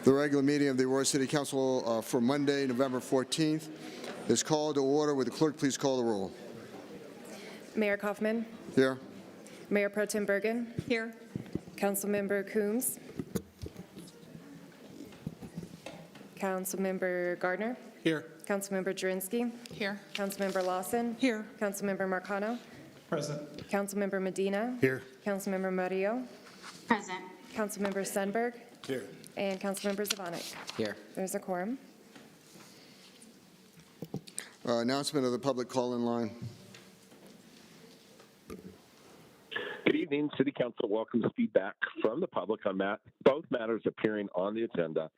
The regular meeting of the Aurora City Council for Monday, November 14th is called to order. Would the clerk please call the roll? Mayor Kaufman. Here. Mayor Pro Tem Bergen. Here. Councilmember Coombs. Councilmember Gardner. Here. Councilmember Jurinsky. Here. Councilmember Lawson. Here. Councilmember Marcano. Present. Councilmember Medina. Here. Councilmember Murillo. Present. Councilmember Sundberg. Here. And Councilmember Zvonek. Here. There's a quorum. Announcement of the public call-in line. Good evening. City Council welcomes feedback from the public on both matters appearing on the agenda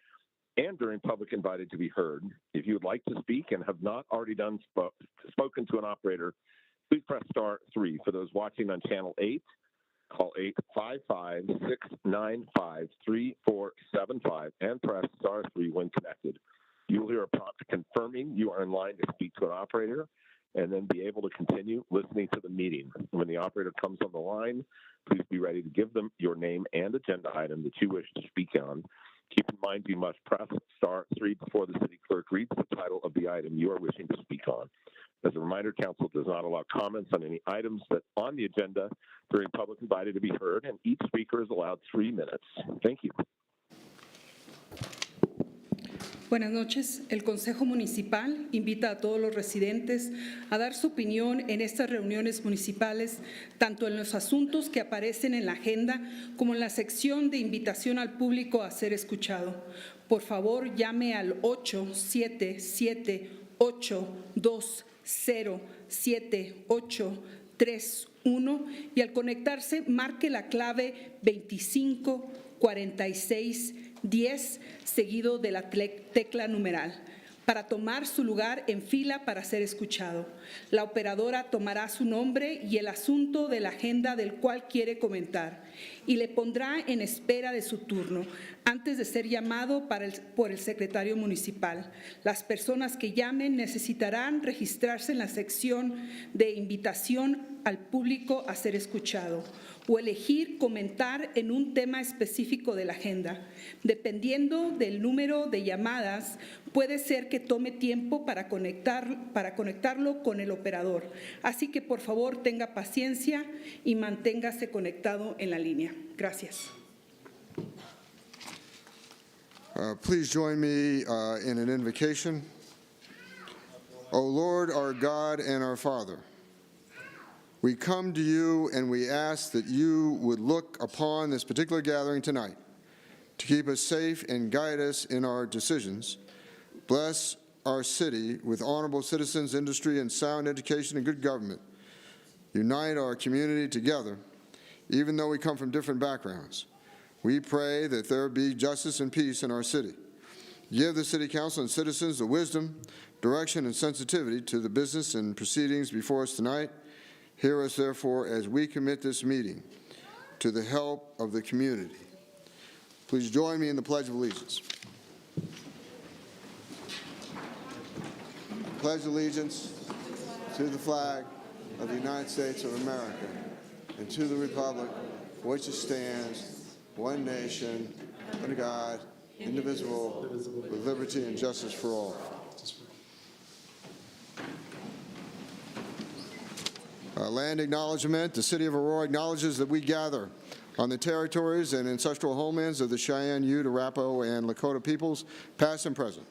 and during public invited to be heard. If you would like to speak and have not already spoken to an operator, please press *3. For those watching on Channel 8, call 855-695-3475 and press *3 when connected. You will hear a prompt confirming you are in line to speak to an operator and then be able to continue listening to the meeting. When the operator comes on the line, please be ready to give them your name and agenda item that you wish to speak on. Keep in mind you must press *3 before the city clerk reads the title of the item you are wishing to speak on. As a reminder, Council does not allow comments on any items that on the agenda during public invited to be heard, and each speaker is allowed 3 minutes. Thank you. Buenas noches. El Consejo Municipal invita a todos los residentes a dar su opinión en estas reuniones municipales, tanto en los asuntos que aparecen en la agenda como en la sección de invitación al público a ser escuchado. Por favor, llame al 877-820-7831 y al conectarse marque la clave 254610 seguido de la tecla numeral para tomar su lugar en fila para ser escuchado. La operadora tomará su nombre y el asunto de la agenda del cual quiere comentar y le pondrá en espera de su turno antes de ser llamado por el secretario municipal. Las personas que llamen necesitarán registrarse en la sección de invitación al público a ser escuchado o elegir comentar en un tema específico de la agenda. Dependiendo del número de llamadas, puede ser que tome tiempo para conectarlo con el operador. Así que, por favor, tenga paciencia y manténgase conectado en la línea. Gracias. Please join me in an invocation. O Lord, our God and our Father, we come to you and we ask that you would look upon this particular gathering tonight to keep us safe and guide us in our decisions. Bless our city with honorable citizens, industry, and sound education and good government. Unite our community together, even though we come from different backgrounds. We pray that there be justice and peace in our city. Give the City Council and citizens the wisdom, direction, and sensitivity to the business and proceedings before us tonight. Hear us, therefore, as we commit this meeting to the help of the community. Please join me in the Pledge of Allegiance. Pledge allegiance to the flag of the United States of America and to the republic for which it stands, one nation, under God, indivisible, with liberty and justice for all. Land acknowledgement. The City of Aurora acknowledges that we gather on the territories and ancestral homelands of the Cheyenne, Ute, Arapaho, and Lakota peoples, past and present.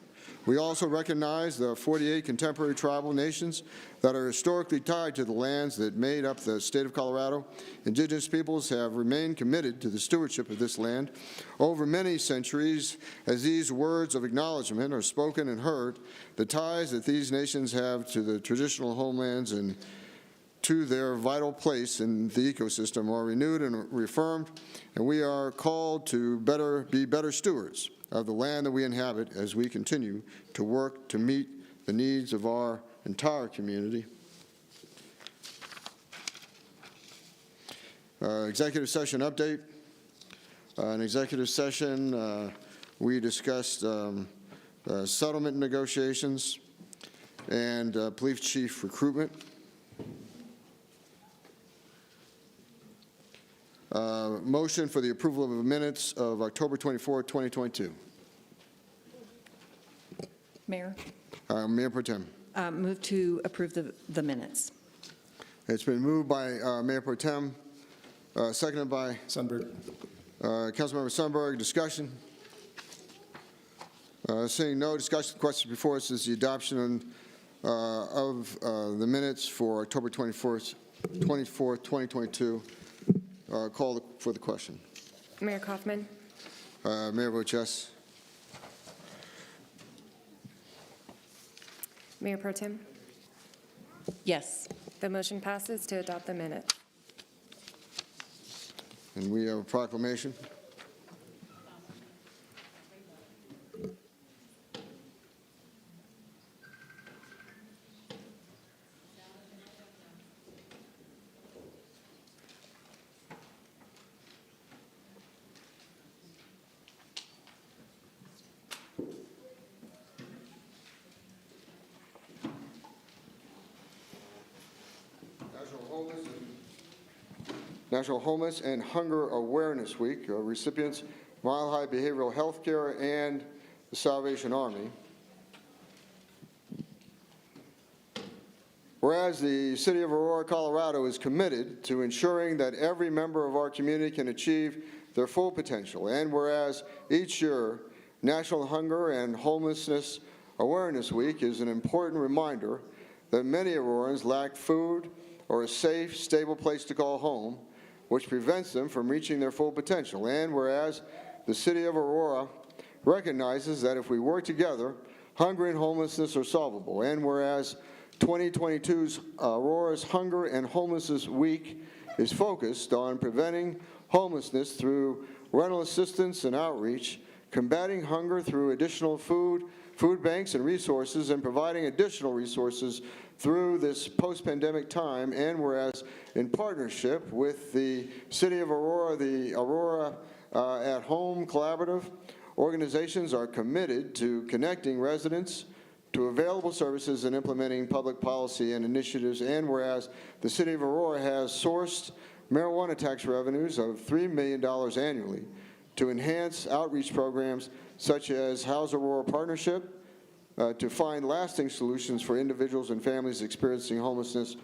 We also recognize the 48 contemporary tribal nations that are historically tied to the lands that made up the state of Colorado. Indigenous peoples have remained committed to the stewardship of this land over many centuries. As these words of acknowledgement are spoken and heard, the ties that these nations have to the traditional homelands and to their vital place in the ecosystem are renewed and reaffirmed, and we are called to be better stewards of the land that we inhabit as we continue to work to meet the needs of our entire community. Executive session update. In executive session, we discussed settlement negotiations and police chief recruitment. Motion for the approval of the minutes of October 24, 2022. Mayor, Mayor Pro Tem. move to approve the minutes. It's been moved by Mayor Pro Tem, seconded by Sundberg. Councilmember Sundberg. Discussion? Seeing no discussion, the question before us is the adoption of the minutes for October 24th, 2022. Call for the question. Mayor Kaufman, Mayor votes yes. Mayor Pro Tem. Yes. The motion passes to adopt the minutes. And we have a proclamation. National Homeless and Hunger Awareness Week. Recipients, Mile High Behavioral Health Care and the Salvation Army. Whereas the City of Aurora, Colorado is committed to ensuring that every member of our community can achieve their full potential, and whereas each year, National Hunger and Homelessness Awareness Week is an important reminder that many Aurorans lack food or a safe, stable place to call home, which prevents them from reaching their full potential. And whereas the City of Aurora recognizes that if we work together, hunger and homelessness are solvable. And whereas 2022's Aurora's Hunger and Homelessness Week is focused on preventing homelessness through rental assistance and outreach, combating hunger through additional food banks and resources, and providing additional resources through this post-pandemic time, and whereas in partnership with the City of Aurora, the Aurora at Home Collaborative, organizations are committed to connecting residents to available services and implementing public policy and initiatives, and whereas the City of Aurora has sourced marijuana tax revenues of $3 million annually to enhance outreach programs such as House Aurora Partnership, to find lasting solutions for individuals and families experiencing homelessness,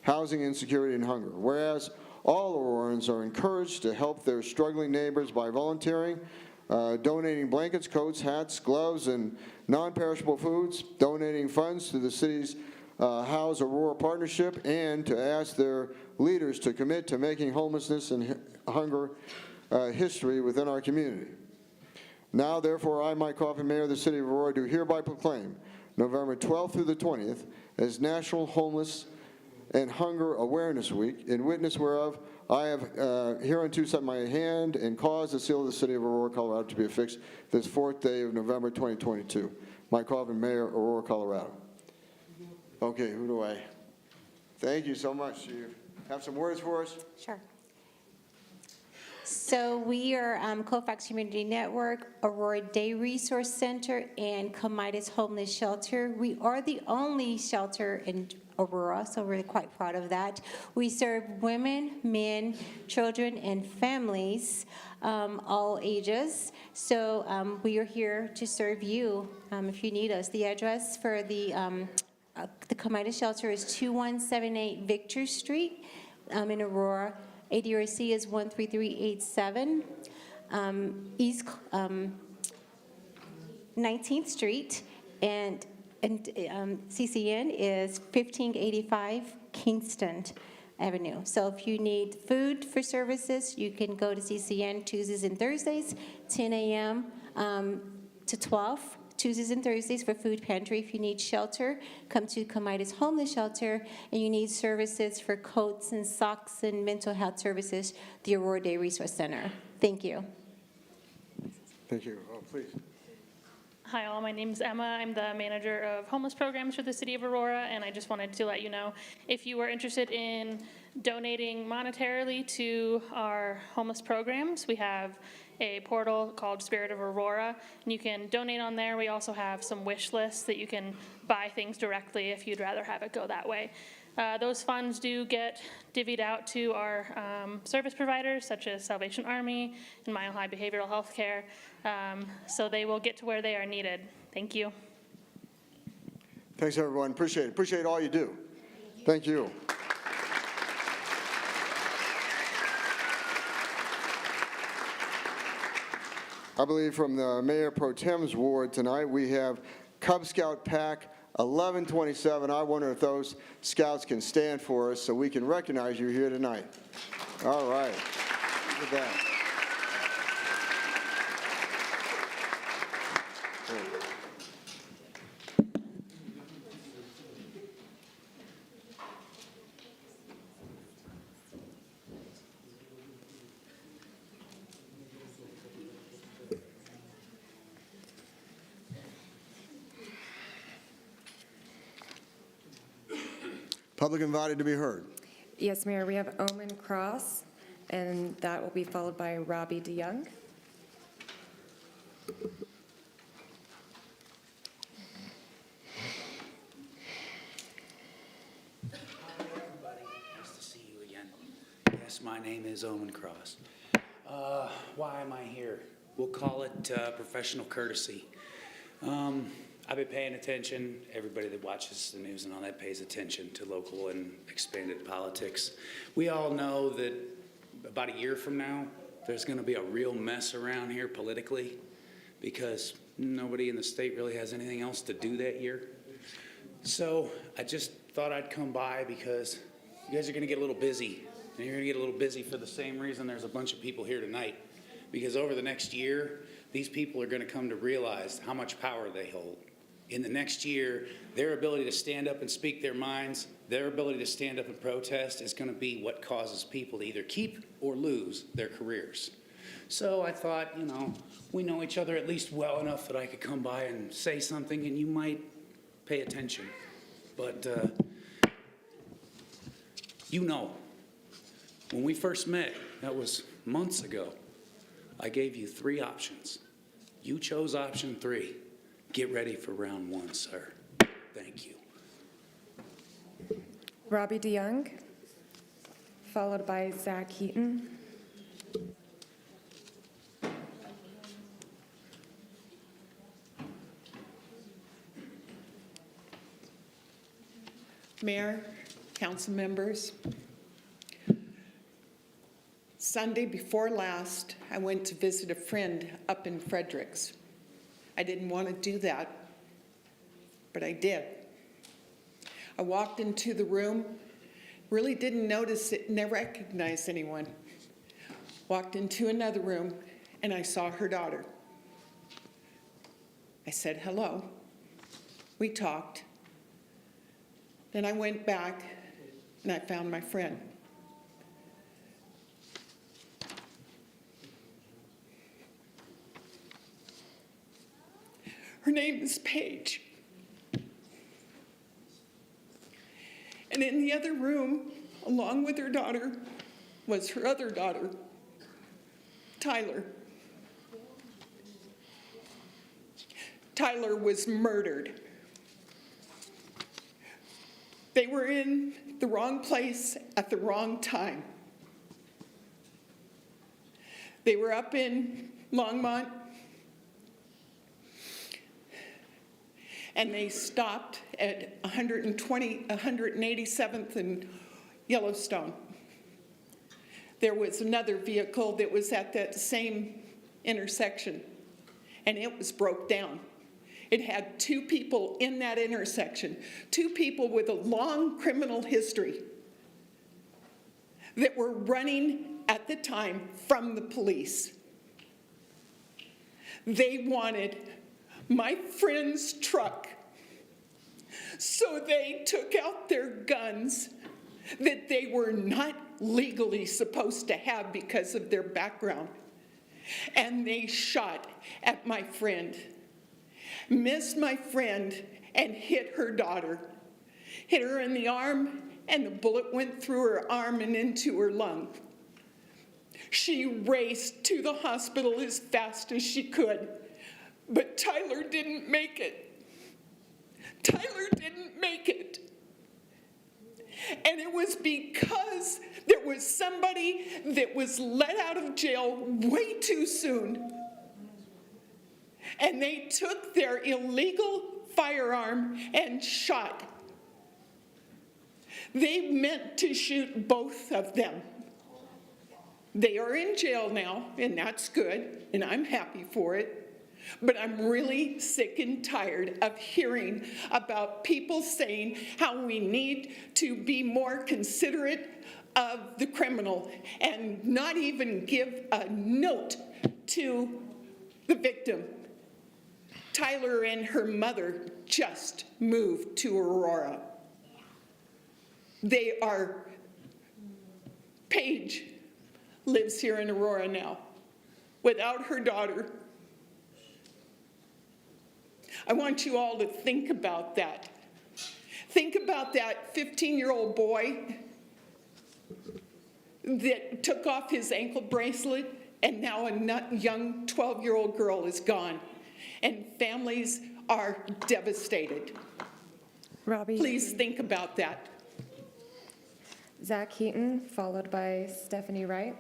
housing insecurity, and hunger. Whereas all Aurorans are encouraged to help their struggling neighbors by volunteering, donating blankets, coats, hats, gloves, and non-perishable foods, donating funds to the city's House Aurora Partnership, and to ask their leaders to commit to making homelessness and hunger history within our community. Now, therefore, I, Mike Kaufman, Mayor of the City of Aurora, do hereby proclaim November 12th through the 20th as National Homeless and Hunger Awareness Week, in witness whereof I have hereunto set my hand and caused the seal of the City of Aurora, Colorado to be affixed this 4th day of November 2022. Mike Kaufman, Mayor, Aurora, Colorado. Okay, who do I? Thank you so much. You have some words for us? Sure. So we are Colfax Community Network, Aurora Day Resource Center, and Comitas Homeless Shelter. We are the only shelter in Aurora, so we're quite proud of that. We serve women, men, children, and families, all ages. So we are here to serve you if you need us. The address for the Comitas Shelter is 2178 Victor Street in Aurora. ADRC is 13387. East 19th Street, and CCN is 1585 Kingston Avenue. So if you need food for services, you can go to CCN Tuesdays and Thursdays, 10 a.m. To 12. Tuesdays and Thursdays for food pantry. If you need shelter, come to Comitas Homeless Shelter, and you need services for coats and socks and mental health services, the Aurora Day Resource Center. Thank you. Thank you. Oh, please. Hi all, my name's Emma. I'm the manager of homeless programs for the City of Aurora, and I just wanted to let you know if you are interested in donating monetarily to our homeless programs, we have a portal called Spirit of Aurora, and you can donate on there. We also have some wish lists that you can buy things directly if you'd rather have it go that way. Those funds do get divvied out to our service providers, such as Salvation Army and Mile High Behavioral Health Care, so they will get to where they are needed. Thank you. Thanks, everyone. Appreciate it. Appreciate all you do. Thank you. I believe from the Mayor Pro Tem's ward tonight, we have Cub Scout Pack 1127. I wonder if those scouts can stand for us so we can recognize you here tonight. All right. Look at that. Public invited to be heard. Yes, Mayor, we have Omen Cross, and that will be followed by Robbie DeYoung. Hi, everybody. Nice to see you again. Yes, my name is Owen Cross. Why am I here? We'll call it professional courtesy. I've been paying attention. Everybody that watches the news and all that pays attention to local and expanded politics. We all know that about a year from now, there's going to be a real mess around here politically because nobody in the state really has anything else to do that year. So I just thought I'd come by because you guys are going to get a little busy. And you're going to get a little busy for the same reason there's a bunch of people here tonight. Because over the next year, these people are going to come to realize how much power they hold. In the next year, their ability to stand up and speak their minds, their ability to stand up and protest is going to be what causes people to either keep or lose their careers. So I thought, we know each other at least well enough that I could come by and say something and you might pay attention. But, when we first met, that was months ago, I gave you 3 options. You chose option 3. Get ready for round 1, sir. Thank you. Robbie DeYoung, followed by Zach Heaton. Mayor, council members, Sunday before last, I went to visit a friend up in Fredericks. I didn't want to do that, but I did. I walked into the room, really didn't notice it, never recognized anyone. Walked into another room, and I saw her daughter. I said hello. We talked. Then I went back, and I found my friend. Her name is Paige. And in the other room, along with her daughter, was her other daughter, Tyler. Tyler was murdered. They were in the wrong place at the wrong time. They were up in Longmont, and they stopped at 187th and Yellowstone. There was another vehicle that was at that same intersection, and it was broke down. It had 2 people in that intersection, 2 people with a long criminal history that were running at the time from the police. They wanted my friend's truck, so they took out their guns that they were not legally supposed to have because of their background, and they shot at my friend. Missed my friend and hit her daughter. Hit her in the arm, and the bullet went through her arm and into her lung. She raced to the hospital as fast as she could, but Tyler didn't make it. Tyler didn't make it. And it was because there was somebody that was let out of jail way too soon. And they took their illegal firearm and shot. They meant to shoot both of them. They are in jail now, and that's good, and I'm happy for it. But I'm really sick and tired of hearing about people saying how we need to be more considerate of the criminal and not even give a note to the victim. Tyler and her mother just moved to Aurora. Paige lives here in Aurora now without her daughter. I want you all to think about that. Think about that 15-year-old boy that took off his ankle bracelet, and now a young 12-year-old girl is gone. And families are devastated. Robbie. Please think about that. Zach Heaton, followed by Stephanie Wright.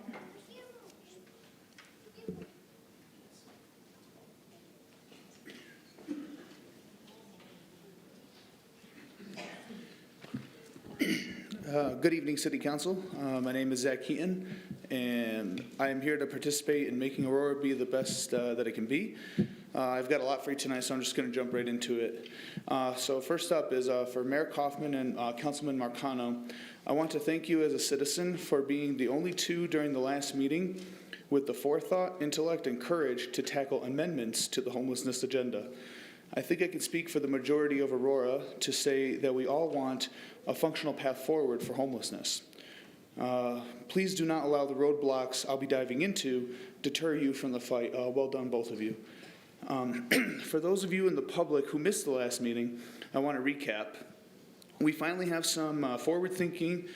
Good evening, City Council. My name is Zach Heaton, and I am here to participate in making Aurora be the best that it can be. I've got a lot for you tonight, so I'm just going to jump right into it. So first up is for Mayor Kaufman and Councilman Marcano. I want to thank you as a citizen for being the only two during the last meeting with the forethought, intellect, and courage to tackle amendments to the homelessness agenda. I think I can speak for the majority of Aurora to say that we all want a functional path forward for homelessness. Please do not allow the roadblocks I'll be diving into deter you from the fight. Well done, both of you. For those of you in the public who missed the last meeting, I want to recap. We finally have some forward-thinking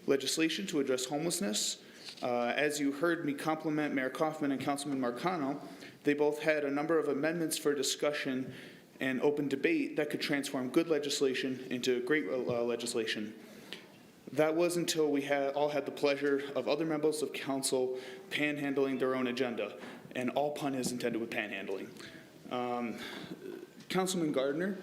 legislation to address homelessness. As you heard me compliment Mayor Kaufman and Councilman Marcano, they both had a number of amendments for discussion and open debate that could transform good legislation into great legislation. That was until we all had the pleasure of other members of council panhandling their own agenda, and all pun is intended with panhandling. Councilman Gardner,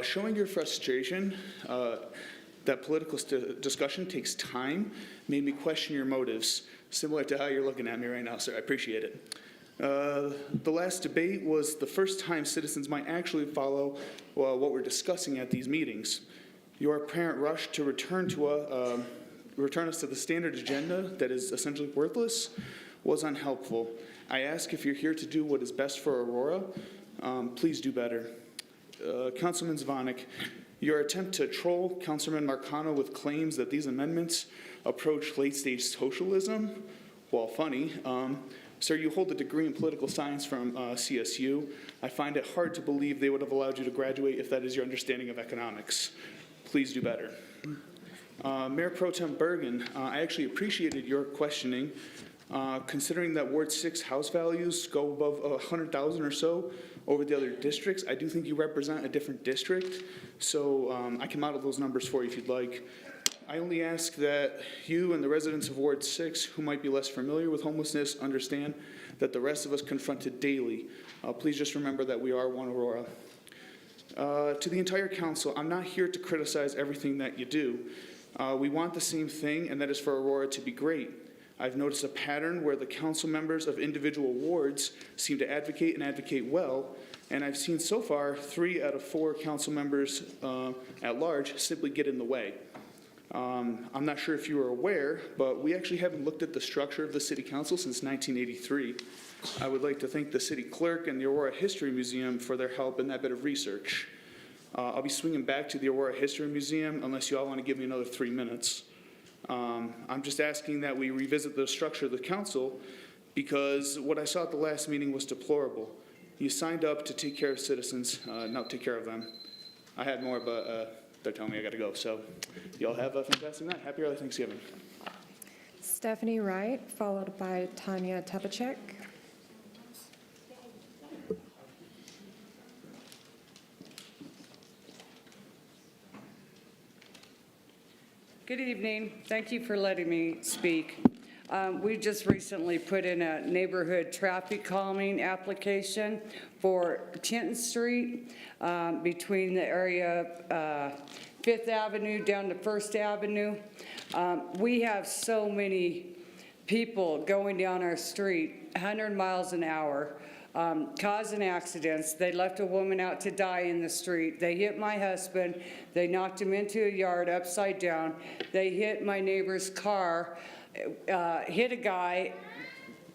showing your frustration that political discussion takes time made me question your motives, similar to how you're looking at me right now, sir. I appreciate it. The last debate was the first time citizens might actually follow what we're discussing at these meetings. Your apparent rush to return us to the standard agenda that is essentially worthless was unhelpful. I ask if you're here to do what is best for Aurora, please do better. Councilman Zvonek, your attempt to troll Councilman Marcano with claims that these amendments approach late-stage socialism, while funny, sir, you hold a degree in political science from CSU. I find it hard to believe they would have allowed you to graduate if that is your understanding of economics. Please do better. Mayor Pro Tem Bergen, I actually appreciated your questioning. Considering that Ward 6 house values go above 100,000 or so over the other districts, I do think you represent a different district, so I can model those numbers for you if you'd like. I only ask that you and the residents of Ward 6 who might be less familiar with homelessness understand that the rest of us confront it daily. Please just remember that we are one Aurora. To the entire council, I'm not here to criticize everything that you do. We want the same thing, and that is for Aurora to be great. I've noticed a pattern where the council members of individual wards seem to advocate and advocate well, and I've seen so far 3 out of 4 council members at large simply get in the way. I'm not sure if you are aware, but we actually haven't looked at the structure of the city council since 1983. I would like to thank the city clerk and the Aurora History Museum for their help in that bit of research. I'll be swinging back to the Aurora History Museum unless you all want to give me another 3 minutes. I'm just asking that we revisit the structure of the council because what I saw at the last meeting was deplorable. You signed up to take care of citizens, not take care of them. I had more, but they're telling me I got to go. So y'all have a fantastic night. Happy early Thanksgiving. Stephanie Wright, followed by Tanya Tepachek. Good evening. Thank you for letting me speak. We just recently put in a neighborhood traffic calming application for Tinton Street between the area of 5th Avenue down to 1st Avenue. We have so many people going down our street 100 miles an hour, causing accidents. They left a woman out to die in the street. They hit my husband. They knocked him into a yard upside down. They hit my neighbor's car, hit a guy,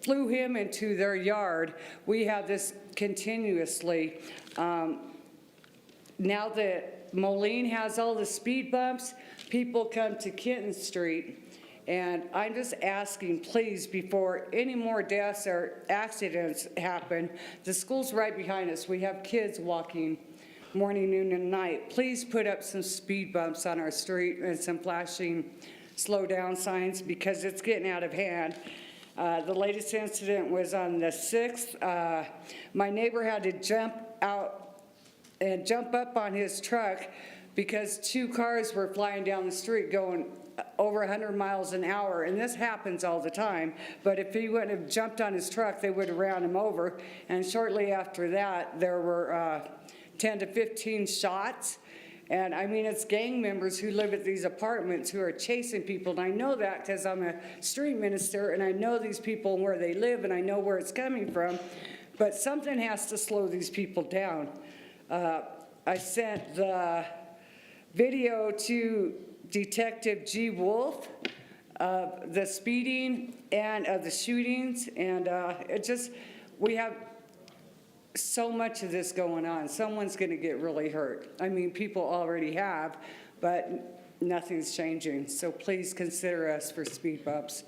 flew him into their yard. We have this continuously. Now that Moline has all the speed bumps, people come to Kenton Street. And I'm just asking, please, before any more deaths or accidents happen, the school's right behind us. We have kids walking morning, noon, and night. Please put up some speed bumps on our street and some flashing slow down signs because it's getting out of hand. The latest incident was on the 6th. My neighbor had to jump out and jump up on his truck because 2 cars were flying down the street going over 100 miles an hour, and this happens all the time. But if he wouldn't have jumped on his truck, they would have ran him over. And shortly after that, there were 10 to 15 shots. And I mean, it's gang members who live at these apartments who are chasing people. And I know that because I'm a street minister, and I know these people and where they live, and I know where it's coming from. But something has to slow these people down. I sent the video to Detective G. Wolf of the speeding and of the shootings, and we have so much of this going on. Someone's going to get really hurt. I mean, people already have, but nothing's changing. So please consider us for speed bumps.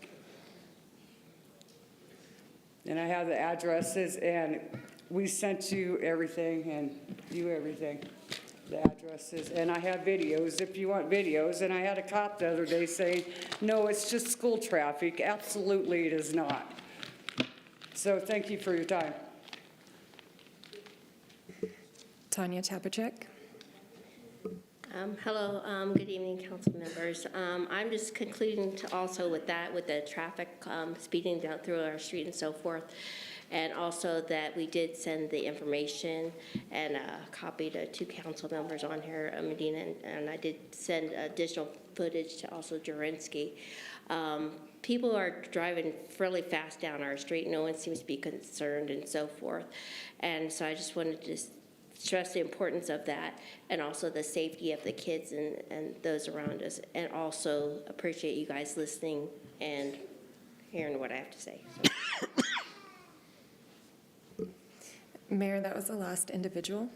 And I have the addresses, and we sent you everything, and you everything. The addresses, and I have videos if you want videos. And I had a cop the other day saying, no, it's just school traffic. Absolutely it is not. So thank you for your time. Tanya Tabachek. Hello, good evening, council members. I'm just concluding to also with that, with the traffic speeding down through our street and so forth. And also that we did send the information and a copy to 2 council members on here, Medina, and I did send additional footage to also Jurinsky. People are driving fairly fast down our street. No one seems to be concerned and so forth. And so I just wanted to stress the importance of that and also the safety of the kids and those around us. And also appreciate you guys listening and hearing what I have to say. So. Mayor, that was the last individual.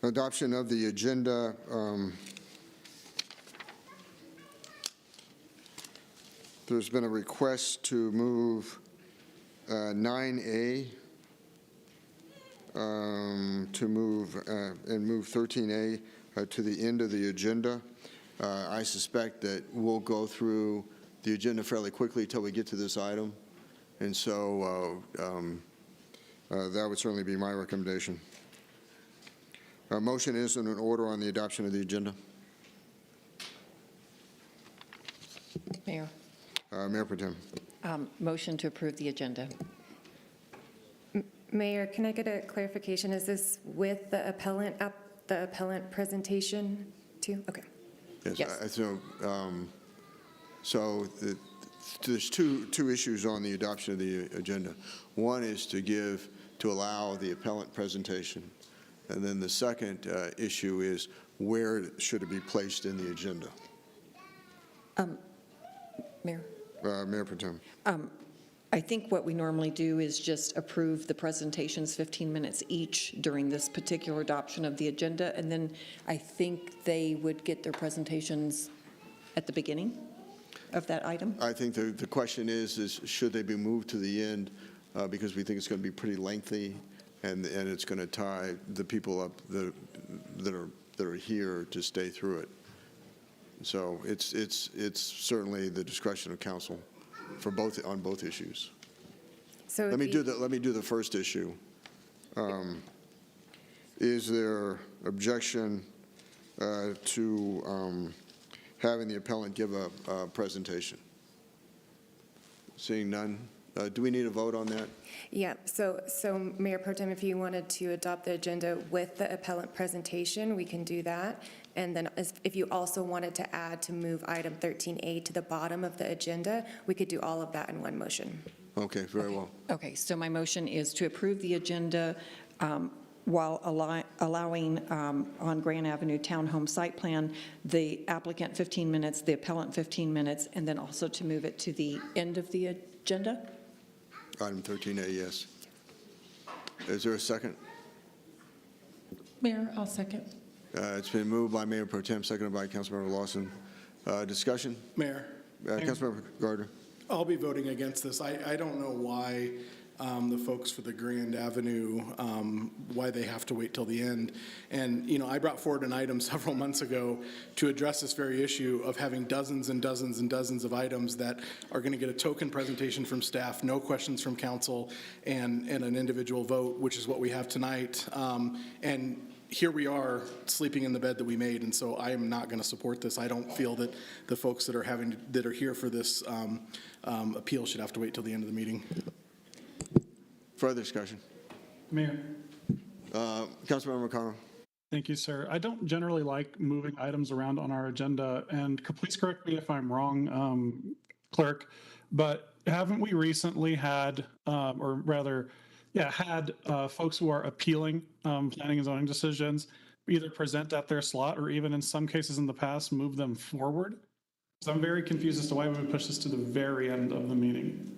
Adoption of the agenda. There's been a request to move 9A to move 13A to the end of the agenda. I suspect that we'll go through the agenda fairly quickly until we get to this item, and so that would certainly be my recommendation. A motion is in order on the adoption of the agenda. Mayor, Mayor Pro Tem. motion to approve the agenda. Mayor, can I get a clarification? Is this with the appellant presentation too? Okay. Yes. There's two issues on the adoption of the agenda. One is to allow the appellant presentation, and then the second issue is where should it be placed in the agenda. Mayor? Mayor Pro Tem. I think what we normally do is just approve the presentations 15 minutes each during this particular adoption of the agenda, and then I think they would get their presentations at the beginning of that item. I think the question is should they be moved to the end because we think it's going to be pretty lengthy and it's going to tie the people up that are here to stay through it. So it's certainly the discretion of council for on both issues. So Let me do the first issue. Is there objection to having the appellant give a presentation? Seeing none, do we need a vote on that? Yeah, so Mayor Pro Tem, if you wanted to adopt the agenda with the appellant presentation, we can do that. And then if you also wanted to add to move item 13A to the bottom of the agenda, we could do all of that in one motion. Okay, very well. Okay, so my motion is to approve the agenda while allowing on Grand Avenue Townhome Site Plan, the applicant 15 minutes, the appellant 15 minutes, and then also to move it to the end of the agenda? Item 13A, yes. Is there a second? Mayor, I'll second. It's been moved by Mayor Pro Tem, seconded by Councilmember Lawson. Discussion? Mayor, Councilmember Gardner. I'll be voting against this. I don't know why the folks for the Grand Avenue, why they have to wait till the end. And, you know, I brought forward an item several months ago to address this very issue of having dozens and dozens and dozens of items that are going to get a token presentation from staff, no questions from council, and an individual vote, which is what we have tonight. And here we are sleeping in the bed that we made, and so I am not going to support this. I don't feel that the folks that are here for this appeal should have to wait till the end of the meeting. Further discussion? Mayor. Councilmember McConnell. Thank you, sir. I don't generally like moving items around on our agenda, and please correct me if I'm wrong, Clerk, but haven't we recently had, had folks who are appealing planning and zoning decisions either present at their slot or even in some cases in the past move them forward? So I'm very confused as to why we would push this to the very end of the meeting.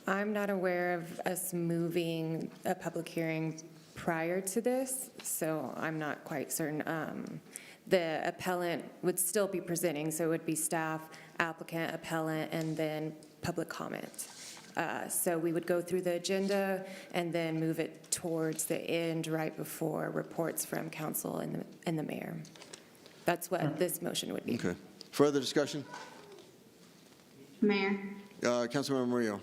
I'm not aware of us moving a public hearing prior to this, so I'm not quite certain. The appellant would still be presenting, so it would be staff, applicant, appellant, and then public comment. So we would go through the agenda and then move it towards the end right before reports from council and the mayor. That's what this motion would be. Okay. Further discussion? Mayor. Councilmember Murillo.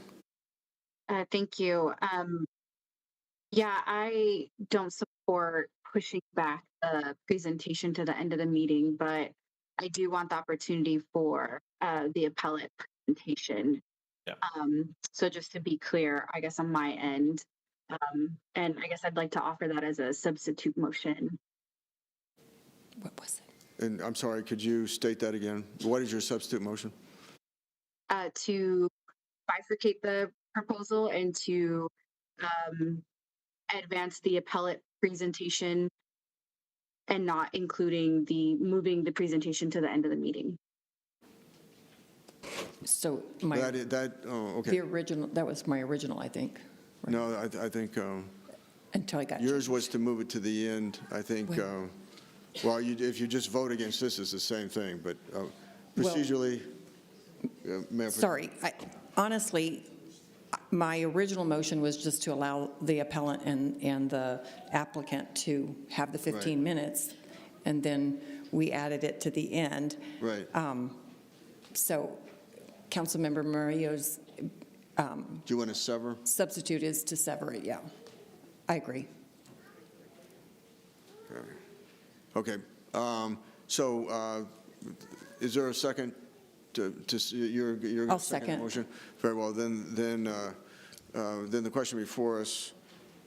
Thank you. I don't support pushing back the presentation to the end of the meeting, but I do want the opportunity for the appellate presentation. Yeah. So just to be clear, I guess on my end, and I guess I'd like to offer that as a substitute motion. What was it? And I'm sorry, could you state that again? What is your substitute motion? To bifurcate the proposal and to advance the appellate presentation and not including moving the presentation to the end of the meeting. So Okay. the original, that was my original, I think. Right? No, I think Until I got yours was to move it to the end. I think, if you just vote against this, it's the same thing, but procedurally, Mayor. Sorry, honestly, my original motion was just to allow the appellant and the applicant to have the 15 minutes, and then we added it to the end. Right. So Councilmember Murillo's Do you want to sever? substitute is to sever it, yeah. I agree. Okay. Is there a second to your I'll second. motion? Very well. Then the question before us,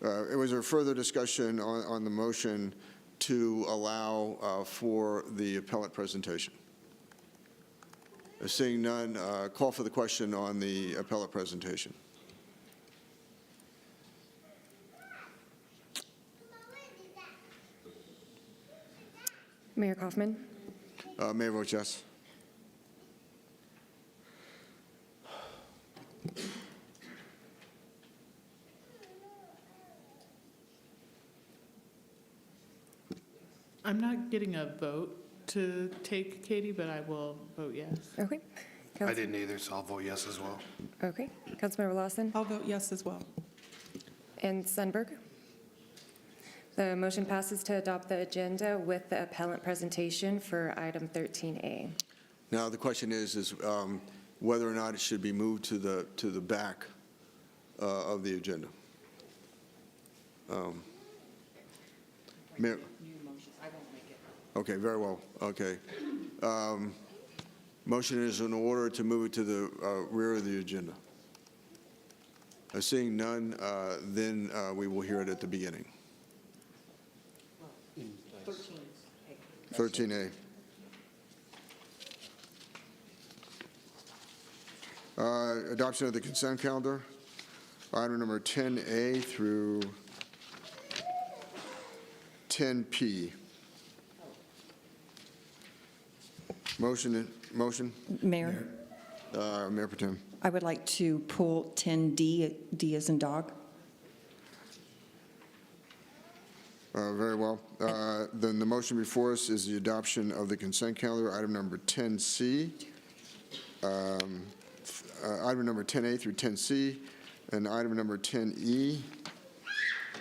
was there further discussion on the motion to allow for the appellate presentation? Seeing none, call for the question on the appellate presentation. Mayor Kaufman? Mayor votes yes. I'm not getting a vote to take, Katie, but I will vote yes. Okay. I didn't either, so I'll vote yes as well. Okay. Councilmember Lawson? I'll vote yes as well. And Sundberg? The motion passes to adopt the agenda with the appellant presentation for item 13A. Now, the question is whether or not it should be moved to the back of the agenda. Mayor. Okay, very well, okay. Motion is in order to move it to the rear of the agenda. Seeing none, then we will hear it at the beginning. 13A. Adoption of the consent calendar. Item number 10A through 10P. Motion? Mayor, Mayor Protem. I would like to pull 10D, D as in dog. Very well. Then the motion before us is the adoption of the consent calendar, item number 10C, item number 10A through 10C, and item number 10E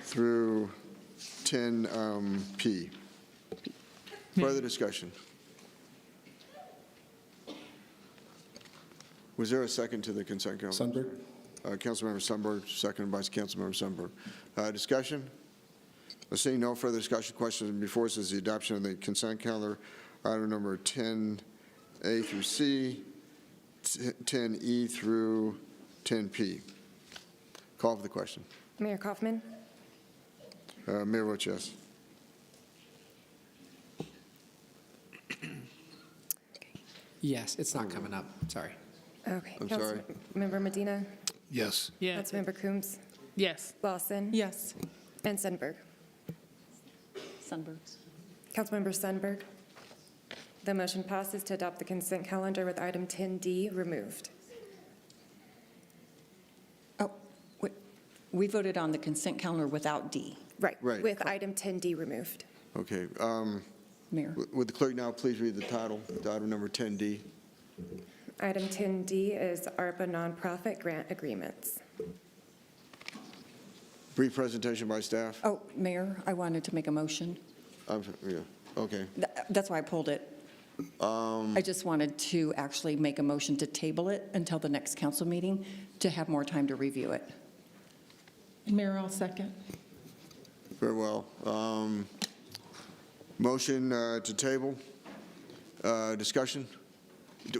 through 10P. Further discussion? Was there a second to the consent calendar? Sundberg? Councilmember Sundberg, second by Councilmember Sundberg. Discussion? Seeing no further discussion, question before us is the adoption of the consent calendar, item number 10A through C, 10E through 10P. Call for the question. Mayor Kaufman? Mayor votes yes. Yes, it's not coming up, sorry. Okay. I'm sorry. Councilmember Medina? Yes. Councilmember Coombs? Yes. Lawson? Yes. And Sundberg? Sunbirds. Councilmember Sundberg? The motion passes to adopt the consent calendar with item 10D removed. Oh, wait, we voted on the consent calendar without D. Right. Right. With item 10D removed. Okay. Mayor. Would the clerk now please read the title, item number 10D? Item 10D is ARPA nonprofit grant agreements. Brief presentation by staff. Oh, Mayor, I wanted to make a motion. Yeah, okay. That's why I pulled it. I just wanted to actually make a motion to table it until the next council meeting to have more time to review it. Mayor, I'll second. Very well. Motion to table. Discussion?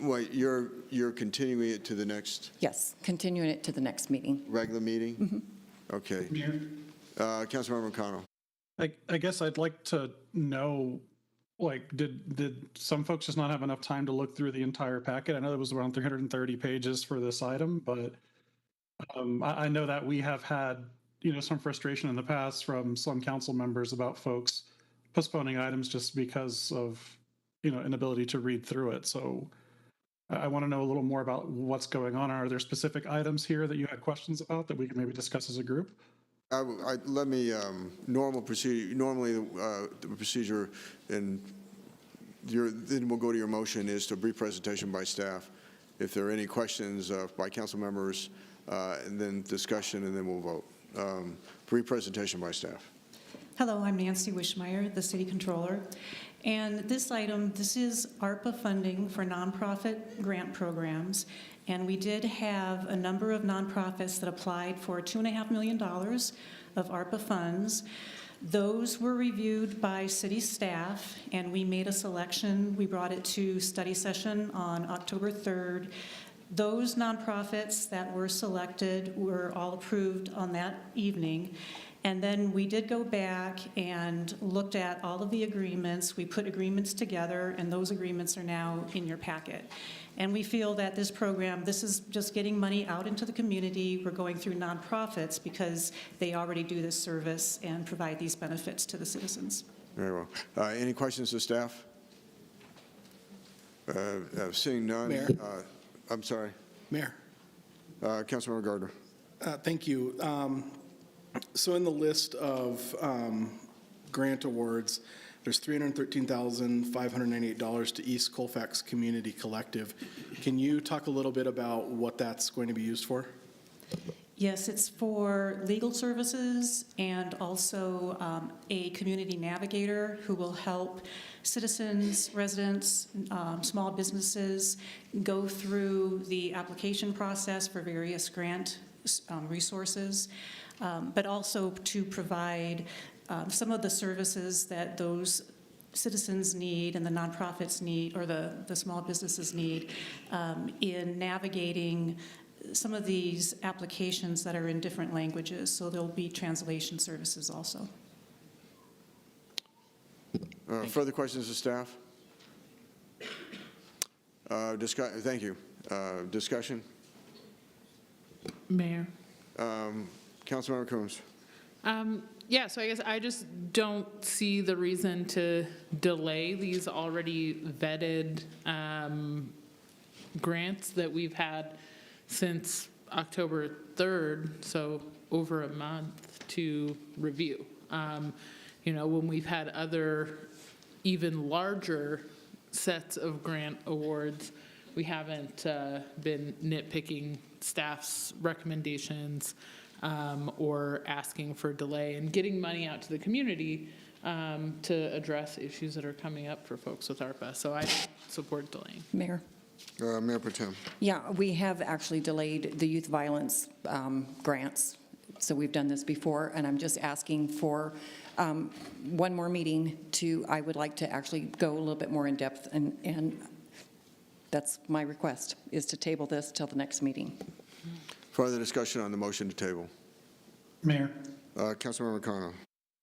Wait, you're continuing it to the next Yes, continuing it to the next meeting. regular meeting? Okay. Mayor, Councilmember McConnell. I guess I'd like to know, like, did some folks just not have enough time to look through the entire packet? I know there was around 330 pages for this item, but I know that we have had, some frustration in the past from some council members about folks postponing items just because of, inability to read through it. So I want to know a little more about what's going on. Are there specific items here that you had questions about that we can maybe discuss as a group? Let me, normally the procedure, and then we'll go to your motion, is to brief presentation by staff. If there are any questions by council members, and then discussion, and then we'll vote. Brief presentation by staff. Hello, I'm Nancy Wishmeyer, the City Controller. And this item, this is ARPA funding for nonprofit grant programs. And we did have a number of nonprofits that applied for $2.5 million of ARPA funds. Those were reviewed by city staff, and we made a selection. We brought it to study session on October 3rd. Those nonprofits that were selected were all approved on that evening. And then we did go back and looked at all of the agreements. We put agreements together, and those agreements are now in your packet. And we feel that this program, this is just getting money out into the community. We're going through nonprofits because they already do this service and provide these benefits to the citizens. Very well. Any questions to staff? Seeing none. Mayor? I'm sorry. Mayor? Councilmember Gardner. Thank you. So in the list of grant awards, there's $313,598 to East Colfax Community Collective. Can you talk a little bit about what that's going to be used for? Yes, it's for legal services and also a community navigator who will help citizens, residents, small businesses go through the application process for various grant resources, but also to provide some of the services that those citizens need and the nonprofits need, or the small businesses need, in navigating some of these applications that are in different languages. So there'll be translation services also. Further questions of staff? Thank you. Discussion? Mayor. Councilmember Coombs. Yeah, so I guess I just don't see the reason to delay these already vetted grants that we've had since October 3rd, so over a month to review. When we've had other even larger sets of grant awards, we haven't been nitpicking staff's recommendations or asking for delay and getting money out to the community to address issues that are coming up for folks with ARPA. So I support delaying. Mayor? Mayor Pro Tem. Yeah, we have actually delayed the youth violence grants. So we've done this before, and I'm just asking for one more meeting I would like to actually go a little bit more in depth, and that's my request, is to table this till the next meeting. Further discussion on the motion to table. Mayor. Councilmember McConnell.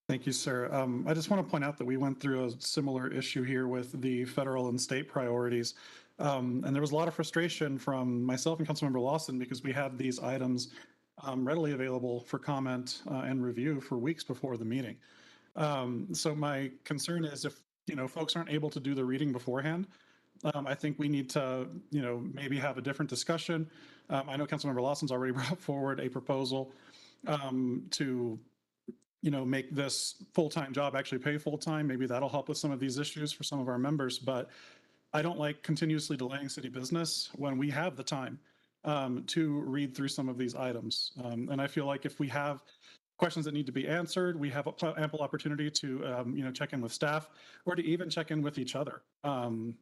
Thank you, sir. I just want to point out that we went through a similar issue here with the federal and state priorities. And there was a lot of frustration from myself and Councilmember Lawson because we had these items readily available for comment and review for weeks before the meeting. So my concern is if, folks aren't able to do the reading beforehand, I think we need to, maybe have a different discussion. I know Councilmember Lawson's already brought forward a proposal to, make this full-time job actually pay full-time. Maybe that'll help with some of these issues for some of our members. But I don't like continuously delaying city business when we have the time to read through some of these items. And I feel like if we have questions that need to be answered, we have ample opportunity to, check in with staff or to even check in with each other and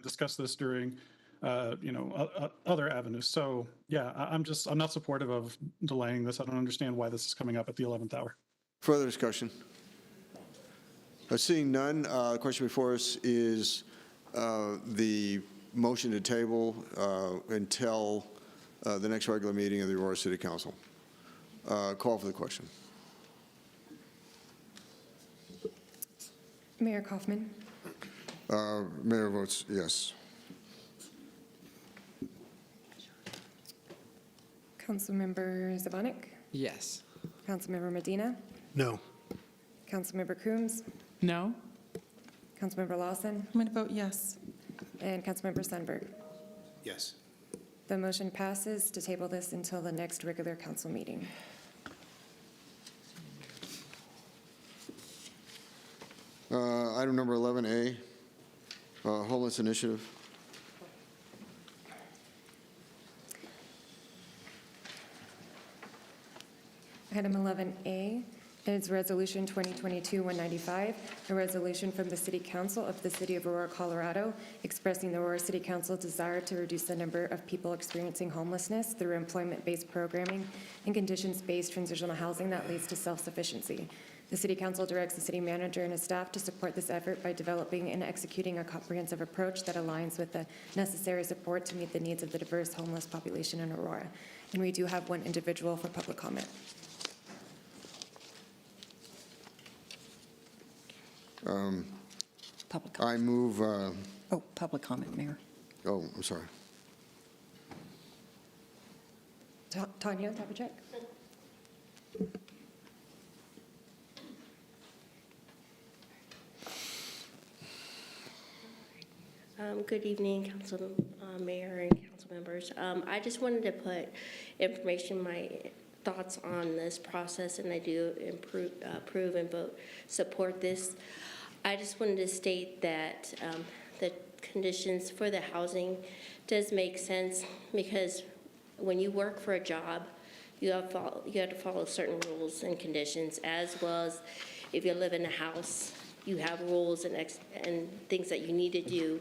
discuss this during, other avenues. So yeah, I'm not supportive of delaying this. I don't understand why this is coming up at the 11th hour. Further discussion? Seeing none, the question before us is the motion to table until the next regular meeting of the Aurora City Council. Call for the question. Mayor Kaufman. Mayor votes yes. Councilmember Zabonik. Yes. Councilmember Medina. No. Councilmember Coombs. No? Councilmember Lawson. I'm going to vote yes. And Councilmember Sundberg. Yes. The motion passes to table this until the next regular council meeting. Item number 11A, Homeless Initiative. Item 11A is Resolution 2022-195, a resolution from the City Council of the City of Aurora, Colorado, expressing the Aurora City Council's desire to reduce the number of people experiencing homelessness through employment-based programming and conditions-based transitional housing that leads to self-sufficiency. The City Council directs the city manager and his staff to support this effort by developing and executing a comprehensive approach that aligns with the necessary support to meet the needs of the diverse homeless population in Aurora. And we do have one individual for public comment. Public comment. I move. Public comment, Mayor. Oh, I'm sorry. Tanya Tabachek. Good evening, Council Mayor and council members. I just wanted to put my thoughts on this process, and I do approve and vote support this. I just wanted to state that the conditions for the housing does make sense, because when you work for a job, you have to follow certain rules and conditions, as well as if you live in a house, you have rules and things that you need to do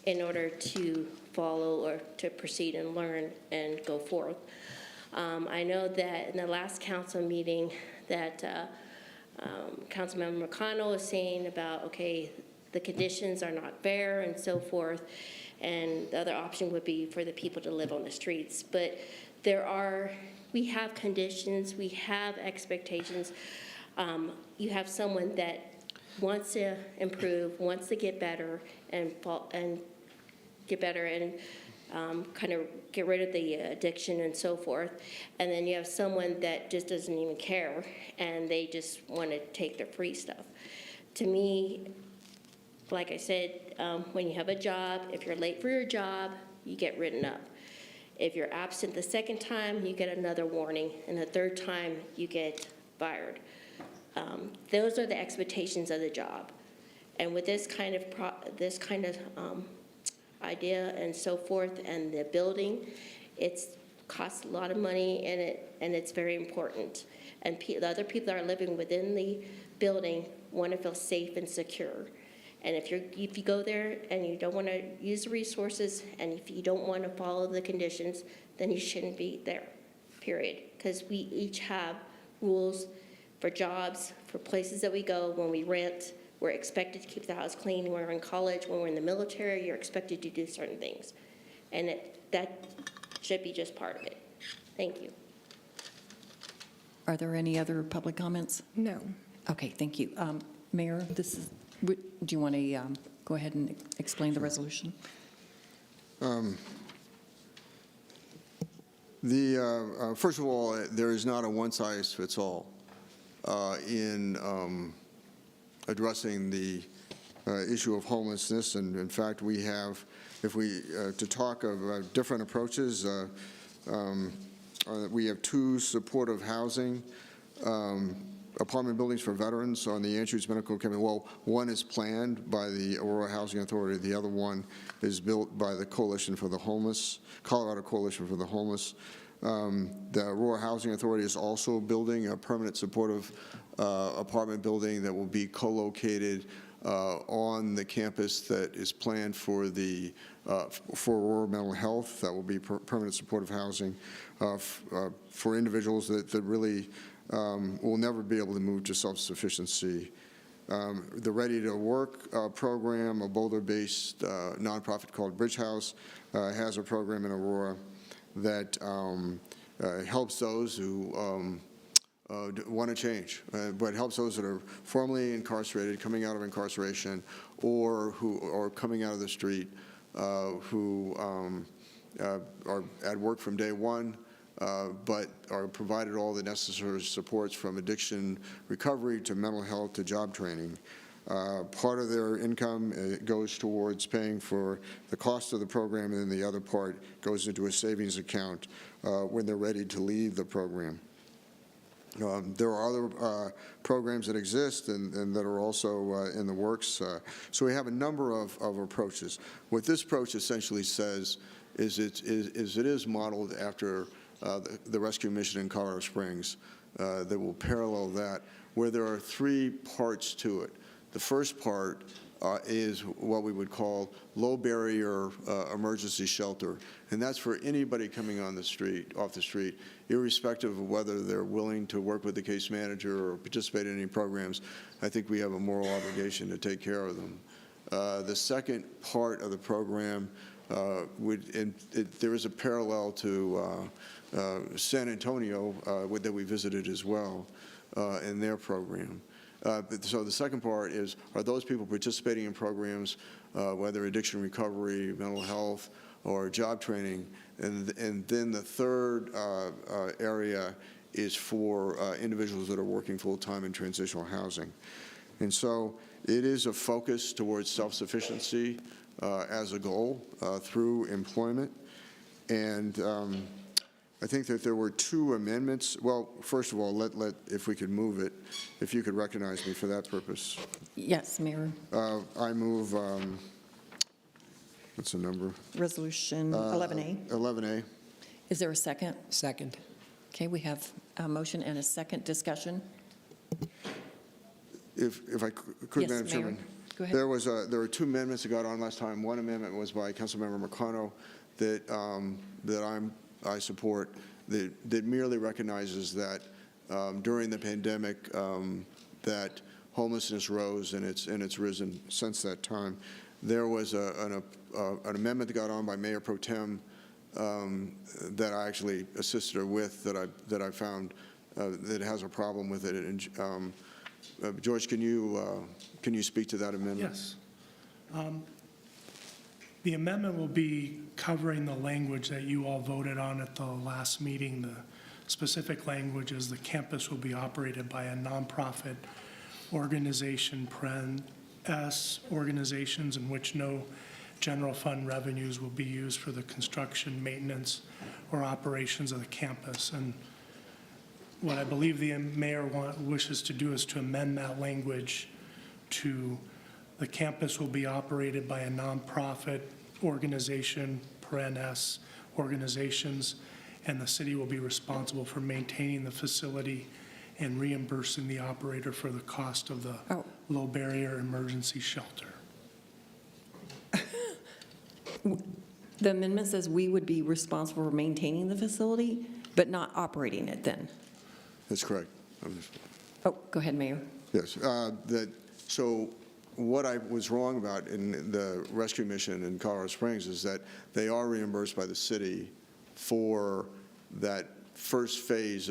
in order to follow or to proceed and learn and go forth. I know that in the last council meeting that Councilmember McConnell is saying about, okay, the conditions are not fair and so forth, and the other option would be for the people to live on the streets. But we have conditions, we have expectations. You have someone that wants to improve, wants to get better and get better and kind of get rid of the addiction and so forth. And then you have someone that just doesn't even care and they just want to take their free stuff. To me, like I said, when you have a job, if you're late for your job, you get written up. If you're absent the second time, you get another warning, and the third time, you get fired. Those are the expectations of the job. And with this kind of idea and so forth, and the building, it costs a lot of money, and it's very important. And the other people that are living within the building want to feel safe and secure. And if you go there and you don't want to use the resources, and if you don't want to follow the conditions, then you shouldn't be there, period. Because we each have rules for jobs, for places that we go. When we rent, we're expected to keep the house clean. When we're in college, when we're in the military, you're expected to do certain things. And that should be just part of it. Thank you. Are there any other public comments? No. Okay, thank you. Mayor, do you want to go ahead and explain the resolution? First of all, there is not a one-size-fits-all in addressing the issue of homelessness. And in fact, we have, to talk of different approaches, we have 2 supportive housing apartment buildings for veterans on the Andrews Medical Campus. Well, one is planned by the Aurora Housing Authority. The other one is built by the Coalition for the Homeless, Colorado Coalition for the Homeless. The Aurora Housing Authority is also building a permanent supportive apartment building that will be co-located on the campus that is planned for Aurora Mental Health. That will be permanent supportive housing for individuals that really will never be able to move to self-sufficiency. The Ready to Work program, a Boulder-based nonprofit called Bridge House, has a program in Aurora that helps those who want to change, but helps those that are formerly incarcerated, coming out of incarceration, or who are coming out of the street, who are at work from day one, but are provided all the necessary supports from addiction recovery to mental health to job training. Part of their income goes towards paying for the cost of the program, and then the other part goes into a savings account when they're ready to leave the program. There are other programs that exist and that are also in the works. So we have a number of approaches. What this approach essentially says is it is modeled after the rescue mission in Colorado Springs that will parallel that, where there are 3 parts to it. The first part is what we would call low barrier emergency shelter, and that's for anybody coming on the street, off the street, irrespective of whether they're willing to work with the case manager or participate in any programs. I think we have a moral obligation to take care of them. The second part of the program there is a parallel to San Antonio that we visited as well in their program. So the second part are those people participating in programs, whether addiction recovery, mental health, or job training. And then the third area is for individuals that are working full-time in transitional housing. And so it is a focus towards self-sufficiency as a goal through employment. And I think that there were 2 amendments. Well, first of all, if we could move it, if you could recognize me for that purpose. Yes, Mayor. I move, what's the number? Resolution 11A. 11A. Is there a second? Second. Okay, we have a motion and a second discussion. If I could, Yes, Madam Mayor. Chairman. Go ahead. There were 2 amendments that got on last time. One amendment was by Councilmember McConnell that I support, that merely recognizes that during the pandemic, that homelessness rose, and it's risen since that time. There was an amendment that got on by Mayor Pro Tem that I actually assisted her with, that I found that has a problem with it. And George, can you speak to that amendment? Yes. The amendment will be covering the language that you all voted on at the last meeting. The specific language is the campus will be operated by a nonprofit organization, S organizations in which no general fund revenues will be used for the construction, maintenance, or operations of the campus. And what I believe the mayor wishes to do is to amend that language to the campus will be operated by a nonprofit organization, S organizations, and the city will be responsible for maintaining the facility and reimbursing the operator for the cost of the low barrier emergency shelter. The amendment says we would be responsible for maintaining the facility, but not operating it then. That's correct. Oh, go ahead, Mayor. Yes. So what I was wrong about in the rescue mission in Colorado Springs is that they are reimbursed by the city for that first phase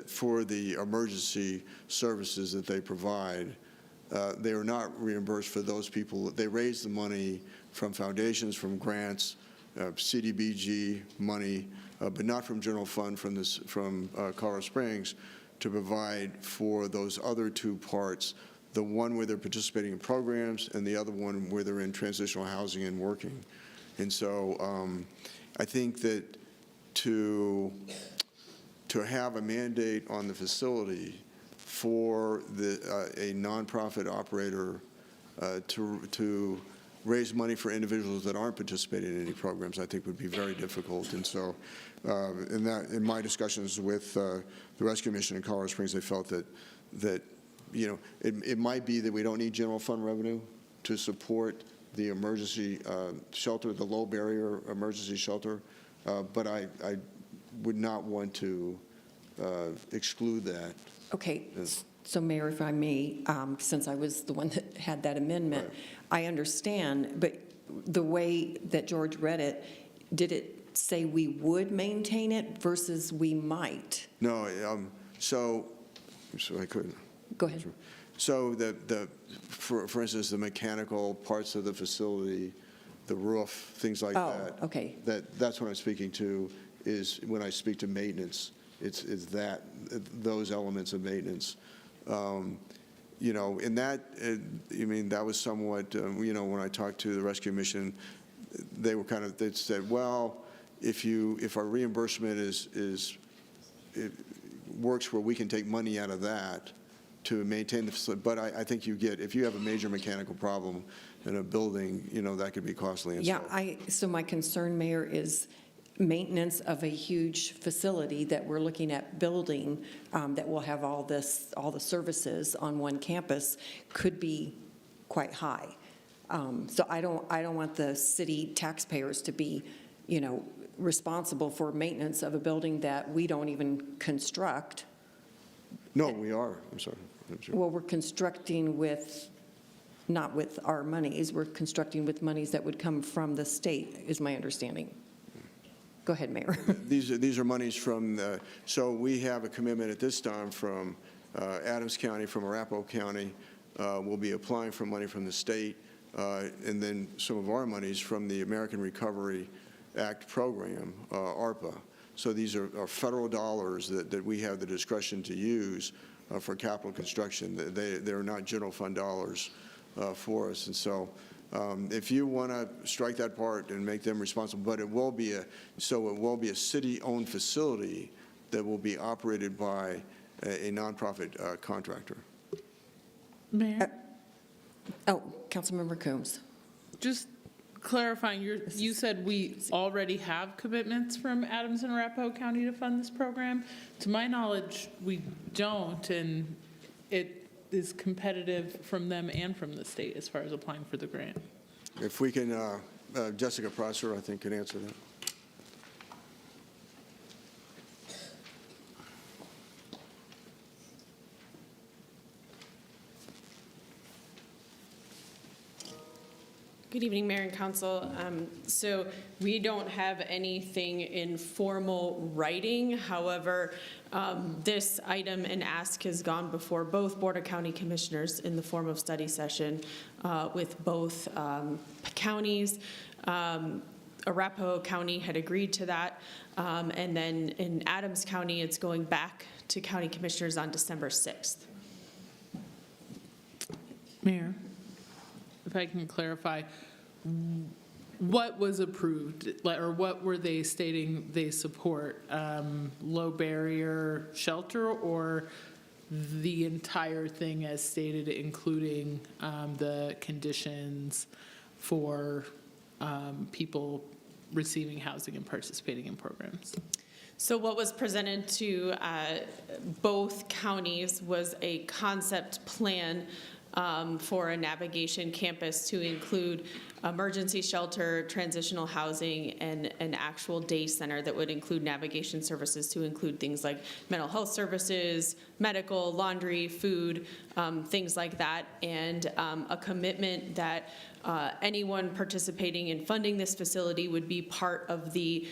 for the emergency services that they provide. They are not reimbursed for those people. They raise the money from foundations, from grants, CDBG money, but not from general fund from Colorado Springs, to provide for those other two parts, the one where they're participating in programs and the other one where they're in transitional housing and working. And so I think that to have a mandate on the facility for a nonprofit operator to raise money for individuals that aren't participating in any programs, I think would be very difficult. And so in my discussions with the rescue mission in Colorado Springs, they felt that it might be that we don't need general fund revenue to support the emergency shelter, the low barrier emergency shelter, but I would not want to exclude that. Okay, so Mayor, if I may, since I was the one that had that amendment, I understand, but the way that George read it, did it say we would maintain it versus we might? No, so I couldn't. Go ahead. So for instance, the mechanical parts of the facility, the roof, things like that. Okay. That's what I'm speaking to, is when I speak to maintenance, it's those elements of maintenance. In that, that was somewhat, when I talked to the rescue mission, they said, well, if our reimbursement it works where we can take money out of that to maintain the facility, but I think if you have a major mechanical problem in a building, that could be costly. And So my concern, Mayor, is maintenance of a huge facility that we're looking at building that will have all the services on one campus could be quite high. So I don't want the city taxpayers to be, responsible for maintenance of a building that we don't even construct. No, we are. I'm sorry. Well, we're constructing not with our monies, we're constructing with monies that would come from the state, is my understanding. Go ahead, Mayor. These are monies from so we have a commitment at this time from Adams County, from Arapahoe County. We'll be applying for money from the state, and then some of our monies from the American Recovery Act program, ARPA. So these are federal dollars that we have the discretion to use for capital construction. They're not general fund dollars for us. And so if you want to strike that part and make them responsible, but it will be a city-owned facility that will be operated by a nonprofit contractor. Mayor? Councilmember Coombs. Just clarifying, you said we already have commitments from Adams and Arapahoe County to fund this program. To my knowledge, we don't, and it is competitive from them and from the state as far as applying for the grant. If we can, Jessica Prosser, I think, can answer that. Good evening, Mayor and Council. So we don't have anything in formal writing. However, this item and ask has gone before both Board of County Commissioners in the form of study session with both counties. Arapahoe County had agreed to that. And then in Adams County, it's going back to County Commissioners on December 6th. Mayor, if I can clarify, what was approved, or what were they stating they support? Low barrier shelter, or the entire thing as stated, including the conditions for people receiving housing and participating in programs? So what was presented to both counties was a concept plan for a navigation campus to include emergency shelter, transitional housing, and an actual day center that would include navigation services to include things like mental health services, medical, laundry, food, things like that, and a commitment that anyone participating in funding this facility would be part of the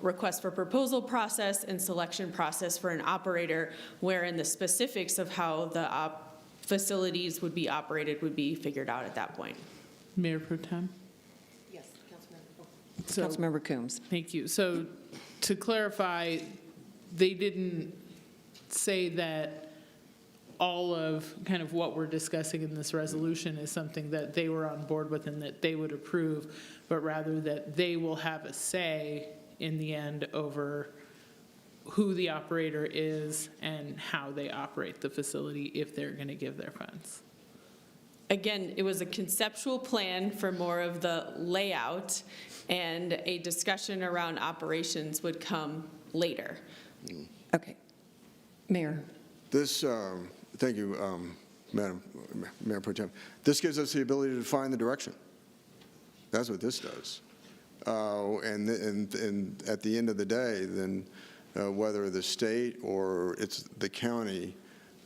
request for proposal process and selection process for an operator, wherein the specifics of how the facilities would be operated would be figured out at that point. Mayor Pro Tem? Yes, Councilmember Coombs. Thank you. So to clarify, they didn't say that all of kind of what we're discussing in this resolution is something that they were on board with and that they would approve, but rather that they will have a say in the end over who the operator is and how they operate the facility if they're going to give their funds. Again, it was a conceptual plan for more of the layout, and a discussion around operations would come later. Okay. Mayor. This, thank you, Madam Mayor Pro Tem. This gives us the ability to define the direction. That's what this does. And at the end of the day, then whether the state or it's the county,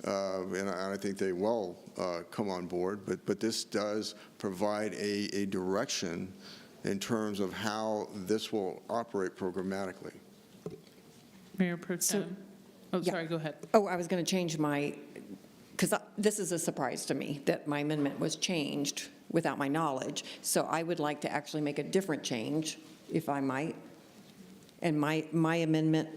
and I think they will come on board, but this does provide a direction in terms of how this will operate programmatically. Mayor Pro Tem. Sorry, go ahead. Oh, I was going to change my, because this is a surprise to me that my amendment was changed without my knowledge. So I would like to actually make a different change, if I might. And my amendment,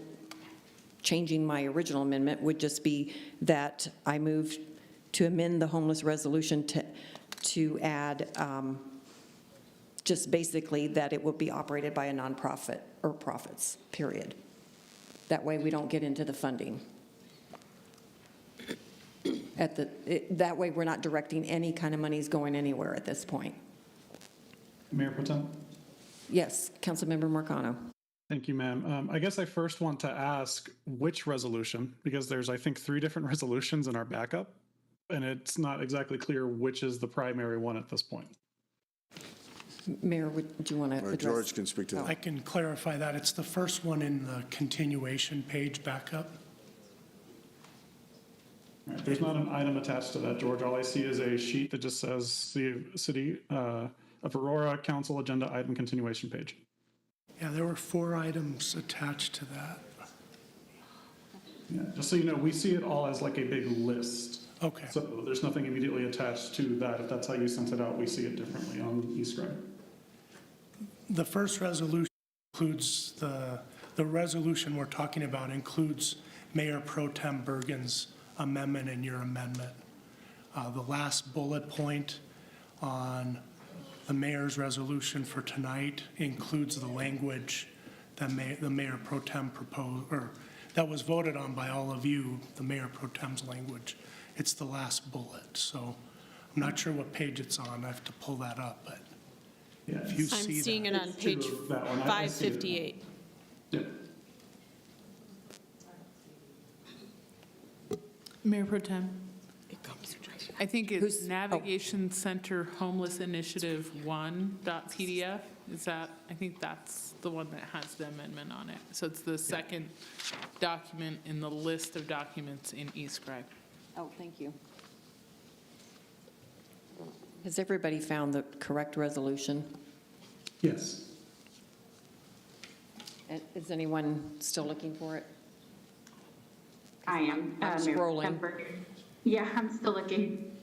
changing my original amendment, would just be that I moved to amend the homeless resolution to add just basically that it will be operated by a nonprofit or profits, period. That way we don't get into the funding. That way we're not directing any kind of monies going anywhere at this point. Mayor Pro Tem? Yes, Councilmember Marcano. Thank you, ma'am. I guess I first want to ask which resolution, because there's, I think, 3 different resolutions in our backup, and it's not exactly clear which is the primary one at this point. Mayor, do you want to address? George can speak to that. I can clarify that. It's the first one in the continuation page backup. All right, there's not an item attached to that, George. All I see is a sheet that just says the City of Aurora Council Agenda Item Continuation page. Yeah, there were 4 items attached to that. Yeah, just so you know, we see it all as like a big list. Okay. So there's nothing immediately attached to that. If that's how you sent it out, we see it differently on eScribe. The first resolution includes the resolution we're talking about includes Mayor Pro Tem Bergen's amendment and your amendment. The last bullet point on the mayor's resolution for tonight includes the language that the Mayor Pro Tem proposed, or that was voted on by all of you, the Mayor Pro Tem's language. It's the last bullet, so I'm not sure what page it's on. I have to pull that up, but yeah, if you see that. I'm seeing it on page 558. Yep. Mayor Pro Tem? I think it's Navigation Center Homeless Initiative 1.pdf. Is that, I think that's the one that has the amendment on it. So it's the second document in the list of documents in eScribe. Oh, thank you. Has everybody found the correct resolution? Yes. And is anyone still looking for it? I am. I'm Mayor scrolling. Kemper. Yeah, I'm still looking.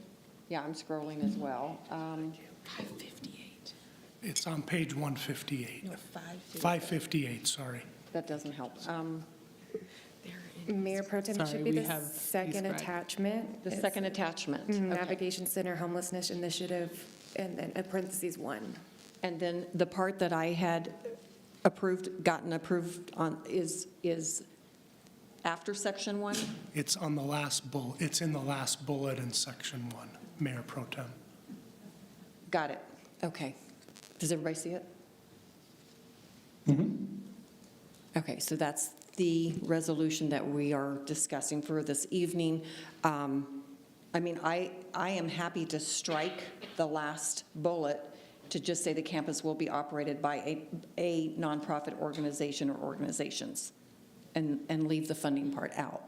Yeah, I'm scrolling as well. 558. It's on page 158. No, 558. 558, sorry. That doesn't help. Mayor Pro Tem, it Sorry, should be we the have second described. attachment. The It's second attachment. Okay. Navigation Center Homelessness Initiative, and then a parentheses 1. And then the part that I had gotten approved on is after section 1? It's on the last bullet, it's in the last bullet in section 1, Mayor Pro Tem. Got it. Okay. Does everybody see it? Okay, so that's the resolution that we are discussing for this evening. I mean, I am happy to strike the last bullet to just say the campus will be operated by a nonprofit organization or organizations, and leave the funding part out.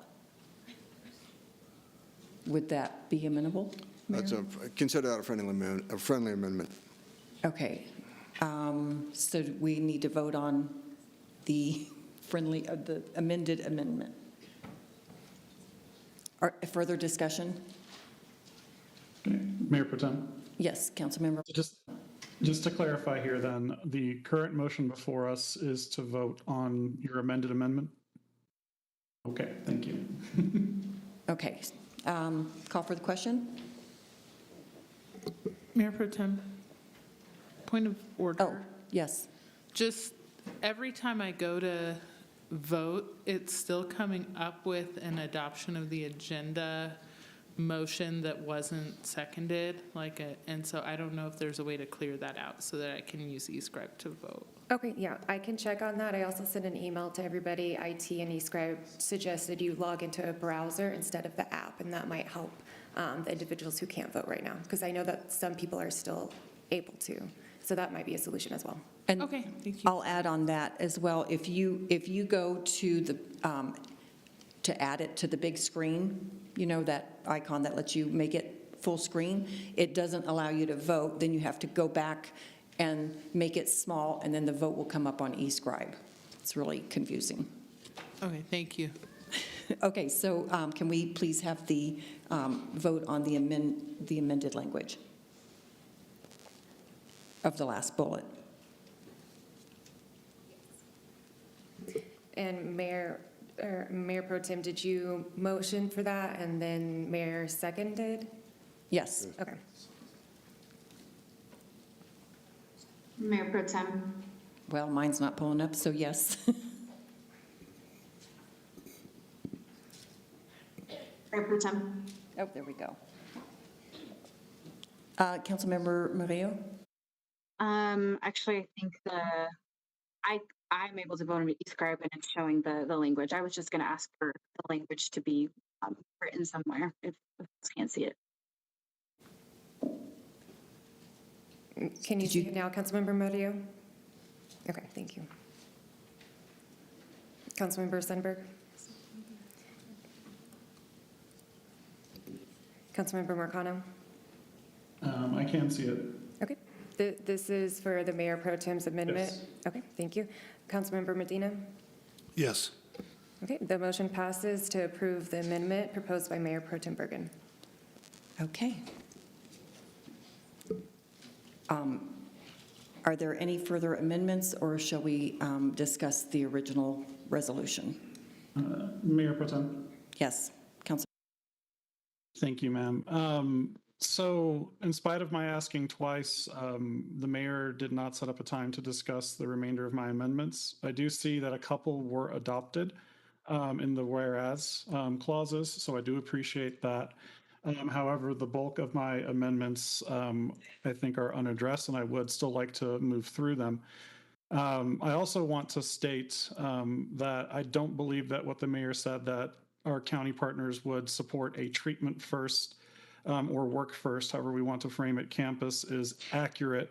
Would that be amenable? That's consider that a friendly amendment. Okay. So we need to vote on the the amended amendment. Further discussion? Okay. Mayor Pro Tem? Yes, Councilmember. Just to clarify here then, the current motion before us is to vote on your amended amendment? Okay, thank you. Okay. Call for the question? Mayor Pro Tem, point of order. Oh, yes. Just every time I go to vote, it's still coming up with an adoption of the agenda motion that wasn't seconded, and so I don't know if there's a way to clear that out so that I can use eScribe to vote. Okay, yeah, I can check on that. I also sent an email to everybody. IT and eScribe suggested you log into a browser instead of the app, and that might help the individuals who can't vote right now, because I know that some people are still able to. So that might be a solution as well. And Okay, thank you. I'll add on that as well. If you go to the, to add it to the big screen, you know, that icon that lets you make it full screen, it doesn't allow you to vote. Then you have to go back and make it small, and then the vote will come up on eScribe. It's really confusing. Okay, thank you. Okay, so can we please have the vote on the amended language of the last bullet? And Mayor Pro Tem, did you motion for that and then Mayor seconded? Yes. Okay. Mayor Pro Tem. Well, mine's not pulling up, so yes. Mayor Pro Tem. Oh, there we go. Councilmember Murillo? Actually, I think I'm able to vote on eScribe and it's showing the language. I was just going to ask for the language to be written somewhere if you can't see it. Can you see it now, Councilmember Murillo? Okay, thank you. Councilmember Sundberg? Councilmember Marcano? I can see it. Okay. This is for the Mayor Pro Tem's amendment? Yes. Okay, thank you. Councilmember Medina? Yes. Okay, the motion passes to approve the amendment proposed by Mayor Pro Tem Bergen. Okay. Are there any further amendments, or shall we discuss the original resolution? Mayor Pro Tem? Yes, Council. Thank you, ma'am. So in spite of my asking twice, the mayor did not set up a time to discuss the remainder of my amendments. I do see that a couple were adopted in the whereas clauses, so I do appreciate that. However, the bulk of my amendments, I think, are unaddressed, and I would still like to move through them. I also want to state that I don't believe that what the mayor said, that our county partners would support a treatment first or work first, however we want to frame it, campus, is accurate.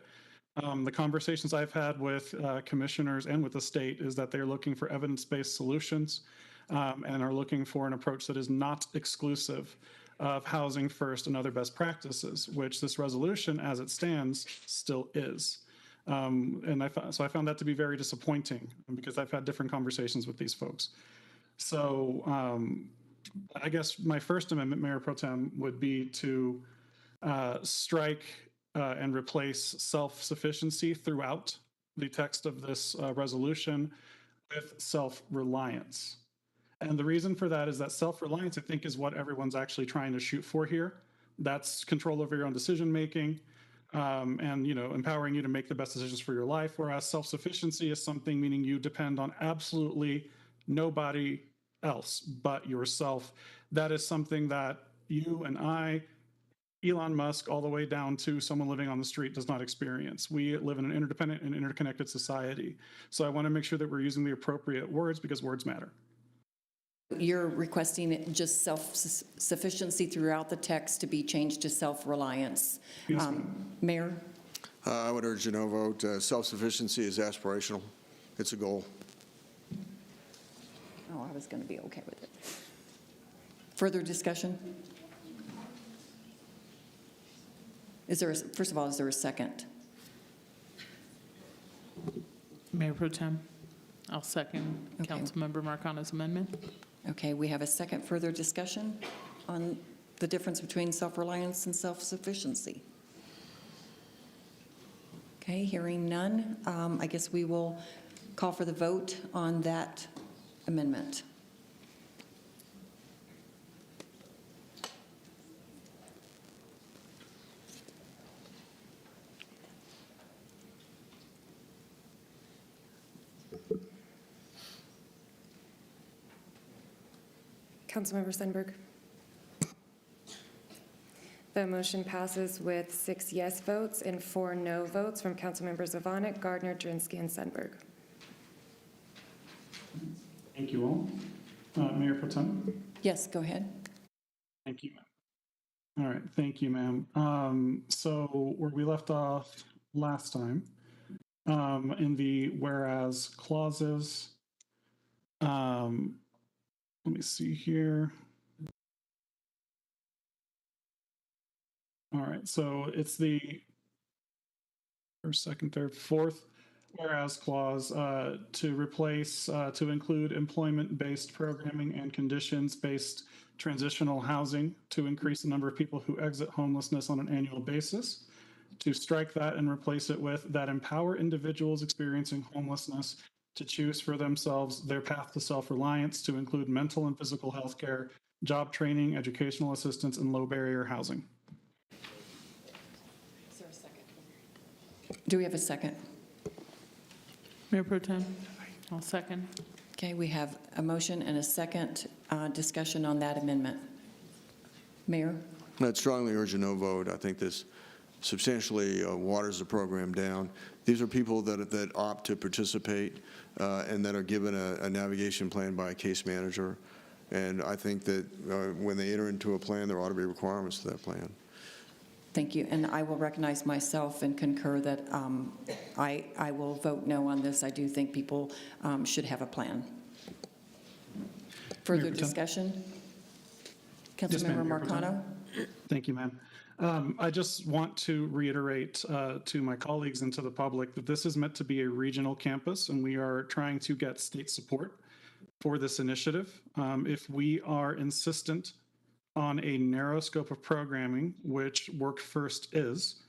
The conversations I've had with commissioners and with the state is that they're looking for evidence-based solutions and are looking for an approach that is not exclusive of housing first and other best practices, which this resolution as it stands still is. And so I found that to be very disappointing because I've had different conversations with these folks. So I guess my first amendment, Mayor Pro Tem, would be to strike and replace self-sufficiency throughout the text of this resolution with self-reliance. And the reason for that is that self-reliance, I think, is what everyone's actually trying to shoot for here. That's control over your own decision-making and, empowering you to make the best decisions for your life, whereas self-sufficiency is something meaning you depend on absolutely nobody else but yourself. That is something that you and I, Elon Musk, all the way down to someone living on the street does not experience. We live in an interdependent and interconnected society. So I want to make sure that we're using the appropriate words because words matter. You're requesting just self-sufficiency throughout the text to be changed to self-reliance. Yes, Mayor? I would urge a no vote. Self-sufficiency is aspirational. It's a goal. Oh, I was going to be okay with it. Further discussion? First of all, is there a second? Mayor Pro Tem, I'll second Okay. Councilmember Marcano's amendment. Okay, we have a second further discussion on the difference between self-reliance and self-sufficiency. Okay, hearing none, I guess we will call for the vote on that amendment. Councilmember Sundberg. The motion passes with 6 yes votes and 4 no votes from Councilmembers Ivonic, Gardner, Drinsky, and Sundberg. Thank you all. Mayor Pro Tem? Yes, go ahead. Thank you, ma'am. All right, thank you, ma'am. So where we left off last time, in the whereas clauses, let me see here. All right, so it's the first, second, third, fourth whereas clause to replace, to include employment-based programming and conditions-based transitional housing to increase the number of people who exit homelessness on an annual basis. To strike that and replace it with that empower individuals experiencing homelessness to choose for themselves their path to self-reliance to include mental and physical health care, job training, educational assistance, and low-barrier housing. Is there a second? Do we have a second? Mayor Pro Tem, I'll second. Okay, we have a motion and a second discussion on that amendment. Mayor? I'd strongly urge a no vote. I think this substantially waters the program down. These are people that opt to participate and that are given a navigation plan by a case manager. And I think that when they enter into a plan, there ought to be requirements to that plan. Thank you. And I will recognize myself and concur that I will vote no on this. I do think people should have a plan. Further discussion? Councilmember Marcano? Thank you, ma'am. I just want to reiterate to my colleagues and to the public that this is meant to be a regional campus, and we are trying to get state support for this initiative. If we are insistent on a narrow scope of programming, which Work First is,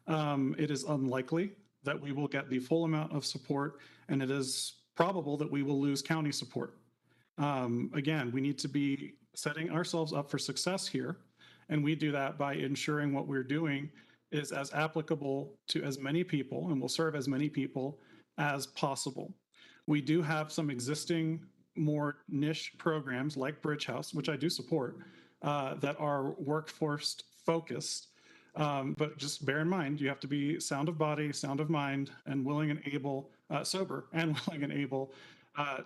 it is unlikely that we will get the full amount of support, and it is probable that we will lose county support. Again, we need to be setting ourselves up for success here, and we do that by ensuring what we're doing is as applicable to as many people and will serve as many people as possible. We do have some existing more niche programs like Bridge House, which I do support, that are workforce focused. But just bear in mind, you have to be sound of body, sound of mind, and willing and able, sober and willing and able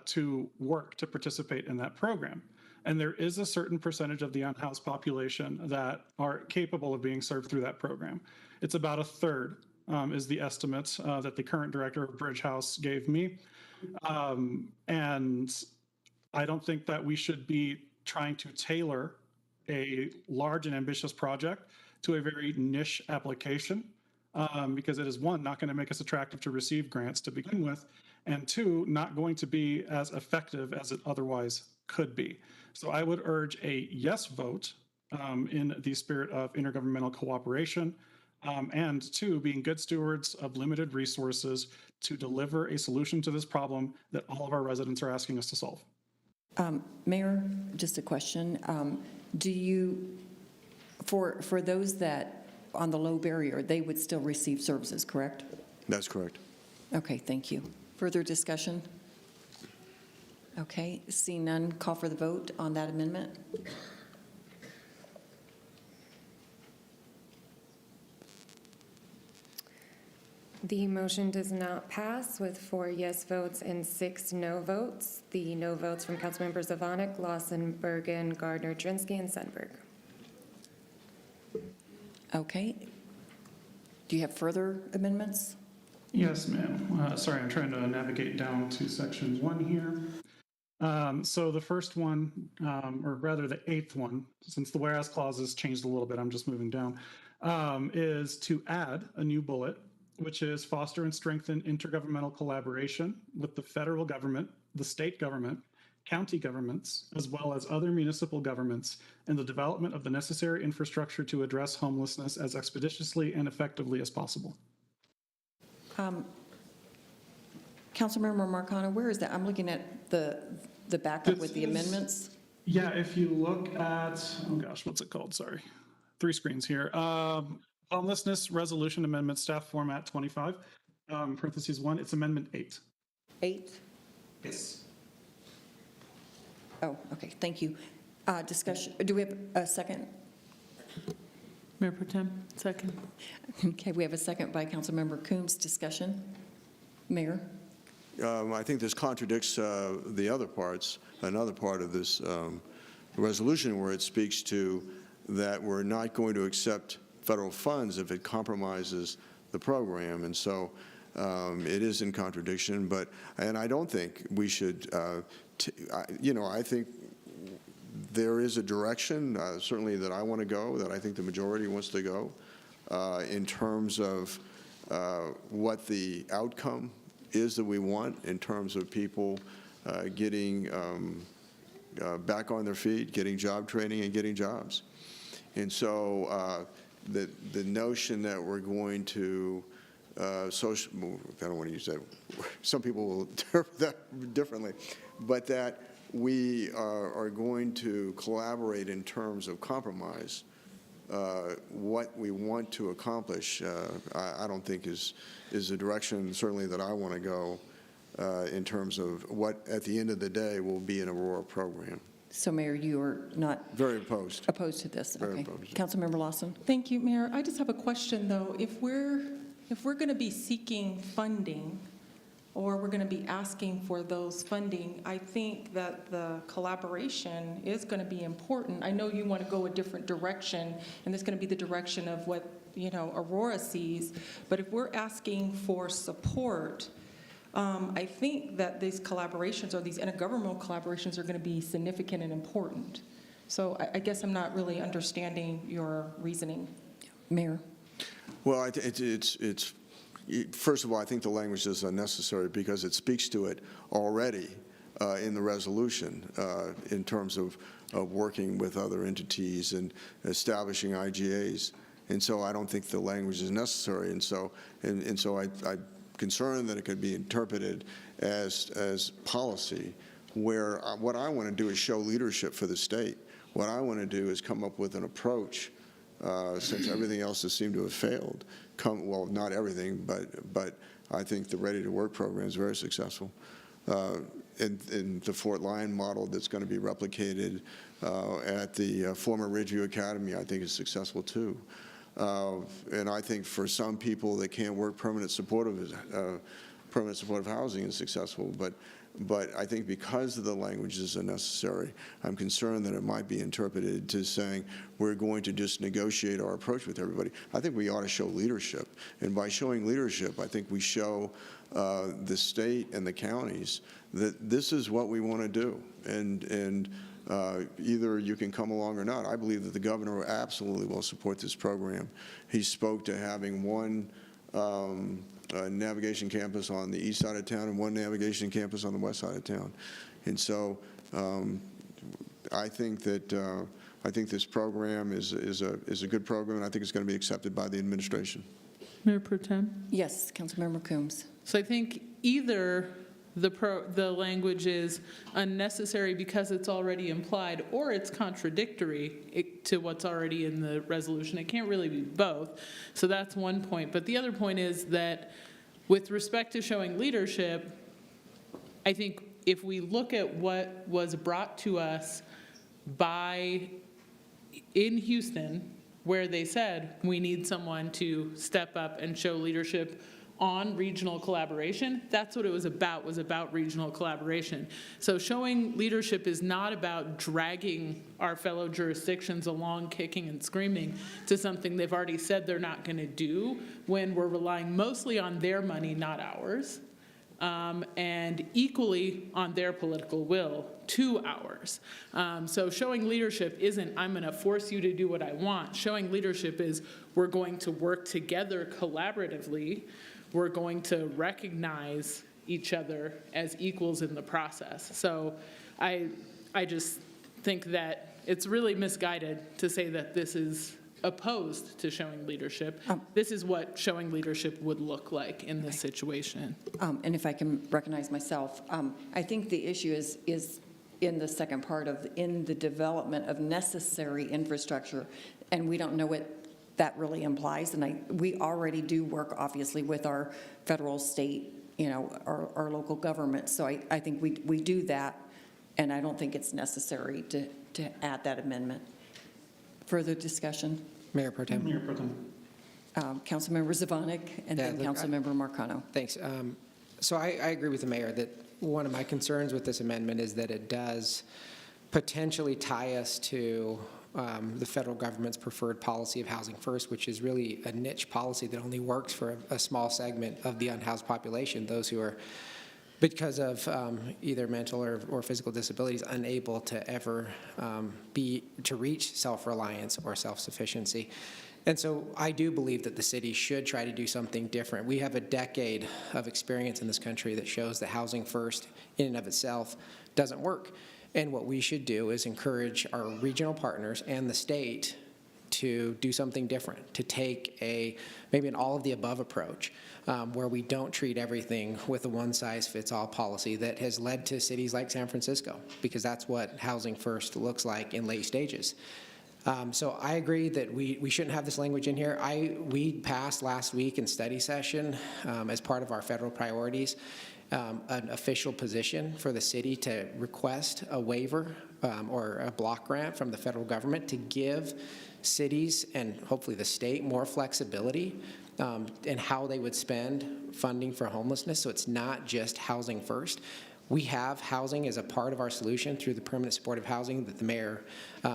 to work to participate in that program. And there is a certain percentage of the unhoused population that are capable of being served through that program. It's about a third is the estimate that the current director of Bridge House gave me. And I don't think that we should be trying to tailor a large and ambitious project to a very niche application, because it is, one, not going to make us attractive to receive grants to begin with, and two, not going to be as effective as it otherwise could be. So I would urge a yes vote in the spirit of intergovernmental cooperation, and two, being good stewards of limited resources to deliver a solution to this problem that all of our residents are asking us to solve. Mayor, just a question. Do you, for those that on the low barrier, they would still receive services, correct? That's correct. Okay, thank you. Further discussion? Okay, seeing none, call for the vote on that amendment. The motion does not pass with 4 yes votes and 6 no votes. The no votes from Councilmembers Ivonic, Lawson, Bergen, Gardner, Drinsky, and Sundberg. Okay. Do you have further amendments? Yes, ma'am. Sorry, I'm trying to navigate down to section 1 here. So the first one, or rather the 8th one, since the whereas clauses changed a little bit, I'm just moving down, is to add a new bullet, which is foster and strengthen intergovernmental collaboration with the federal government, the state government, county governments, as well as other municipal governments in the development of the necessary infrastructure to address homelessness as expeditiously and effectively as possible. Councilmember Marcano, where is that? I'm looking at the backup with the amendments. Yeah, if you look at, oh gosh, what's it called? Sorry. 3 screens here. Homelessness Resolution Amendment Staff Format 25, parentheses 1, it's Amendment 8. 8? Yes. Oh, okay, thank you. Discussion, do we have a second? Mayor Pro Tem, second. Okay, we have a second by Councilmember Coombs. Discussion. Mayor? I think this contradicts the other parts, another part of this resolution where it speaks to that we're not going to accept federal funds if it compromises the program. And so it is in contradiction, and I don't think we should, I think there is a direction, certainly that I want to go, that I think the majority wants to go, in terms of what the outcome is that we want in terms of people getting back on their feet, getting job training and getting jobs. And so the notion that we're going to I don't want to use that, some people will interpret that differently, but that we are going to collaborate in terms of compromise, what we want to accomplish, I don't think is the direction certainly that I want to go in terms of what at the end of the day will be an Aurora program. So, Mayor, you are not very opposed to this? Very okay. opposed. Councilmember Lawson. Thank you, Mayor. I just have a question, though. If we're going to be seeking funding, or we're going to be asking for those funding, I think that the collaboration is going to be important. I know you want to go a different direction, and it's going to be the direction of what, Aurora sees. But if we're asking for support, I think that these collaborations or these intergovernmental collaborations are going to be significant and important. So I guess I'm not really understanding your reasoning. Mayor. Well, first of all, I think the language is unnecessary because it speaks to it already in the resolution in terms of working with other entities and establishing IGAs. And so I don't think the language is necessary. And so I'm concerned that it could be interpreted as policy, where what I want to do is show leadership for the state. What I want to do is come up with an approach, since everything else has seemed to have failed. Well, not everything, but I think the Ready to Work program is very successful. In the Fort Lyon model that's going to be replicated at the former Ridgeview Academy, I think is successful too. And I think for some people that can't work permanent supportive housing is successful, but But I think because of the languages are necessary, I'm concerned that it might be interpreted to saying we're going to just negotiate our approach with everybody. I think we ought to show leadership. And by showing leadership, I think we show the state and the counties that this is what we want to do. And either you can come along or not. I believe that the governor absolutely will support this program. He spoke to having one navigation campus on the east side of town and one navigation campus on the west side of town. And so I think that I think this program is a good program, and I think it's going to be accepted by the administration. Mayor Pro Tem? Yes, Councilmember Coombs. So I think either the language is unnecessary because it's already implied, or it's contradictory to what's already in the resolution. It can't really be both. So that's one point. But the other point is that with respect to showing leadership, I think if we look at what was brought to us in Houston, where they said we need someone to step up and show leadership on regional collaboration, that's what it was about regional collaboration. So showing leadership is not about dragging our fellow jurisdictions along kicking and screaming to something they've already said they're not going to do when we're relying mostly on their money, not ours, and equally on their political will to ours. So showing leadership isn't, I'm going to force you to do what I want. Showing leadership is, we're going to work together collaboratively. We're going to recognize each other as equals in the process. So I just think that it's really misguided to say that this is opposed to showing leadership. This is what showing leadership would look like in this situation. And if I can recognize myself, I think the issue is in the second part in the development of necessary infrastructure, and we don't know what that really implies. And we already do work, obviously, with our federal, state, our local government. So I think we do that, and I don't think it's necessary to add that amendment. Further discussion? Mayor Pro Tem. Mayor Pro Tem. Councilmember Zvonek, and then Councilmember Marcano. Thanks. So I agree with the mayor that one of my concerns with this amendment is that it does potentially tie us to the federal government's preferred policy of housing first, which is really a niche policy that only works for a small segment of the unhoused population, those who are, because of either mental or physical disabilities, unable to ever to reach self-reliance or self-sufficiency. And so I do believe that the city should try to do something different. We have a decade of experience in this country that shows that housing first in and of itself doesn't work. And what we should do is encourage our regional partners and the state to do something different, to take maybe an all of the above approach, where we don't treat everything with a one-size-fits-all policy that has led to cities like San Francisco, because that's what housing first looks like in late stages. So I agree that we shouldn't have this language in here. We passed last week in study session, as part of our federal priorities, an official position for the city to request a waiver or a block grant from the federal government to give cities and hopefully the state more flexibility in how they would spend funding for homelessness. So it's not just housing first. We have housing as a part of our solution through the permanent supportive housing that the mayor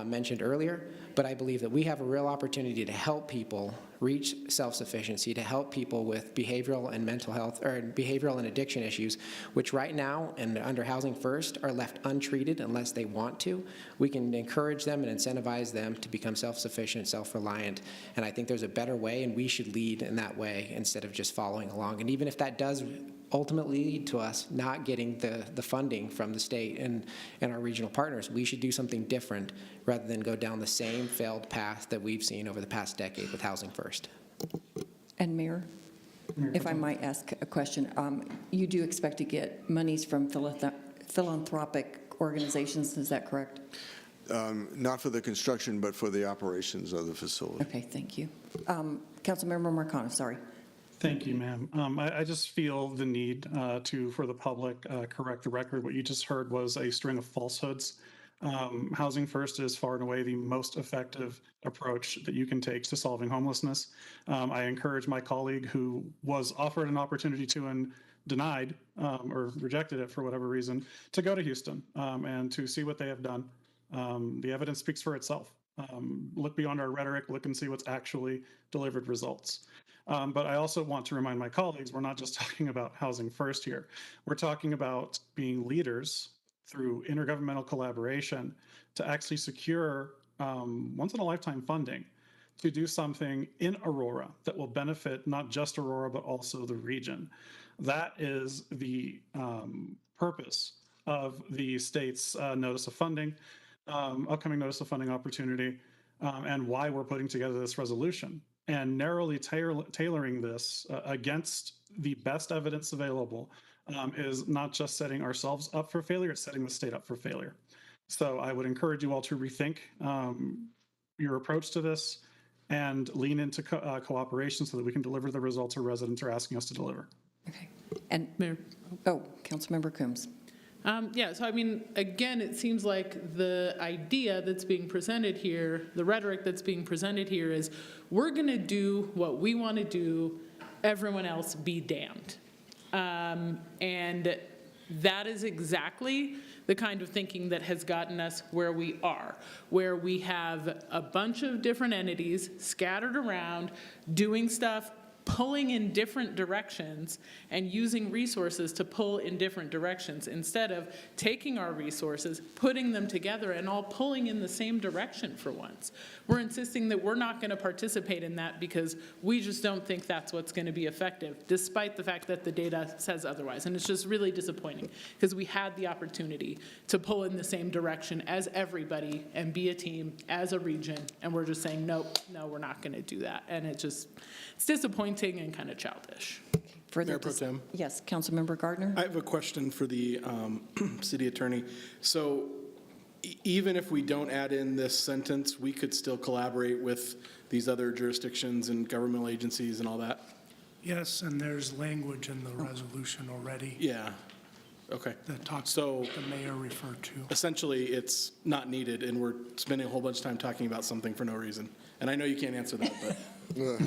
mentioned earlier, but I believe that we have a real opportunity to help people reach self-sufficiency, to help people with behavioral and mental health, or behavioral and addiction issues, which right now and under Housing First are left untreated unless they want to. We can encourage them and incentivize them to become self-sufficient, self-reliant, and I think there's a better way, and we should lead in that way instead of just following along. And even if that does ultimately lead to us not getting the funding from the state and our regional partners, we should do something different rather than go down the same failed path that we've seen over the past decade with Housing First. And Mayor, if I might ask a question, you do expect to get monies from philanthropic organizations, is that correct? Not for the construction, but for the operations of the facility. Okay, thank you. Councilmember Marcano, sorry. Thank you, ma'am. I just feel the need to, for the public, correct the record. What you just heard was a string of falsehoods. Housing First is far and away the most effective approach that you can take to solving homelessness. I encourage my colleague who was offered an opportunity to, and denied or rejected it for whatever reason, to go to Houston and to see what they have done. The evidence speaks for itself. Look beyond our rhetoric, look and see what's actually delivered results. But I also want to remind my colleagues, we're not just talking about Housing First here. We're talking about being leaders through intergovernmental collaboration to actually secure once-in-a-lifetime funding to do something in Aurora that will benefit not just Aurora, but also the region. That is the purpose of the state's notice of funding, upcoming notice of funding opportunity, and why we're putting together this resolution. And narrowly tailoring this against the best evidence available is not just setting ourselves up for failure, it's setting the state up for failure. So I would encourage you all to rethink your approach to this and lean into cooperation so that we can deliver the results our residents are asking us to deliver. Okay. And Mayor. Oh, Councilmember Coombs. Yeah, so I mean, again, it seems like the idea that's being presented here, the rhetoric that's being presented here is, we're going to do what we want to do, everyone else be damned. And that is exactly the kind of thinking that has gotten us where we are, where we have a bunch of different entities scattered around doing stuff, pulling in different directions and using resources to pull in different directions instead of taking our resources, putting them together and all pulling in the same direction for once. We're insisting that we're not going to participate in that because we just don't think that's what's going to be effective, despite the fact that the data says otherwise. And it's just really disappointing because we had the opportunity to pull in the same direction as everybody and be a team as a region. And we're just saying, nope, no, we're not going to do that. And it's disappointing and kind of childish. Mayor Pro Tem. Yes, Councilmember Gardner. I have a question for the city attorney. So even if we don't add in this sentence, we could still collaborate with these other jurisdictions and governmental agencies and all that? Yes, and there's language in the resolution already. Yeah. Okay. That talks, so the mayor referred to. Essentially, it's not needed, and we're spending a whole bunch of time talking about something for no reason. And I know you can't answer that, but.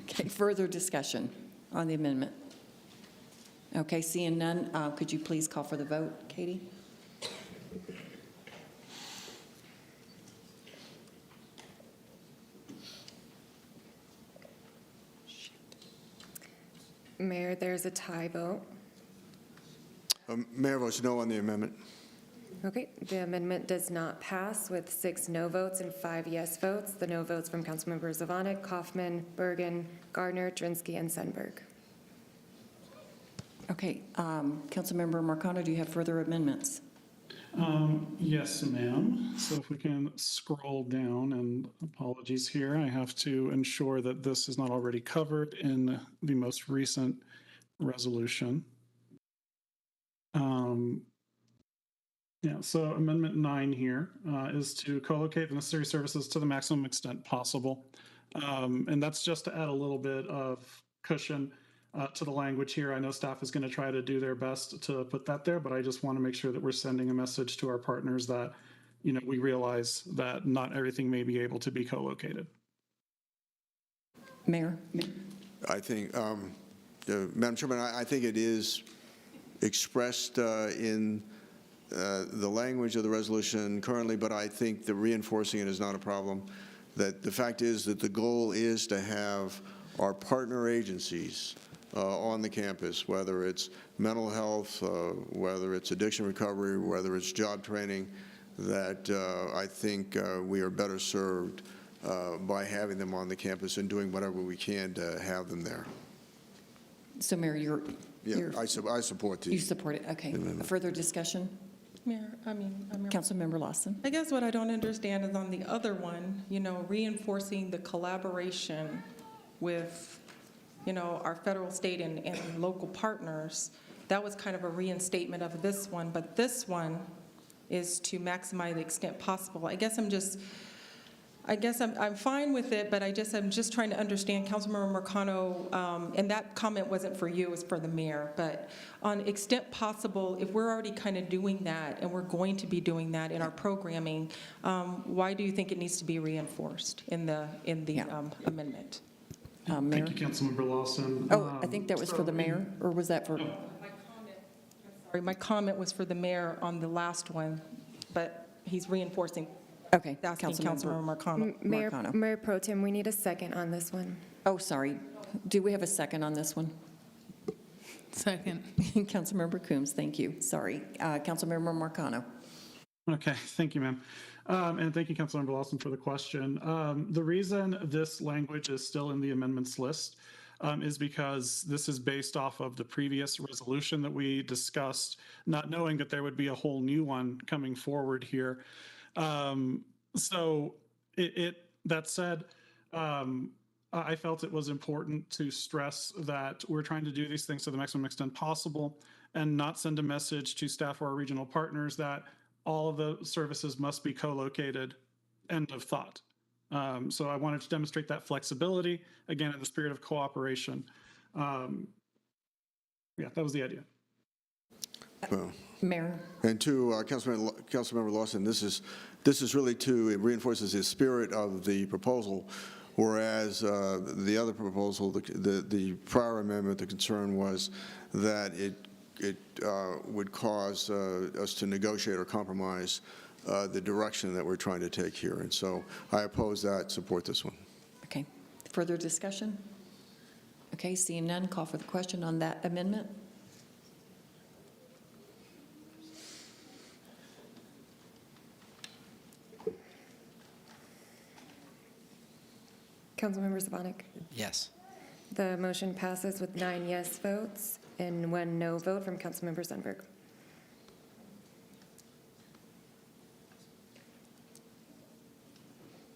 Okay, further discussion on the amendment. Okay, seeing none, could you please call for the vote, Katie? Mayor, there's a tie vote. Mayor votes no on the amendment. Okay, the amendment does not pass with 6 no votes and 5 yes votes. The no votes from Councilmembers Zvonek, Kaufman, Bergen, Gardner, Drinsky, and Sundberg. Okay, Councilmember Marcano, do you have further amendments? Yes, ma'am. So if we can scroll down, and apologies here, I have to ensure that this is not already covered in the most recent resolution. Yeah, so Amendment 9 here is to co-locate the necessary services to the maximum extent possible. And that's just to add a little bit of cushion to the language here. I know staff is going to try to do their best to put that there, but I just want to make sure that we're sending a message to our partners that, you know, we realize that not everything may be able to be co-located. Mayor? I think, Madam Chairman, I think it is expressed in the language of the resolution currently, but I think the reinforcing it is not a problem. That the fact is that the goal is to have our partner agencies on the campus, whether it's mental health, whether it's addiction recovery, whether it's job training, that I think we are better served by having them on the campus and doing whatever we can to have them there. So, Mayor, I support the. You support it, okay. Further discussion? Mayor, Councilmember Lawson. I guess what I don't understand is on the other one, you know, reinforcing the collaboration with, you know, our federal, state, and local partners. That was kind of a reinstatement of this one, but this one is to maximize the extent possible. I guess I'm fine with it, but I'm just trying to understand, Councilmember Marcano, and that comment wasn't for you, it was for the mayor, but on extent possible, if we're already kind of doing that, and we're going to be doing that in our programming, why do you think it needs to be reinforced in the amendment? Mayor? Thank you, Councilmember Lawson. Oh, I think that was for the mayor, or was that for? My comment was for the mayor on the last one, but he's reinforcing. Okay, Asking Councilmember Councilmember Marcano. Mayor Pro Tem, we need a second on this one. Oh, sorry. Do we have a second on this one? Second. Councilmember Coombs, thank you. Sorry. Councilmember Marcano. Okay, thank you, ma'am. And thank you, Councilmember Lawson, for the question. The reason this language is still in the amendments list is because this is based off of the previous resolution that we discussed, not knowing that there would be a whole new one coming forward here. So that said, I felt it was important to stress that we're trying to do these things to the maximum extent possible and not send a message to staff or our regional partners that all of the services must be co-located, end of thought. So I wanted to demonstrate that flexibility, again, in the spirit of cooperation. Yeah, that was the idea. Well, Mayor. and to Councilmember Lawson, this is really it reinforces the spirit of the proposal, whereas the other proposal, the prior amendment, the concern was that it would cause us to negotiate or compromise the direction that we're trying to take here. And so I oppose that, support this one. Okay. Further discussion? Okay, seeing none, call for the question on that amendment. Councilmember Sabanik? Yes. The motion passes with 9 yes votes and 1 no vote from Councilmember Sundberg.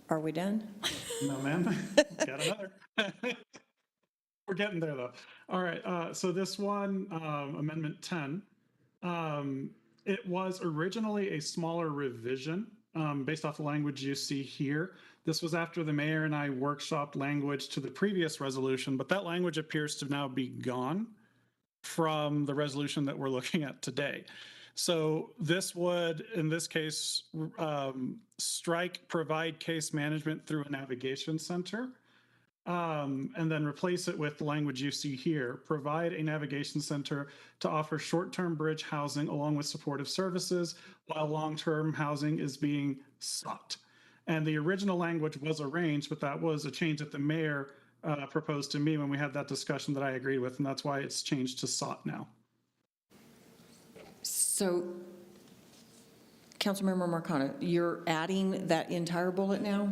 Are we done? No, ma'am. Got another. We're getting there, though. All right. So this one, Amendment 10, it was originally a smaller revision based off the language you see here. This was after the mayor and I workshopped language to the previous resolution, but that language appears to now be gone from the resolution that we're looking at today. So this would, in this case, strike provide case management through a navigation center, and then replace it with the language you see here. Provide a navigation center to offer short-term bridge housing along with supportive services while long-term housing is being sought. And the original language was arranged, but that was a change that the mayor proposed to me when we had that discussion that I agreed with, and that's why it's changed to sought now. So, Councilmember Marcano, you're adding that entire bullet now?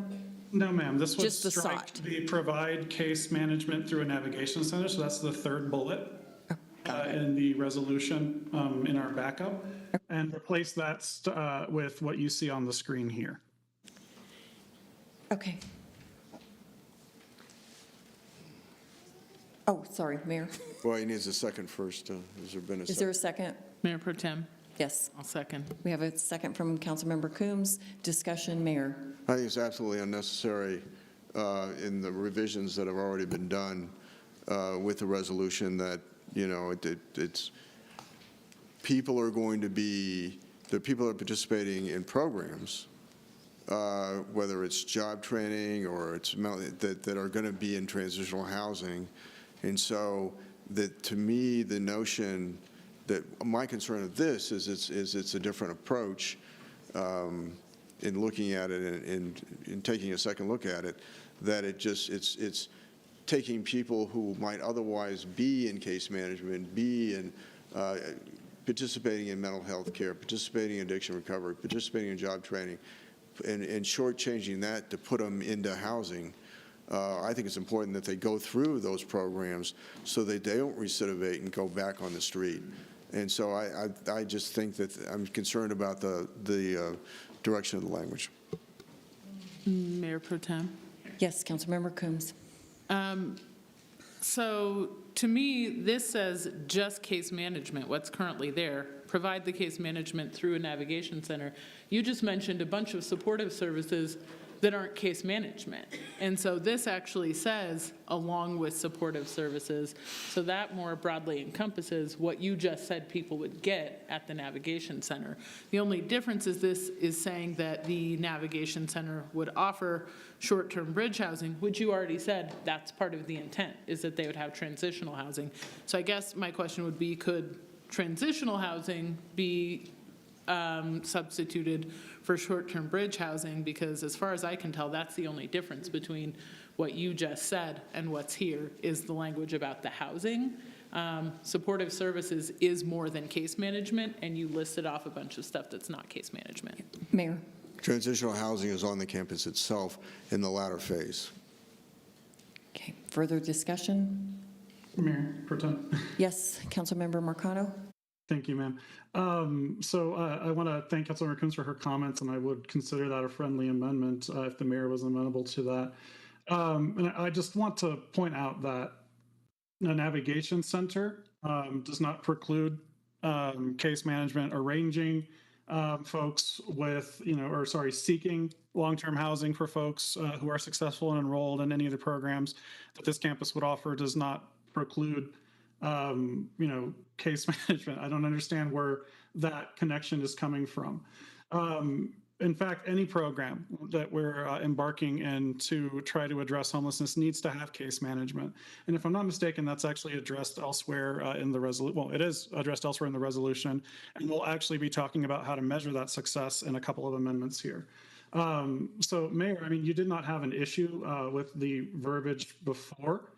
No, ma'am. This would Just the strike sought. the provide case management through a navigation center. So that's the third bullet in the resolution in our backup, and replace that with what you see on the screen here. Okay. Oh, sorry, Mayor. Well, he needs a second first. Has there been a second? Is there a second? Mayor Pro Tem? Yes. I'll second. We have a second from Councilmember Coombs. Discussion, Mayor. I think it's absolutely unnecessary in the revisions that have already been done with the resolution that, you know, it's people are going to be, the people are participating in programs, whether it's job training or it's that are going to be in transitional housing. And so that, to me, the notion that my concern of this is it's a different approach in looking at it and in taking a second look at it, that it's taking people who might otherwise be in case management, be in participating in mental health care, participating in addiction recovery, participating in job training, and shortchanging that to put them into housing. I think it's important that they go through those programs so that they don't recidivate and go back on the street. And so I just think that I'm concerned about the direction of the language. Mayor Pro Tem? Yes, Councilmember Coombs. So to me, this says just case management, what's currently there. Provide the case management through a navigation center. You just mentioned a bunch of supportive services that aren't case management. And so this actually says along with supportive services, so that more broadly encompasses what you just said people would get at the navigation center. The only difference is this is saying that the navigation center would offer short-term bridge housing, which you already said that's part of the intent, is that they would have transitional housing. So I guess my question would be, could transitional housing be substituted for short-term bridge housing, because as far as I can tell, that's the only difference between what you just said and what's here is the language about the housing. Supportive services is more than case management, and you listed off a bunch of stuff that's not case management. Mayor? Transitional housing is on the campus itself in the latter phase. Okay, further discussion? Mayor Pro Tem. Yes, Councilmember Marcano? Thank you, ma'am. I want to thank Councilmember Coombs for her comments, and I would consider that a friendly amendment if the mayor was amenable to that. And I just want to point out that the navigation center does not preclude case management arranging folks with, seeking long-term housing for folks who are successful and enrolled in any of the programs that this campus would offer. Does not preclude case management. I don't understand where that connection is coming from. In fact, any program that we're embarking in to try to address homelessness needs to have case management. And if I'm not mistaken, that's actually addressed elsewhere in the resolution. Well, it is addressed elsewhere in the resolution, and we'll actually be talking about how to measure that success in a couple of amendments here. So, Mayor, I mean, you did not have an issue with the verbiage before.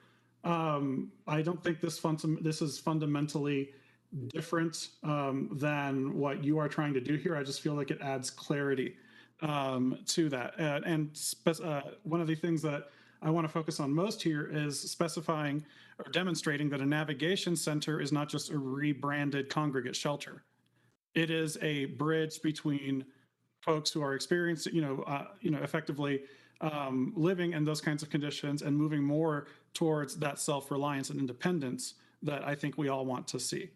I don't think this is fundamentally different than what you are trying to do here. I just feel like it adds clarity to that. One of the things that I want to focus on most here is specifying or demonstrating that a navigation center is not just a rebranded congregate shelter. It is a bridge between folks who are experiencing, effectively living in those kinds of conditions and moving more towards that self-reliance and independence that I think we all want to see.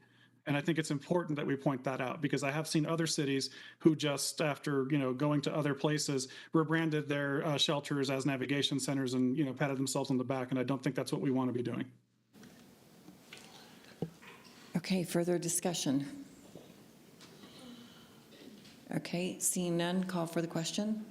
And I think it's important that we point that out, because I have seen other cities who just after, going to other places, rebranded their shelters as navigation centers and, patted themselves on the back. And I don't think that's what we want to be doing. Okay, further discussion? Okay, seeing none, call for the question.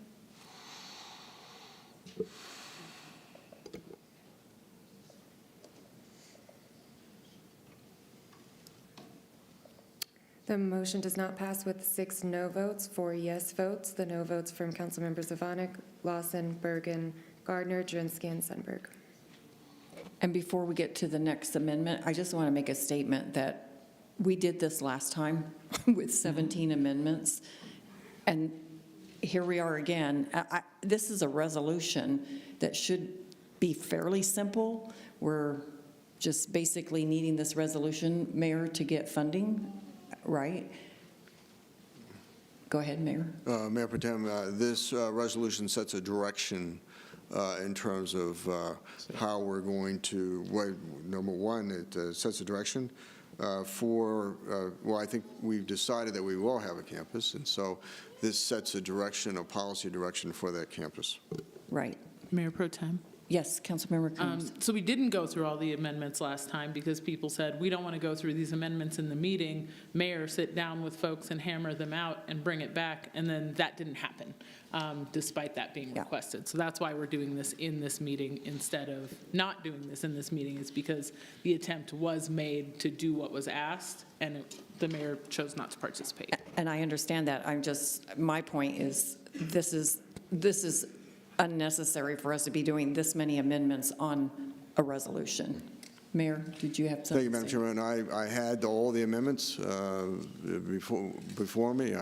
The motion does not pass with 6 no votes, 4 yes votes. The no votes from Councilmembers Ivanic, Lawson, Bergen, Gardner, Drinsky, and Sundberg. And before we get to the next amendment, I just want to make a statement that we did this last time with 17 amendments, and here we are again. This is a resolution that should be fairly simple. We're just basically needing this resolution, Mayor, to get funding, right? Go ahead, Mayor. Mayor Pro Tem, this resolution sets a direction in terms of how we're going to, number one, it sets a direction I think we've decided that we will have a campus, and so this sets a direction, a policy direction for that campus. Right. Mayor Pro Tem? Yes, Councilmember Combs. So we didn't go through all the amendments last time because people said, we don't want to go through these amendments in the meeting. Mayor, sit down with folks and hammer them out and bring it back. And then that didn't happen, despite that being requested. So that's why we're doing this in this meeting instead of not doing this in this meeting, is because the attempt was made to do what was asked, and the mayor chose not to participate. And I understand that. My point is, this is unnecessary for us to be doing this many amendments on a resolution. Mayor, did you have something? Thank you, Madam Chairman. I had all the amendments before me.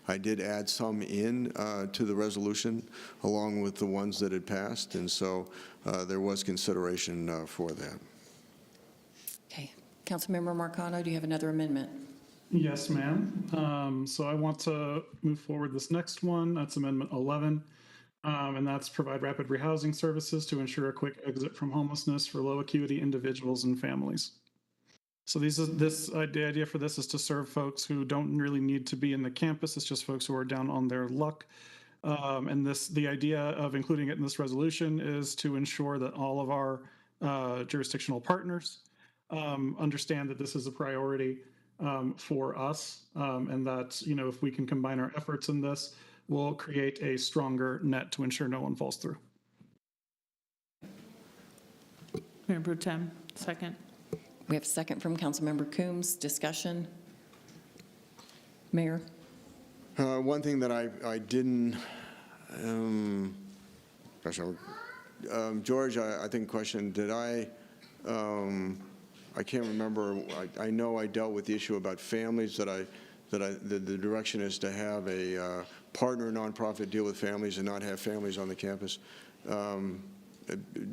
I did add some in to the resolution along with the ones that had passed, and so there was consideration for that. Okay. Councilmember Marcano, do you have another amendment? Yes, ma'am. So I want to move forward this next one. That's Amendment 11. And that's provide rapid rehousing services to ensure a quick exit from homelessness for low acuity individuals and families. So the idea for this is to serve folks who don't really need to be in the campus. It's just folks who are down on their luck. And the idea of including it in this resolution is to ensure that all of our jurisdictional partners understand that this is a priority for us, and that, if we can combine our efforts in this, we'll create a stronger net to ensure no one falls through. Mayor Pro Tem, second. We have a second from Councilmember Coombs. Discussion? Mayor? One thing that I didn't, George, I think question, did I can't remember, I know I dealt with the issue about families, the direction is to have a partner nonprofit deal with families and not have families on the campus.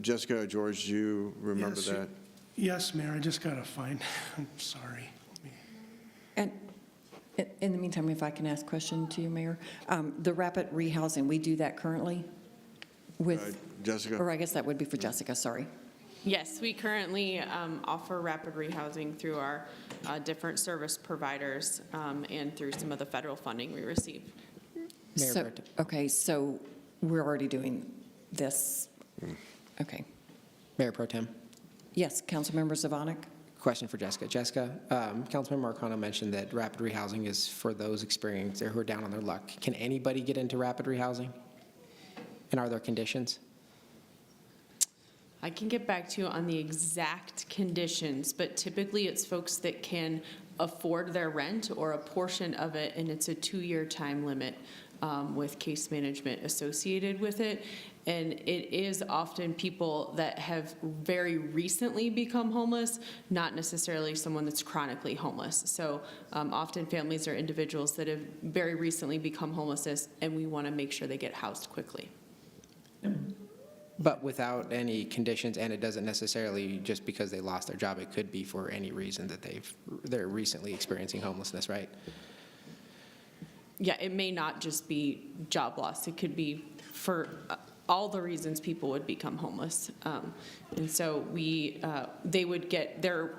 Jessica, George, do you remember Yes, that? Yes, Mayor, I just got to find, I'm sorry. And in the meantime, if I can ask a question to you, Mayor, the rapid rehousing, we do that currently with, Jessica? or I guess that would be for Jessica, sorry. Yes, we currently offer rapid rehousing through our different service providers and through some of the federal funding we receive. So, okay, so we're already doing this. Okay. Mayor Pro Tem. Yes, Councilmember Zavonic? Question for Jessica. Jessica, Councilmember Marcano mentioned that rapid rehousing is for those experienced who are down on their luck. Can anybody get into rapid rehousing? And are there conditions? I can get back to you on the exact conditions, but typically it's folks that can afford their rent or a portion of it, and it's a 2-year time limit with case management associated with it. And it is often people that have very recently become homeless, not necessarily someone that's chronically homeless. So often families are individuals that have very recently become homeless, and we want to make sure they get housed quickly. But without any conditions, and it doesn't necessarily just because they lost their job, it could be for any reason that they're recently experiencing homelessness, right? Yeah, it may not just be job loss. It could be for all the reasons people would become homeless. And so they would they're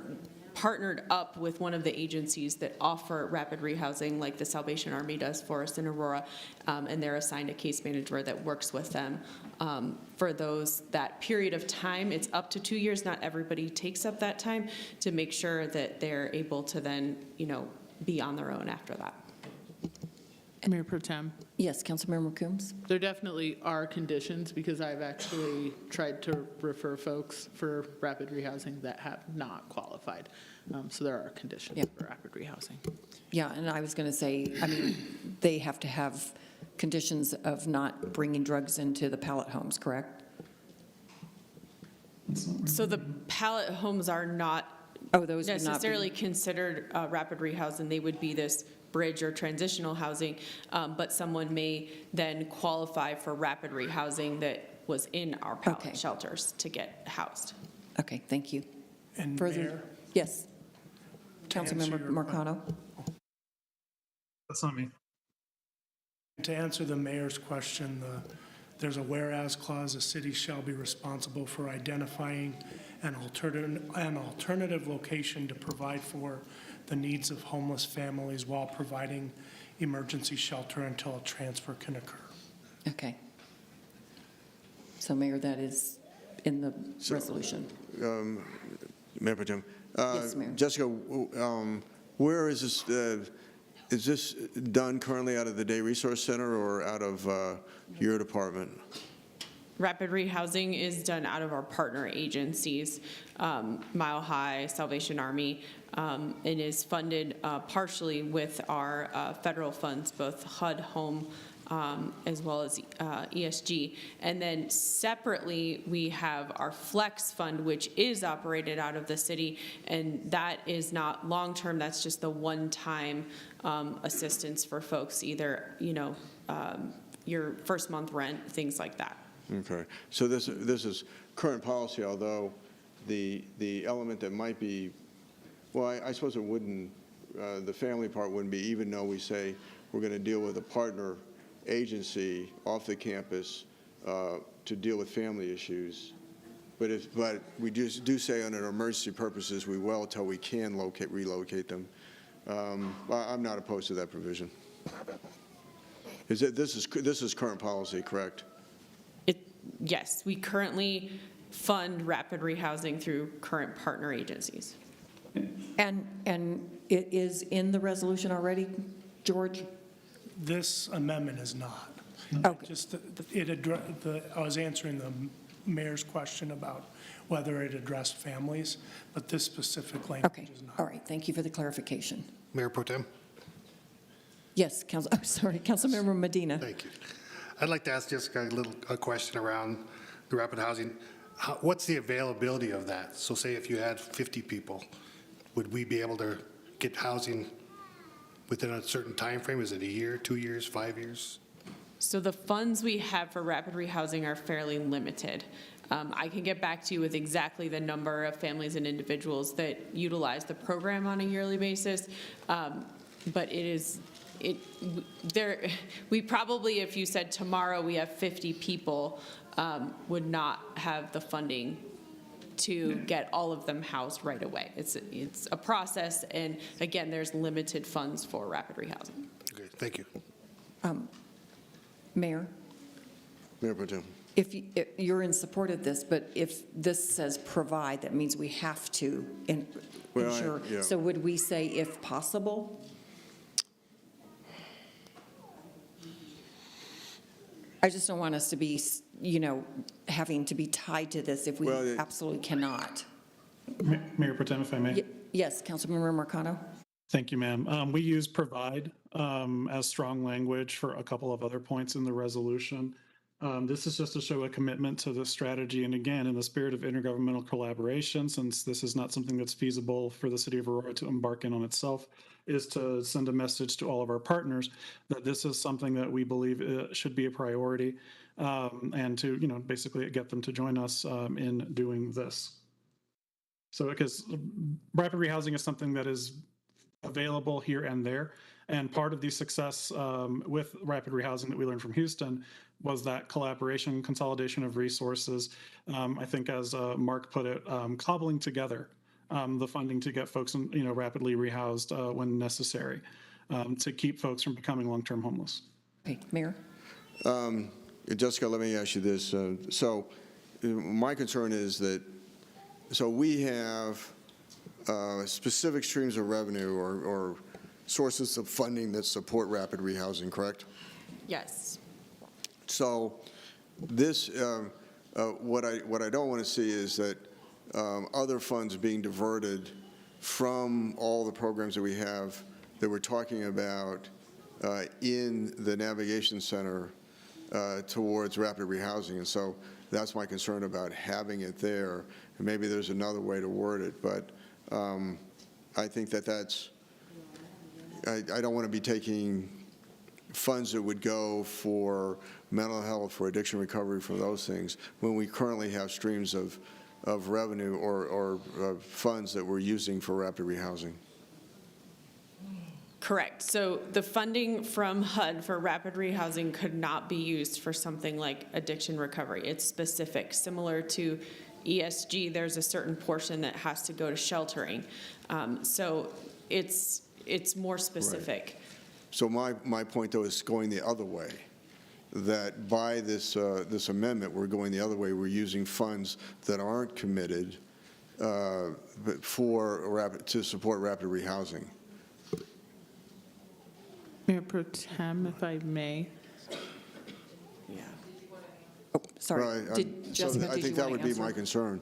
partnered up with one of the agencies that offer rapid rehousing, like the Salvation Army does for us in Aurora, and they're assigned a case manager that works with them for that period of time. It's up to 2 years. Not everybody takes up that time to make sure that they're able to then, be on their own after that. Mayor Pro Tem. Yes, Councilmember Coombs? There definitely are conditions because I've actually tried to refer folks for rapid rehousing that have not qualified. So there are conditions for rapid rehousing. Yeah, and I was going to say, they have to have conditions of not bringing drugs into the pallet homes, correct? So the pallet homes are not those would not necessarily considered rapid rehousing. They would be this bridge or transitional housing, but someone may then qualify for rapid rehousing that was in our pallet shelters to get housed. Okay, thank you. And Further? Mayor? Yes. Councilmember Marcano? That's not me. To answer the mayor's question, there's a whereas clause, the city shall be responsible for identifying an alternative location to provide for the needs of homeless families while providing emergency shelter until a transfer can occur. Okay. So Mayor, that is in the resolution. Mayor Pro Tem. Yes, Mayor. Jessica, where is this? Is this done currently out of the Day Resource Center or out of your department? Rapid rehousing is done out of our partner agencies, Mile High, Salvation Army, and is funded partially with our federal funds, both HUD Home as well as ESG. And then separately, we have our Flex Fund, which is operated out of the city, and that is not long-term, that's just the one-time assistance for folks, either, your first month rent, things like that. Okay, so this is current policy, although the element that might be, well, I suppose it wouldn't, the family part wouldn't be, even though we say we're going to deal with a partner agency off the campus to deal with family issues. But we just do say under emergency purposes, we will until we can relocate them. I'm not opposed to that provision. This is current policy, correct? Yes, we currently fund rapid rehousing through current partner agencies. And it is in the resolution already, George? This amendment is not. Okay. Just I was answering the mayor's question about whether it addressed families, but this specific language is not. All right, thank you for the clarification. Mayor Pro Tem. Yes, Councilmember Medina. Thank you. I'd like to ask Jessica a question around the rapid housing. What's the availability of that? So say if you had 50 people, would we be able to get housing within a certain time frame? Is it a year, 2 years, 5 years? So the funds we have for rapid rehousing are fairly limited. I can get back to you with exactly the number of families and individuals that utilize the program on a yearly basis, but we probably, if you said tomorrow we have 50 people, would not have the funding to get all of them housed right away. It's a process, and again, there's limited funds for rapid rehousing. Okay, thank you. Mayor? Mayor Pro Tem. If you're in support of this, but if this says provide, that means we have to ensure. Yeah. So would we say if possible? I just don't want us to be, having to be tied to this if we absolutely cannot. Mayor Pro Tem, if I may. Yes, Councilmember Marcano? Thank you, ma'am. We use provide as strong language for a couple of other points in the resolution. This is just to show a commitment to the strategy. And again, in the spirit of intergovernmental collaboration, since this is not something that's feasible for the city of Aurora to embark in on itself, is to send a message to all of our partners that this is something that we believe should be a priority, and to, basically get them to join us in doing this. So because rapid rehousing is something that is available here and there. And part of the success with rapid rehousing that we learned from Houston was that collaboration, consolidation of resources. I think as Mark put it, cobbling together the funding to get folks, rapidly rehoused when necessary, to keep folks from becoming long-term homeless. Okay, Mayor? Jessica, let me ask you this. So my concern is that, so we have specific streams of revenue or sources of funding that support rapid rehousing, correct? Yes. So this, what I don't want to see is that other funds being diverted from all the programs that we have that we're talking about in the navigation center towards rapid rehousing. And so that's my concern about having it there. And maybe there's another way to word it, but I think that's, I don't want to be taking funds that would go for mental health, for addiction recovery, for those things, when we currently have streams of revenue or funds that we're using for rapid rehousing. Correct. So the funding from HUD for rapid rehousing could not be used for something like addiction recovery. It's specific. Similar to ESG, there's a certain portion that has to go to sheltering. So it's more specific. Right. So my point, though, is going the other way, that by this amendment, we're going the other way. We're using funds that aren't committed to support rapid rehousing. Mayor Pro Tem, if I may. Yeah. Oh, sorry. Well, Jessica, I think that would be my concern.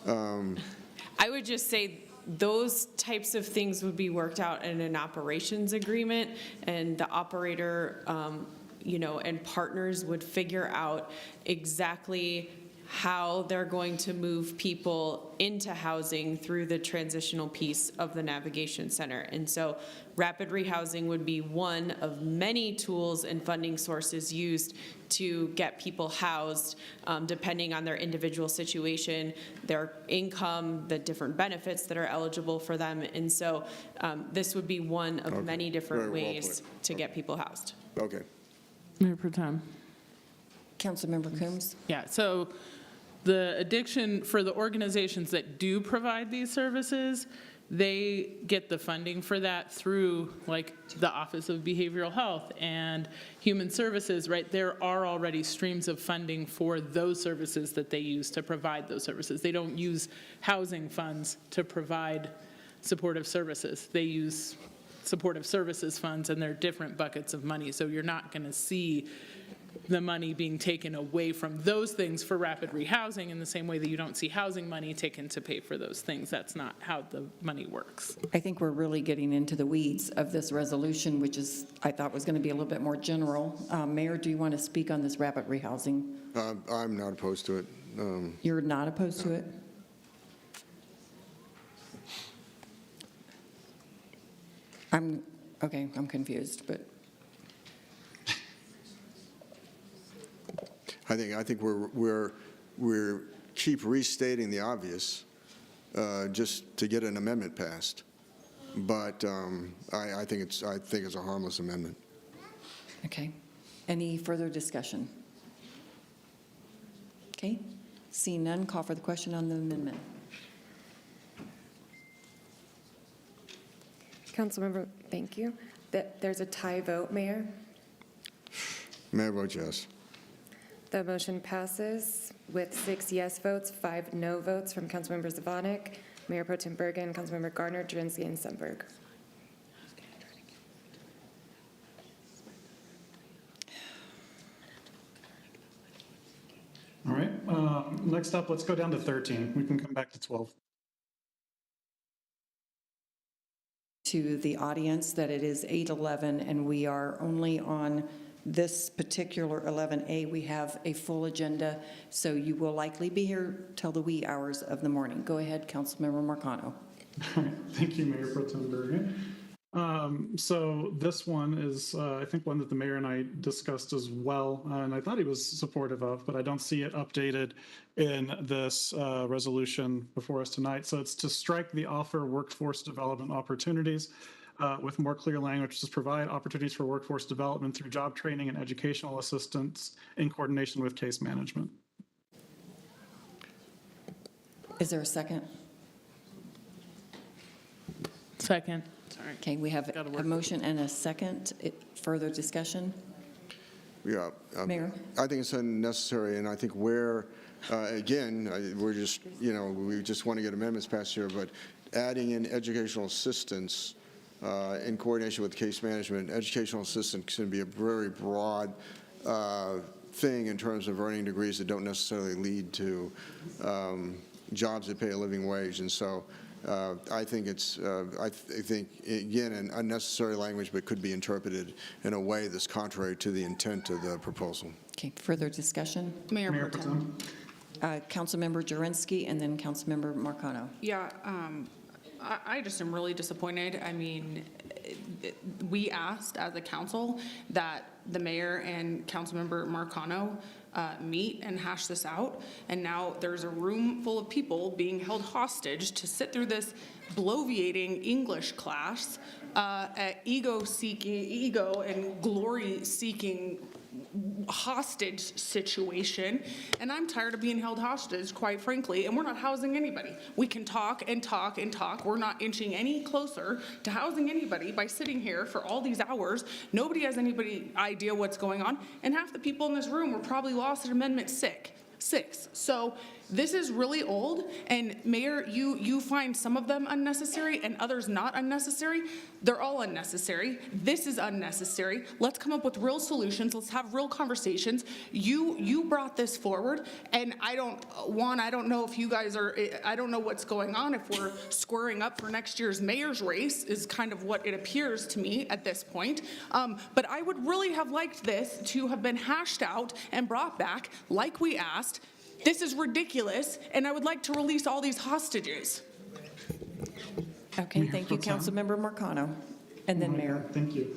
I would just say those types of things would be worked out in an operations agreement, and the operator, and partners would figure out exactly how they're going to move people into housing through the transitional piece of the navigation center. And so rapid rehousing would be one of many tools and funding sources used to get people housed, depending on their individual situation, their income, the different benefits that are eligible for them. And so this would be one of many different ways to get people housed. Okay. Mayor Pro Tem. Councilmember Coombs? Yeah, so the addiction, for the organizations that do provide these services, they get the funding for that through like the Office of Behavioral Health and Human Services, right? There are already streams of funding for those services that they use to provide those services. They don't use housing funds to provide supportive services. They use supportive services funds, and they're different buckets of money. So you're not going to see the money being taken away from those things for rapid rehousing in the same way that you don't see housing money taken to pay for those things. That's not how the money works. I think we're really getting into the weeds of this resolution, which is, I thought was going to be a little bit more general. Mayor, do you want to speak on this rapid rehousing? I'm not opposed to it. You're not opposed to it? I'm confused, but. I think we're keep restating the obvious just to get an amendment passed. But I think it's a harmless amendment. Okay. Any further discussion? Okay. Seeing none, call for the question on the amendment. Councilmember, thank you. There's a tie vote, Mayor. Mayor votes yes. The motion passes with 6 yes votes, 5 no votes from Councilmember Zvonek, Mayor Pro Tem Bergen, Councilmember Gardner, Jurenski, and Sundberg. All right, next up, let's go down to 13. We can come back to 12. To the audience that it is 8:11 and we are only on this particular 11A. We have a full agenda, so you will likely be here till the wee hours of the morning. Go ahead, Councilmember Marcano. Thank you, Mayor Pro Tem Bergen. So this one is, I think, one that the mayor and I discussed as well, and I thought he was supportive of, but I don't see it updated in this resolution before us tonight. So it's to strike the offer workforce development opportunities with more clear language to provide opportunities for workforce development through job training and educational assistance in coordination with case management. Is there a second? Second. Sorry. Okay, we have a motion and a second. Further discussion? Yeah. Mayor? I think it's unnecessary, and I think we're just, we just want to get amendments passed here, but adding in educational assistance in coordination with case management, educational assistance can be a very broad thing in terms of earning degrees that don't necessarily lead to jobs that pay a living wage. And so I think it's, again, an unnecessary language, but could be interpreted in a way that's contrary to the intent of the proposal. Okay, further discussion? Mayor Pro Tem. Councilmember Jurenski and then Councilmember Marcano. Yeah, I just am really disappointed. I mean, we asked as a council that the mayor and Councilmember Marcano meet and hash this out, and now there's a room full of people being held hostage to sit through this bloviating English class, ego and glory-seeking hostage situation, and I'm tired of being held hostage, quite frankly, and we're not housing anybody. We can talk and talk and talk. We're not inching any closer to housing anybody by sitting here for all these hours. Nobody has any idea what's going on, and half the people in this room were probably lost at Amendment 6. So this is really old, and Mayor, you find some of them unnecessary and others not unnecessary. They're all unnecessary. This is unnecessary. Let's come up with real solutions. Let's have real conversations. You brought this forward, and I don't know if you guys are, I don't know what's going on, if we're squaring up for next year's mayor's race is kind of what it appears to me at this point. But I would really have liked this to have been hashed out and brought back like we asked. This is ridiculous, and I would like to release all these hostages. Okay, thank you, Councilmember Marcano, and then Mayor. Thank you.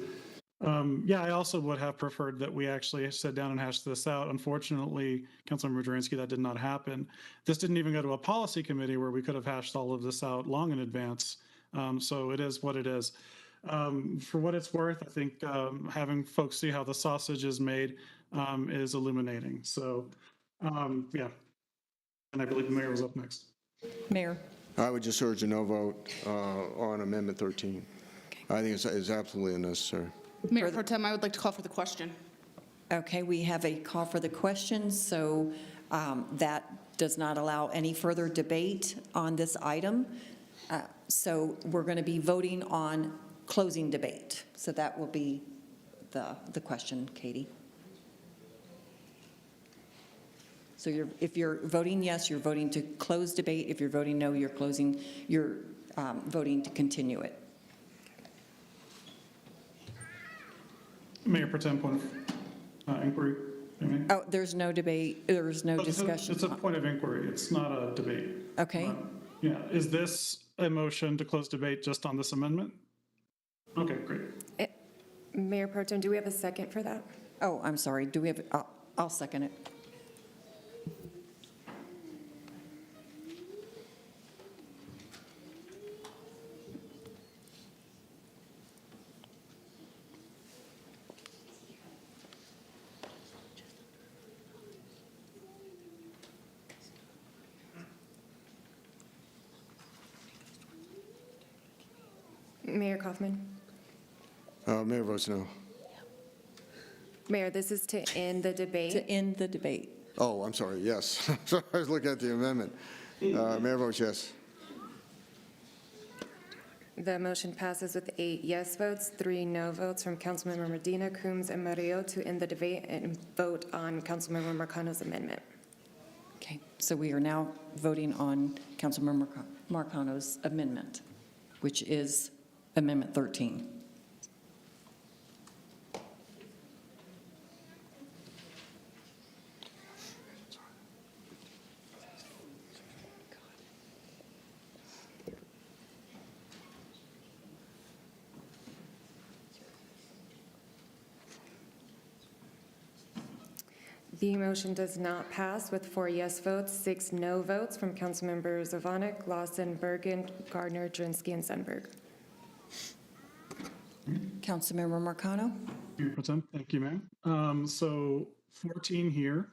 Yeah, I also would have preferred that we actually sit down and hash this out. Unfortunately, Councilmember Jurenski, that did not happen. This didn't even go to a policy committee where we could have hashed all of this out long in advance. So it is what it is. For what it's worth, I think having folks see how the sausage is made is illuminating. So, yeah. And I believe the mayor was up next. Mayor. I would just urge a no vote on Amendment 13. I think it's absolutely unnecessary. Mayor Pro Tem, I would like to call for the question. Okay, we have a call for the question, so that does not allow any further debate on this item. So we're going to be voting on closing debate. So that will be the question, Katie. So if you're voting yes, you're voting to close debate. If you're voting no, you're voting to continue it. Mayor Pro Tem, point of inquiry. Oh, there's no debate, there's no discussion. It's a point of inquiry. It's not a debate. Okay. Yeah, is this a motion to close debate just on this amendment? Okay, great. Mayor Pro Tem, do we have a second for that? Oh, I'm sorry. Do we have, I'll second it. Mayor Kaufman? Mayor votes no. Mayor, this is to end the debate. To end the debate. Oh, I'm sorry, yes. Sorry, I was looking at the amendment. Mayor votes yes. The motion passes with 8 yes votes, 3 no votes from Councilmember Medina, Coombs, and Murillo to end the debate and vote on Councilmember Marcano's amendment. Okay, so we are now voting on Councilmember Marcano's amendment, which is Amendment 13. The motion does not pass with 4 yes votes, 6 no votes from Councilmembers Zvonek, Lawson, Bergen, Gardner, Drinsky, and Sundberg. Councilmember Marcano? Mayor Pro Tem, thank you, Mayor. So 14 here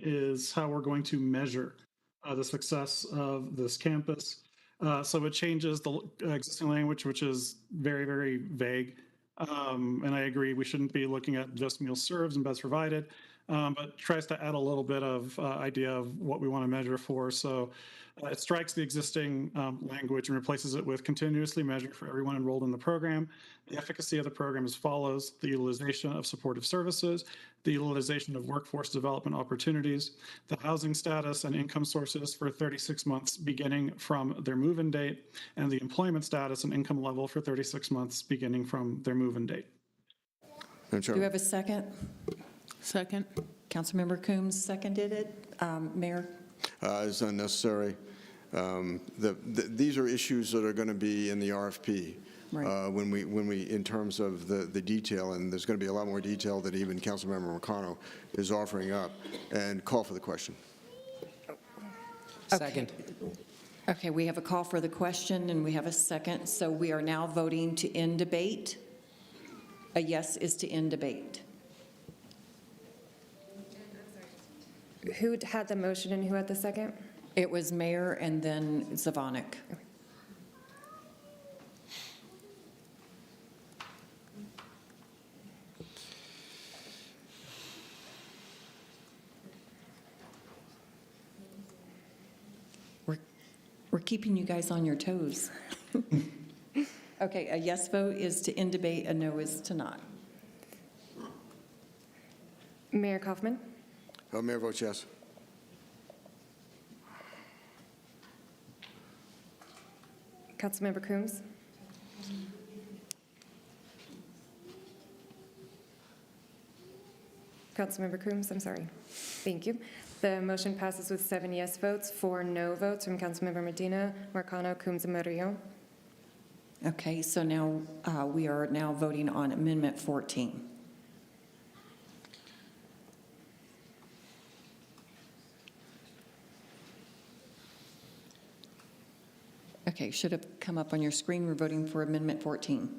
is how we're going to measure the success of this campus. So it changes the existing language, which is very, very vague. And I agree, we shouldn't be looking at just meals served and beds provided, but tries to add a little bit of idea of what we want to measure for. So it strikes the existing language and replaces it with continuously measured for everyone enrolled in the program. The efficacy of the program as follows: the utilization of supportive services, the utilization of workforce development opportunities, the housing status and income sources for 36 months beginning from their move-in date, and the employment status and income level for 36 months beginning from their move-in date. Do you have a second? Second. Councilmember Coombs seconded it. Mayor? It's unnecessary. These are issues that are going to be in the RFP. Right. When we, in terms of the detail, and there's going to be a lot more detail that even Councilmember Marcano is offering up. And call for the question. Second. Okay, we have a call for the question and we have a second. So we are now voting to end debate. A yes is to end debate. Who had the motion and who had the second? It was Mayor and then Zvonek. We're keeping you guys on your toes. Okay, a yes vote is to end debate, a no is to not. Mayor Kaufman? Mayor votes yes. Councilmember Coombs? Councilmember Coombs, I'm sorry. Thank you. The motion passes with 7 yes votes, 4 no votes from Councilmember Medina, Marcano, Coombs, and Murillo. Okay, so now we are now voting on Amendment 14. Okay, should have come up on your screen. We're voting for Amendment 14.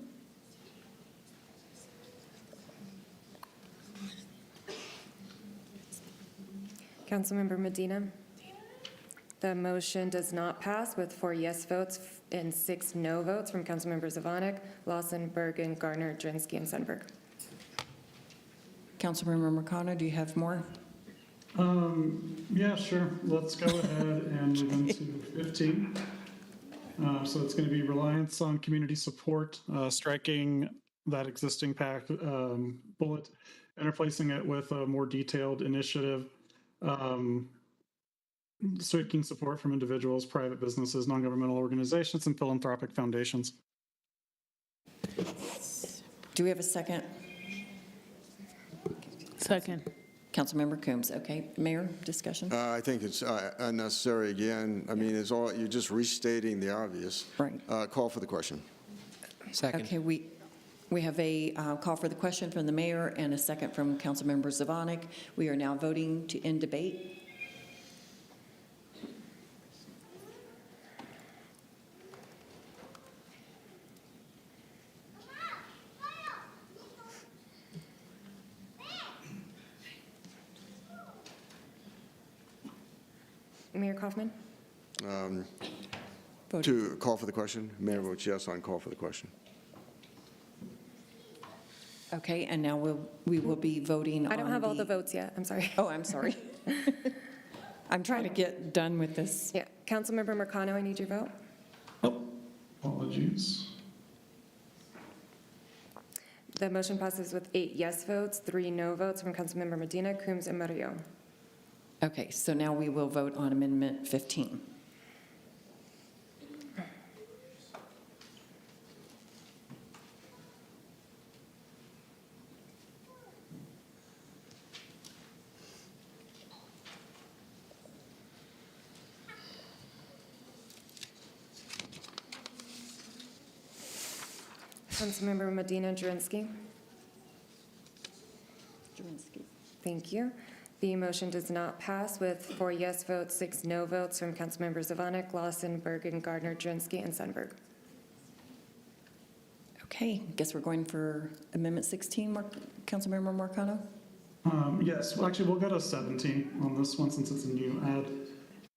Councilmember Medina? The motion does not pass with 4 yes votes and 6 no votes from Councilmembers Zvonek, Lawson, Bergen, Gardner, Drinsky, and Sundberg. Councilmember Marcano, do you have more? Yeah, sure. Let's go ahead and move into 15. So it's going to be reliance on community support, striking that existing bullet and replacing it with a more detailed initiative seeking support from individuals, private businesses, non-governmental organizations, and philanthropic foundations. Do we have a second? Second. Councilmember Coombs, okay. Mayor, discussion? I think it's unnecessary again. I mean, you're just restating the obvious. Right. Call for the question. Second. Okay, we have a call for the question from the mayor and a second from Councilmember Zvonik. We are now voting to end debate. Mayor Kaufman? To call for the question, Mayor votes yes on call for the question. Okay, and now we will be voting on I don't have all the votes yet, I'm sorry. Oh, I'm sorry. I'm trying to get done with this. Yeah, Councilmember Marcano, I need your vote. Apologies. The motion passes with 8 yes votes, 3 no votes from Councilmember Medina, Coombs, and Murillo. Okay, so now we will vote on Amendment 15. Councilmember Medina Jurenski. Thank you. The motion does not pass with 4 yes votes, 6 no votes from Councilmembers Zvonik, Lawson, Bergen, Gardner, Jurenski, and Sundberg. Okay, guess we're going for Amendment 16, Councilmember Marcano? Yes, well, actually, we'll go to 17 on this one since it's a new add.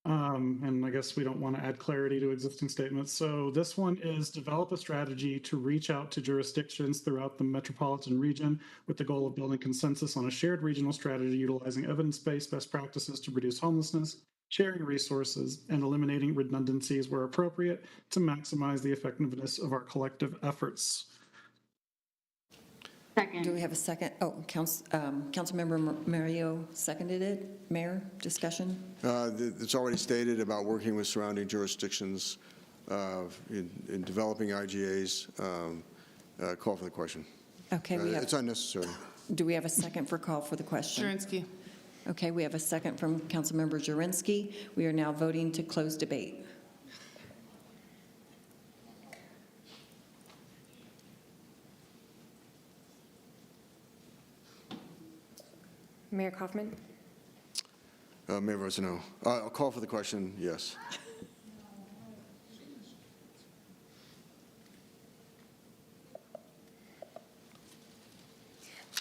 And I guess we don't want to add clarity to existing statements. So this one is develop a strategy to reach out to jurisdictions throughout the metropolitan region with the goal of building consensus on a shared regional strategy utilizing evidence-based best practices to reduce homelessness, sharing resources, and eliminating redundancies where appropriate to maximize the effectiveness of our collective efforts. Second. Do we have a second? Oh, Councilmember Mario seconded it. Mayor, discussion? It's already stated about working with surrounding jurisdictions in developing IGAs. Call for the question. Okay, it's unnecessary. Do we have a second for call for the question? Jurenski. Okay, we have a second from Councilmember Jurenski. We are now voting to close debate. Mayor Kaufman? Mayor votes no. I'll call for the question, yes.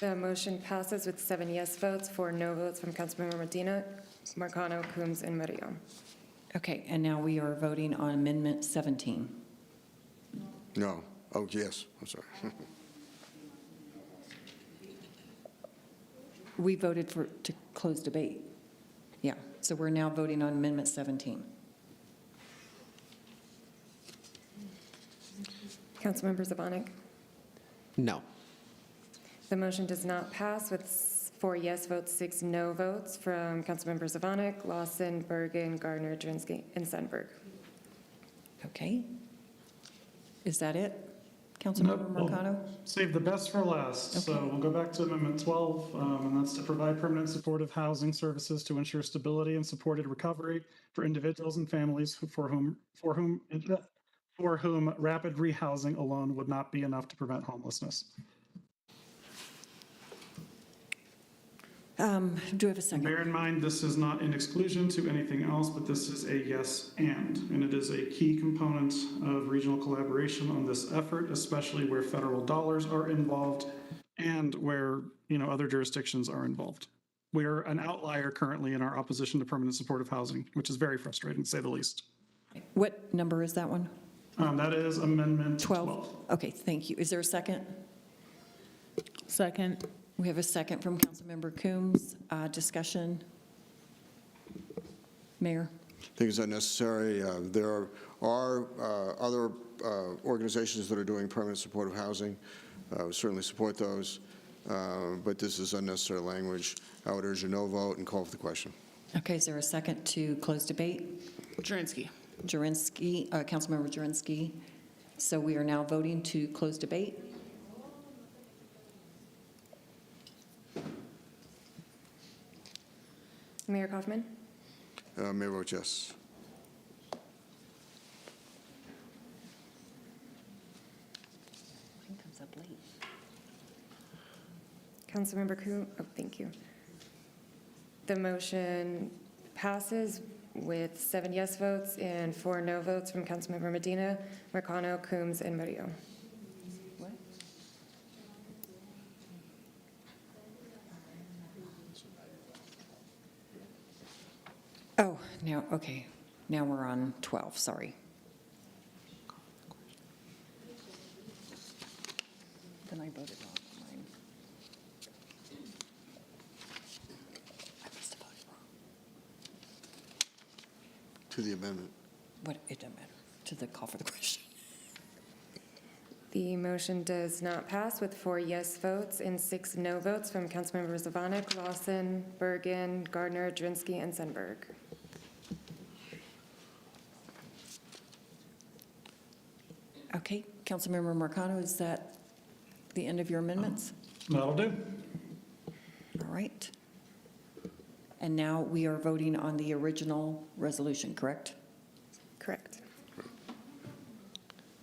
The motion passes with 7 yes votes, 4 no votes from Councilmember Medina, Marcano, Coombs, and Murillo. Okay, and now we are voting on Amendment 17. No. Oh, yes. I'm sorry. We voted to close debate. Yeah, so we're now voting on Amendment 17. Councilmember Zvonik? No. The motion does not pass with 4 yes votes, 6 no votes from Councilmember Zvonik, Lawson, Bergen, Gardner, Jurenski, and Sundberg. Okay. Is that it? Councilmember Marcano? Save the best for last. Okay. So we'll go back to Amendment 12, and that's to provide permanent supportive housing services to ensure stability and supported recovery for individuals and families for whom rapid rehousing alone would not be enough to prevent homelessness. Do we have a second? Bear in mind, this is not in exclusion to anything else, but this is a yes and it is a key component of regional collaboration on this effort, especially where federal dollars are involved and where, other jurisdictions are involved. We are an outlier currently in our opposition to permanent supportive housing, which is very frustrating to say the least. What number is that one? That is Amendment 12. Okay, thank you. Is there a second? Second. We have a second from Councilmember Coombs. Discussion? Mayor? I think it's unnecessary. There are other organizations that are doing permanent supportive housing. We certainly support those, but this is unnecessary language. I would urge a no vote and call for the question. Okay, is there a second to close debate? Jurenski. Councilmember Jurenski. So we are now voting to close debate. Mayor Kaufman? Mayor votes yes. Mine comes up late. Councilmember Coon, oh, thank you. The motion passes with 7 yes votes and 4 no votes from Councilmember Medina, Marcano, Coombs, and Murillo. What? Oh, now, okay. Now we're on 12, sorry. Then I voted wrong on mine. I must have voted wrong. To the amendment. What, it doesn't matter, to the call for the question. The motion does not pass with 4 yes votes and 6 no votes from Councilmembers Ivanek, Lawson, Bergen, Gardner, Drinsky, and Sundberg. Okay, Councilmember Marcano, is that the end of your amendments? That'll do. All right. And now we are voting on the original resolution, correct? Correct.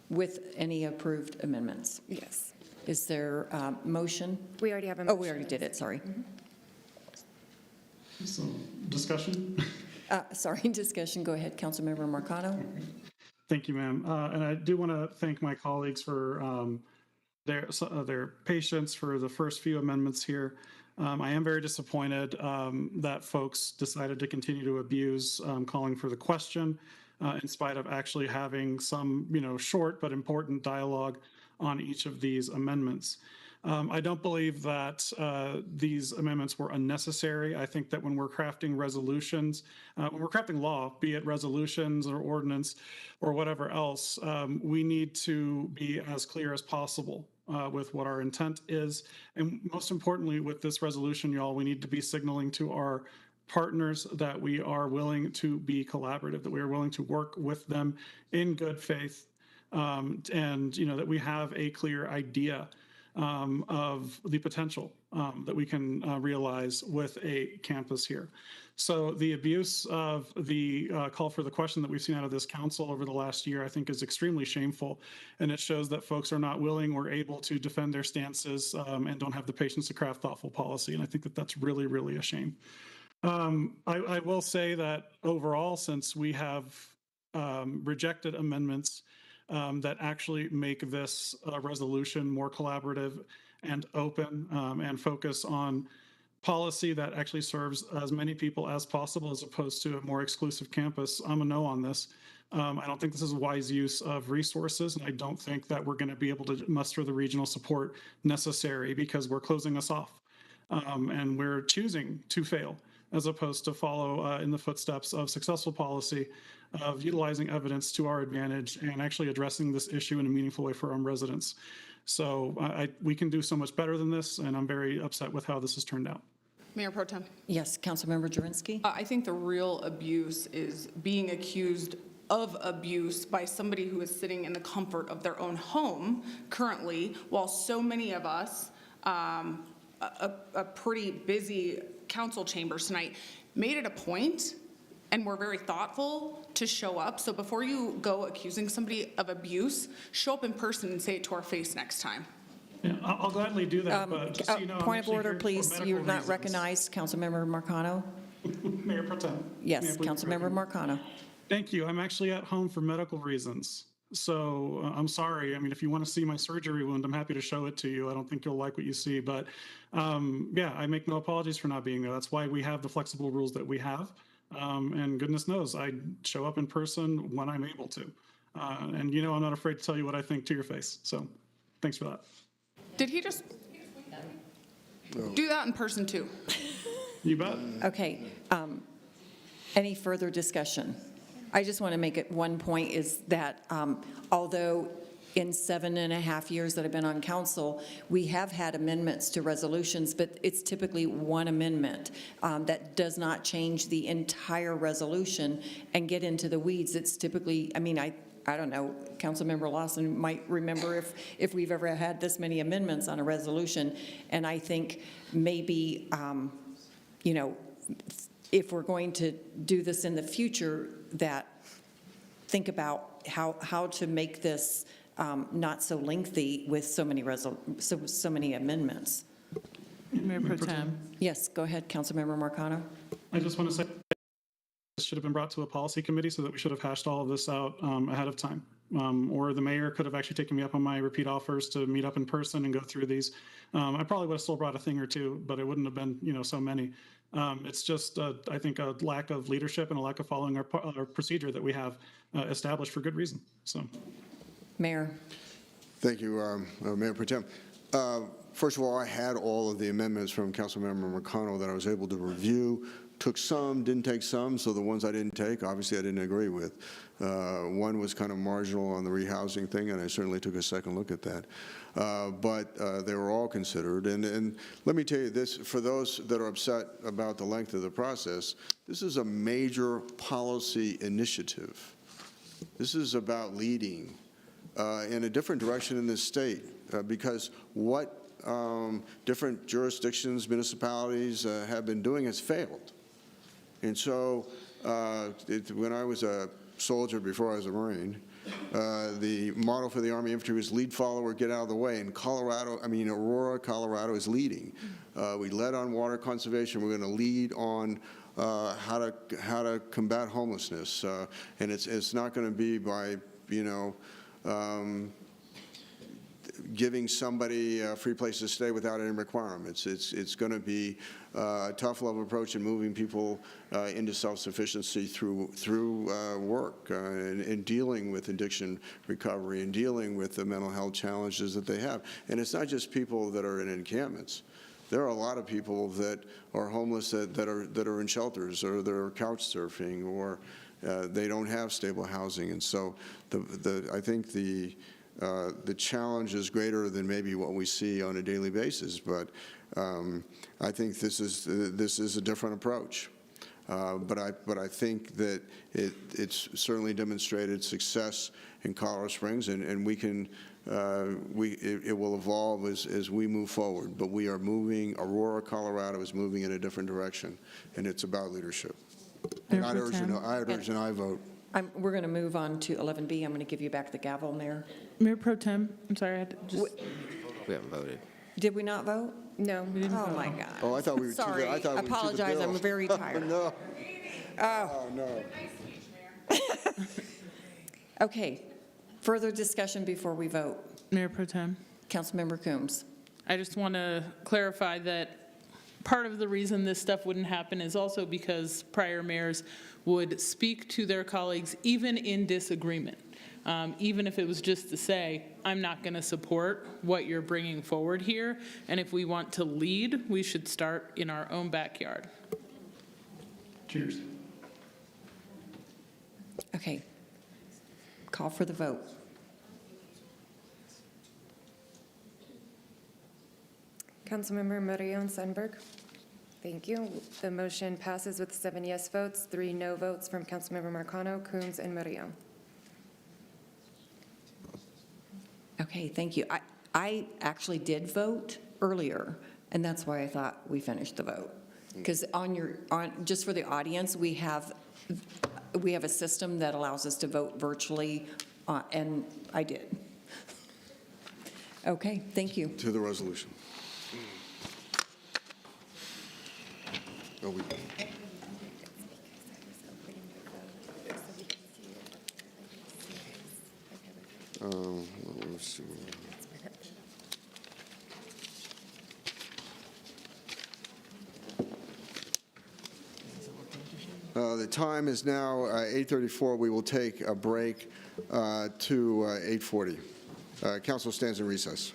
With any approved amendments? Yes. Is there a motion? We already have a Oh, motion. we already did it, sorry. So, discussion? Sorry, discussion, go ahead, Councilmember Marcano. Thank you, ma'am. And I do want to thank my colleagues for their patience for the first few amendments here. I am very disappointed that folks decided to continue to abuse calling for the question in spite of actually having some, short but important dialogue on each of these amendments. I don't believe that these amendments were unnecessary. I think that when we're crafting resolutions, when we're crafting law, be it resolutions or ordinance or whatever else, we need to be as clear as possible with what our intent is. And most importantly, with this resolution, y'all, we need to be signaling to our partners that we are willing to be collaborative, that we are willing to work with them in good faith, and that we have a clear idea of the potential that we can realize with a campus here. So the abuse of the call for the question that we've seen out of this council over the last year, I think, is extremely shameful, and it shows that folks are not willing or able to defend their stances and don't have the patience to craft thoughtful policy, and I think that that's really, really a shame. I will say that overall, since we have rejected amendments that actually make this resolution more collaborative and open and focus on policy that actually serves as many people as possible as opposed to a more exclusive campus, I'm a no on this. I don't think this is a wise use of resources, and I don't think that we're going to be able to muster the regional support necessary because we're closing us off and we're choosing to fail as opposed to follow in the footsteps of successful policy, of utilizing evidence to our advantage and actually addressing this issue in a meaningful way for our residents. So we can do so much better than this, and I'm very upset with how this has turned out. Mayor Pro Tem. Yes, Councilmember Jurenski. I think the real abuse is being accused of abuse by somebody who is sitting in the comfort of their own home currently, while so many of us, a pretty busy council chambers tonight, made it a point, and we're very thoughtful to show up. So before you go accusing somebody of abuse, show up in person and say it to our face next time. Yeah, I'll gladly do that, but just so you know, I'm Point of actually order, here for please. medical You're not reasons. recognized, Councilmember Marcano. Mayor Pro Tem. Yes, May I please Councilmember Marcano. Thank you. I'm actually at home for medical reasons. So I'm sorry. I mean, if you want to see my surgery wound, I'm happy to show it to you. I don't think you'll like what you see, but yeah, I make no apologies for not being there. That's why we have the flexible rules that we have. And goodness knows, I show up in person when I'm able to. And I'm not afraid to tell you what I think to your face. So thanks for that. Did he just do that in person too? You bet. Okay. Any further discussion? I just want to make it one point is that although in 7.5 years that I've been on council, we have had amendments to resolutions, but it's typically one amendment that does not change the entire resolution and get into the weeds. It's typically, I mean, I don't know, Councilmember Lawson might remember if we've ever had this many amendments on a resolution. And I think maybe, you know, if we're going to do this in the future, that think about how to make this not so lengthy with so many amendments. Mayor Pro Tem. Yes, go ahead, Councilmember Marcano. I just want to say this should have been brought to a policy committee so that we should have hashed all of this out ahead of time. Or the mayor could have actually taken me up on my repeat offers to meet up in person and go through these. I probably would have still brought a thing or two, but it wouldn't have been, you know, so many. It's just, I think, a lack of leadership and a lack of following our procedure that we have established for good reason. So, Mayor. Thank you, Mayor Pro Tem. First of all, I had all of the amendments from Councilmember McConnell that I was able to review. Took some, didn't take some, so the ones I didn't take, obviously I didn't agree with. One was kind of marginal on the rehousing thing, and I certainly took a second look at that. But they were all considered. And let me tell you this, for those that are upset about the length of the process, this is a major policy initiative. This is about leading in a different direction in this state, because what different jurisdictions, municipalities have been doing has failed. And so when I was a soldier before I was a Marine, the motto for the Army Infantry was lead, follower, get out of the way. And Aurora, Colorado is leading. We led on water conservation. We're going to lead on how to combat homelessness. And it's not going to be by, giving somebody a free place to stay without any requirements. It's going to be a tough love approach in moving people into self-sufficiency through work and dealing with addiction recovery and dealing with the mental health challenges that they have. And it's not just people that are in encampments. There are a lot of people that are homeless that are in shelters, or they're couch surfing, or they don't have stable housing. And so I think the challenge is greater than maybe what we see on a daily basis, but I think this is a different approach. But I think that it's certainly demonstrated success in Colorado Springs, and we can it will evolve as we move forward. But we are moving. Aurora, Colorado is moving in a different direction, and it's about leadership. And I'd urge an aye vote. We're going to move on to 11B. I'm going to give you back the gavel, Mayor. Mayor Pro Tem, I'm sorry, I had to just. We haven't voted. Did we not vote? No. Oh, my God. Oh, I thought we were Sorry. I thought we were to the apologize. bill. I'm very tired. No. Oh. No. Okay. Further discussion before we vote. Mayor Pro Tem. Councilmember Coombs. I just want to clarify that part of the reason this stuff wouldn't happen is also because prior mayors would speak to their colleagues even in disagreement. Even if it was just to say, I'm not going to support what you're bringing forward here, and if we want to lead, we should start in our own backyard. Cheers. Okay. Call for the vote. Councilmember Murillo and Sundberg. Thank you. The motion passes with 7 yes votes, 3 no votes from Councilmember Marcano, Coombs, and Murillo. Okay, thank you. I actually did vote earlier, and that's why I thought we finished the vote. Because just for the audience, we have a system that allows us to vote virtually, and I did. Okay, thank you. To the resolution. Let's see. The time is now 8:34. We will take a break to 8:40. Council stands in recess.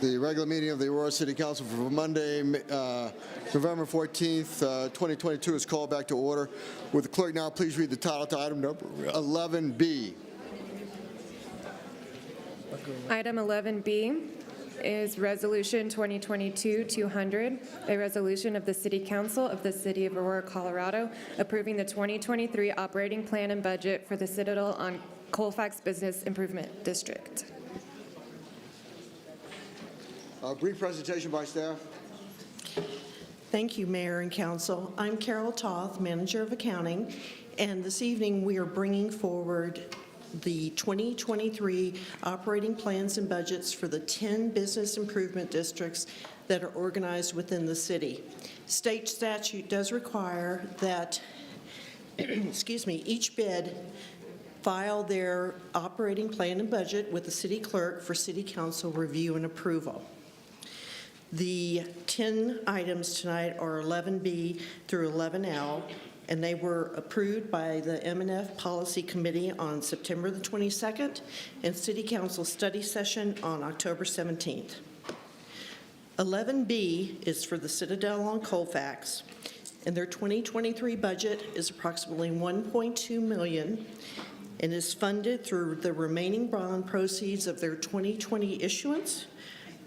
The regular meeting of the Aurora City Council for Monday, November 14th, 2022 is called back to order. Would the clerk now please read the title to item number 11B? Item 11B is Resolution 2022-200, a resolution of the City Council of the City of Aurora, Colorado, approving the 2023 operating plan and budget for the Citadel on Colfax Business Improvement District. A brief presentation by staff. Thank you, Mayor and Council. I'm Carol Toth, Manager of Accounting, and this evening we are bringing forward the 2023 operating plans and budgets for the 10 business improvement districts that are organized within the city. State statute does require that excuse me, each bid file their operating plan and budget with the city clerk for city council review and approval. The 10 items tonight are 11B through 11L, and they were approved by the M&F Policy Committee on September the 22nd and City Council study session on October 17th. 11B is for the Citadel on Colfax, and their 2023 budget is approximately $1.2 million and is funded through the remaining bond proceeds of their 2020 issuance,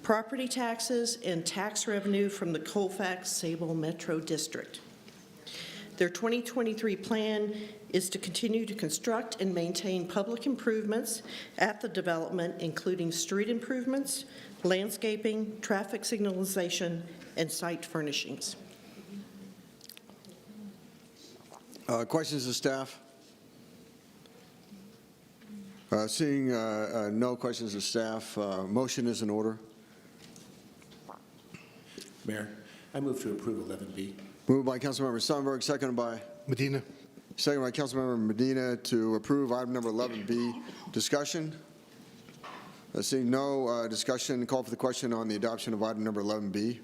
property taxes, and tax revenue from the Colfax-Sable Metro District. Their 2023 plan is to continue to construct and maintain public improvements at the development, including street improvements, landscaping, traffic signalization, and site furnishings. Questions of staff? Seeing no questions of staff, motion is in order. Mayor, I move to approve 11B. Moved by Councilmember Sonnenberg, seconded by Medina. Second by Councilmember Medina to approve item number 11B. Discussion? Seeing no discussion, call for the question on the adoption of item number 11B.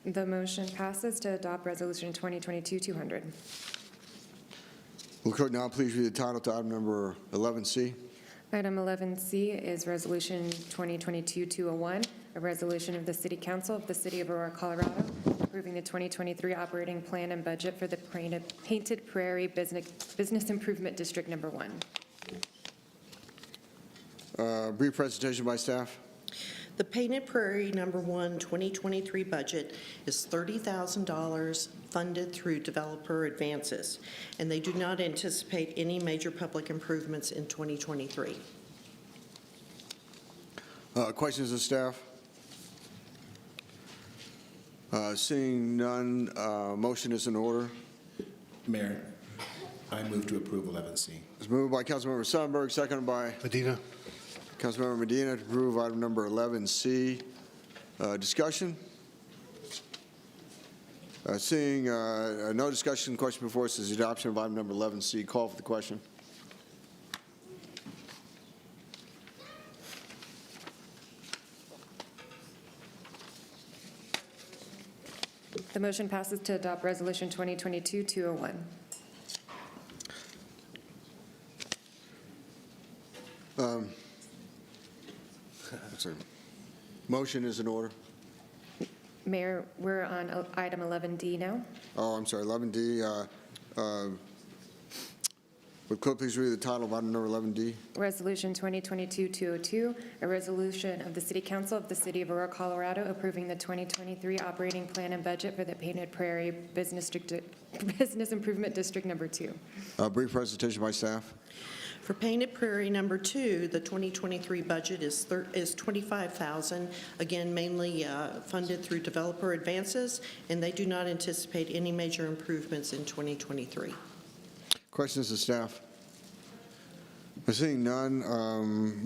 The motion passes to adopt Resolution 2022-200. Will the clerk now please read the title to item number 11C? Item 11C is Resolution 2022-201, a resolution of the City Council of the City of Aurora, Colorado, approving the 2023 operating plan and budget for the Painted Prairie Business Improvement District Number 1. Brief presentation by staff. The Painted Prairie Number 1 2023 budget is $30,000 funded through developer advances, and they do not anticipate any major public improvements in 2023. Questions of staff? Seeing none, motion is in order. Mayor, I move to approve 11C. It's moved by Councilmember Sonnenberg, seconded by Medina. Councilmember Medina to approve item number 11C. Discussion? Seeing no discussion, question before us is the adoption of item number 11C. Call for the question. The motion passes to adopt Resolution 2022-201. Sorry. Motion is in order. Mayor, we're on item 11D now. Oh, I'm sorry, 11D. Would clerk please read the title of item number 11D? Resolution 2022-202, a resolution of the City Council of the City of Aurora, Colorado, approving the 2023 operating plan and budget for the Painted Prairie Business Improvement District Number 2. Brief presentation by staff. For Painted Prairie Number 2, the 2023 budget is $25,000, again mainly funded through developer advances, and they do not anticipate any major improvements in 2023. Questions of staff? Seeing none,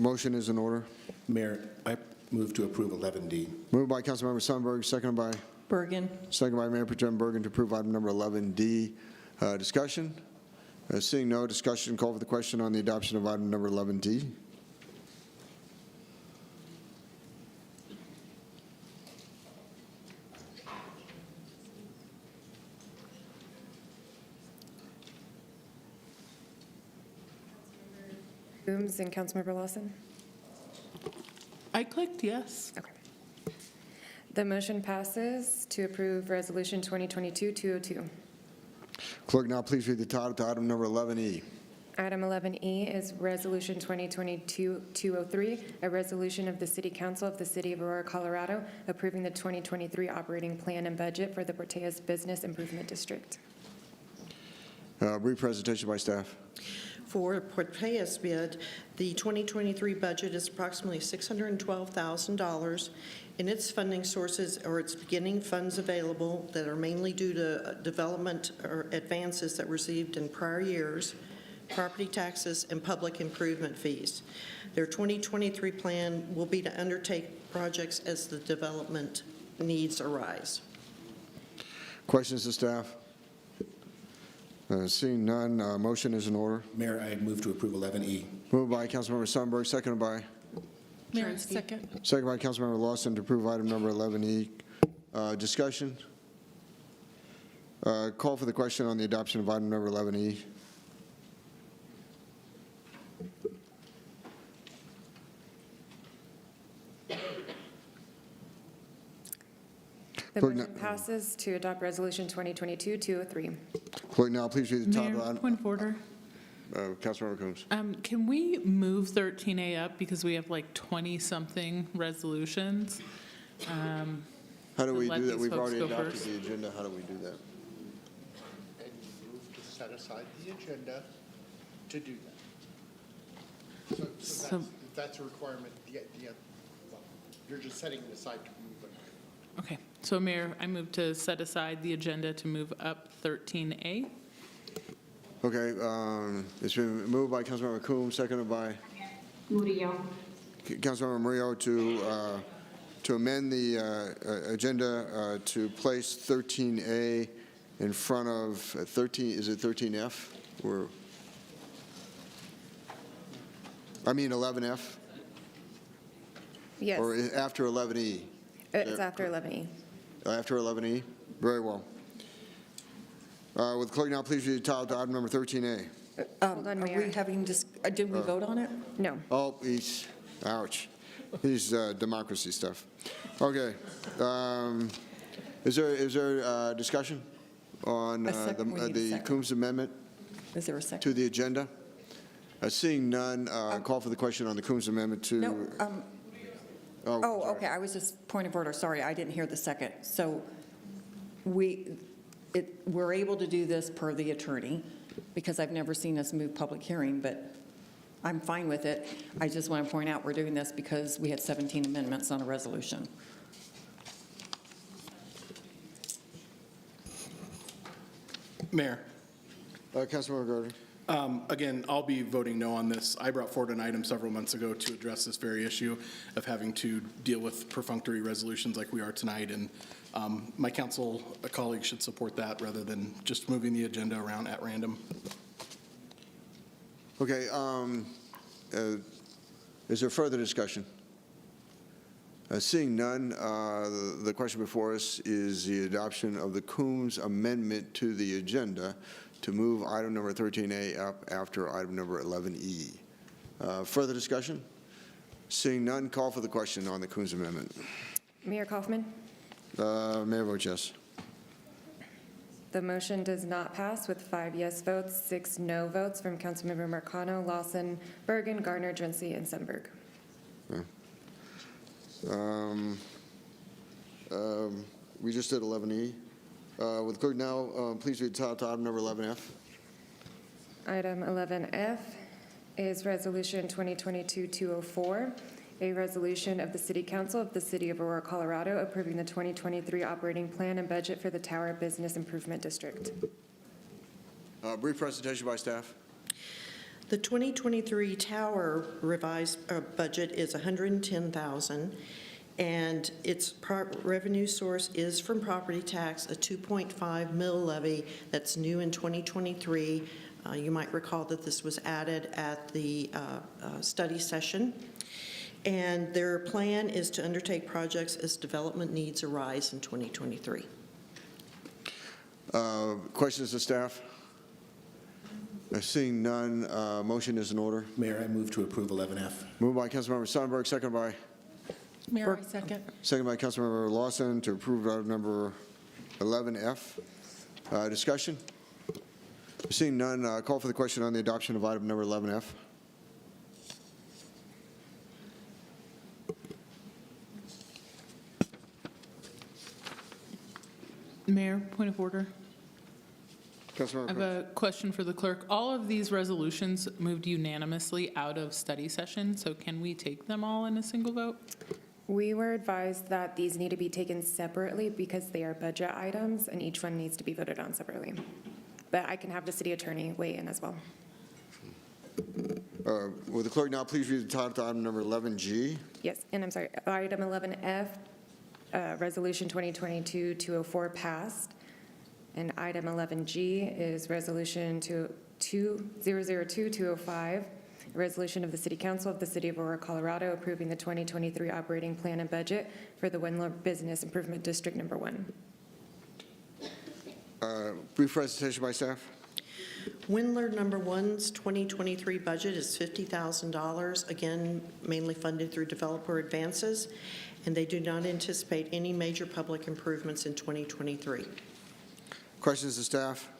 motion is in order. Mayor, I move to approve 11D. Moved by Councilmember Sonnenberg, seconded by? Bergen. Seconded by Mayor Pro Tem Bergen to approve item number 11D. Discussion? Seeing no discussion, call for the question on the adoption of item number 11D. Coombs and Councilmember Lawson? I clicked yes. Okay. The motion passes to approve Resolution 2022-202. Clerk, now please read the title to item number 11E. Item 11E is Resolution 2022-203, a resolution of the City Council of the City of Aurora, Colorado, approving the 2023 operating plan and budget for the Porteous Business Improvement District. Brief presentation by staff. For Porteous bid, the 2023 budget is approximately $612,000. In its funding sources or its beginning funds available that are mainly due to development or advances that received in prior years, property taxes, and public improvement fees. Their 2023 plan will be to undertake projects as the development needs arise. Questions to staff? Seeing none, motion is in order. Mayor, I move to approve 11E. Moved by Councilmember Sundberg, seconded by? Mayor, second. Second by Councilmember Lawson to approve item number 11E. Discussion? Call for the question on the adoption of item number 11E. The motion passes to adopt Resolution 2022-203. Clerk, now please read the title. Mayor, point of order. Councilmember Coombs. Can we move 13A up because we have like 20-something resolutions? How do we let do that? these We've folks already go adopted first. the agenda. How do we do that? And you move to set aside the agenda to do that. So that's a requirement. You're just setting it aside to move it. Okay, so Mayor, I move to set aside the agenda to move up 13A. Okay, it's been moved by Councilmember Coombs, seconded by Murillo. Councilmember Murillo to amend the agenda to place 13A in front of 13, is it 13F? Or, I mean 11F? Yes, Or after 11E? it's after 11E. After 11E? Very well. Would the clerk now please read the title to item number 13A? Hold on, Are Mayor. we having, did we vote on it? No. Oh, ouch. These democracy stuff. Okay. Is there discussion on A second, we need a the second. Coombs amendment Is there a second? to the agenda? Seeing none, call for the question on the Coombs amendment to. No, Oh, oh, sorry. okay, I was just, point of order, sorry, I didn't hear the second. So we're able to do this per the attorney, because I've never seen us move public hearing, but I'm fine with it. I just want to point out we're doing this because we had 17 amendments on a resolution. Mayor. Councilmember Gardner. Again, I'll be voting no on this. I brought forward an item several months ago to address this very issue of having to deal with perfunctory resolutions like we are tonight, and my council colleagues should support that rather than just moving the agenda around at random. Okay. Is there further discussion? Seeing none, the question before us is the adoption of the Coombs amendment to the agenda to move item number 13A up after item number 11E. Further discussion? Seeing none, call for the question on the Coombs amendment. Mayor Kaufman? Mayor votes yes. The motion does not pass with 5 yes votes, 6 no votes from Councilmember Marcano, Lawson, Bergen, Gardner, Drency, and Sundberg. We just did 11E. Would the clerk now please read the title to item number 11F? Item 11F is Resolution 2022-204, a resolution of the City Council of the City of Aurora, Colorado, approving the 2023 operating plan and budget for the Tower Business Improvement District. Brief presentation by staff. The 2023 tower revised budget is $110,000, and its revenue source is from property tax, a 2.5 mill levy that's new in 2023. You might recall that this was added at the study session. And their plan is to undertake projects as development needs arise in 2023. Questions to staff? Seeing none, motion is in order. Mayor, I move to approve 11F. Moved by Councilmember Sonnenberg, second by Mayor, I second. Councilmember Lawson to approve item number 11F. Discussion? Seeing none, call for the question on the adoption of item number 11F. Mayor, point of order. I Councilmember have Coons. a question for the clerk. All of these resolutions moved unanimously out of study session, so can we take them all in a single vote? We were advised that these need to be taken separately because they are budget items and each one needs to be voted on separately. But I can have the city attorney weigh in as well. Will the clerk now please read the title to item number 11G? Yes, and I'm sorry, item 11F, Resolution 2022-204 passed. And item 11G is Resolution 2002-205, a resolution of the City Council of the City of Aurora, Colorado, approving the 2023 operating plan and budget for the Windler Business Improvement District Number 1. Brief presentation by staff. Windler Number One's 2023 budget is $50,000, again, mainly funded through developer advances, and they do not anticipate any major public improvements in 2023. Questions of staff?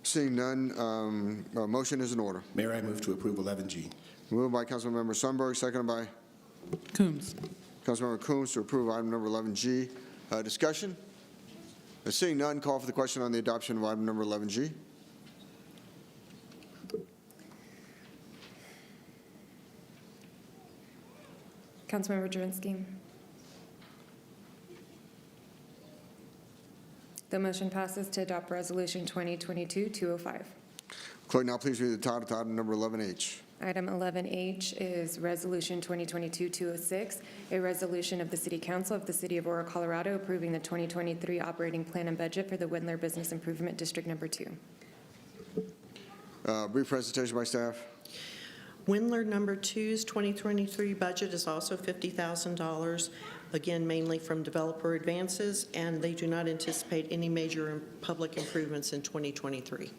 Seeing none, motion is in order. Mayor, I move to approve 11G. Moved by Councilmember Sonnenberg, seconded by Coombs. Councilmember Coons to approve item number 11G. Discussion? Seeing none, call for the question on the adoption of item number 11G. Councilmember Jurenski. The motion passes to adopt Resolution 2022-205. Clerk, now please read the title to item number 11H. Item 11H is Resolution 2022-206, a resolution of the City Council of the City of Aurora, Colorado, approving the 2023 operating plan and budget for the Windler Business Improvement District Number 2. Brief presentation by staff. Windler Number Two's 2023 budget is also $50,000, again, mainly from developer advances, and they do not anticipate any major public improvements in 2023.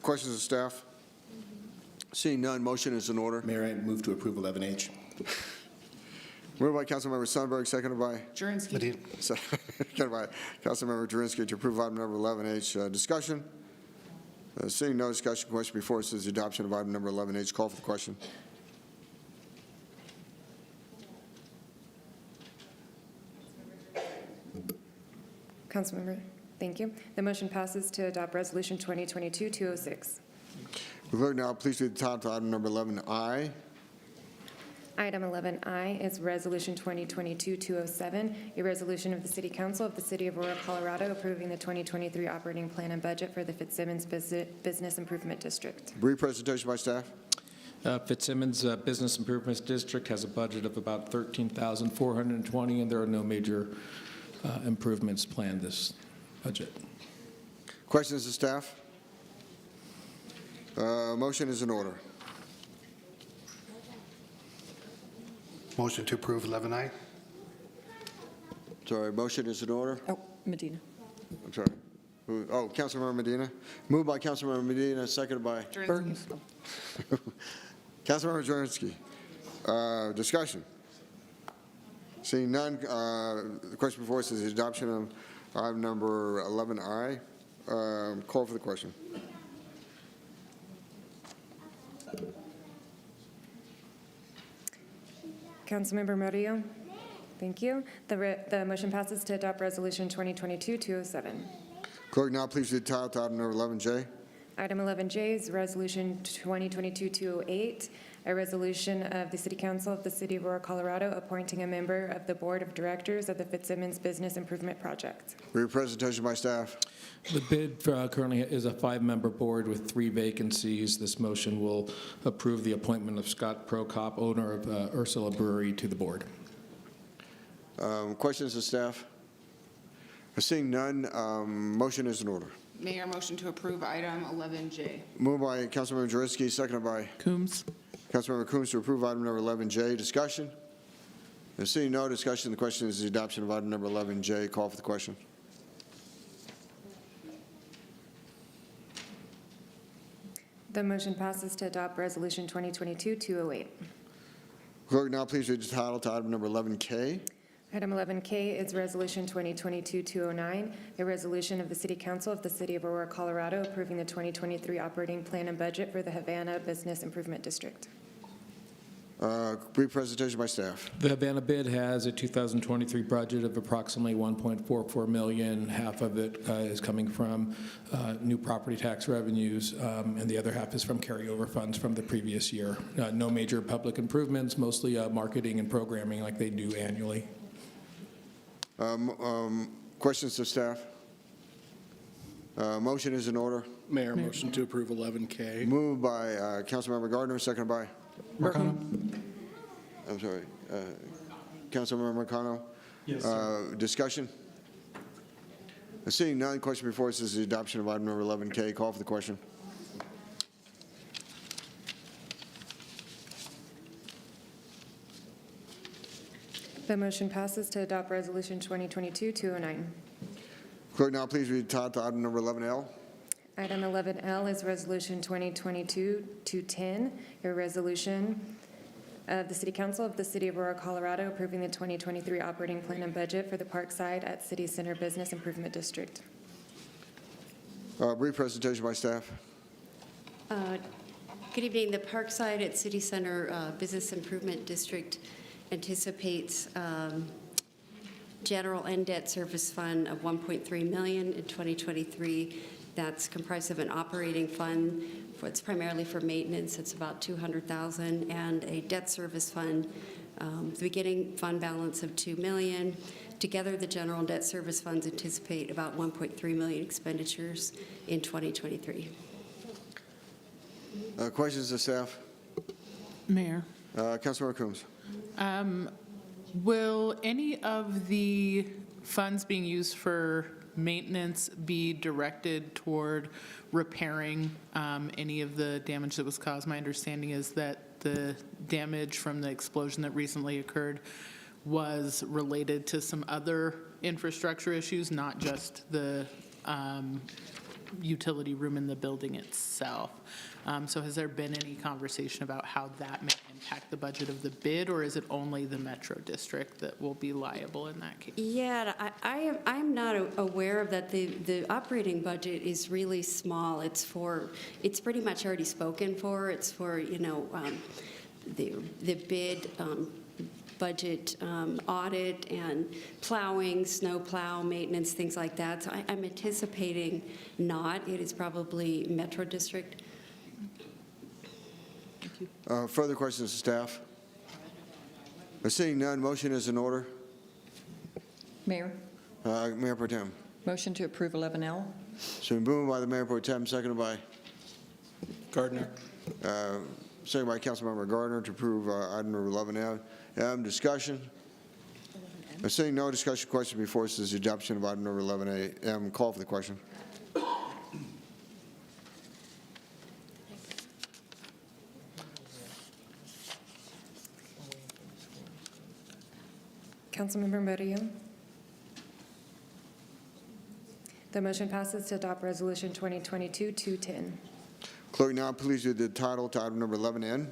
Questions of staff? Seeing none, motion is in order. Mayor, I move to approve 11H. Moved by Councilmember Sonnenberg, seconded by Jurenski. seconded by Councilmember Jurenski to approve item number 11H. Discussion? Seeing no discussion, question before us is the adoption of item number 11H. Call for the question. Councilmember, thank you. The motion passes to adopt Resolution 2022-206. The clerk now please read the title to item number 11I. Item 11I is Resolution 2022-207, a resolution of the City Council of the City of Aurora, Colorado, approving the 2023 operating plan and budget for the Fitzsimmons Business Improvement District. Brief presentation by staff. Fitzsimmons Business Improvements District has a budget of about $13,420, and there are no major improvements planned this budget. Questions of staff? Motion is in order. Motion to approve 11I. Sorry, motion is in order. Oh, Medina. I'm sorry. Oh, Councilmember Medina. Moved by Councilmember Medina, seconded by Bergen. Councilmember Jurenski. Discussion. Seeing none, the question before us is the adoption of item number 11I. Call for the question. Councilmember Murillo, thank you. The motion passes to adopt Resolution 2022-207. Clerk, now please read the title to item number 11J. Item 11J is Resolution 2022-208, a resolution of the City Council of the City of Aurora, Colorado, appointing a member of the Board of Directors of the Fitzsimmons Business Improvement Project. Brief presentation by staff. The bid currently is a 5-member board with 3 vacancies. This motion will approve the appointment of Scott Prokop, owner of Ursula Brewery, to the board. Questions of staff? Seeing none, motion is in order. Mayor, motion to approve item 11J. Moved by Councilmember Jurenski, seconded by Coombs. Councilmember Coons to approve item number 11J. Discussion? Seeing no discussion, the question is the adoption of item number 11J. Call for the question. The motion passes to adopt Resolution 2022-208. Clerk, now please read the title to item number 11K. Item 11K is Resolution 2022-209, a resolution of the City Council of the City of Aurora, Colorado, approving the 2023 operating plan and budget for the Havana Business Improvement District. Brief presentation by staff. The Havana bid has a 2023 budget of approximately $1.44 million. Half of it is coming from new property tax revenues, and the other half is from carryover funds from the previous year. No major public improvements, mostly marketing and programming like they do annually. Questions to staff? Motion is in order. Mayor, motion to approve 11K. Moved by Councilmember Gardner, seconded by? Marcano? I'm sorry. Councilmember Marcano? Yes, sir. Discussion? Seeing none, question before us is the adoption of item number 11K. Call for the question. The motion passes to adopt Resolution 2022-209. Clerk, now please read the title to item number 11L. Item 11L is Resolution 2022-210, a resolution of the City Council of the City of Aurora, Colorado, approving the 2023 operating plan and budget for the Parkside at City Center Business Improvement District. Brief presentation by staff. Good evening. The Parkside at City Center Business Improvement District anticipates general and debt service fund of $1.3 million in 2023. That's comprised of an operating fund it's primarily for maintenance. It's about $200,000, and a debt service fund, the beginning fund balance of $2 million. Together, the general and debt service funds anticipate about $1.3 million expenditures in 2023. Questions to staff? Mayor. Councilmember Coombs. Will any of the funds being used for maintenance be directed toward repairing any of the damage that was caused? My understanding is that the damage from the explosion that recently occurred was related to some other infrastructure issues, not just the utility room in the building itself. So has there been any conversation about how that may impact the budget of the bid, or is it only the Metro District that will be liable in that case? Yeah, I'm not aware of that. The operating budget is really small. It's pretty much already spoken for. It's for, the bid budget audit and plowing, snow plow maintenance, things like that. So I'm anticipating not. It is probably Metro District. Further questions to staff? Seeing none, motion is in order. Mayor, Mayor Pro Tem. motion to approve 11L. So moved by the Mayor Pro Tem, seconded by? Gardner. Seconded by Councilmember Gardner to approve item number 11M. Discussion? Seeing no discussion, question before us is the adoption of item number 11A. Call for the question. Councilmember Murillo. The motion passes to adopt Resolution 2022-210. Clerk, now please read the title to item number 11N.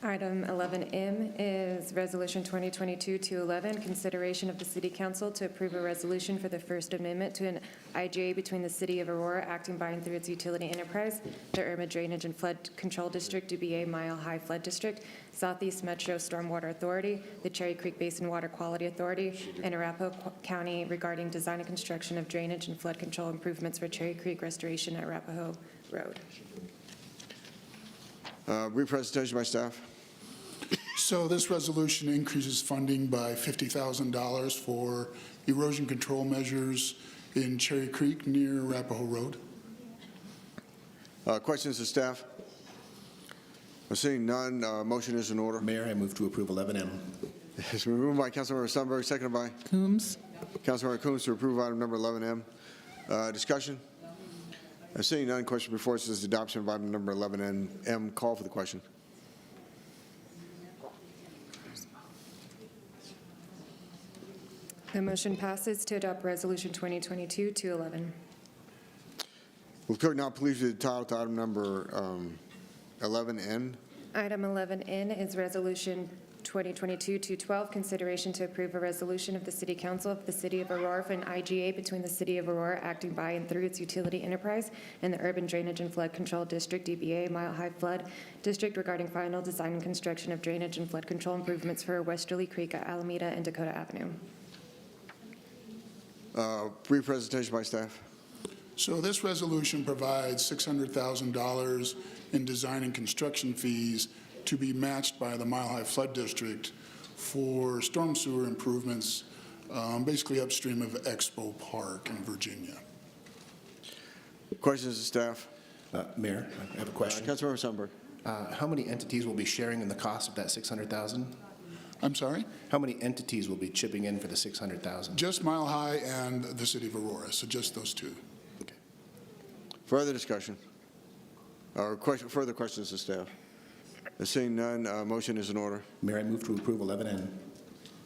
Item 11M is Resolution 2022-211, consideration of the City Council to approve a resolution for the First Amendment to an IGA between the City of Aurora, acting by and through its utility enterprise, the Irma Drainage and Flood Control District, DBA Mile High Flood District, Southeast Metro Stormwater Authority, the Cherry Creek Basin Water Quality Authority, and Arapahoe County regarding design and construction of drainage and flood control improvements for Cherry Creek restoration at Arapahoe Road. Brief presentation by staff. So this resolution increases funding by $50,000 for erosion control measures in Cherry Creek near Arapahoe Road. Questions to staff? Seeing none, motion is in order. Mayor, I move to approve 11M. It's been moved by Councilmember Sundberg, seconded by? Coombs. Councilmember Coombs to approve item number 11M. Discussion? Seeing none, question before us is the adoption of item number 11M. Call for the question. The motion passes to adopt Resolution 2022-211. Will the clerk now please read the title to item number 11N? Item 11N is Resolution 2022-212, consideration to approve a resolution of the City Council of the City of Aurora for an IGA between the City of Aurora acting by and through its utility enterprise and the Urban Drainage and Flood Control District, DBA, Mile High Flood District regarding final design and construction of drainage and flood control improvements for Westerly Creek at Alameda and Dakota Avenue. Brief presentation by staff. So this resolution provides $600,000 in design and construction fees to be matched by the Mile High Flood District for storm sewer improvements, basically upstream of Expo Park in Virginia. Questions of staff? Mayor, I have a question. Councilmember Sundberg. How many entities will be sharing in the cost of that 600,000? I'm sorry? How many entities will be chipping in for the 600,000? Just Mile High and the City of Aurora, so just those two. Further discussion? Or further questions of staff? Seeing none, motion is in order. Mayor, I move to approve 11N.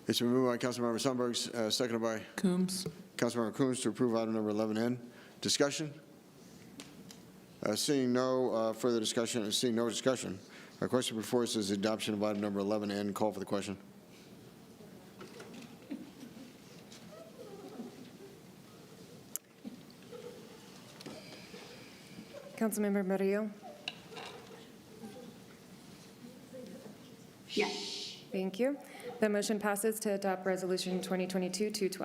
It's been moved by Councilmember Sundberg, seconded by Coombs. Councilmember Coombs to approve item number 11N. Discussion? Seeing no further discussion, seeing no discussion, our question before us is the adoption of item number 11N. Call for the question. Councilmember Murillo? Yes. Thank you. The motion passes to adopt Resolution 2022-212.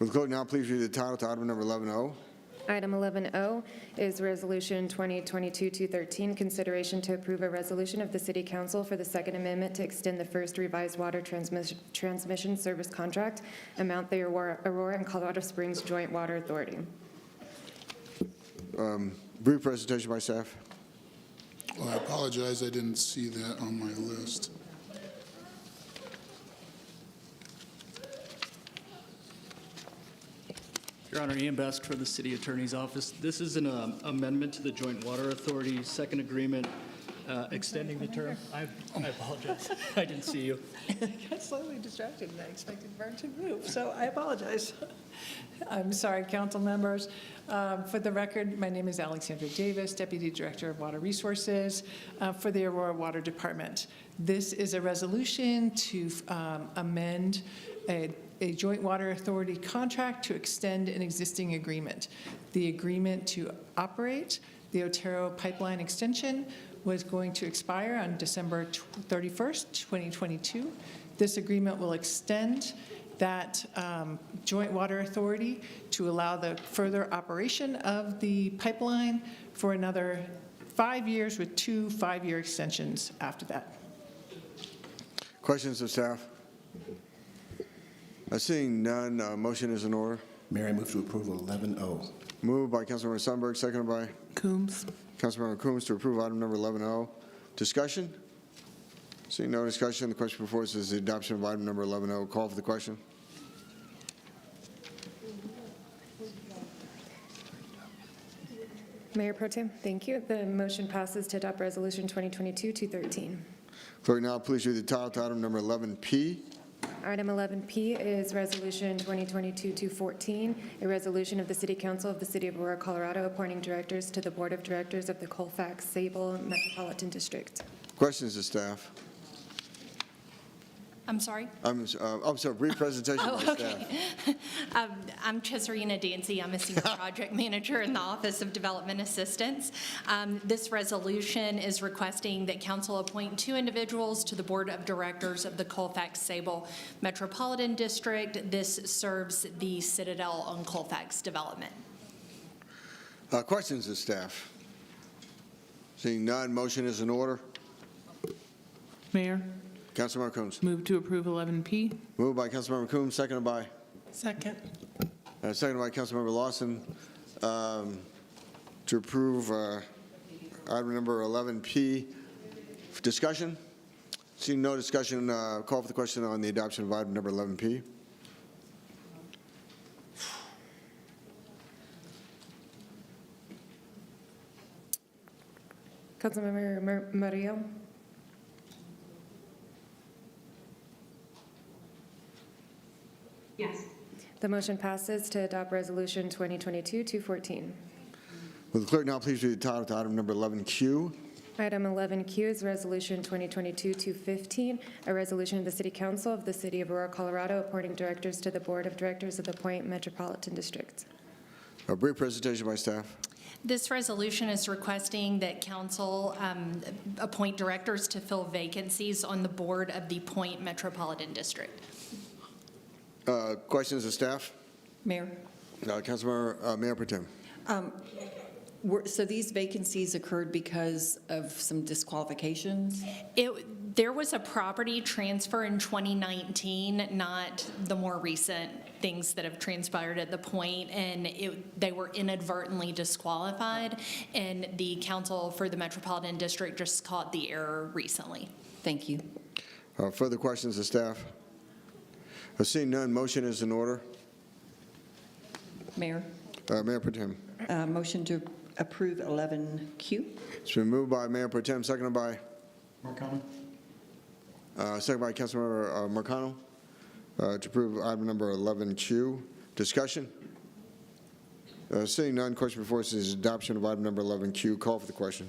Will the clerk now please read the title to item number 11O? Item 11O is Resolution 2022-213, consideration to approve a resolution of the City Council for the Second Amendment to extend the first revised water transmission service contract, amount the Aurora and Colorado Springs Joint Water Authority. Brief presentation by staff. Well, I apologize, I didn't see that on my list. Your Honor, Ian Besk for the City Attorney's Office. This is an amendment to the Joint Water Authority second agreement extending the term. I apologize. I didn't see you. I got slightly distracted and I expected Vern to move, so I apologize. I'm sorry, council members. For the record, my name is Alexandra Davis, Deputy Director of Water Resources for the Aurora Water Department. This is a resolution to amend a joint water authority contract to extend an existing agreement. The agreement to operate the Otero pipeline extension was going to expire on December 31st, 2022. This agreement will extend that joint water authority to allow the further operation of the pipeline for another 5 years with 2 5-year extensions after that. Questions of staff? Seeing none, motion is in order. Mayor, I move to approve 11O. Moved by Councilmember Sundberg, seconded by Coombs. Councilmember Coombs to approve item number 11O. Discussion? Seeing no discussion, the question before us is the adoption of item number 11O. Call for the question. Mayor Pro Tem, thank you. The motion passes to adopt Resolution 2022-213. Clerk, now please read the title to item number 11P. Item 11P is Resolution 2022-214, a resolution of the City Council of the City of Aurora, Colorado, appointing directors to the Board of Directors of the Colfax-Sable Metropolitan District. Questions of staff? I'm sorry? I'm sorry, brief presentation by staff. I'm Cesarina Dancy. I'm a Senior Project Manager in the Office of Development Assistance. This resolution is requesting that Council appoint 2 individuals to the Board of Directors of the Colfax-Sable Metropolitan District. This serves the Citadel on Colfax development. Questions of staff? Seeing none, motion is in order. Mayor, Councilmember Coombs. move to approve 11P. Moved by Councilmember Coombs, seconded by? Second. Seconded by Councilmember Lawson to approve item number 11P. Discussion? Seeing no discussion, call for the question on the adoption of item number 11P. Councilmember Murillo? Yes. The motion passes to adopt Resolution 2022-214. Will the clerk now please read the title to item number 11Q? Item 11Q is Resolution 2022-215, a resolution of the City Council of the City of Aurora, Colorado, appointing directors to the Board of Directors of the Point Metropolitan District. A brief presentation by staff. This resolution is requesting that council appoint directors to fill vacancies on the board of the Point Metropolitan District. Questions of staff? Mayor? Councilmember, Mayor Pro Tem. So these vacancies occurred because of some disqualifications? There was a property transfer in 2019, not the more recent things that have transpired at the Point, and they were inadvertently disqualified, and the council for the Metropolitan District just caught the error recently. Thank you. Further questions of staff? Seeing none, motion is in order. Mayor? Mayor Pro Tem. Motion to approve 11Q. It's been moved by Mayor Pro Tem, seconded by? Marcano? Second by Councilmember Marcano to approve item number 11Q. Discussion? Seeing none, question before us is adoption of item number 11Q. Call for the question.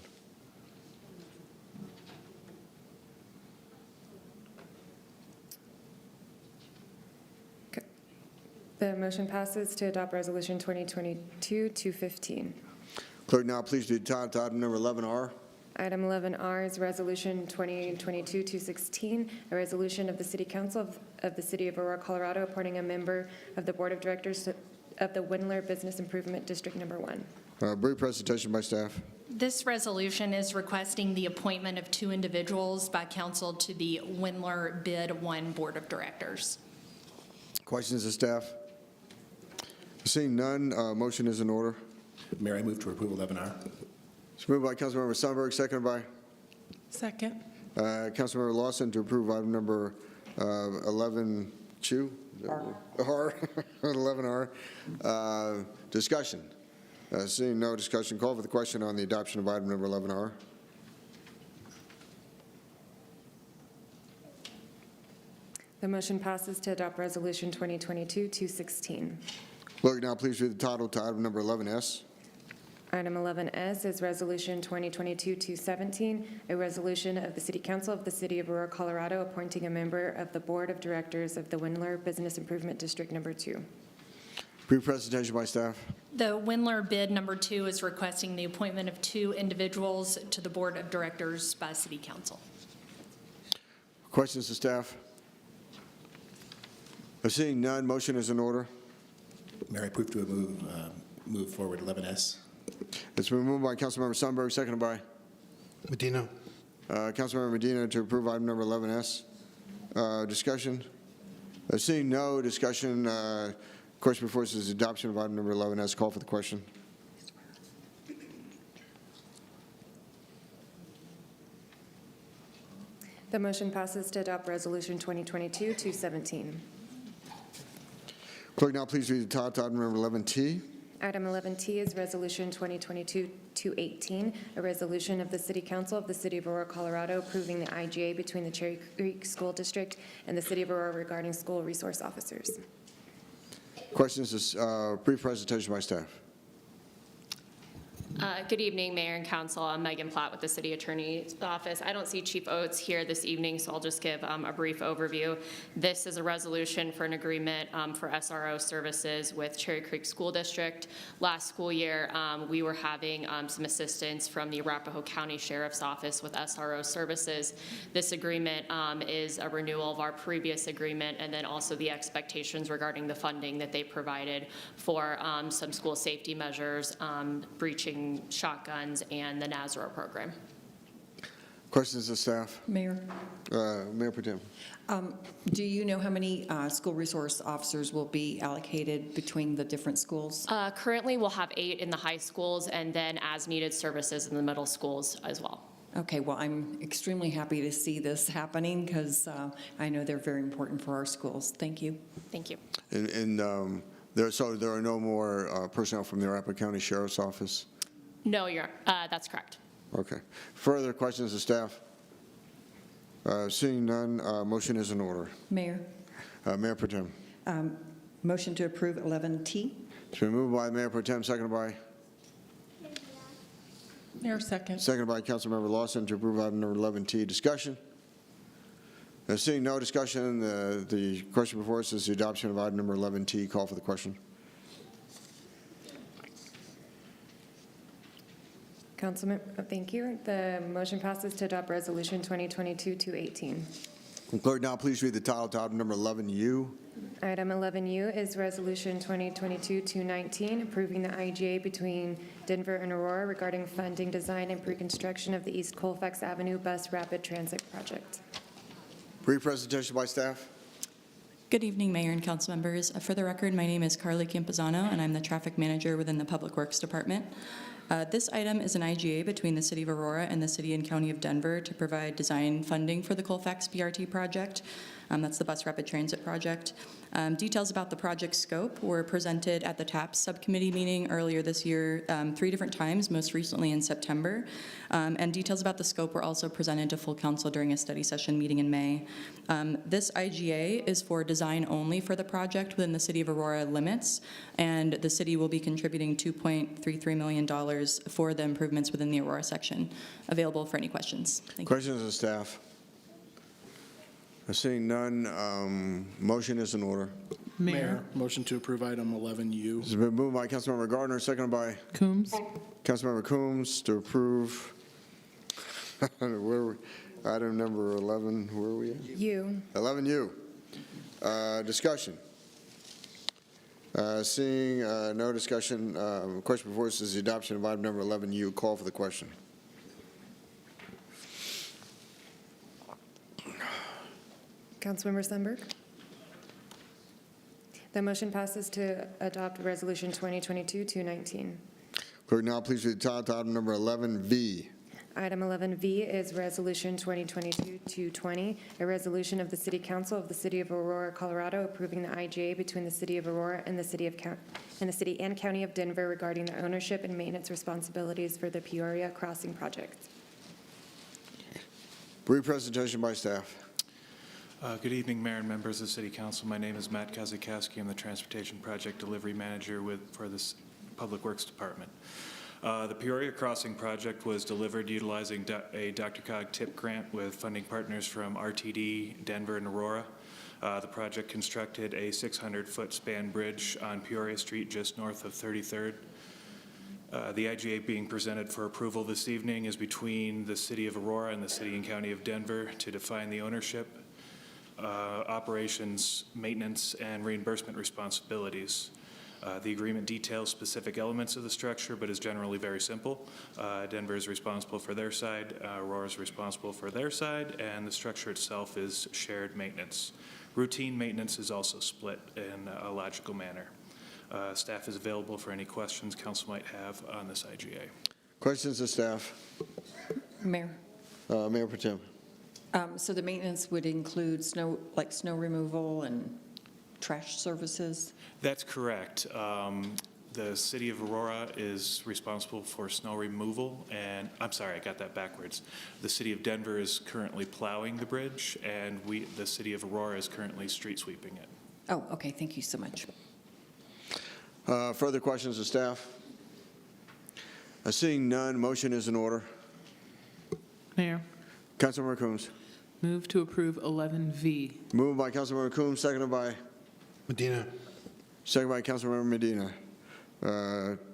The motion passes to adopt Resolution 2022-215. Clerk, now please read the title to item number 11R. Item 11R is Resolution 2022-216, a resolution of the City Council of the City of Aurora, Colorado, appointing a member of the Board of Directors of the Windler Business Improvement District Number 1. Brief presentation by staff. This resolution is requesting the appointment of 2 individuals by council to the Windler Bid 1 Board of Directors. Questions of staff? Seeing none, motion is in order. Mayor, I move to approve 11R. It's moved by Councilmember Sundberg, seconded by Second. Councilmember Lawson to approve item number 11Q. R. 11R. Discussion. Seeing no discussion, call for the question on the adoption of item number 11R. The motion passes to adopt Resolution 2022-216. Clerk, now please read the title to item number 11S. Item 11S is Resolution 2022-217, a resolution of the City Council of the City of Aurora, Colorado, appointing a member of the Board of Directors of the Windler Business Improvement District Number 2. Brief presentation by staff. The Windler Bid Number 2 is requesting the appointment of 2 individuals to the Board of Directors by City Council. Questions to staff? Seeing none, motion is in order. Mayor, I move to move forward 11S. It's been moved by Councilmember Sundberg, seconded by Medina. Councilmember Medina to approve item number 11S. Discussion? Seeing no discussion, question before us is adoption of item number 11S. Call for the question. The motion passes to adopt Resolution 2022-217. Clerk, now please read the title to item number 11T. Item 11T is Resolution 2022-218, a resolution of the City Council of the City of Aurora, Colorado, approving the IGA between the Cherry Creek School District and the City of Aurora regarding school resource officers. Questions, brief presentation by staff. Good evening, Mayor and Council. I'm Megan Platt with the City Attorney's Office. I don't see Chief Oates here this evening, so I'll just give a brief overview. This is a resolution for an agreement for SRO services with Cherry Creek School District. Last school year, we were having some assistance from the Arapahoe County Sheriff's Office with SRO services. This agreement is a renewal of our previous agreement, and then also the expectations regarding the funding that they provided for some school safety measures, breaching shotguns, and the NASRO program. Questions of staff? Mayor? Mayor Pro Tem. Do you know how many school resource officers will be allocated between the different schools? Currently, we'll have 8 in the high schools, and then as-needed services in the middle schools as well. Okay, well, I'm extremely happy to see this happening because I know they're very important for our schools. Thank you. Thank you. And there are no more personnel from the Arapahoe County Sheriff's Office? No, that's correct. Okay. Further questions of staff? Seeing none, motion is in order. Mayor? Mayor Pro Tem. Motion to approve 11T. It's been moved by Mayor Pro Tem, seconded by Mayor, second. Seconded by Councilmember Lawson to approve item number 11T. Discussion? Seeing no discussion, the question before us is the adoption of item number 11T. Call for the question. Councilman, thank you. The motion passes to adopt Resolution 2022-218. Clerk, now please read the title to item number 11U. Item 11U is Resolution 2022-219, approving the IGA between Denver and Aurora regarding funding, design, and pre-construction of the East Colfax Avenue Bus Rapid Transit Project. Brief presentation by staff. Good evening, Mayor and council members. For the record, my name is Carly Campazano, and I'm the traffic manager within the Public Works Department. This item is an IGA between the City of Aurora and the City and County of Denver to provide design funding for the Colfax BRT project. That's the Bus Rapid Transit Project. Details about the project scope were presented at the TAPS subcommittee meeting earlier this year 3 different times, most recently in September. And details about the scope were also presented to full council during a study session meeting in May. This IGA is for design only for the project within the City of Aurora limits, and the city will be contributing $2.33 million for the improvements within the Aurora section. Available for any questions. Thank you. Questions of staff? Seeing none, motion is in order. Mayor. Motion to approve item 11U. It's been moved by Councilmember Gardner, seconded by Coombs? Councilmember Coombs to approve. Item number 11, where are we at? U. 11U. Discussion. Seeing no discussion, question before us is the adoption of item number 11U. Call for the question. Councilmember Sundberg. The motion passes to adopt Resolution 2022-219. Clerk, now please read the title to item number 11V. Item 11V is Resolution 2022-220, a resolution of the City Council of the City of Aurora, Colorado, approving the IGA between the City of Aurora and the City and County of Denver regarding the ownership and maintenance responsibilities for the Peoria Crossing project. Brief presentation by staff. Good evening, Mayor and members of the City Council. My name is Matt Kazakowski. I'm the Transportation Project Delivery Manager for the Public Works Department. The Peoria Crossing project was delivered utilizing a Dr. Cog TIP grant with funding partners from RTD, Denver, and Aurora. The project constructed a 600-foot span bridge on Peoria Street just north of 33rd. The IGA being presented for approval this evening is between the City of Aurora and the City and County of Denver to define the ownership, operations, maintenance, and reimbursement responsibilities. The agreement details specific elements of the structure, but is generally very simple. Denver is responsible for their side, Aurora is responsible for their side, and the structure itself is shared maintenance. Routine maintenance is also split in a logical manner. Staff is available for any questions council might have on this IGA. Questions of staff? Mayor. Mayor Pro Tem. So the maintenance would include snow removal and trash services? That's correct. The City of Aurora is responsible for snow removal, and I'm sorry, I got that backwards. The City of Denver is currently plowing the bridge, and the City of Aurora is currently street sweeping it. Oh, okay, thank you so much. Further questions of staff? Seeing none, motion is in order. Mayor, Councilmember Coombs. move to approve 11V. Moved by Councilmember Coombs, seconded by Medina. Second by Councilmember Medina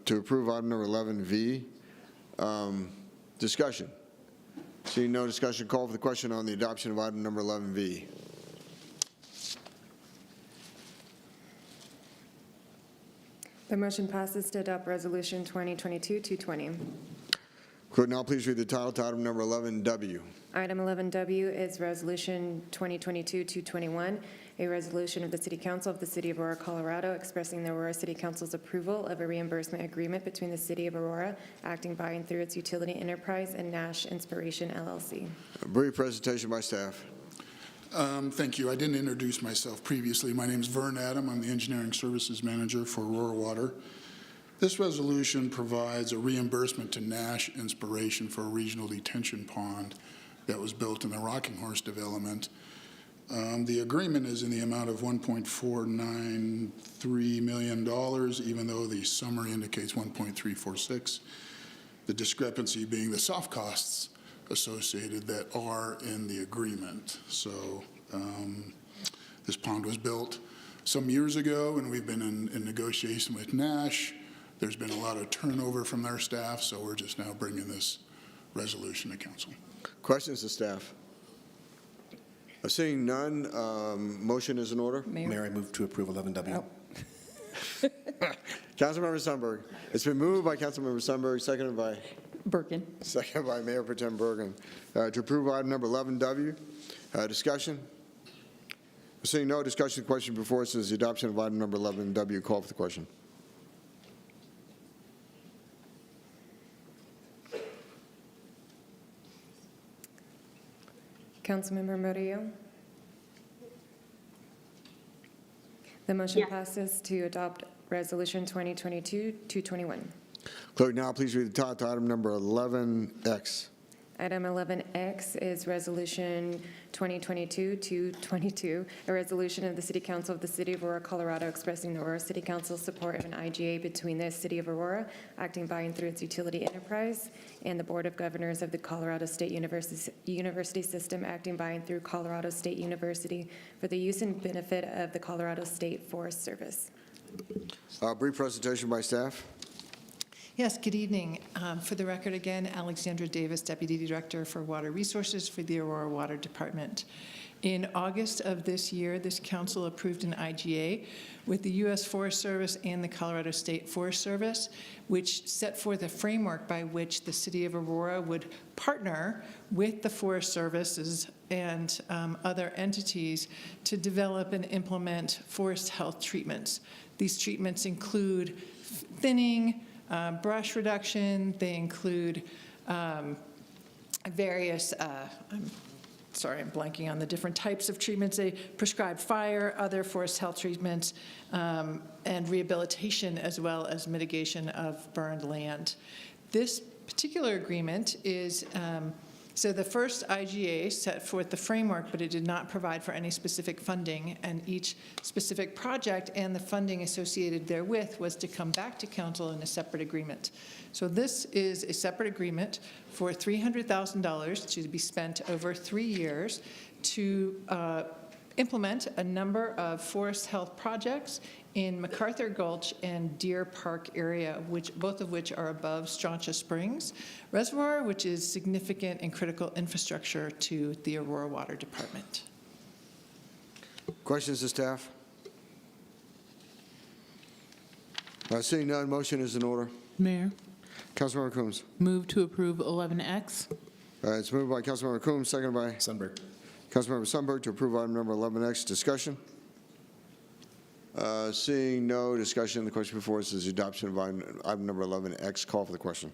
to approve item number 11V. Discussion. Seeing no discussion, call for the question on the adoption of item number 11V. The motion passes to adopt Resolution 2022-220. Clerk, now please read the title to item number 11W. Item 11W is Resolution 2022-221, a resolution of the City Council of the City of Aurora, Colorado, expressing the Aurora City Council's approval of a reimbursement agreement between the City of Aurora, acting by and through its utility enterprise, and Nash Inspiration, LLC. A brief presentation by staff. Thank you. I didn't introduce myself previously. My name is Vern Adam. I'm the Engineering Services Manager for Aurora Water. This resolution provides a reimbursement to Nash Inspiration for a regional detention pond that was built in the Rocking Horse development. The agreement is in the amount of $1.493 million, even though the summary indicates 1.346. The discrepancy being the soft costs associated that are in the agreement. So this pond was built some years ago, and we've been in negotiation with Nash. There's been a lot of turnover from their staff, so we're just now bringing this resolution to council. Questions to staff? Seeing none, motion is in order. Mayor, I move to approve 11W. Councilmember Sundberg. It's been moved by Councilmember Sundberg, seconded by Mayor Pro Tem Bergen, to approve item number 11W. Discussion? Seeing no discussion, the question before us is the adoption of item number 11W. Call for the question. Councilmember Murillo? The motion passes to adopt Resolution 2022-221. Clerk, now please read the title to item number 11X. Item 11X is Resolution 2022-222, a resolution of the City Council of the City of Aurora, Colorado, expressing the Aurora City Council's support of an IGA between the City of Aurora, acting by and through its utility enterprise, and the Board of Governors of the Colorado State University System, acting by and through Colorado State University, for the use and benefit of the Colorado State Forest Service. Brief presentation by staff. Yes, good evening. For the record again, Alexandra Davis, Deputy Director for Water Resources for the Aurora Water Department. In August of this year, this council approved an IGA with the U.S. Forest Service and the Colorado State Forest Service, which set forth a framework by which the City of Aurora would partner with the Forest Services and other entities to develop and implement forest health treatments. These treatments include thinning, brush reduction. They include various, I'm blanking on the different types of treatments. They prescribe fire, other forest health treatments, and rehabilitation, as well as mitigation of burned land. This particular agreement is, so the first IGA set forth the framework, but it did not provide for any specific funding, and each specific project and the funding associated therewith was to come back to council in a separate agreement. So this is a separate agreement for $300,000 to be spent over 3 years to implement a number of forest health projects in MacArthur Gulch and Deer Park area, both of which are above Strontia Springs Reservoir, which is significant and critical infrastructure to the Aurora Water Department. Questions to staff? Seeing none, motion is in order. Mayor, Councilmember Coombs. move to approve 11X. It's moved by Councilmember Coombs, seconded by Sundberg. Councilmember Sundberg to approve item number 11X. Discussion? Seeing no discussion, the question before us is the adoption of item number 11X. Call for the question.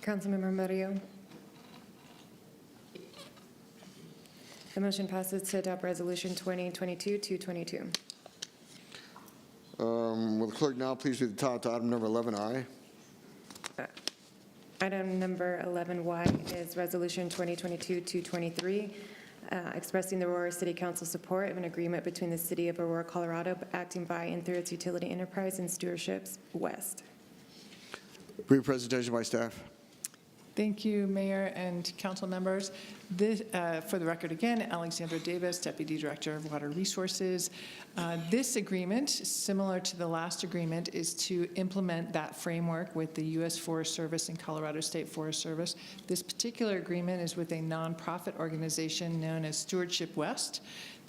Councilmember Murillo. The motion passes to adopt Resolution 2022-222. Will the clerk now please read the title to item number 11I? Item number 11Y is Resolution 2022-223, expressing the Aurora City Council support of an agreement between the City of Aurora, Colorado, acting by and through its utility enterprise and Stewardships West. Brief presentation by staff. Thank you, Mayor and council members. This, for the record again, Alexandra Davis, Deputy Director of Water Resources. This agreement, similar to the last agreement, is to implement that framework with the U.S. Forest Service and Colorado State Forest Service. This particular agreement is with a nonprofit organization known as Stewardship West,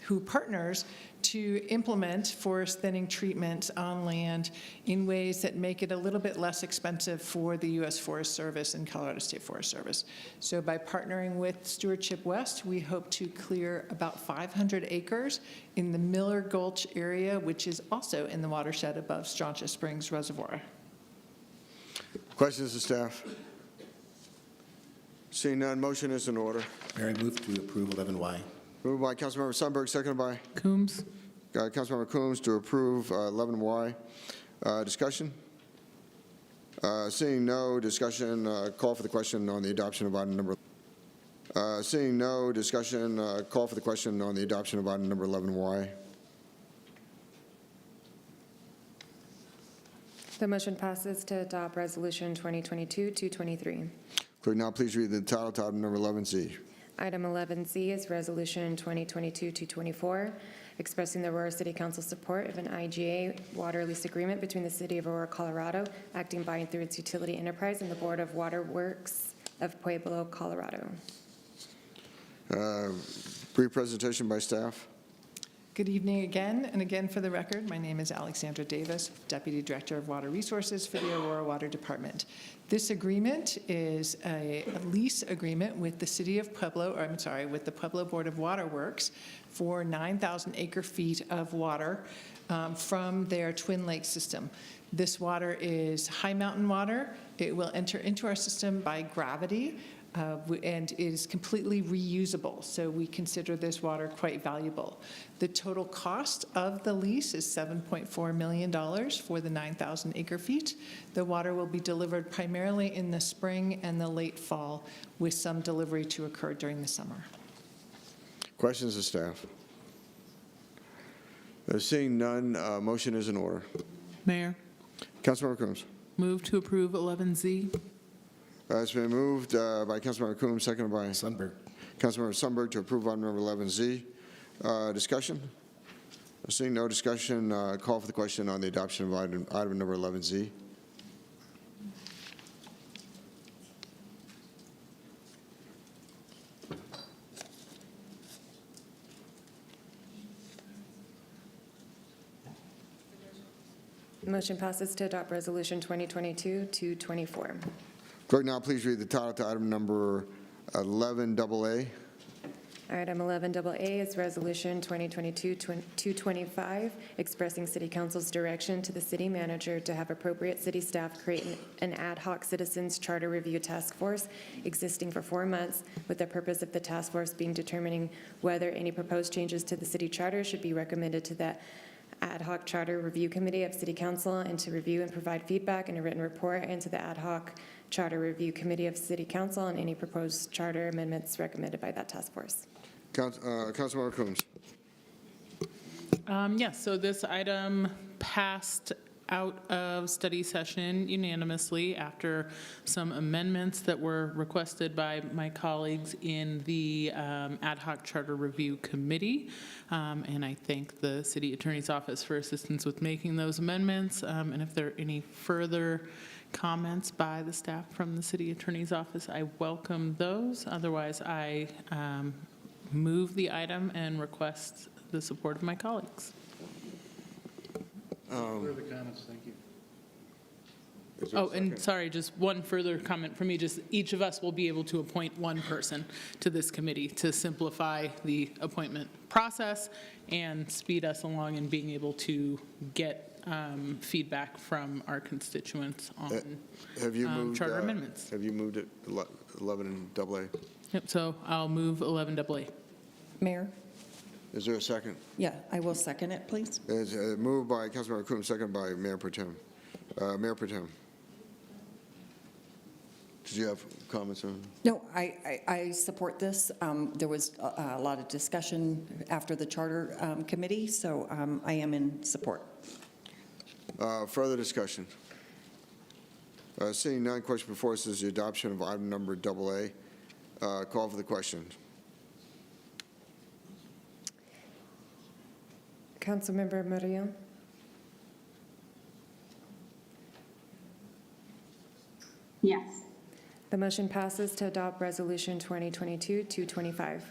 who partners to implement forest thinning treatments on land in ways that make it a little bit less expensive for the U.S. Forest Service and Colorado State Forest Service. So by partnering with Stewardship West, we hope to clear about 500 acres in the Miller Gulch area, which is also in the watershed above Strontia Springs Reservoir. Questions to staff? Seeing none, motion is in order. Mayor, I move to approve 11Y. Moved by Councilmember Sundberg, seconded by Coombs. Councilmember Coombs to approve 11Y. Discussion? Seeing no discussion, call for the question on the adoption of item number. Seeing no discussion, call for the question on the adoption of item number 11Y. The motion passes to adopt Resolution 2022-223. Clerk, now please read the title to item number 11Z. Item 11Z is Resolution 2022-224, expressing the Aurora City Council support of an IGA water lease agreement between the City of Aurora, Colorado, acting by and through its utility enterprise, and the Board of Water Works of Pueblo, Colorado. Brief presentation by staff. Good evening again, and again for the record, my name is Alexandra Davis, Deputy Director of Water Resources for the Aurora Water Department. This agreement is a lease agreement with the City of Pueblo, or I'm sorry, with the Pueblo Board of Water Works for 9,000 acre-feet of water from their Twin Lake system. This water is high mountain water. It will enter into our system by gravity. And it is completely reusable, so we consider this water quite valuable. The total cost of the lease is $7.4 million for the 9,000 acre-feet. The water will be delivered primarily in the spring and the late fall, with some delivery to occur during the summer. Questions of staff? Seeing none, motion is in order. Mayor, Councilmember Coombs. move to approve 11Z. It's been moved by Councilmember Coombs, seconded by Sundberg. Councilmember Sundberg to approve item number 11Z. Discussion? Seeing no discussion, call for the question on the adoption of item number 11Z. The motion passes to adopt Resolution 2022-224. Clerk, now please read the title to item number 11AA. Item 11AA is Resolution 2022-225, expressing City Council's direction to the city manager to have appropriate city staff create an ad hoc citizens charter review task force existing for 4 months, with the purpose of the task force being determining whether any proposed changes to the city charter should be recommended to the ad hoc charter review committee of City Council, and to review and provide feedback in a written report, and to the ad hoc charter review committee of City Council on any proposed charter amendments recommended by that task force. Councilmember Coombs. Yes, so this item passed out of study session unanimously after some amendments that were requested by my colleagues in the ad hoc charter review committee. And I thank the city attorney's office for assistance with making those amendments. And if there are any further comments by the staff from the city attorney's office, I welcome those. Otherwise, I move the item and request the support of my colleagues. Further comments, thank you. Oh, and sorry, just one further comment from me. Just each of us will be able to appoint one person to this committee to simplify the appointment process and speed us along in being able to get feedback from our constituents on Have you moved charter amendments. Have you moved it 11AA? Yep, so I'll move 11AA. Mayor? Is there a second? Yeah, I will second it, please. It's moved by Councilmember Coombs, second by Mayor Pro Tem. Mayor Pro Tem. Did you have comments on? No, I support this. There was a lot of discussion after the charter committee, so I am in support. Further discussion? Seeing none, question before us is the adoption of item number AA. Call for the question. Councilmember Murillo. Yes. The motion passes to adopt Resolution 2022-225.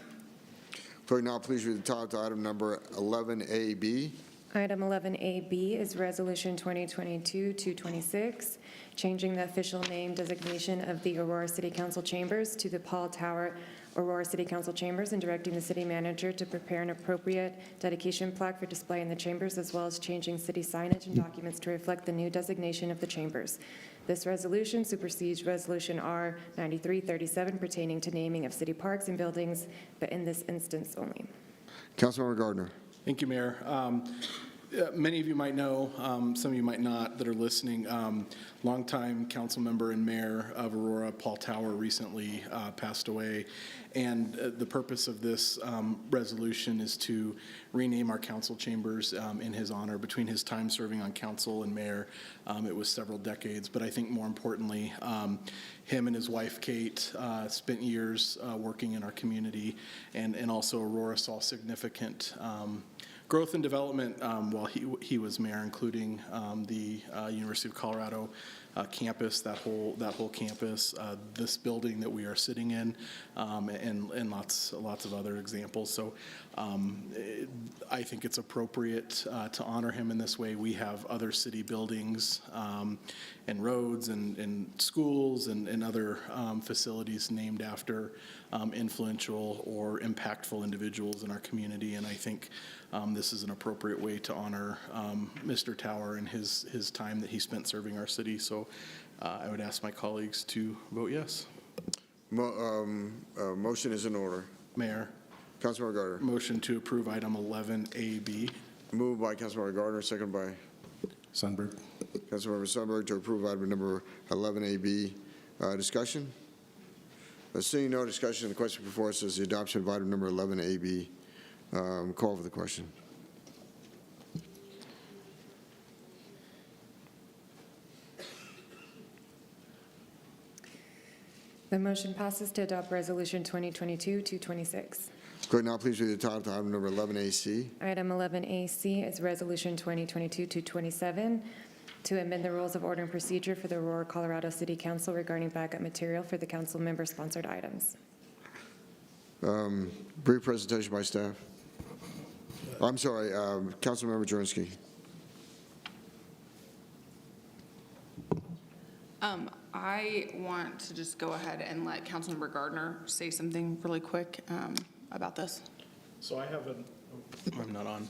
Clerk, now please read the title to item number 11AB. Item 11AB is Resolution 2022-226, changing the official name designation of the Aurora City Council Chambers to the Paul Tower Aurora City Council Chambers, and directing the city manager to prepare an appropriate dedication plaque for display in the chambers, as well as changing city signage and documents to reflect the new designation of the chambers. This resolution supersedes Resolution R 9337 pertaining to naming of city parks and buildings, but in this instance only. Councilmember Gardner. Thank you, Mayor. Many of you might know, some of you might not that are listening. Longtime council member and mayor of Aurora, Paul Tower, recently passed away. And the purpose of this resolution is to rename our council chambers in his honor. Between his time serving on council and mayor, it was several decades. But I think more importantly, him and his wife, Kate, spent years working in our community. And also Aurora saw significant growth and development while he was mayor, including the University of Colorado campus, that whole campus, this building that we are sitting in, and lots of other examples. So I think it's appropriate to honor him in this way. We have other city buildings and roads and schools and other facilities named after influential or impactful individuals in our community, and I think this is an appropriate way to honor Mr. Tower and his time that he spent serving our city. So I would ask my colleagues to vote yes. Motion is in order. Mayor. Councilmember Gardner. Motion to approve item 11AB. Moved by Councilmember Gardner, second by Sundberg. Councilmember Sundberg to approve item number 11AB. Discussion? Seeing no discussion, the question before us is the adoption of item number 11AB. Call for the question. The motion passes to adopt Resolution 2022-226. Clerk, now please read the title to item number 11AC. Item 11AC is Resolution 2022-227 to amend the rules of order and procedure for the Aurora, Colorado City Council regarding backup material for the council member-sponsored items. Brief presentation by staff. I'm sorry, Councilmember Jerinsky. I want to just go ahead and let Councilmember Gardner say something really quick about this. So I have I'm not on.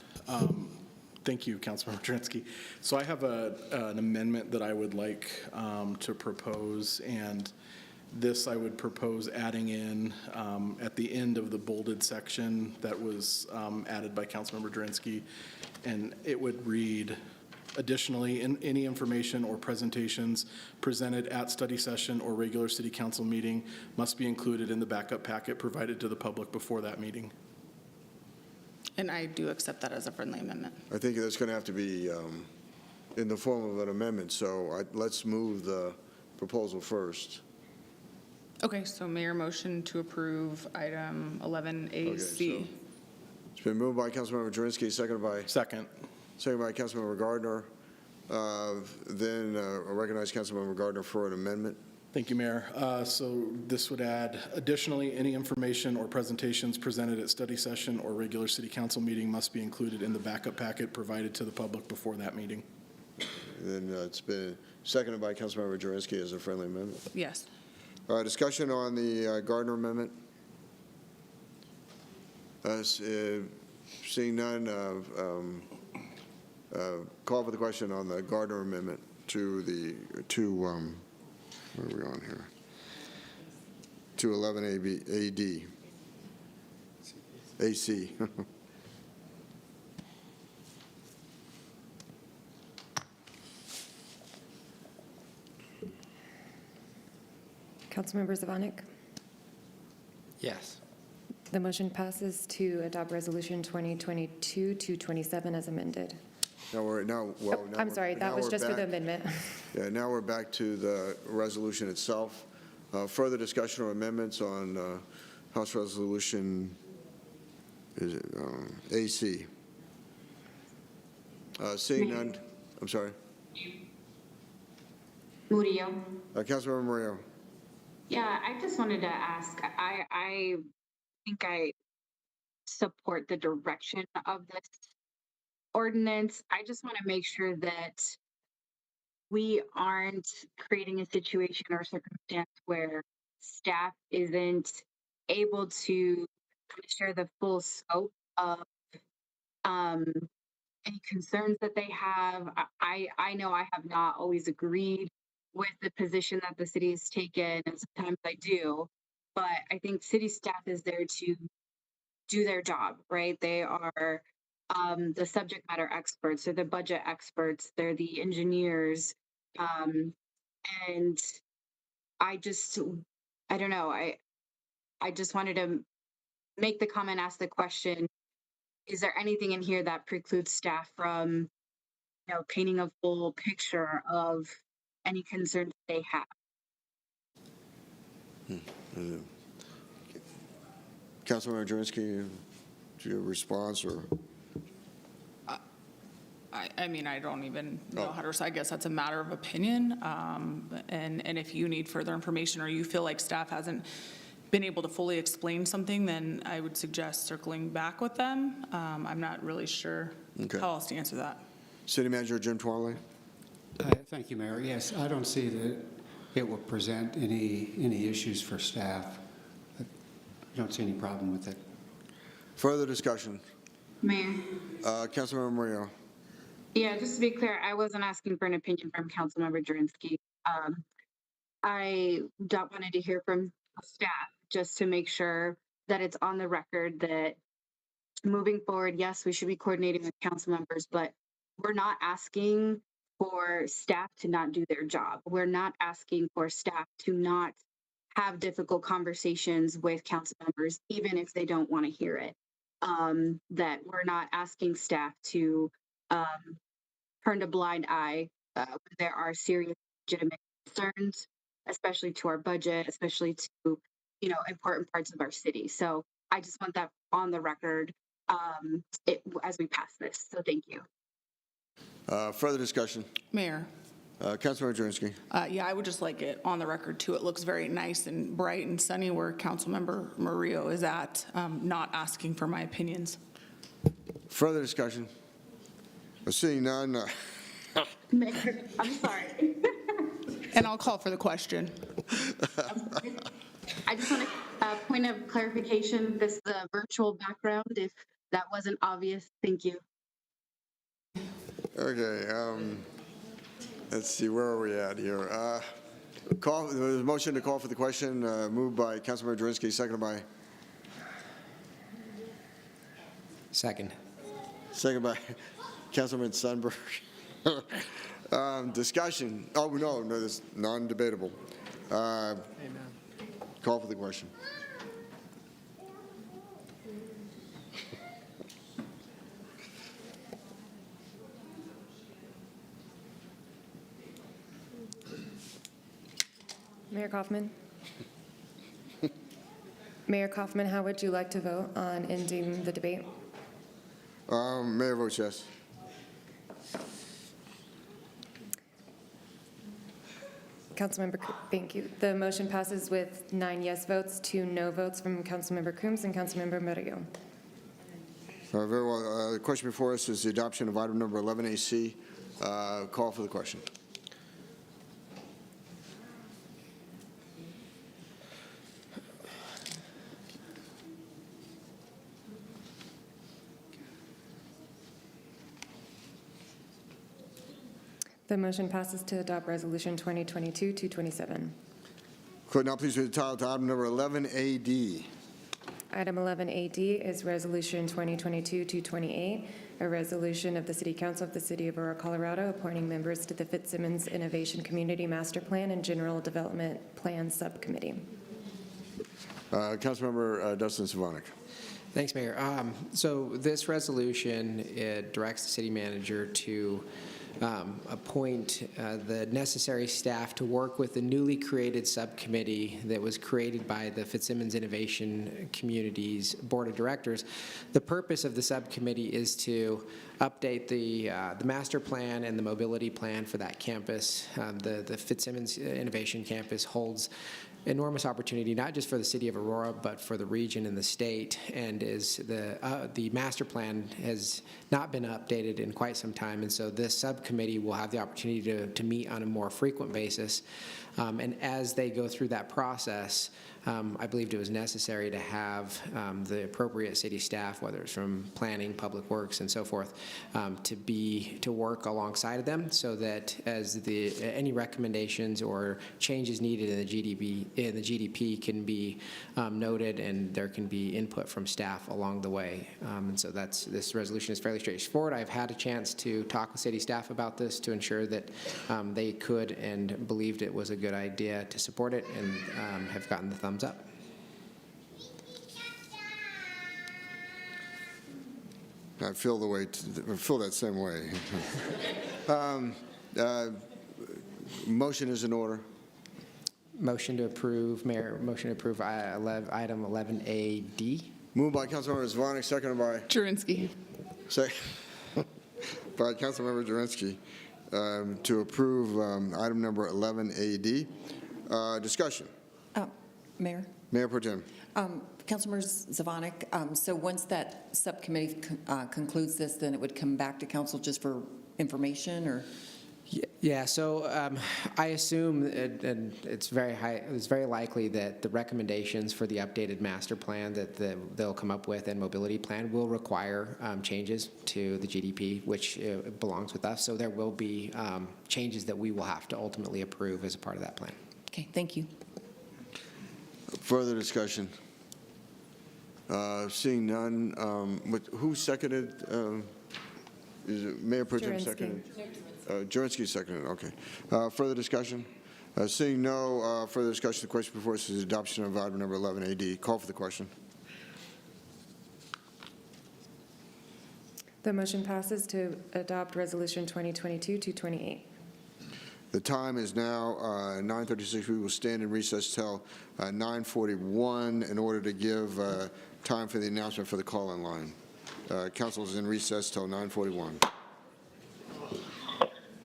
Thank you, Councilmember Drinsky. So I have an amendment that I would like to propose, and this I would propose adding in at the end of the bolded section that was added by Councilmember Drinsky, and it would read, additionally, any information or presentations presented at study session or regular city council meeting must be included in the backup packet provided to the public before that meeting. And I do accept that as a friendly amendment. I think that's going to have to be in the form of an amendment, so let's move the proposal first. Okay, so Mayor, motion to approve item 11AC. Okay, so it's been moved by Councilmember Jerinsky, seconded by? Second by Councilmember Gardner. Then I recognize Councilmember Gardner for an amendment. Thank you, Mayor. So this would add, additionally, any information or presentations presented at study session or regular city council meeting must be included in the backup packet provided to the public before that meeting. Then it's been seconded by Councilmember Jerinsky as a friendly amendment. Yes. Discussion on the Gardner amendment. Seeing none, call for the question on the Gardner amendment to what are we on here? To 11AB, AD, AC. Councilmember Zvonik? Yes. The motion passes to adopt Resolution 2022-227 as amended. I'm sorry, that was just for the amendment. Yeah, now we're back to the resolution itself. Further discussion or amendments on House Resolution, is it AC? Seeing none, I'm sorry. Murillo. Councilmember Murillo. Yeah, I just wanted to ask, I think I support the direction of this ordinance. I just want to make sure that we aren't creating a situation or circumstance where staff isn't able to share the full scope of any concerns that they have. I know I have not always agreed with the position that the city has taken, and sometimes I do, but I think city staff is there to do their job, right? They are the subject matter experts, they're the budget experts, they're the engineers. And I don't know, I just wanted to make the comment, ask the question, is there anything in here that precludes staff from, painting a full picture of any concerns they have? Councilmember Jurenski, do you have a response or? I mean, I don't even know how to respond. I guess that's a matter of opinion. And if you need further information or you feel like staff hasn't been able to fully explain something, then I would suggest circling back with them. I'm not really sure how else to answer that. City Manager Jim Twirly. Thank you, Mayor. Yes, I don't see that it will present any issues for staff. I don't see any problem with it. Further discussion. Mayor? Councilmember Murillo. Yeah, just to be clear, I wasn't asking for an opinion from Councilmember Jurenski. I wanted to hear from staff just to make sure that it's on the record that moving forward, yes, we should be coordinating with council members, but we're not asking for staff to not do their job. We're not asking for staff to not have difficult conversations with council members, even if they don't want to hear it. That we're not asking staff to turn a blind eye when there are serious legitimate concerns, especially to our budget, especially to, important parts of our city. So I just want that on the record as we pass this. So thank you. Further discussion. Mayor? Councilmember Jurenski. Yeah, I would just like it on the record too. It looks very nice and bright and sunny where Councilmember Murillo is at, not asking for my opinions. Further discussion. Seeing none. Mayor, I'm sorry. And I'll call for the question. I just want a point of clarification. This is a virtual background. If that wasn't obvious, thank you. Okay. Let's see. Where are we at here? There was a motion to call for the question, moved by Councilmember Jurenski, seconded by. Second. Second by Councilman Sundberg. Discussion. Oh, no, that's non-debatable. Call for the question. Mayor Kaufman? Mayor Kaufman, how would you like to vote on ending the debate? Mayor votes yes. Councilmember, thank you. The motion passes with 9 yes votes, 2 no votes from Councilmember Coombs and Councilmember Murillo. Very well. The question before us is the adoption of item number 11AC. Call for the question. The motion passes to adopt Resolution 2022-227. Clerk, now please read the title to item number 11AD. Item 11AD is Resolution 2022-228, a resolution of the City Council of the City of Aurora, Colorado, appointing members to the Fitzsimmons Innovation Community Master Plan and General Development Plan Subcommittee. Councilmember Dustin Savanek. Thanks, Mayor. So this resolution, it directs the city manager to appoint the necessary staff to work with the newly created subcommittee that was created by the Fitzsimmons Innovation Community's Board of Directors. The purpose of the subcommittee is to update the master plan and the mobility plan for that campus. The Fitzsimmons Innovation Campus holds enormous opportunity, not just for the city of Aurora, but for the region and the state. And is the master plan has not been updated in quite some time, and so this subcommittee will have the opportunity to meet on a more frequent basis. And as they go through that process, I believed it was necessary to have the appropriate city staff, whether it's from planning, public works, and so forth, to work alongside of them, so that as any recommendations or changes needed in the GDP can be noted, and there can be input from staff along the way. And so this resolution is fairly straightforward. I've had a chance to talk with city staff about this to ensure that they could and believed it was a good idea to support it, and have gotten the thumbs up. I feel that same way. Motion is in order. Motion to approve, Mayor. Motion to approve item 11A-D. Moved by Councilmember Zvonik, seconded by Jurenski. By Councilmember Jurenski, to approve item number 11A-D. Discussion. Mayor? Mayor Pro Tem. Councilmember Zvonik, so once that subcommittee concludes this, then it would come back to council just for information, or? Yeah, so I assume, and it's very likely that the recommendations for the updated master plan that they'll come up with and mobility plan will require changes to the GDP, which belongs with us. So there will be changes that we will have to ultimately approve as a part of that plan. Okay, thank you. Further discussion? Seeing none, who seconded? Is it Mayor Pro Tem seconded? Jurenski seconded, okay. Further discussion? Seeing no further discussion, the question before us is adoption of item number 11AD. Call for the question. The motion passes to adopt Resolution 2022-228. The time is now 9:36. We will stand in recess till 9:41 in order to give time for the announcement for the call-in line. Council is in recess till 9:41.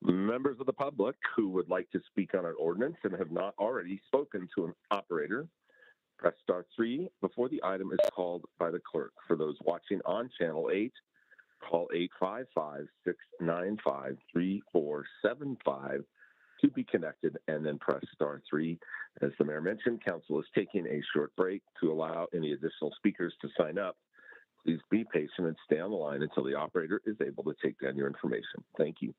Members of the public who would like to speak on an ordinance and have not already spoken to an operator, press star 3 before the item is called by the clerk. For those watching on Channel 8, call 855-695-3475 to be connected, and then press star 3. As the mayor mentioned, council is taking a short break to allow any additional speakers to sign up. Please be patient and stay on the line until the operator is able to take down your information. Thank you.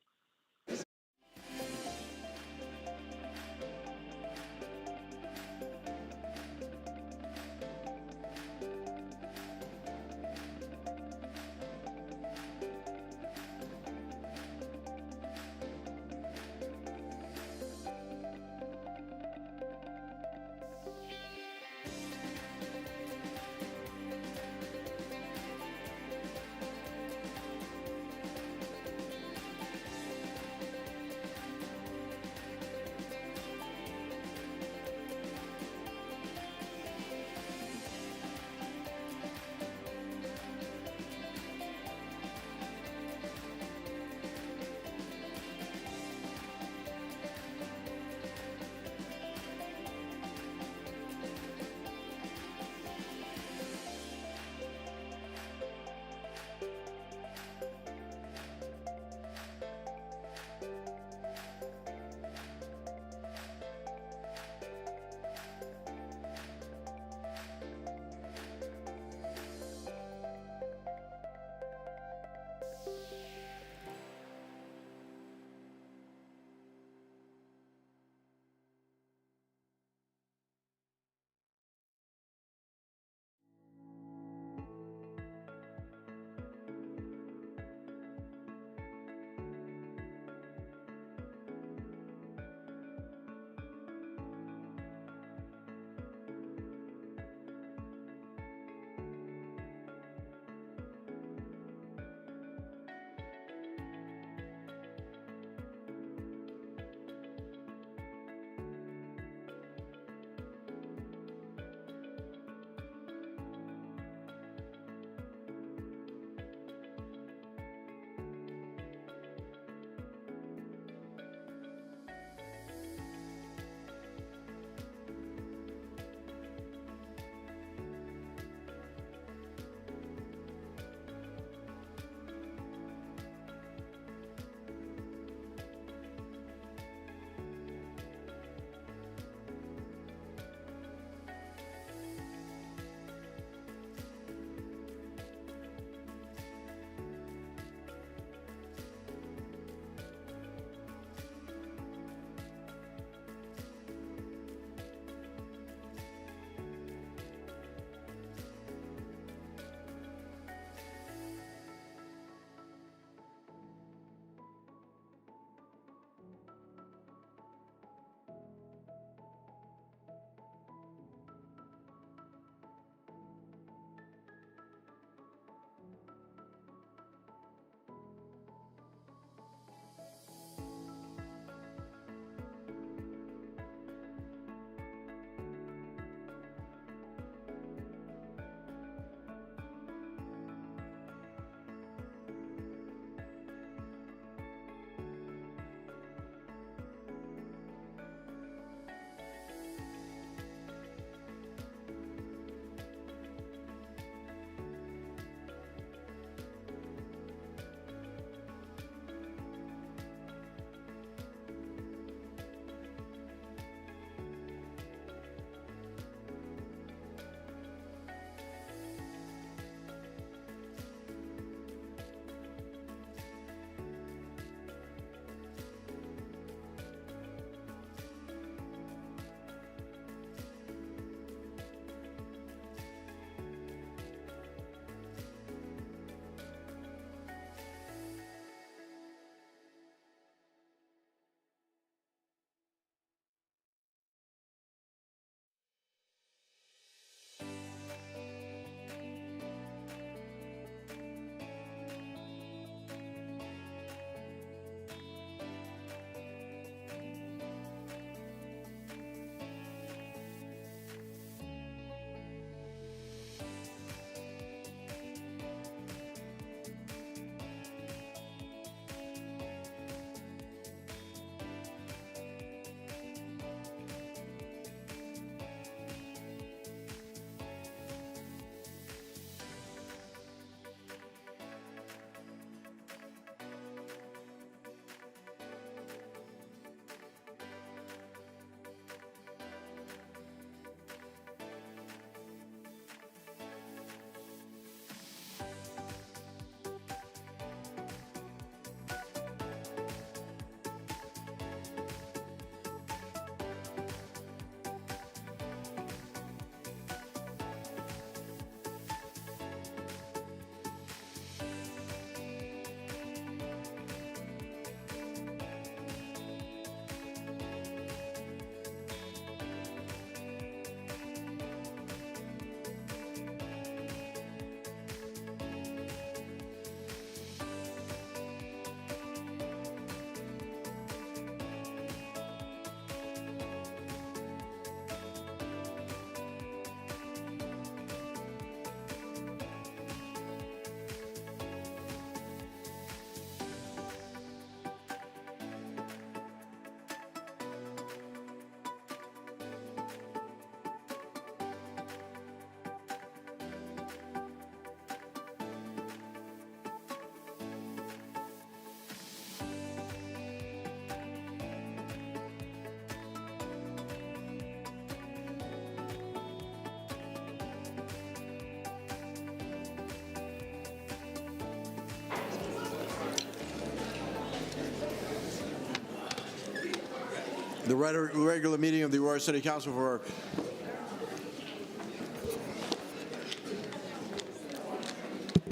The regular meeting of the Aurora City Council for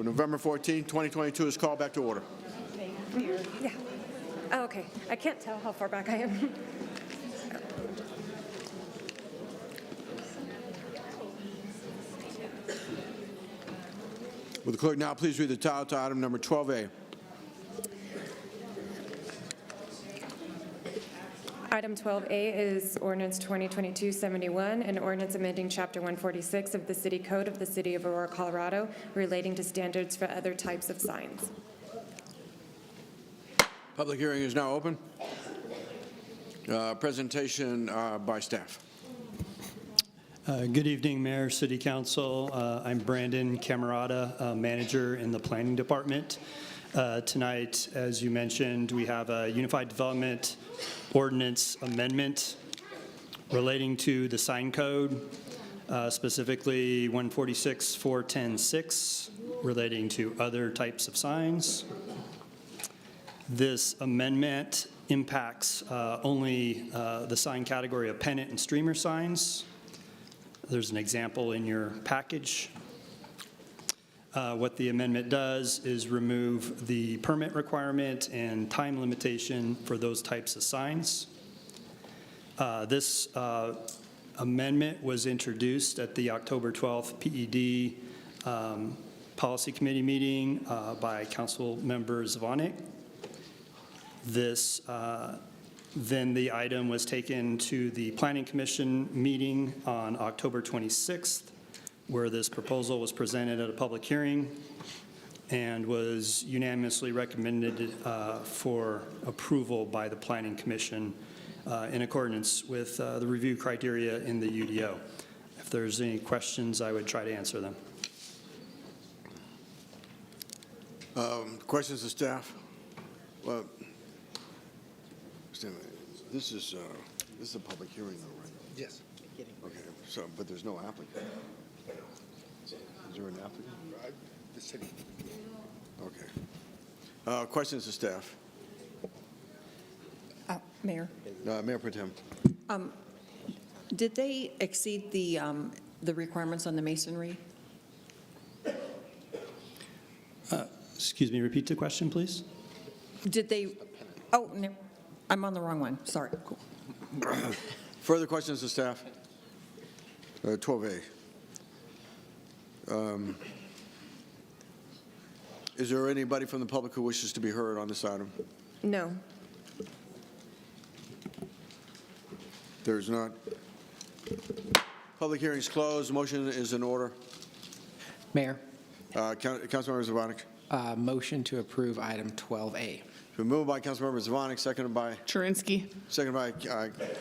November 14, 2022 is called back to order. Yeah. Oh, okay. I can't tell how far back I am. Will the clerk now please read the title to item number 12A? Item 12A is ordinance 2022-71, an ordinance amending Chapter 146 of the City Code of the City of Aurora, Colorado, relating to standards for other types of signs. Public hearing is now open. Presentation by staff. Good evening, Mayor, City Council. I'm Brandon Camerata, manager in the Planning Department. Tonight, as you mentioned, we have a Unified Development Ordinance Amendment relating to the sign code, specifically 146-410-6, relating to other types of signs. This amendment impacts only the sign category of pennant and streamer signs. There's an example in your package. What the amendment does is remove the permit requirement and time limitation for those types of signs. This amendment was introduced at the October 12th PED Policy Committee meeting by Council Member Zvonek. Then the item was taken to the Planning Commission meeting on October 26th, where this proposal was presented at a public hearing and was unanimously recommended for approval by the Planning Commission in accordance with the review criteria in the UDO. If there's any questions, I would try to answer them. Questions of staff? Well, this is a public hearing, though, right? Yes. Okay. So, but there's no applicant. Is there an applicant? The city. Okay. Questions of staff? Mayor, Mayor Pro Tem. did they exceed the requirements on the masonry? Excuse me, repeat the question, please. Did they, oh, no, I'm on the wrong one, sorry. Cool. Further questions of staff? 12A. Is there anybody from the public who wishes to be heard on this item? No. There's not. Public hearing is closed. Motion is in order. Mayor, Councilmember Zvonek. motion to approve item 12A. Been moved by Councilmember Zvonek, seconded by Chirinsky. Seconded by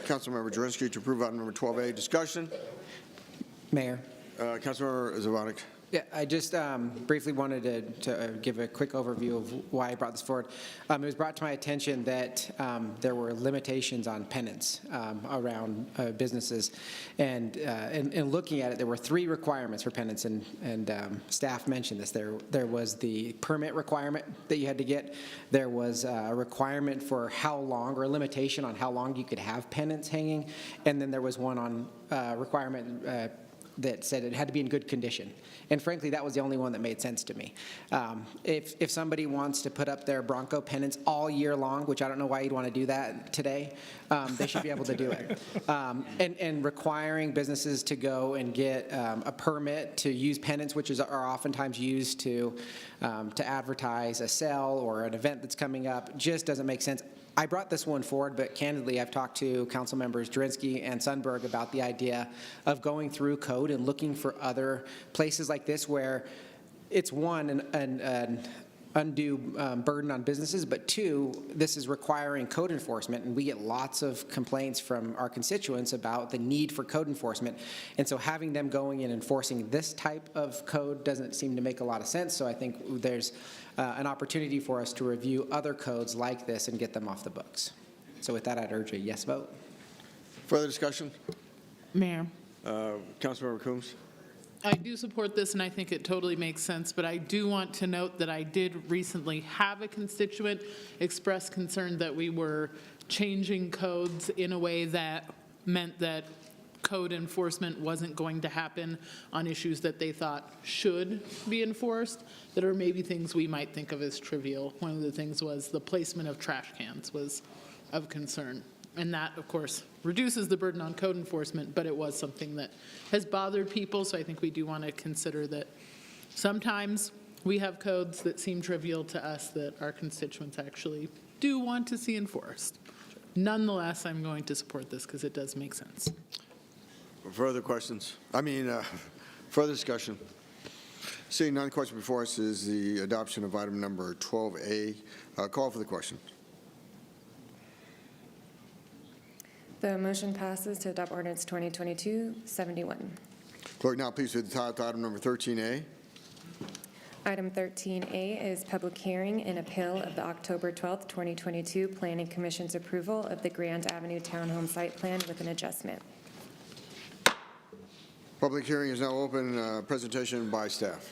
Councilmember Jurenski to approve item number 12A. Discussion? Mayor. Councilmember Zvonek. Yeah, I just briefly wanted to give a quick overview of why I brought this forward. It was brought to my attention that there were limitations on pennants around businesses. And in looking at it, there were 3 requirements for pennants, and staff mentioned this. There was the permit requirement that you had to get. There was a requirement for how long, or a limitation on how long you could have pennants hanging. And then there was one on requirement that said it had to be in good condition. And frankly, that was the only one that made sense to me. If somebody wants to put up their Bronco pennants all year long, which I don't know why you'd want to do that today, they should be able to do it. And requiring businesses to go and get a permit to use pennants, which are oftentimes used to advertise a sale or an event that's coming up, just doesn't make sense. I brought this one forward, but candidly, I've talked to Council Members Jurenski and Sundberg about the idea of going through code and looking for other places like this where it's, one, an undue burden on businesses, but 2, this is requiring code enforcement, and we get lots of complaints from our constituents about the need for code enforcement. And so having them going and enforcing this type of code doesn't seem to make a lot of sense, so I think there's an opportunity for us to review other codes like this and get them off the books. So with that, I'd urge a yes vote. Further discussion? Mayor. Councilmember Coombs. I do support this, and I think it totally makes sense, but I do want to note that I did recently have a constituent express concern that we were changing codes in a way that meant that code enforcement wasn't going to happen on issues that they thought should be enforced, that are maybe things we might think of as trivial. One of the things was the placement of trash cans was of concern. And that, of course, reduces the burden on code enforcement, but it was something that has bothered people, so I think we do want to consider that sometimes we have codes that seem trivial to us that our constituents actually do want to see enforced. Nonetheless, I'm going to support this because it does make sense. Further questions? Further discussion? Seeing none, question before us is the adoption of item number 12A. Call for the question. The motion passes to adopt ordinance 2022-71. Clerk, now please read the title to item number 13A. Item 13A is public hearing and appeal of the October 12th, 2022 Planning Commission's approval of the Grand Avenue Townhome Site Plan with an adjustment. Public hearing is now open. Presentation by staff.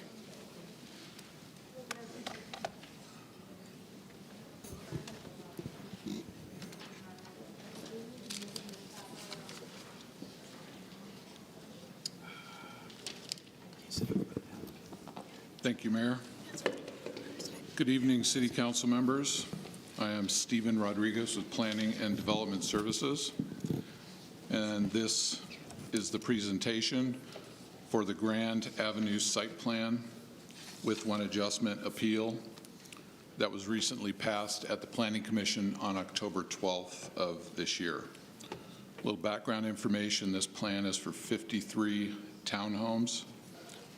Thank you, Mayor. Good evening, City Council members. I am Stephen Rodriguez with Planning and Development Services, and this is the presentation for the Grand Avenue Site Plan with one adjustment appeal that was recently passed at the Planning Commission on October 12th of this year. A little background information: this plan is for 53 townhomes.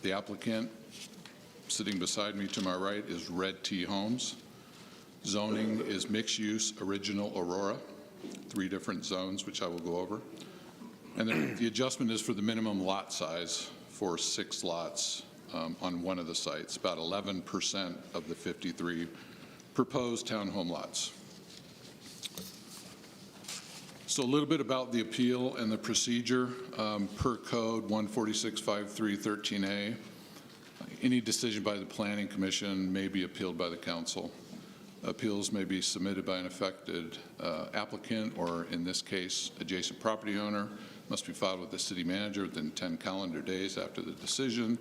The applicant, sitting beside me to my right, is Red T Homes. Zoning is mixed use, original Aurora, 3 different zones, which I will go over. And then the adjustment is for the minimum lot size for 6 lots on one of the sites, about 11% of the 53 proposed townhome lots. So a little bit about the appeal and the procedure. Per code 1465313A, any decision by the Planning Commission may be appealed by the council. Appeals may be submitted by an affected applicant, or in this case, adjacent property owner, must be filed with the city manager within 10 calendar days after the decision,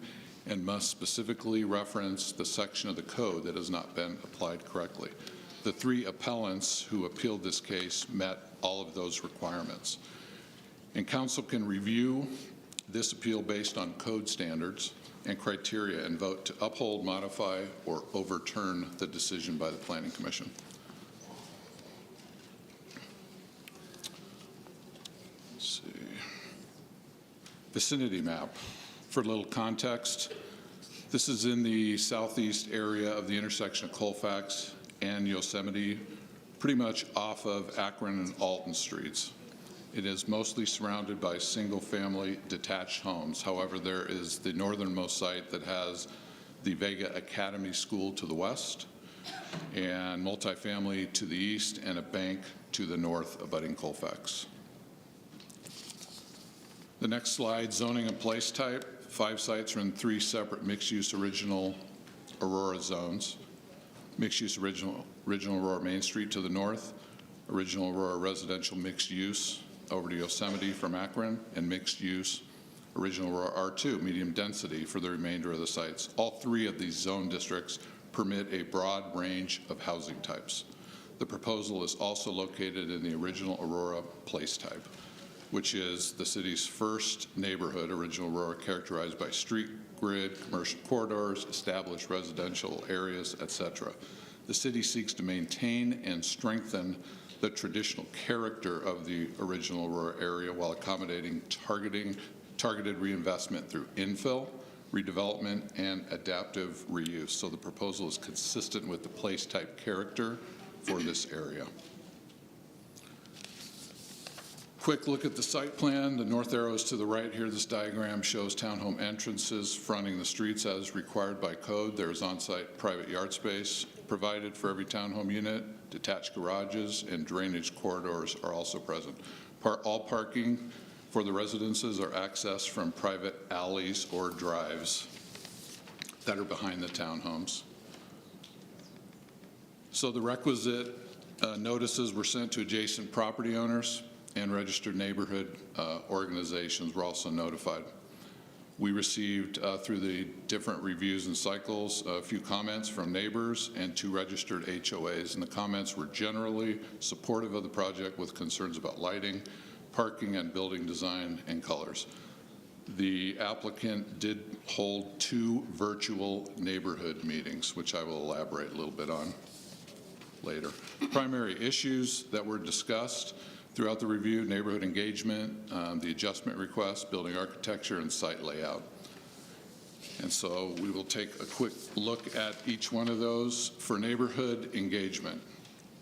and must specifically reference the section of the code that has not been applied correctly. The 3 appellants who appealed this case met all of those requirements. And council can review this appeal based on code standards and criteria and vote to uphold, modify, or overturn the decision by the Planning Commission. Let's see. Vicinity map. For a little context, this is in the southeast area of the intersection of Colfax and Yosemite, pretty much off of Akron and Alton Streets. It is mostly surrounded by single-family detached homes. However, there is the northernmost site that has the Vega Academy School to the west, and multifamily to the east, and a bank to the north abutting Colfax. The next slide, zoning and place type. 5 sites are in 3 separate mixed-use original Aurora zones. Mixed-use original Aurora Main Street to the north, original Aurora residential mixed use over to Yosemite from Akron, and mixed use original Aurora R2 medium density for the remainder of the sites. All 3 of these zone districts permit a broad range of housing types. The proposal is also located in the original Aurora place type, which is the city's first neighborhood, original Aurora, characterized by street grid, commercial corridors, established residential areas, etc. The city seeks to maintain and strengthen the traditional character of the original Aurora area while accommodating targeted reinvestment through infill, redevelopment, and adaptive reuse. So the proposal is consistent with the place type character for this area. Quick look at the site plan. The north arrows to the right here. This diagram shows townhome entrances fronting the streets as required by code. There is on-site private yard space provided for every townhome unit. Detached garages and drainage corridors are also present. All parking for the residences are accessed from private alleys or drives that are behind the townhomes. So the requisite notices were sent to adjacent property owners, and registered neighborhood organizations were also notified. We received, through the different reviews and cycles, a few comments from neighbors and 2 registered HOAs, and the comments were generally supportive of the project with concerns about lighting, parking, and building design and colors. The applicant did hold 2 virtual neighborhood meetings, which I will elaborate a little bit on later. Primary issues that were discussed throughout the review: neighborhood engagement, the adjustment request, building architecture, and site layout. And so we will take a quick look at each one of those. For neighborhood engagement,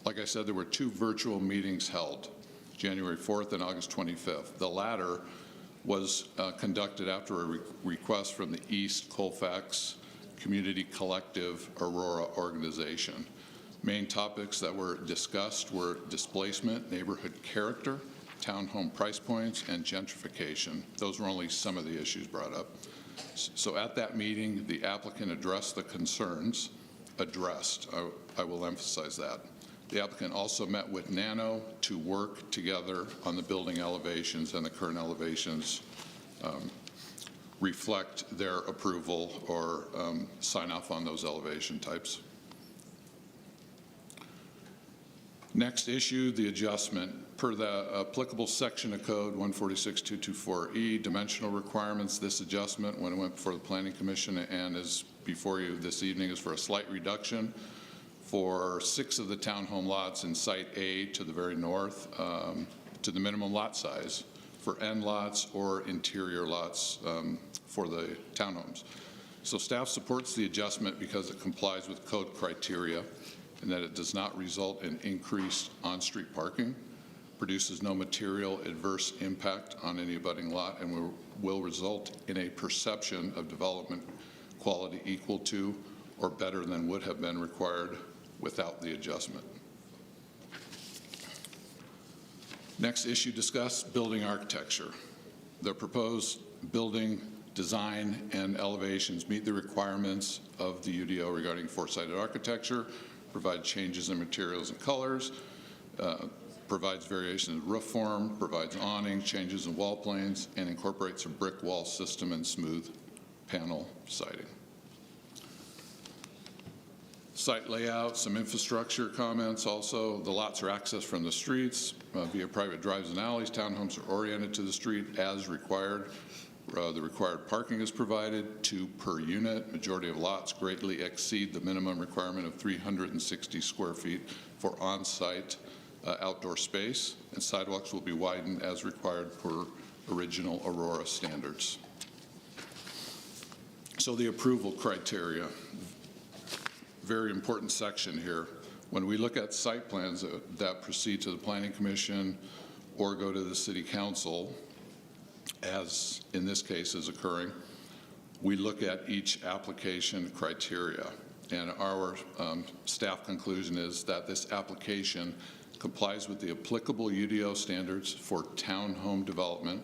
like I said, there were 2 virtual meetings held, January 4th and August 25th. The latter was conducted after a request from the East Colfax Community Collective Aurora organization. Main topics that were discussed were displacement, neighborhood character, townhome price points, and gentrification. Those were only some of the issues brought up. So at that meeting, the applicant addressed the concerns, I will emphasize that. The applicant also met with Nano to work together on the building elevations, and the current elevations reflect their approval or sign off on those elevation types. Next issue, the adjustment. Per the applicable section of code 146.224E, dimensional requirements, this adjustment, when it went before the Planning Commission and is before you this evening, is for a slight reduction for 6 of the townhome lots in Site A to the very north to the minimum lot size for end lots or interior lots for the townhomes. So staff supports the adjustment because it complies with code criteria and that it does not result in increased on-street parking, produces no material adverse impact on any abutting lot, and will result in a perception of development quality equal to or better than would have been required without the adjustment. Next issue discussed, building architecture. The proposed building design and elevations meet the requirements of the UDO regarding 4-sided architecture, provide changes in materials and colors, provides variation in roof form, provides awning, changes in wall planes, and incorporates a brick wall system and smooth panel siding. Site layout, some infrastructure comments also. The lots are accessed from the streets via private drives and alleys. Townhomes are oriented to the street as required. The required parking is provided, 2 per unit. Majority of lots greatly exceed the minimum requirement of 360 square feet for on-site outdoor space, and sidewalks will be widened as required per original Aurora standards. So the approval criteria, very important section here. When we look at site plans that proceed to the Planning Commission or go to the City Council, as in this case is occurring, we look at each application criteria. And our staff conclusion is that this application complies with the applicable UDO standards for townhome development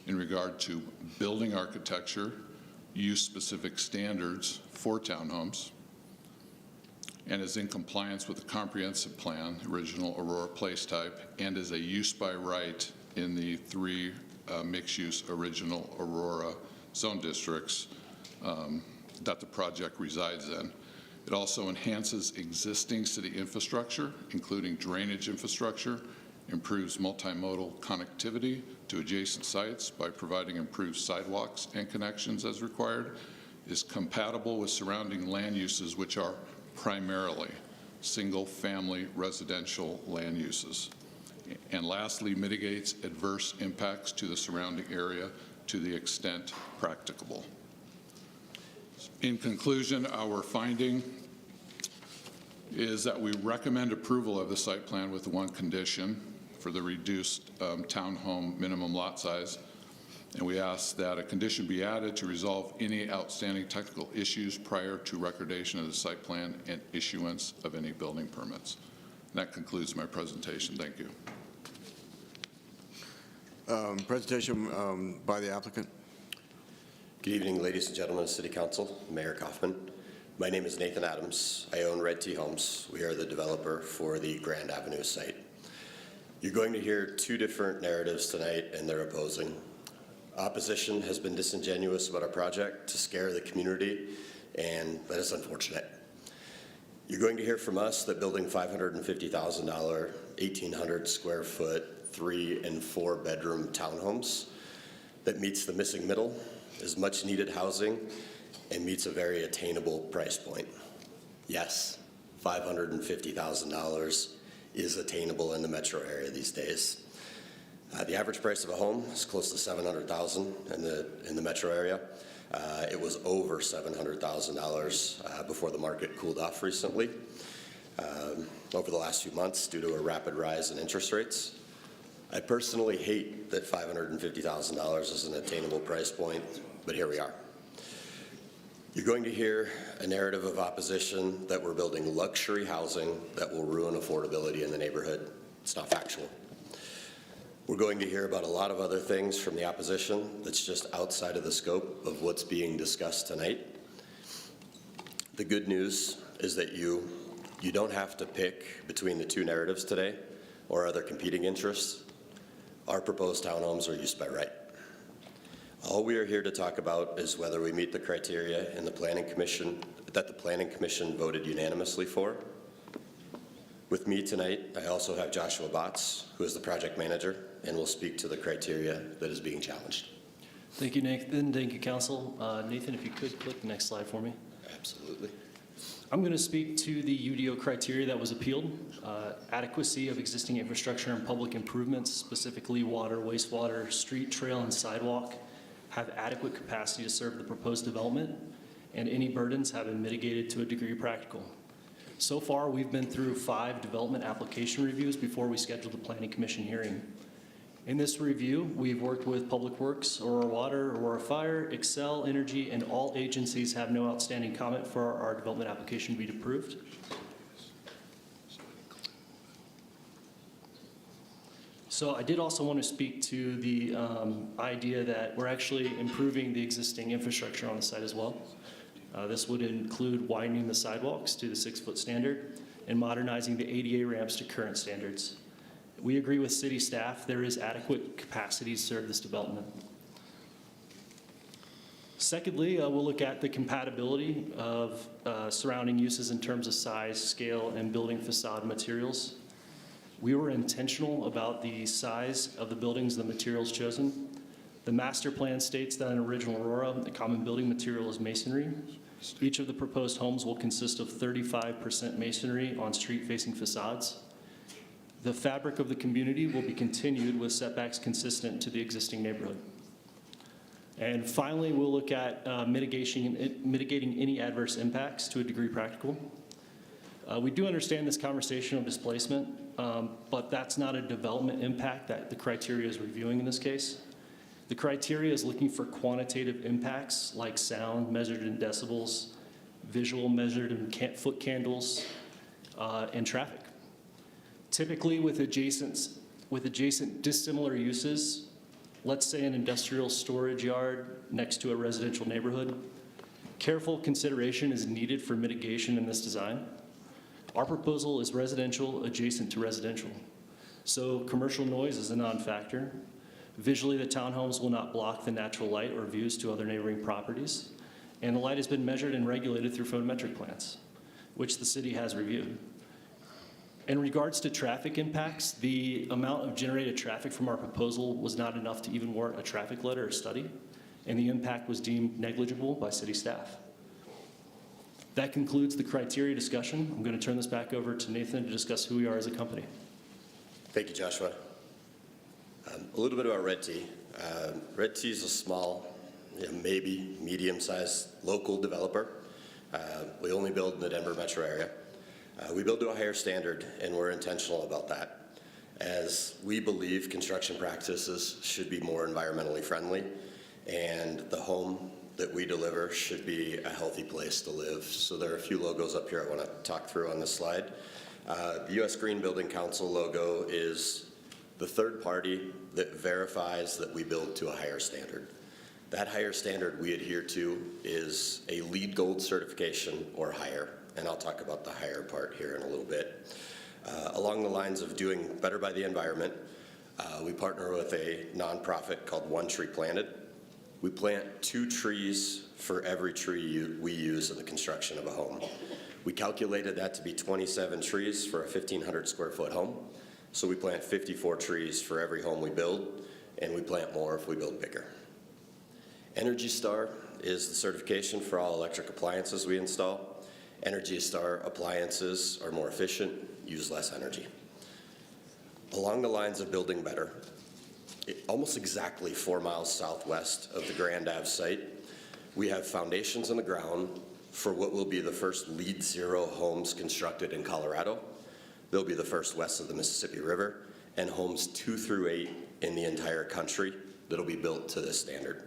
in regard to building architecture, use-specific standards for townhomes, and is in compliance with the comprehensive plan, original Aurora place type, and is a use by right in the 3 mixed-use original Aurora zone districts that the project resides in. It also enhances existing city infrastructure, including drainage infrastructure, improves multimodal connectivity to adjacent sites by providing improved sidewalks and connections as required, is compatible with surrounding land uses, which are primarily single-family residential land uses. And lastly, mitigates adverse impacts to the surrounding area to the extent practicable. In conclusion, our finding is that we recommend approval of the site plan with one condition for the reduced townhome minimum lot size. And we ask that a condition be added to resolve any outstanding technical issues prior to recordation of the site plan and issuance of any building permits. And that concludes my presentation. Thank you. Presentation by the applicant. Good evening, ladies and gentlemen of City Council, Mayor Kaufman. My name is Nathan Adams. I own Red Tea Homes. We are the developer for the Grand Avenue site. You're going to hear two different narratives tonight, and they're opposing. Opposition has been disingenuous about our project to scare the community, and that is unfortunate. You're going to hear from us that building $550,000, 1,800 square foot, 3 and 4 bedroom townhomes that meets the missing middle is much needed housing and meets a very attainable price point. Yes, $550,000 is attainable in the metro area these days. The average price of a home is close to $700,000 in the metro area. It was over $700,000 before the market cooled off recently over the last few months due to a rapid rise in interest rates. I personally hate that $550,000 is an attainable price point, but here we are. You're going to hear a narrative of opposition that we're building luxury housing that will ruin affordability in the neighborhood. It's not factual. We're going to hear about a lot of other things from the opposition that's just outside of the scope of what's being discussed tonight. The good news is that you don't have to pick between the two narratives today or other competing interests. Our proposed townhomes are used by right. All we are here to talk about is whether we meet the criteria in the Planning Commission that the Planning Commission voted unanimously for. With me tonight, I also have Joshua Botts, who is the project manager, and will speak to the criteria that is being challenged. Thank you, Nathan. Thank you, Council. Nathan, if you could click the next slide for me. Absolutely. I'm going to speak to the UDO criteria that was appealed. Adequacy of existing infrastructure and public improvements, specifically water, wastewater, street, trail, and sidewalk, have adequate capacity to serve the proposed development, and any burdens have been mitigated to a degree practical. So far, we've been through 5 development application reviews before we scheduled the Planning Commission hearing. In this review, we've worked with Public Works, Aurora Water, Aurora Fire, Excel Energy, and all agencies have no outstanding comment for our development application to be approved. So I did also want to speak to the idea that we're actually improving the existing infrastructure on the site as well. This would include widening the sidewalks to the 6-foot standard and modernizing the ADA ramps to current standards. We agree with city staff there is adequate capacity to serve this development. Secondly, we'll look at the compatibility of surrounding uses in terms of size, scale, and building facade materials. We were intentional about the size of the buildings and the materials chosen. The master plan states that in original Aurora, the common building material is masonry. Each of the proposed homes will consist of 35% masonry on street-facing facades. The fabric of the community will be continued with setbacks consistent to the existing neighborhood. And finally, we'll look at mitigating any adverse impacts to a degree practical. We do understand this conversation of displacement, but that's not a development impact that the criteria is reviewing in this case. The criteria is looking for quantitative impacts like sound measured in decibels, visual measured in foot candles, and traffic. Typically with adjacent dissimilar uses, let's say an industrial storage yard next to a residential neighborhood, careful consideration is needed for mitigation in this design. Our proposal is residential adjacent to residential. So commercial noise is a non-factor. Visually, the townhomes will not block the natural light or views to other neighboring properties. And the light has been measured and regulated through photometric plans, which the city has reviewed. In regards to traffic impacts, the amount of generated traffic from our proposal was not enough to even warrant a traffic letter or study, and the impact was deemed negligible by city staff. That concludes the criteria discussion. I'm going to turn this back over to Nathan to discuss who we are as a company. Thank you, Joshua. A little bit about Red Tea. Red Tea is a small, maybe medium-sized local developer. We only build in the Denver metro area. We build to a higher standard, and we're intentional about that, as we believe construction practices should be more environmentally friendly, and the home that we deliver should be a healthy place to live. So there are a few logos up here I want to talk through on this slide. The U.S. Green Building Council logo is the third party that verifies that we build to a higher standard. That higher standard we adhere to is a LEED Gold certification or higher, and I'll talk about the higher part here in a little bit. Along the lines of doing better by the environment, we partner with a nonprofit called One Tree Planted. We plant 2 trees for every tree we use in the construction of a home. We calculated that to be 27 trees for a 1,500 square foot home. So we plant 54 trees for every home we build, and we plant more if we build bigger. Energy Star is the certification for all electric appliances we install. Energy Star appliances are more efficient, use less energy. Along the lines of building better, almost exactly 4 miles southwest of the Grand Ave site, we have foundations in the ground for what will be the first LEED Zero homes constructed in Colorado. They'll be the first west of the Mississippi River, and homes 2 through 8 in the entire country that'll be built to this standard.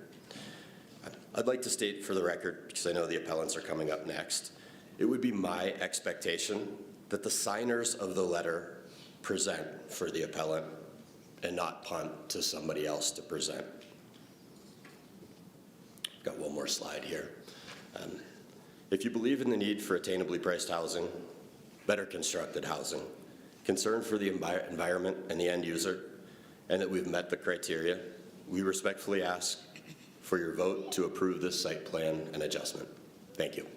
I'd like to state for the record, because I know the appellants are coming up next, it would be my expectation that the signers of the letter present for the appellant and not punt to somebody else to present. Got one more slide here. If you believe in the need for attainably priced housing, better constructed housing, concern for the environment and the end user, and that we've met the criteria, we respectfully ask for your vote to approve this site plan and adjustment. Thank you.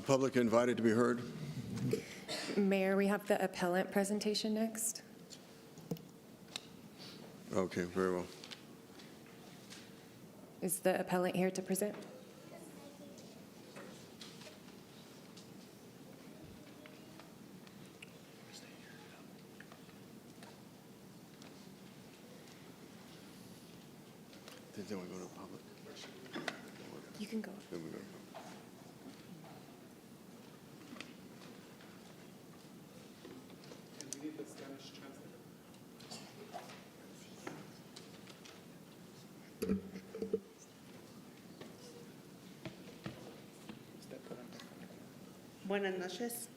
Public invited to be heard? Mayor, we have the appellant presentation next. Okay, very well. Is the appellant here to present? Then we go to public. You can go. Then we go to Buenas noches.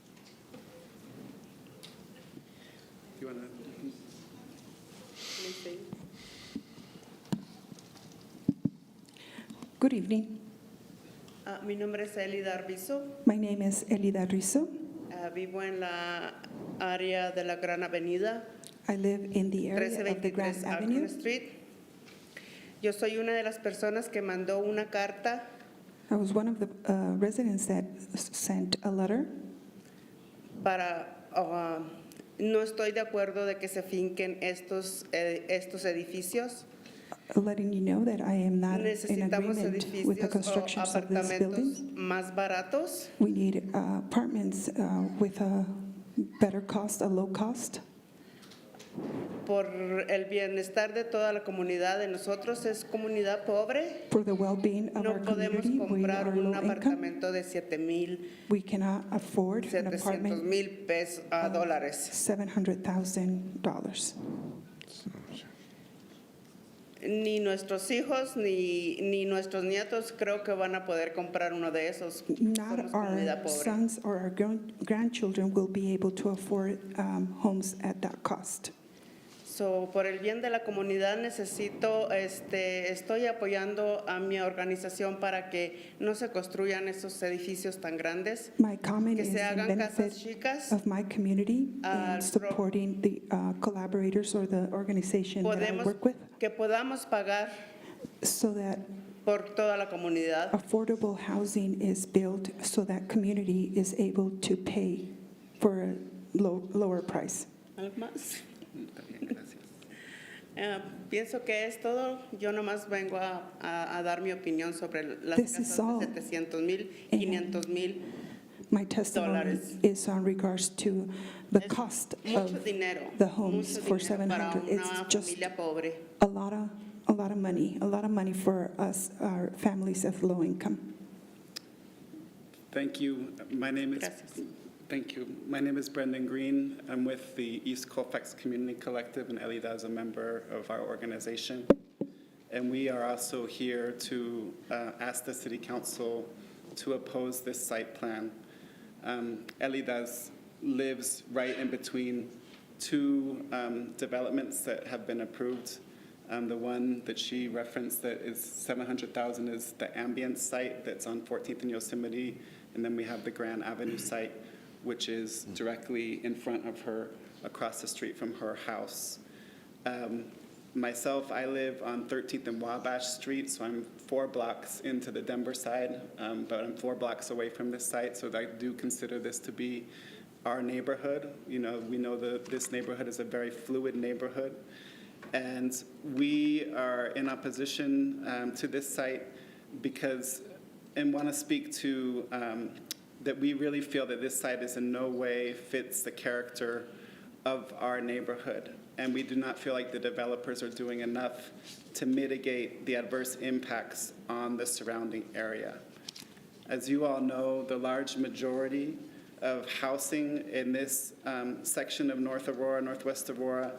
Good evening. Mi nombre es Elida Arbizo. My name is Elida Rizzo. Vivo en la área de la Gran Avenida, I live in the area of the 1323 Grand Avenue. Arthur Street. Yo soy una de las personas que mandó una carta I was one of the residents that sent a letter. para, no estoy de acuerdo de que se finquen estos edificios. Letting you know that I am not in Necesitamos agreement with the edificios o construction of this apartamentos building. más baratos We need apartments with a better cost, a low cost. por el bienestar de toda la comunidad. De nosotros es comunidad pobre. For the well-being of No our podemos community, we comprar are un low income. apartamento de 7,000, We cannot afford an 700 apartment mil dólares. $700,000. Ni nuestros hijos ni nuestros nietos creo que van a poder comprar uno de esos. Not Somos our comunidad pobre. sons or our grandchildren will be able to afford homes at that cost. So, por el bien de la comunidad necesito, estoy apoyando a mi organización para que no se construyan esos edificios tan grandes, My comment que is se in hagan benefit casas chicas. of my community and supporting the collaborators or the organization that I work with Que podamos pagar so that por toda la comunidad. affordable housing is built so that community is able to pay for a lower price. ¿Algo más? Pienso que es todo. Yo nomás vengo a dar mi opinión sobre las This is casas all. de 700,000, 500,000. My testimony is on regards to the cost Mucho of dinero. the homes Mucho for dinero para 700. It's una just familia pobre. a lot of money for us, our families of low income. Thank you. My name is Gracias. Thank you. My name is Brendan Green. I'm with the East Colfax Community Collective, and Elida is a member of our organization. And we are also here to ask the City Council to oppose this site plan. Elida's lives right in between two developments that have been approved. The one that she referenced that is $700,000 is the Ambient site that's on 14th and Yosemite, and then we have the Grand Avenue site, which is directly in front of her, across the street from her house. Myself, I live on 13th and Wabash Street, so I'm 4 blocks into the Denver side, but I'm 4 blocks away from this site, so I do consider this to be our neighborhood. You know, we know that this neighborhood is a very fluid neighborhood, and we are in opposition to this site because, and want to speak to that we really feel that this site is in no way fits the character of our neighborhood. And we do not feel like the developers are doing enough to mitigate the adverse impacts on the surrounding area. As you all know, the large majority of housing in this section of North Aurora, Northwest Aurora,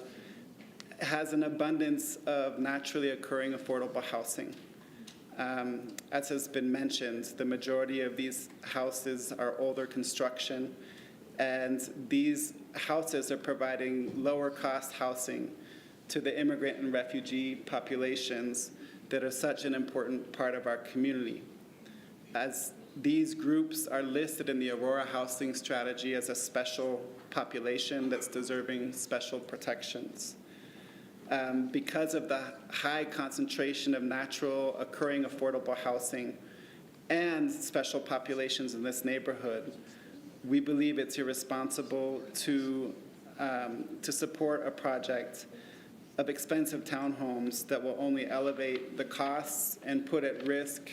has an abundance of naturally occurring affordable housing. As has been mentioned, the majority of these houses are older construction, and these houses are providing lower cost housing to the immigrant and refugee populations that are such an important part of our community. As these groups are listed in the Aurora Housing Strategy as a special population that's deserving special protections. Because of the high concentration of natural occurring affordable housing and special populations in this neighborhood, we believe it's irresponsible to support a project of expensive townhomes that will only elevate the costs and put at risk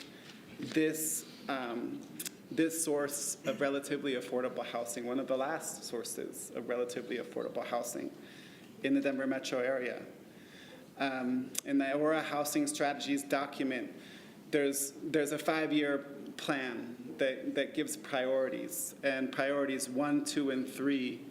this source of relatively affordable housing, one of the last sources of relatively affordable housing in the Denver metro area. In the Aurora Housing Strategies document, there's a 5-year plan that gives priorities, and priorities 1, 2, and 3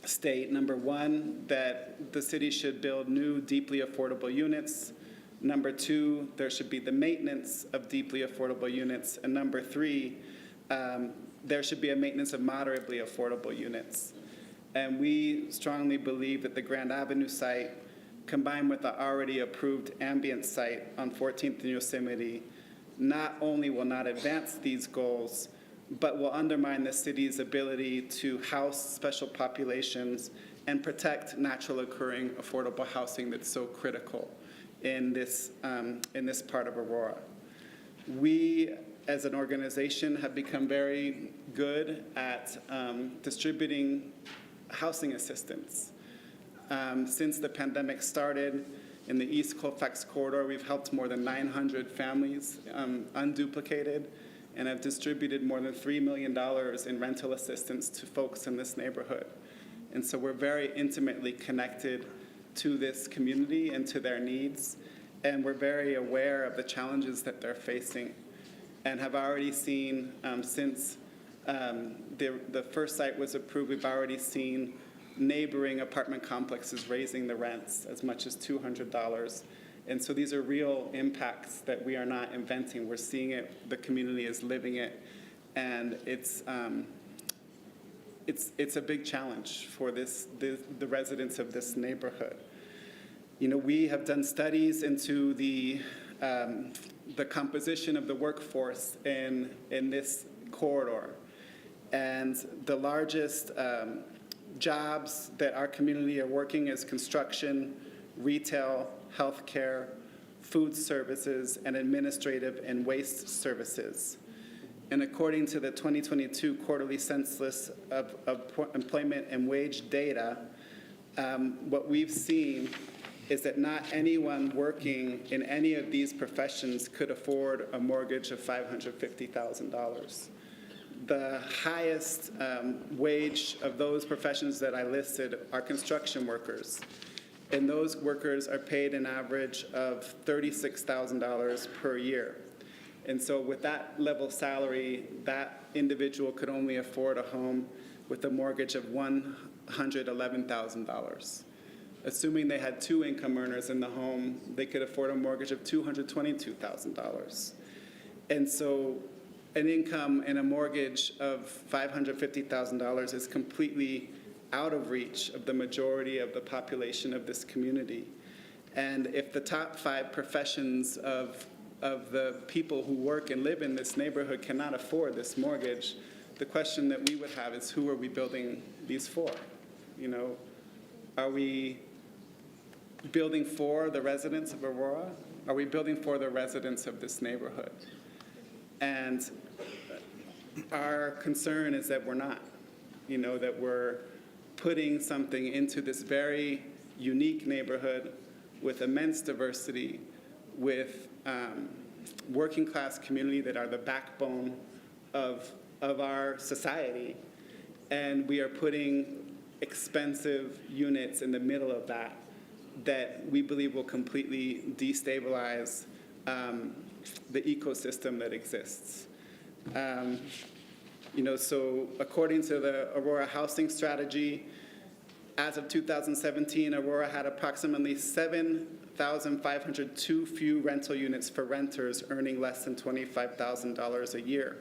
state, number 1, that the city should build new deeply affordable units. Number 2, there should be the maintenance of deeply affordable units. And number 3, there should be a maintenance of moderately affordable units. And we strongly believe that the Grand Avenue site, combined with the already approved Ambient site on 14th and Yosemite, not only will not advance these goals, but will undermine the city's ability to house special populations and protect natural occurring affordable housing that's so critical in this part of Aurora. We, as an organization, have become very good at distributing housing assistance. Since the pandemic started, in the East Colfax corridor, we've helped more than 900 families unduplicated, and have distributed more than $3 million in rental assistance to folks in this neighborhood. And so we're very intimately connected to this community and to their needs, and we're very aware of the challenges that they're facing, and have already seen, since the first site was approved, we've already seen neighboring apartment complexes raising the rents as much as $200. And so these are real impacts that we are not inventing. We're seeing it, the community is living it, and it's a big challenge for the residents of this neighborhood. You know, we have done studies into the composition of the workforce in this corridor, and the largest jobs that our community are working is construction, retail, healthcare, food services, and administrative and waste services. And according to the 2022 quarterly census of employment and wage data, what we've seen is that not anyone working in any of these professions could afford a mortgage of $550,000. The highest wage of those professions that I listed are construction workers. And those workers are paid an average of $36,000 per year. And so with that level salary, that individual could only afford a home with a mortgage of $111,000. Assuming they had 2 income earners in the home, they could afford a mortgage of $222,000. And so an income and a mortgage of $550,000 is completely out of reach of the majority of the population of this community. And if the top 5 professions of the people who work and live in this neighborhood cannot afford this mortgage, the question that we would have is, who are we building these for? You know, are we building for the residents of Aurora? Are we building for the residents of this neighborhood? And our concern is that we're not, you know, that we're putting something into this very unique neighborhood with immense diversity, with working class community that are the backbone of our society. And we are putting expensive units in the middle of that we believe will completely destabilize the ecosystem that exists. You know, so according to the Aurora housing strategy, as of 2017, Aurora had approximately 7,500 too few rental units for renters earning less than $25,000 a year.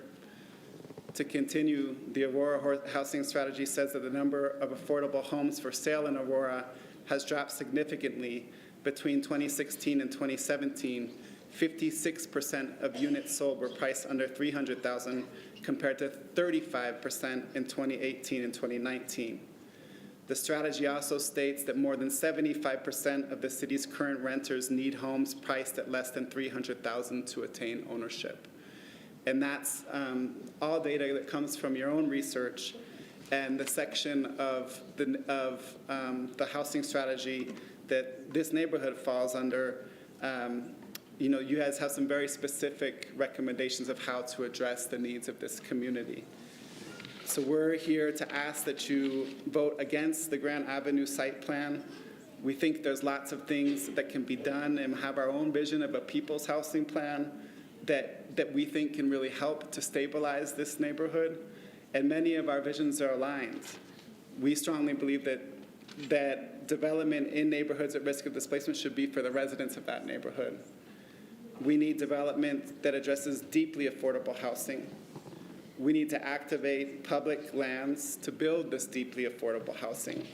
To continue, the Aurora housing strategy says that the number of affordable homes for sale in Aurora has dropped significantly between 2016 and 2017. 56% of units sold were priced under $300,000 compared to 35% in 2018 and 2019. The strategy also states that more than 75% of the city's current renters need homes priced at less than $300,000 to attain ownership. And that's all data that comes from your own research and the section of the housing strategy that this neighborhood falls under. You know, you guys have some very specific recommendations of how to address the needs of this community. So we're here to ask that you vote against the Grand Avenue site plan. We think there's lots of things that can be done and have our own vision of a people's housing plan that we think can really help to stabilize this neighborhood. And many of our visions are aligned. We strongly believe that development in neighborhoods at risk of displacement should be for the residents of that neighborhood. We need development that addresses deeply affordable housing. We need to activate public lands to build this deeply affordable housing.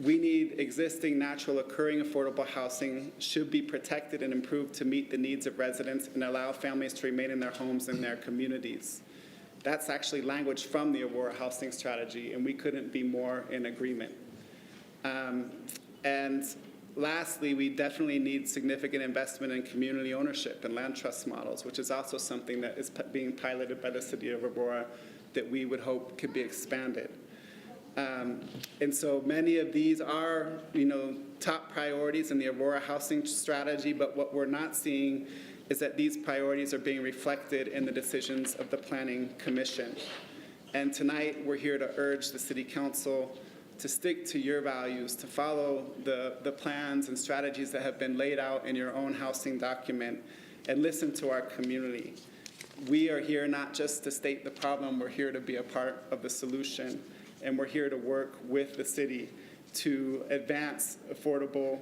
We need existing natural occurring affordable housing should be protected and improved to meet the needs of residents and allow families to remain in their homes and their communities. That's actually language from the Aurora housing strategy, and we couldn't be more in agreement. And lastly, we definitely need significant investment in community ownership and land trust models, which is also something that is being piloted by the city of Aurora that we would hope could be expanded. And so many of these are, you know, top priorities in the Aurora housing strategy, but what we're not seeing is that these priorities are being reflected in the decisions of the Planning Commission. And tonight, we're here to urge the City Council to stick to your values, to follow the plans and strategies that have been laid out in your own housing document, and listen to our community. We are here not just to state the problem, we're here to be a part of the solution, and we're here to work with the city to advance affordable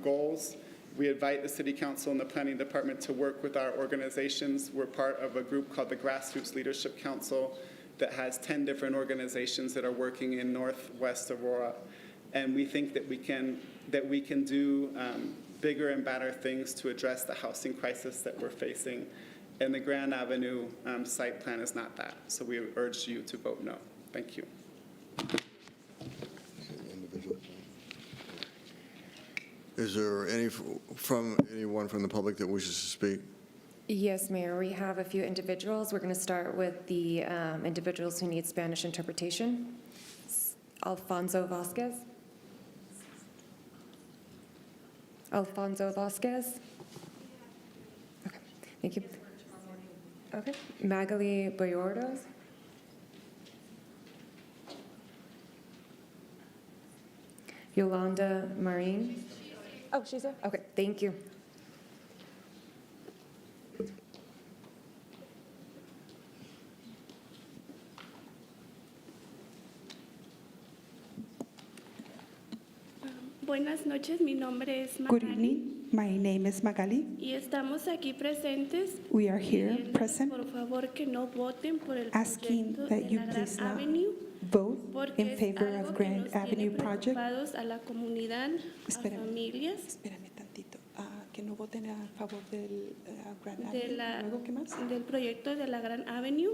goals. We invite the City Council and the Planning Department to work with our organizations. We're part of a group called the Grassroots Leadership Council that has 10 different organizations that are working in Northwest Aurora. And we think that we can do bigger and better things to address the housing crisis that we're facing. And the Grand Avenue site plan is not that. So we urge you to vote no. Thank you. Is there anyone from the public that wishes to speak? Yes, Mayor, we have a few individuals. We're going to start with the individuals who need Spanish interpretation. Alfonso Vasquez. Alfonso Vasquez. Okay, thank you. Okay, Magali Boyordos. Yolanda Marin. Oh, she's there? Okay, thank you. Buenas noches, mi nombre es Good Magali. evening. My name is Magali. Y estamos aquí presentes We are here pidiéndoles, present por favor que no voten por el asking proyecto that de you la Gran please not Avenue vote porque in es favor algo of que Grand nos tiene Avenue project. preocupados a la comunidad, a Espérame. familias Espérame tantito. Que no voten a favor del Grand de Avenue. la, ¿Luego qué más? del proyecto de la Gran Avenue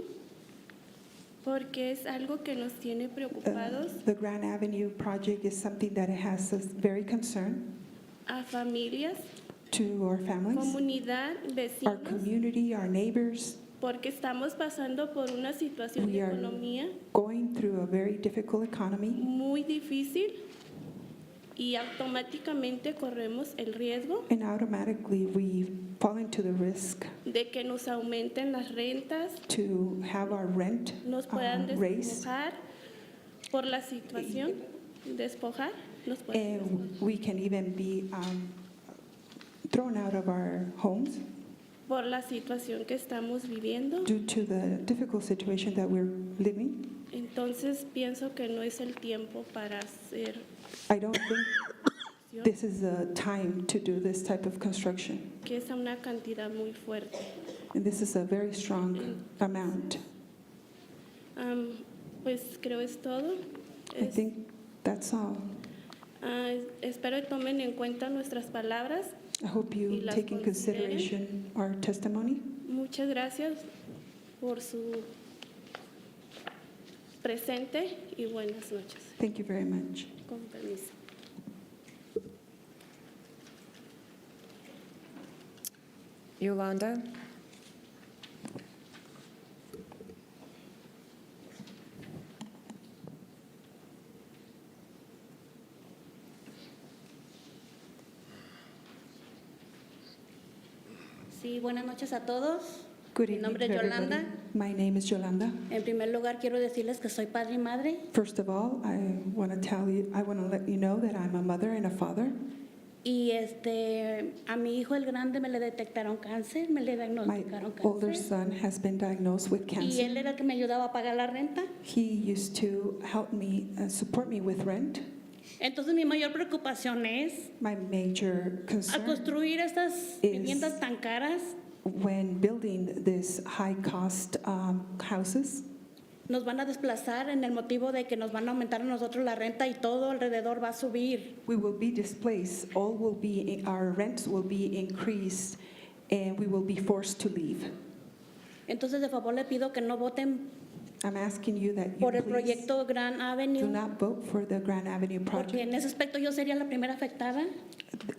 porque es algo que nos tiene preocupados The Grand Avenue project is something that has us very concerned a familias, to our families, comunidad, our vecinos, community, our neighbors. porque estamos pasando por una situación We de are economía going through a very difficult economy, muy difícil y automáticamente corremos el riesgo and automatically we fall into the risk de que nos aumenten las rentas, to have our rent nos puedan raised, despojar por la situación, despojar, nos pueden and we can even be thrown out of our homes por la situación que estamos viviendo. due to the difficult situation that we're living. Entonces pienso que no es el tiempo para hacer, I don't think this is the time to do this type of construction, que es una cantidad muy fuerte. and this is a very strong amount. Pues creo es todo. I think that's all. Espero que tomen en cuenta nuestras palabras. I hope Y you las take in consideration our testimony. Muchas gracias por su presente y buenas noches. Thank you very much. Con permiso. Yolanda? Sí, buenas noches a todos. Good Mi evening nombre to es everybody. Yolanda. My name is Yolanda. En primer lugar, quiero decirles que soy padre y madre First of all, I want to let you know that I'm a mother and a father. y a mi hijo el grande me le detectaron cáncer, me le My diagnosticaron older cáncer son has been diagnosed with y cancer. él era el que me ayudaba a pagar la renta. He used to help me, support me with rent. Entonces mi mayor preocupación es My major al concern construir estas viviendas tan caras, when building these high-cost houses, nos van a desplazar en el motivo de que nos van a aumentar a nosotros la renta y todo alrededor va a subir. we will be displaced. Our rents will be increased, and we will be forced to leave. Entonces de favor le pido que no voten I'm asking you that you por el please proyecto Grand do Avenue, not vote for the Grand Avenue porque project. en ese aspecto yo sería la primera afectada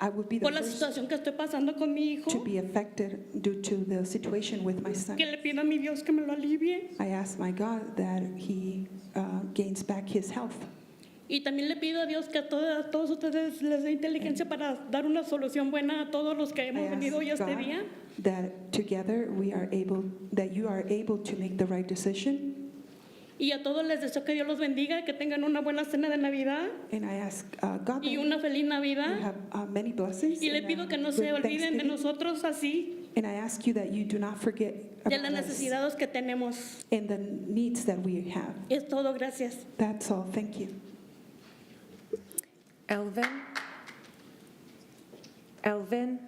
I would be the por la first situación que estoy pasando con mi hijo, to be affected due to the situation with my son. que le pido a mi Dios que me lo alivie. I ask my God that he gains back his health. Y también le pido a Dios que a todos ustedes les dé inteligencia para dar una solución buena a todos los que I hemos ask venido hoy a este God día. that together that you are able to make the right decision. Y a todos les deseo que Dios los bendiga, que tengan una buena cena de Navidad And I ask God y that una feliz you Navidad. have many blessings. Y le and pido que no good se olviden de Thanksgiving. nosotros así, And I ask you that you do not forget de about las us necesidades que tenemos. and the needs that we have. Es todo, gracias. That's all. Thank you. Elvin? Elvin?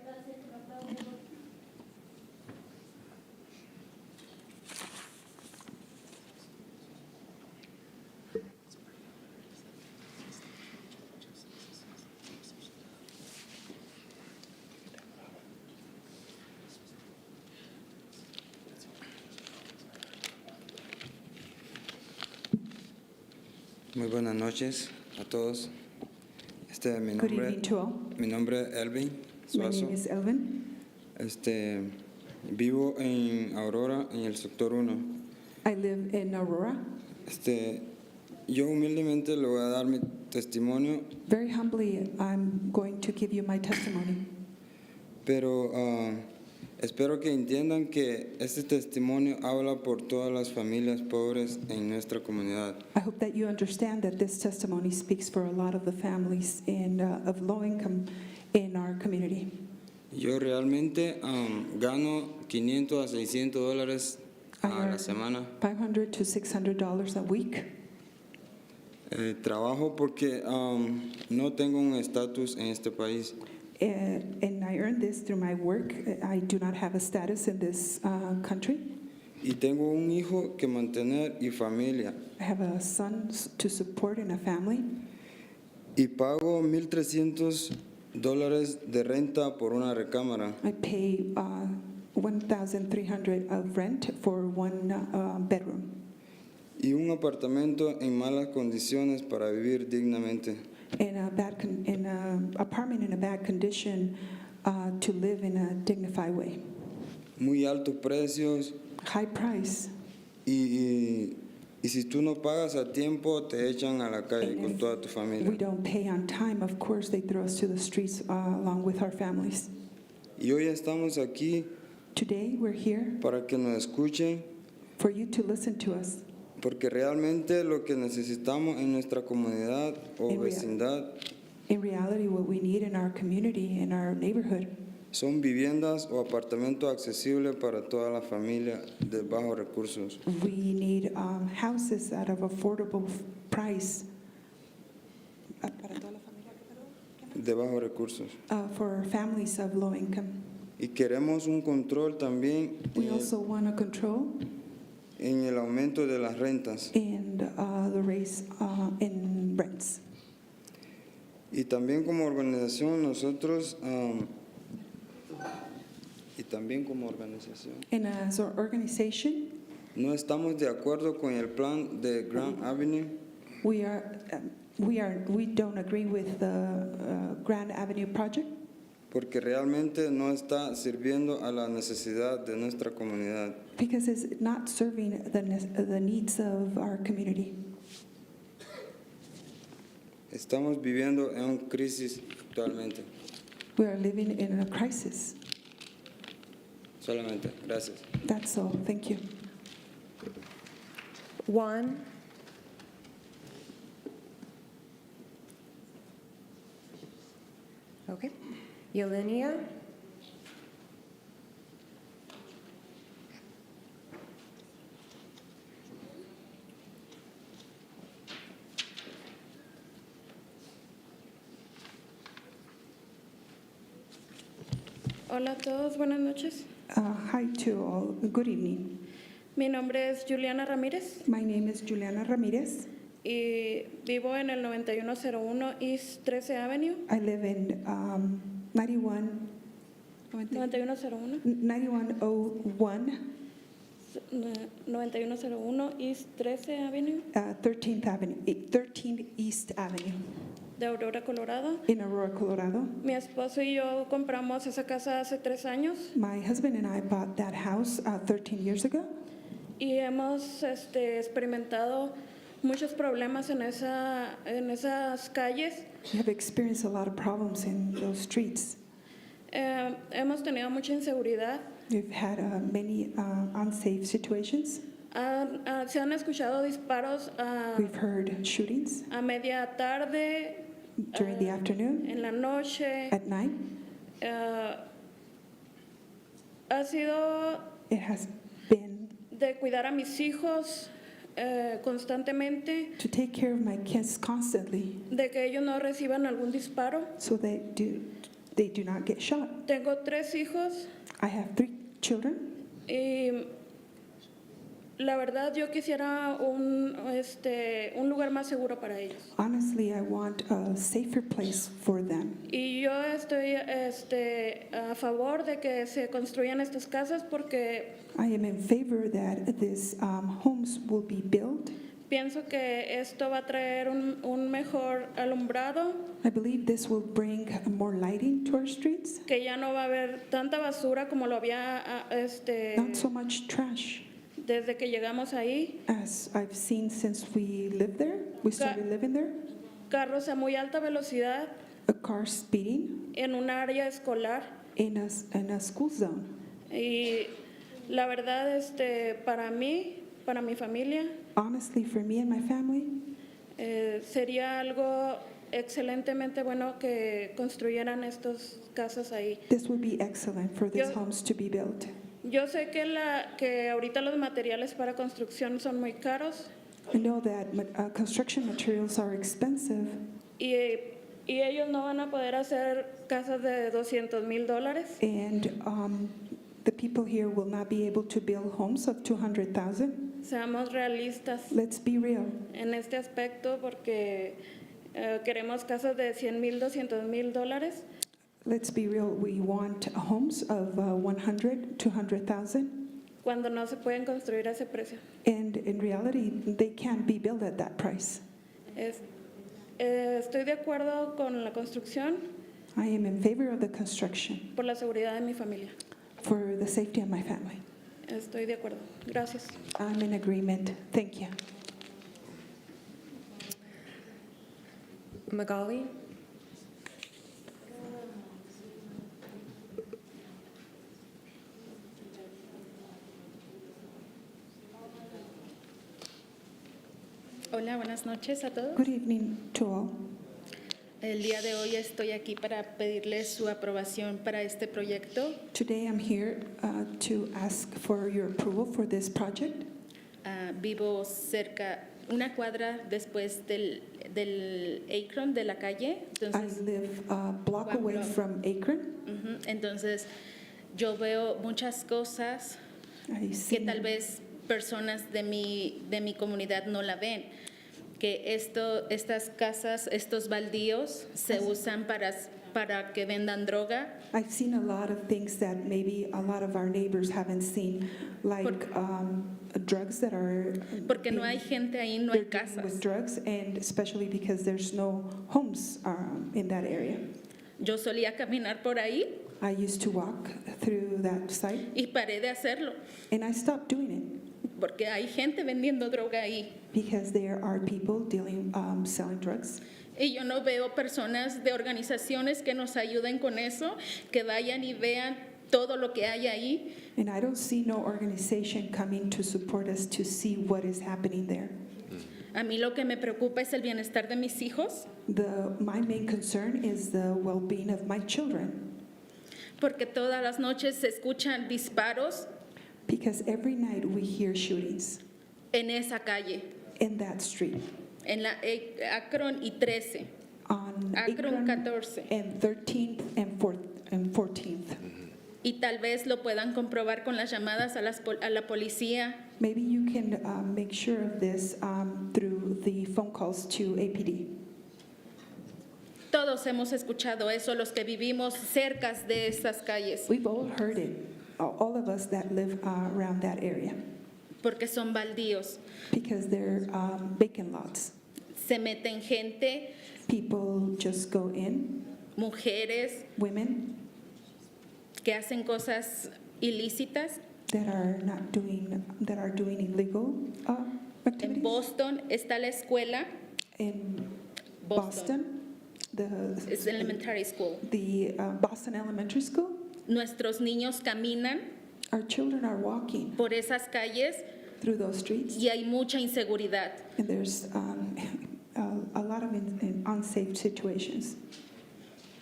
Muy buenas noches a todos. Mi Good evening to all. nombre es Elvin My Suazo. name is Elvin. Vivo en Aurora, en el sector 1. I live in Aurora. Yo humildemente le voy a dar mi testimonio, Very humbly, I'm going to give you my testimony. pero espero que entiendan que este testimonio habla por todas las familias pobres en nuestra comunidad. I hope that you understand that this testimony speaks for a lot of the families of low income in our community. Yo realmente gano $500 a $600 a la earn semana. $500 to $600 a week. Trabajo porque no tengo un estatus en este país. And I earned this through my work. I do not have a status in this country. Y tengo un hijo que mantener y familia. I have a son to support and a family. Y pago $1,300 de renta por una recámara. I pay $1,300 of rent for one bedroom. Y un apartamento en malas condiciones para vivir dignamente. In an apartment in a bad condition to live in a dignified way. Muy altos precios. High price. Y si tú no pagas a tiempo, te echan a la calle con toda tu familia. We don't pay on time, of course, they throw us to the streets along with our families. Y hoy estamos aquí Today, we're here para que nos escuchen, for you to listen to us. porque realmente lo que necesitamos en nuestra comunidad o vecindad In reality, what we need in our community, in our neighborhood, son viviendas o apartamentos accesibles para toda la familia de bajos recursos. we need houses at of affordable price De bajos recursos. For families of low income. Y queremos un control también We also want to control en el aumento de las rentas. and the raise in rents. Y también como organización nosotros And as our organization, no estamos de acuerdo con el plan de Grand Avenue we don't agree with the Grand Avenue project porque realmente no está sirviendo a la necesidad de nuestra comunidad. because it's not serving the needs of our community. Estamos viviendo en una crisis actualmente. We are living in a crisis. Solamente. Gracias. That's all. Thank you. Juan? Okay. Yelenia? Hola a todos, buenas noches. Hi to all. Good evening. Mi nombre es Juliana Ramírez My name is Juliana Ramirez. y vivo en el 9101 East 13 Avenue. I live in 9101 9101 East 13 Avenue 13th East Avenue de Aurora, Colorado. in Aurora, Colorado. Mi esposo y yo compramos esa casa hace 3 años My husband and I bought that house 13 years ago. y hemos experimentado muchos problemas en esas calles. We have experienced a lot of problems in those streets. Hemos tenido mucha inseguridad. We've had many unsafe situations. Se han escuchado disparos We've heard shootings a media tarde, during the afternoon, en la noche. at night. Ha sido It has been de cuidar a mis hijos constantemente, to take care of my kids constantly de que ellos no reciban algún disparo. so they do not get shot. Tengo 3 hijos I have 3 children. y la verdad yo quisiera un lugar más seguro para ellos. Honestly, I want a safer place for them. Y yo estoy a favor de que se construyan estas casas porque I am in favor that these homes will be built. pienso que esto va a traer un mejor alumbrado, I believe this will bring more lighting to our streets. que ya no va a haber tanta basura como lo había Not so much trash desde que llegamos ahí. as I've seen since we lived there. We started living there. Carros a muy alta velocidad A car speeding en un área escolar. in a school zone. Y la verdad, para mí, para mi familia, Honestly, for me and my family, sería algo excelentemente bueno que construyeran estas casas ahí. this would be excellent for these Yo- homes to be built. Yo sé que ahorita los materiales para construcción son muy caros I know that construction materials are expensive, y y ellos no van a poder hacer casas de $200,000. And the people here will not be able to build homes of 200,000. Seamos realistas Let's be real. en este aspecto porque queremos casas de $100,000, $200,000. Let's be real. We want homes of 100, 200,000. Cuando no se pueden construir a ese precio. And in reality, they can't be built at that price. Estoy de acuerdo con la construcción I am in favor of the construction por la seguridad de mi familia. for the safety of my family. Estoy de acuerdo. Gracias. I'm in agreement. Thank you. Magali? Hola, buenas noches a todos. Good evening to all. El día de hoy estoy aquí para pedirles su aprobación para este proyecto. Today I'm here to ask for your approval for this project. Vivo cerca, una cuadra después del Akron, de la calle. Entonces, I live a block away from Akron. Entonces, yo veo muchas cosas que tal vez personas de mi comunidad no la ven. Que estas casas, estos baldíos se usan para que vendan droga. I've seen a lot of things that maybe a lot of our neighbors haven't seen, like drugs that are Porque no hay gente ahí, no hay casas. with drugs, and especially because there's no homes in that area. Yo solía caminar por ahí I used to walk through that site, y paré de hacerlo and I stopped doing it porque hay gente vendiendo droga ahí. because there are people selling drugs. Y yo no veo personas de organizaciones que nos ayuden con eso, que vayan y vean todo lo que hay ahí. And I don't see no organization coming to support us to see what is happening there. A mí lo que me preocupa es el bienestar de mis hijos, My main concern is the well-being of my children, porque todas las noches se escuchan disparos because every night we hear shootings en esa calle, in that street, en la Akron y 13, on Akron 14. and 13th and 14th. Y tal vez lo puedan comprobar con las llamadas a la policía. Maybe you can make sure of this through the phone calls to APD. Todos hemos escuchado eso, los que vivimos cerca de estas calles, We've all heard it, all of us that live around that area, porque son baldíos. because they're vacant lots. Se meten gente, People just go in, mujeres women que hacen cosas ilícitas. that are doing illegal activities. En Boston está la escuela, In Boston, es elementary school. the Boston Elementary School, Nuestros niños caminan our children are walking por esas calles through those streets, y hay mucha inseguridad. and there's a lot of unsafe situations.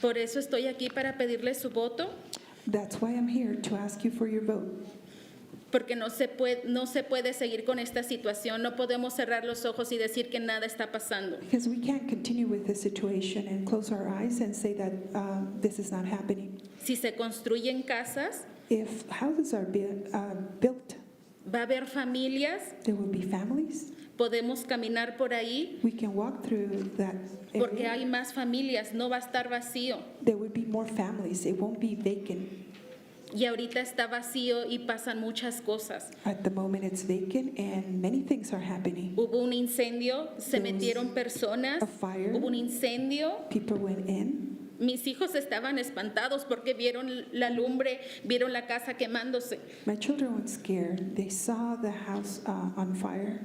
Por eso estoy aquí para pedirle su voto, That's why I'm here to ask you for your vote. porque no se puede seguir con esta situación. No podemos cerrar los ojos y decir que nada está pasando. Because we can't continue with this situation and close our eyes and say that this is not happening. Si se construyen casas, If houses are built, va a haber familias, there will be families. podemos caminar por ahí We can walk through that porque area. hay más familias, no va a estar vacío. There would be more families. It won't be vacant. Y ahorita está vacío y pasan muchas cosas. At the moment, it's vacant, and many things are happening. Hubo un incendio, se There was metieron personas, a fire. hubo un incendio. People went in. Mis hijos estaban espantados porque vieron la lumbre, vieron la casa quemándose. My children were scared. They saw the house on fire.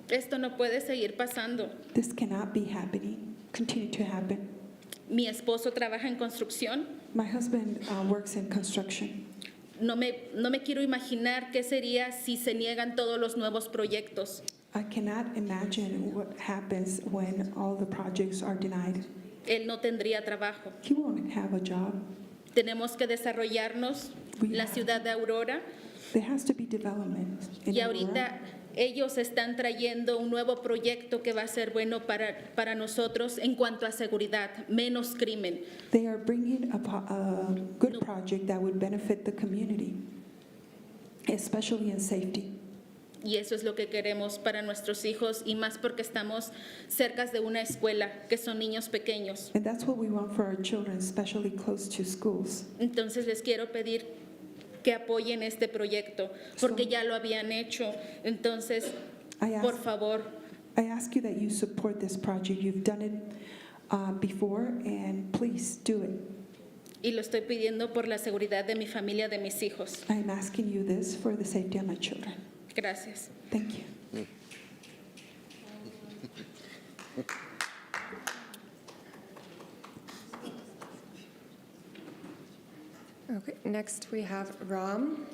Esto no puede seguir pasando. This cannot be happening. Continue to happen. Mi esposo trabaja en construcción. My husband works in construction. No me quiero imaginar qué sería si se niegan todos los nuevos proyectos. I cannot imagine what happens when all the projects are denied. Él no tendría trabajo. He won't have a job. Tenemos que desarrollarnos la ciudad de Aurora There has to be development in y ahorita Aurora. ellos están trayendo un nuevo proyecto que va a ser bueno para nosotros en cuanto a seguridad, menos crimen. They are bringing a good project that would benefit the community, especially in safety. Y eso es lo que queremos para nuestros hijos y más porque estamos cerca de una escuela, que son niños pequeños. And that's what we want for our children, especially close to schools. Entonces les quiero pedir que apoyen este proyecto, porque ya lo habían hecho. Entonces, por favor. I ask you that you support this project. You've done it before, and please do it. Y lo estoy pidiendo por la seguridad de mi familia, de mis hijos. I'm asking you this for the safety of my children. Gracias. Thank you. Okay, next we have Ram.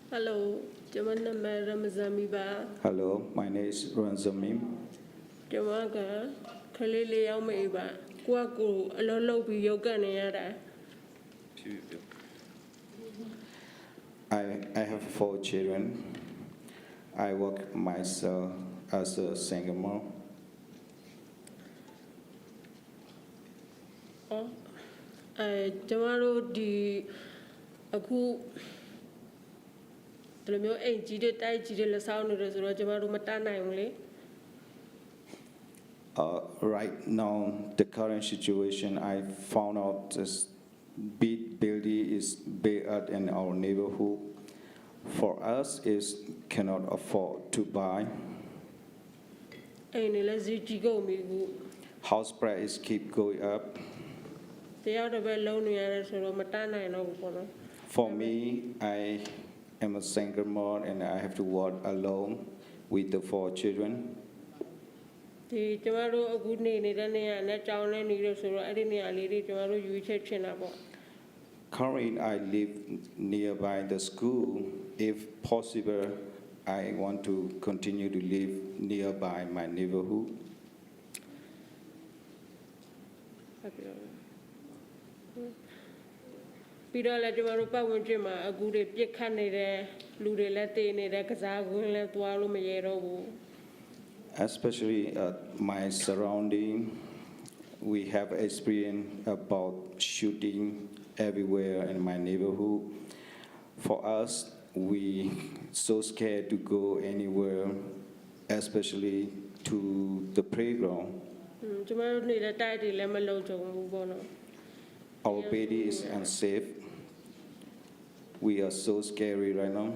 Hello, Jaman nama Ramazami ba. Hello, my name is Ranzamim. Jamaga, Kalili Yaume ba. Kwaku, Alolo bi yoga neara. I have 4 children. I work myself as a single mom. Oh, Jamaro di aku. Tlamio jide tai jide la sound resura Jamaro matana yungle. Right now, the current situation, I found out this big building is bigger in our neighborhood. For us, is cannot afford to buy. House prices keep going up. For me, I am a single mom and I have to work alone with the 4 children. Currently, I live nearby the school. If possible, I want to continue to live nearby my neighborhood. Especially my surrounding, we have experience about shooting everywhere in my neighborhood. For us, we so scared to go anywhere, especially to the playground. Our baby is unsafe. We are so scary right now.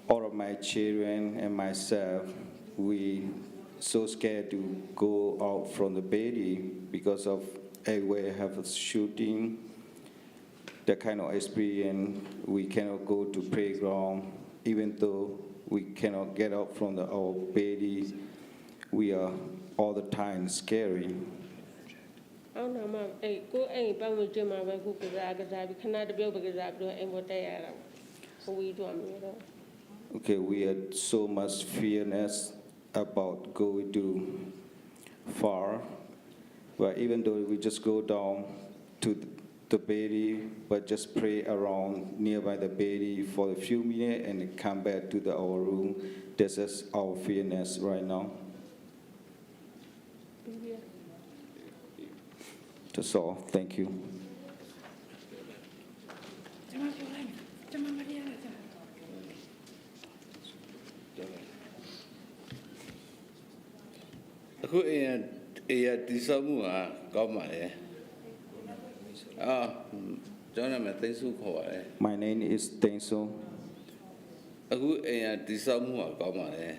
All of my children and myself, we so scared to go out from the baby because of everywhere have a shooting. That kind of experience, we cannot go to playground, even though we cannot get out from our baby. We are all the time scary. Okay, we had so much fearness about going too far, but even though we just go down to the Beatty, but just pray around nearby the Beatty for a few minutes and then come back to our room. This is our fairness right now. That's all. Thank you. Aku ia di semua kau mana? Jangan mati suka eh. My name is Denso. Aku ia di semua kau mana?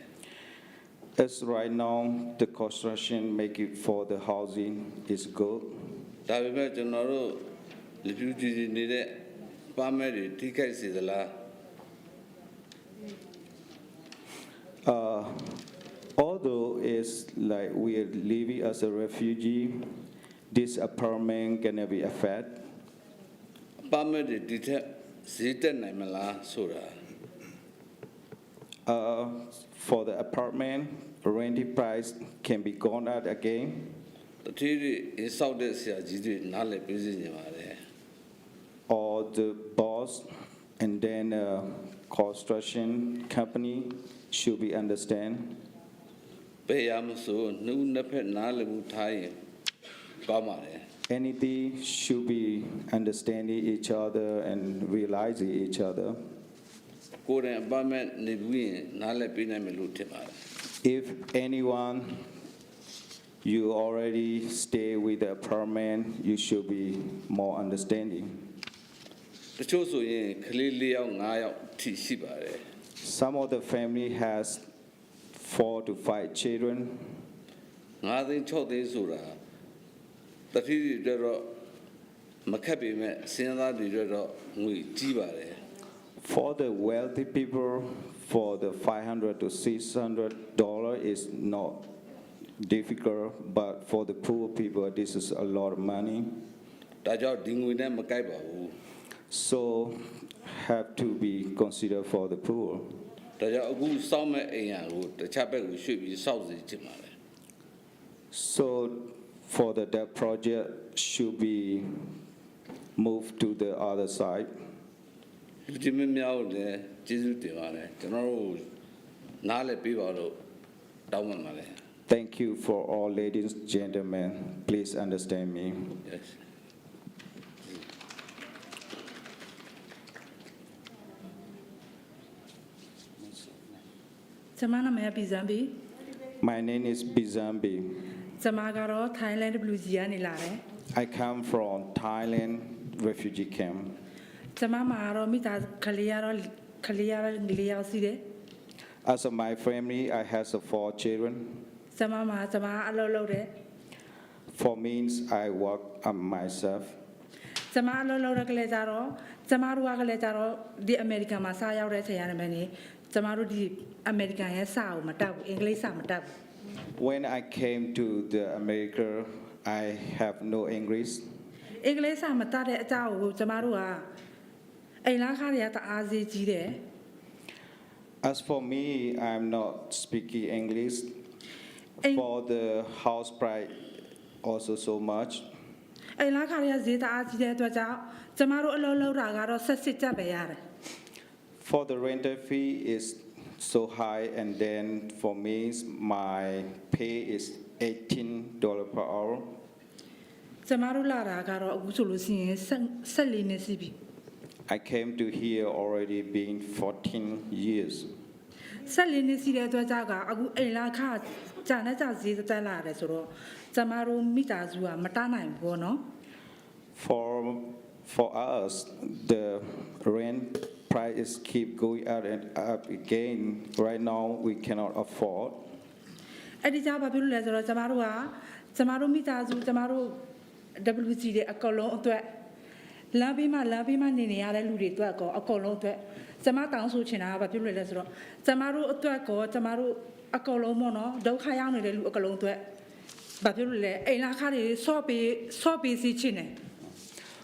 As right now, the construction make it for the housing is good. Tapi macam orang refugee ni dek, pameri tikai sih dah. Although it's like we are living as a refugee, this apartment gonna be affected. Pameri tikai sih tak malah surah. For the apartment, rental price can be gone out again. Tapi in Saudi Arabia jadi nale business ni mana? Or the boss and then construction company should be understand. Anything should be understanding each other and realizing each other. If anyone you already stay with the apartment, you should be more understanding. Some of the family has 4 to 5 children. For the wealthy people, for the $500 to $600 is not difficult, but for the poor people, this is a lot of money. So have to be considered for the poor. So for that project should be moved to the other side. Thank you for all ladies and gentlemen. Please understand me. Yes. My name is Bizambi. I come from Thailand refugee camp. As of my family, I have 4 children. For means I work on myself. When I came to the America, I have no English. As for me, I'm not speaking English. For the house price, also so much. For the rental fee is so high, and then for me, my pay is $18 per hour. I came to here already being 14 years. For us, the rent prices keep going up and up again. Right now, we cannot afford.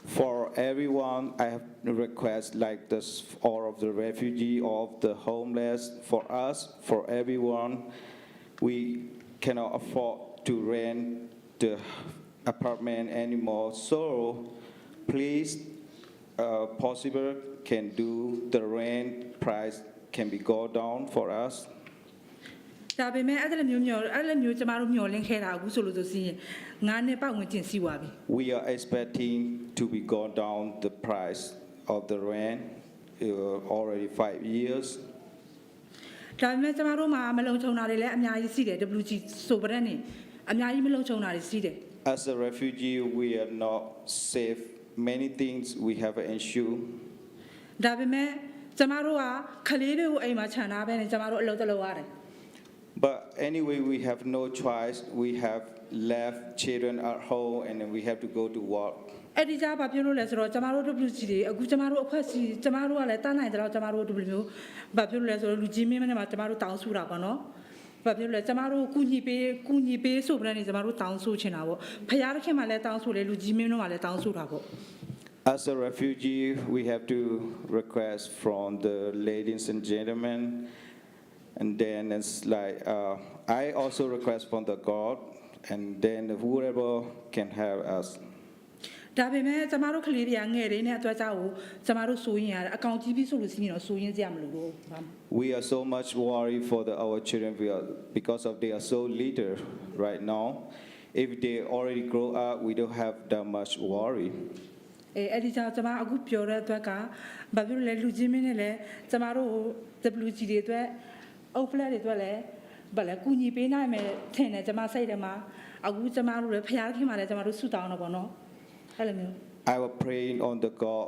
For everyone, I have a request like this, all of the refugee, all of the homeless, for us, for everyone, we cannot afford to rent the apartment anymore. So please, possible, can do the rent price can be go down for us. ဒါပေမဲ့အဲ့ဒါမျိုးကျမတို့မျှော်လင့်ခဲ့တာအခုဆိုလို့ဆိုရင်9နှစ်ပတ်ဝန်းကျင်ရှိသွားပြီ We are expecting to be go down the price of the rent already 5 years. ဒါပေမဲ့ကျမတို့မှာမလုံခြုံတာတွေလည်းအများကြီးရှိတယ် WG ဆိုပြတဲ့နေအများကြီးမလုံခြုံတာတွေရှိတယ် As a refugee, we are not safe. Many things we have an issue. ဒါပေမဲ့ကျမတို့ကခလေးတွေကိုအိမ်မှာခြံထားပဲနဲ့ကျမတို့အလုပ်တစ်လုပ်ရတယ် But anyway, we have no choice. We have left children at home and then we have to go to work. အဲ့ဒီကြဘာဖြစ်လို့လဲဆိုတော့ကျမတို့ WG တွေအခုကျမတို့အဖွဲ့စီကျမတို့ကလည်းတန်းနိုင်တယ်လို့ကျမတို့ W မျိုးဘာဖြစ်လို့လဲဆိုတော့လူကြီးမင်းနဲ့မှာကျမတို့တောင်းဆူတာပေါ့နော်ဘာဖြစ်လို့လဲကျမတို့ကုညီပေးဆိုပြတဲ့နေကျမတို့တောင်းဆူချင်တာပေါ့ဖယားတစ်ခင်မှလည်းတောင်းဆူတယ်လူကြီးမင်းတို့မှလည်းတောင်းဆူတာပေါ့ As a refugee, we have to request from the ladies and gentlemen, and then it's like I also request from the God, and then whoever can help us. ဒါပေမဲ့ကျမတို့ကလေးတွေကငယ်တွေနဲ့အတွက်ကြောင့်ကျမတို့စိုးရင်ရတယ်အကောင့်ကြီးပြီးဆိုလို့ရှိရင်တော့စိုးရင်စရာမလိုတော့ We are so much worried for our children because of they are so little right now. If they already grow up, we don't have that much worry. အဲ့ဒီကြောင့်ကျမအခုပြောတဲ့အတွက်ကဘာဖြစ်လို့လဲလူကြီးမင်းနဲ့လဲကျမတို့ WG တွေအတွက်အုပ်ဖလက်တွေအတွက်လဲဘာလဲကုညီပေးနိုင်မယ်ထင်တယ်ကျမစိတ်ထဲမှာအခုကျမတို့လည်းဖျားခင်မှာလဲကျမတို့ဆူတောင်းတော့ဗောနော်အဲ့လိုမျိုး I was praying on the God.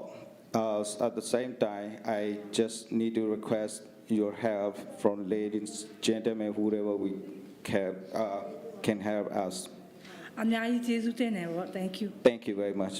At the same time, I just need to request your help from ladies, gentlemen, whoever we can help us. အများကြီးကျေးဇူးတင်တယ်ဗော Thank you. Thank you very much.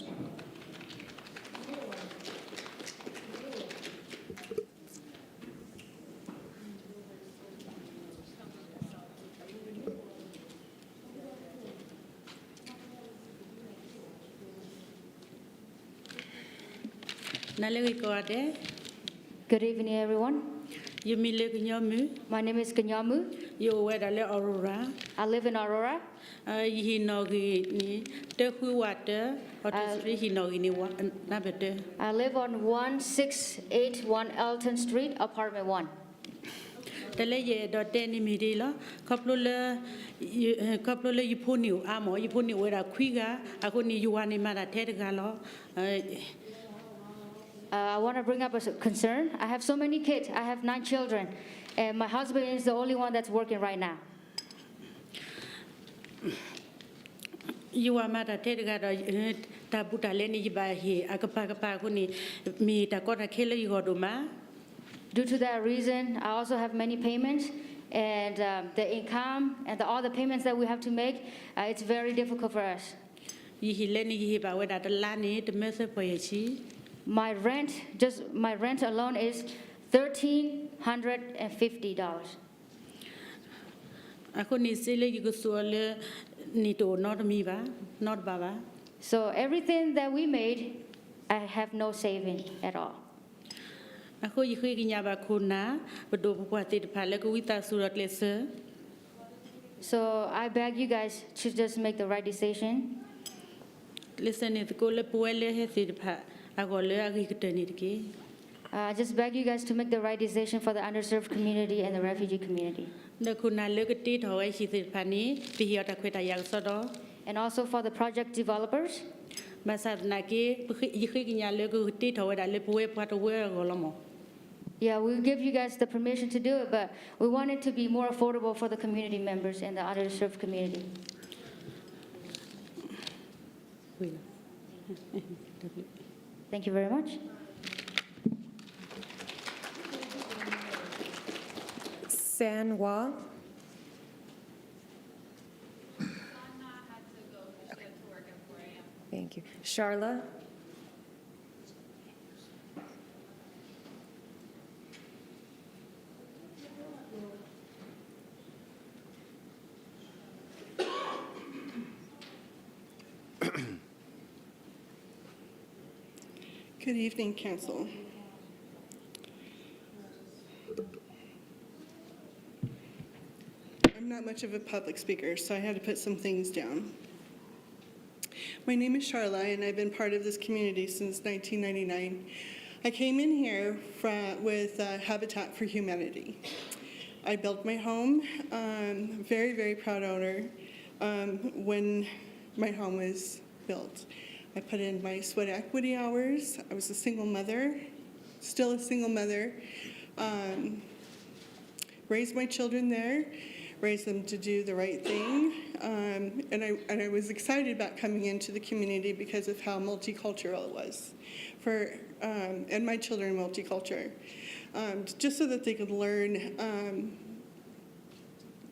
Good evening, everyone. My name is Kanyamu. Aurora. I live in Aurora. I live on 1681 Elton Street, apartment 1. တလဲရတော့တဲနေမီဒီလားကပ်လို့လေယဖိုနီအမောယဖိုနီဝဲတာခွီကအခုနေယူဝနေမှာတဲ့တကလော I want to bring up a concern. I have so many kids. I have 9 children, and my husband is the only one that's working right now. ယူဝမှာတဲ့တကတော့တာပူတာလဲနေပါဟေအကပခုနေမီတကောတခဲလေရောဒမှာ Due to that reason, I also have many payments, and the income and all the payments that we have to make, it's very difficult for us. My rent alone is $1,350. So everything that we made, I have no saving at all. So I beg you guys to just make the right decision. I just beg you guys to make the right decision for the underserved community and the refugee community. And also for the project developers. Yeah, we'll give you guys the permission to do it, but we want it to be more affordable for the community members and the underserved community. Thank you very much. Sanwa. Thank you. Charla. Good evening, Council. I'm not much of a public speaker, so I had to put some things down. My name is Charla, and I've been part of this community since 1999. I came in here with Habitat for Humanity. I built my home, very, very proud owner, when my home was built. I put in my sweat equity hours. I was a single mother, still a single mother. Raised my children there, raised them to do the right thing. And I was excited about coming into the community because of how multicultural it was, and my children multicultural, just so that they could learn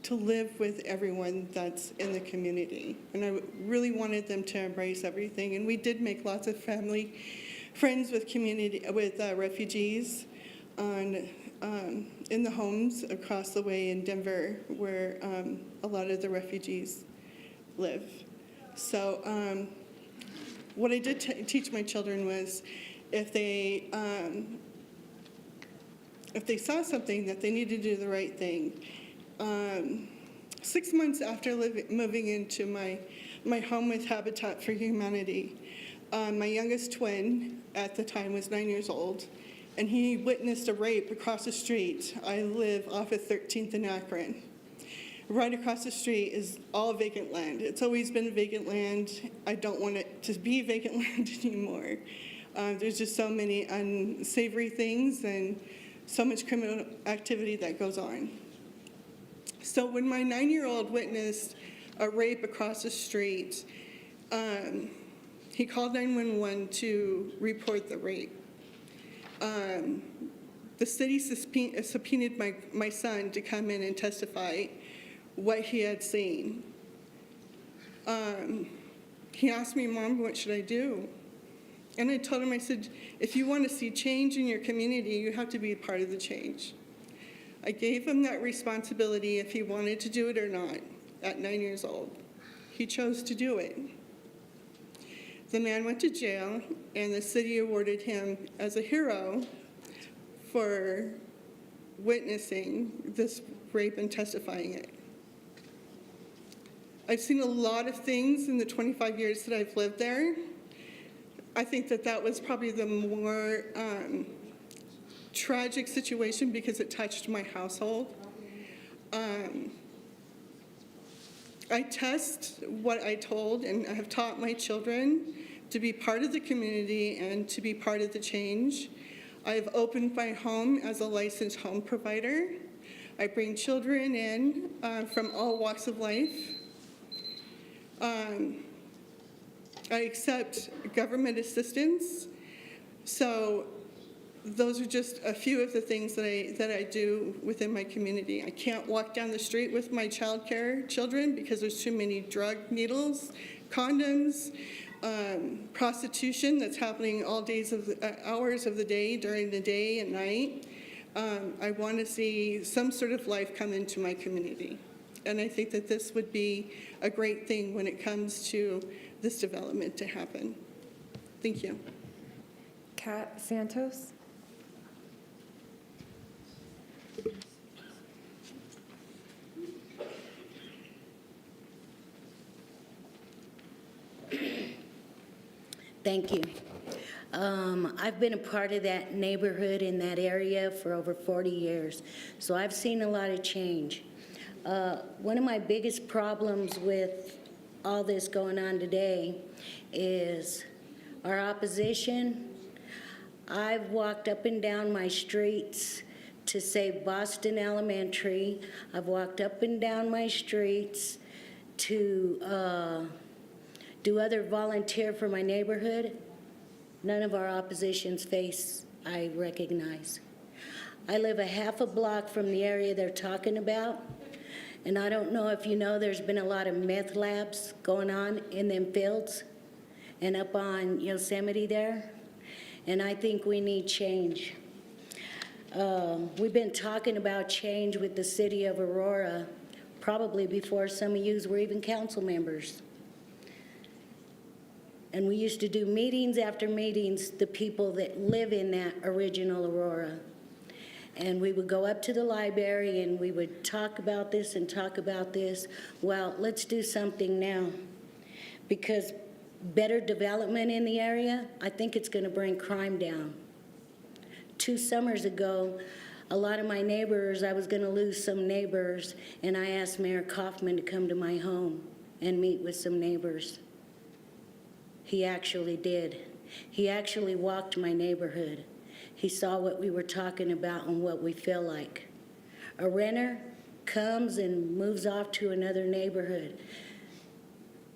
to live with everyone that's in the community. And I really wanted them to embrace everything. And we did make lots of family friends with refugees in the homes across the way in Denver, where a lot of the refugees live. So what I did teach my children was if they saw something that they needed to do the right thing. 6 months after moving into my home with Habitat for Humanity, my youngest twin at the time was 9 years old, and he witnessed a rape across the street. I live off of 13th and Akron. Right across the street is all vacant land. It's always been vacant land. I don't want it to be vacant land anymore. There's just so many unsavory things and so much criminal activity that goes on. So when my 9-year-old witnessed a rape across the street, he called 911 to report the rape. The city subpoenaed my son to come in and testify what he had seen. He asked me, Mom, what should I do? And I told him, I said, if you want to see change in your community, you have to be a part of the change. I gave him that responsibility if he wanted to do it or not at 9 years old. He chose to do it. The man went to jail, and the city awarded him as a hero for witnessing this rape and testifying it. I've seen a lot of things in the 25 years that I've lived there. I think that was probably the more tragic situation because it touched my household. I test what I told, and I have taught my children to be part of the community and to be part of the change. I've opened my home as a licensed home provider. I bring children in from all walks of life. I accept government assistance. So those are just a few of the things that I do within my community. I can't walk down the street with my children because there's too many drug needles, condoms, prostitution that's happening all hours of the day, during the day and night. I want to see some sort of life come into my community. And I think that this would be a great thing when it comes to this development to happen. Thank you. Kat Santos. Thank you. I've been a part of that neighborhood in that area for over 40 years, so I've seen a lot of change. One of my biggest problems with all this going on today is our opposition. I've walked up and down my streets to save Boston Elementary. I've walked up and down my streets to do other volunteer for my neighborhood. None of our opposition's face I recognize. I live a half a block from the area they're talking about, and I don't know if you know, there's been a lot of meth labs going on in them fields and up on Yosemite there, and I think we need change. We've been talking about change with the city of Aurora probably before some of yous were even council members. And we used to do meetings after meetings, the people that live in that original Aurora. And we would go up to the library and we would talk about this and talk about this. Well, let's do something now. Because better development in the area, I think it's going to bring crime down. 2 summers ago, a lot of my neighbors, I was going to lose some neighbors, and I asked Mayor Kaufman to come to my home and meet with some neighbors. He actually did. He actually walked my neighborhood. He saw what we were talking about and what we feel like. A renter comes and moves off to another neighborhood.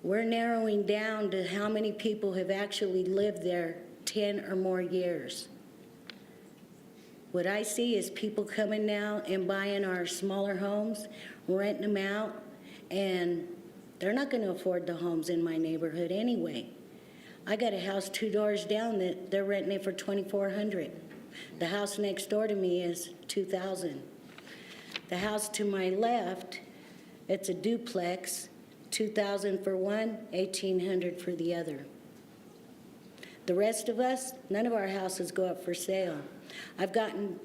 We're narrowing down to how many people have actually lived there 10 or more years. What I see is people coming now and buying our smaller homes, renting them out, and they're not going to afford the homes in my neighborhood anyway. I got a house 2 doors down that they're renting it for $2,400. The house next door to me is $2,000. The house to my left, it's a duplex, $2,000 for one, $1,800 for the other. The rest of us, none of our houses go up for sale. I've gotten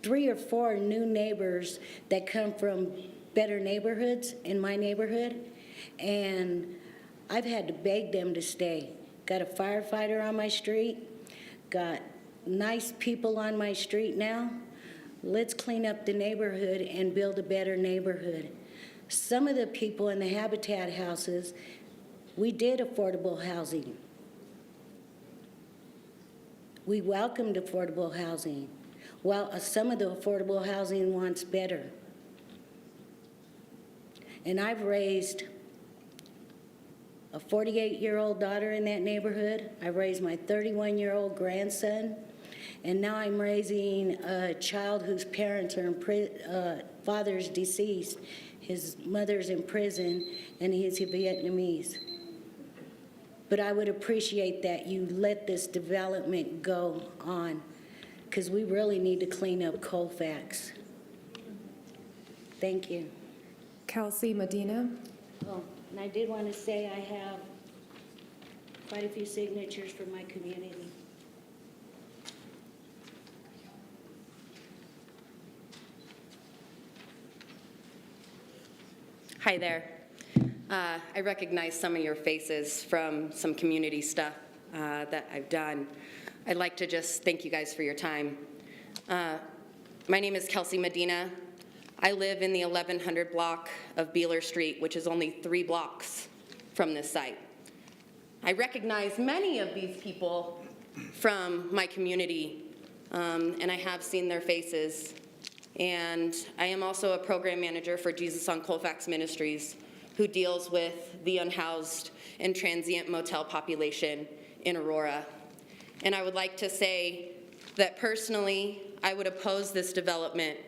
3 or 4 new neighbors that come from better neighborhoods in my neighborhood, and I've had to beg them to stay. Got a firefighter on my street, got nice people on my street now. Let's clean up the neighborhood and build a better neighborhood. Some of the people in the Habitat houses, we did affordable housing. We welcomed affordable housing. Well, some of the affordable housing wants better. And I've raised a 48-year-old daughter in that neighborhood. I raised my 31-year-old grandson. And now I'm raising a child whose parents are father's deceased. His mother's in prison, and he's Vietnamese. But I would appreciate that you let this development go on, because we really need to clean up Colfax. Thank you. Kelsey Medina. Oh, and I did want to say I have quite a few signatures for my community. Hi there. I recognize some of your faces from some community stuff that I've done. I'd like to just thank you guys for your time. My name is Kelsey Medina. I live in the 1100 block of Beeler Street, which is only 3 blocks from this site. I recognize many of these people from my community, and I have seen their faces. And I am also a program manager for Jesus on Colfax Ministries, who deals with the unhoused and transient motel population in Aurora. And I would like to say that personally, I would oppose this development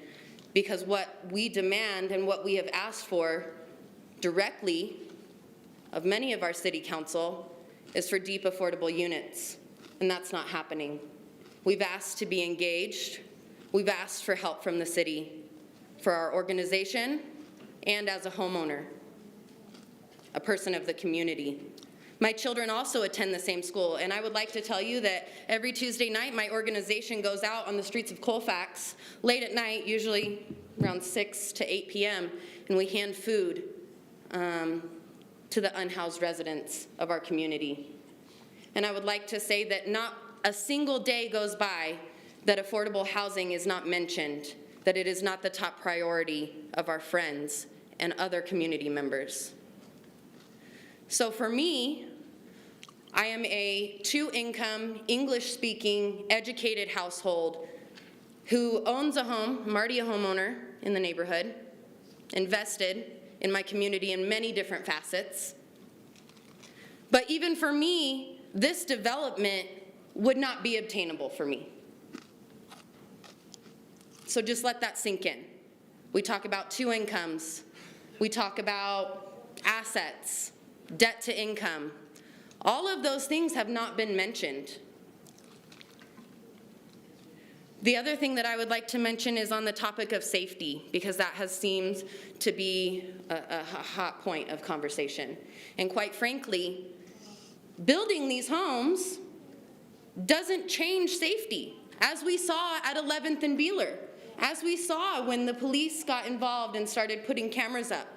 because what we demand and what we have asked for directly of many of our city council is for deep affordable units, and that's not happening. We've asked to be engaged. We've asked for help from the city, for our organization, and as a homeowner, a person of the community. My children also attend the same school, and I would like to tell you that every Tuesday night, my organization goes out on the streets of Colfax late at night, usually around 6 to 8 p.m., and we hand food to the unhoused residents of our community. And I would like to say that not a single day goes by that affordable housing is not mentioned, that it is not the top priority of our friends and other community members. So for me, I am a 2-income, English-speaking, educated household who owns a home. I'm already a homeowner in the neighborhood, invested in my community in many different facets. But even for me, this development would not be obtainable for me. So just let that sink in. We talk about 2 incomes. We talk about assets, debt to income. All of those things have not been mentioned. The other thing that I would like to mention is on the topic of safety, because that has seemed to be a hot point of conversation. And quite frankly, building these homes doesn't change safety, as we saw at 11th and Beeler. As we saw when the police got involved and started putting cameras up.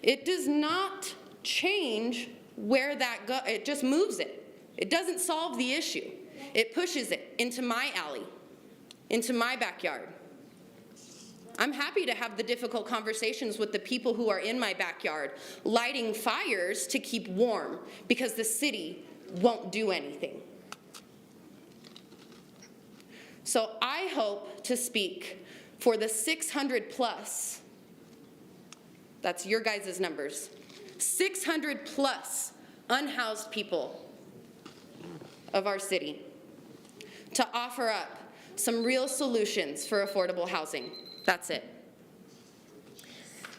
It does not change where that go, it just moves it. It doesn't solve the issue. It pushes it into my alley, into my backyard. I'm happy to have the difficult conversations with the people who are in my backyard, lighting fires to keep warm because the city won't do anything. So I hope to speak for the 600 plus, that's your guys' numbers, 600 plus unhoused people of our city to offer up some real solutions for affordable housing. That's it.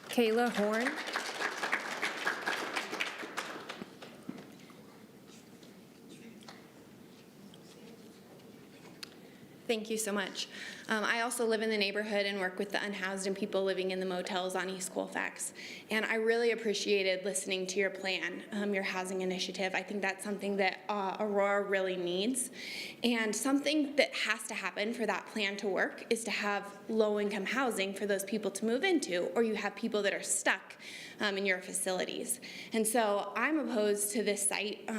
Kayla Horn. Thank you so much. I also live in the neighborhood and work with the unhoused and people living in the motels on East Colfax. And I really appreciated listening to your plan, your housing initiative. I think that's something that Aurora really needs. And something that has to happen for that plan to work is to have low-income housing for those people to move into, or you have people that are stuck in your facilities. And so I'm opposed to this site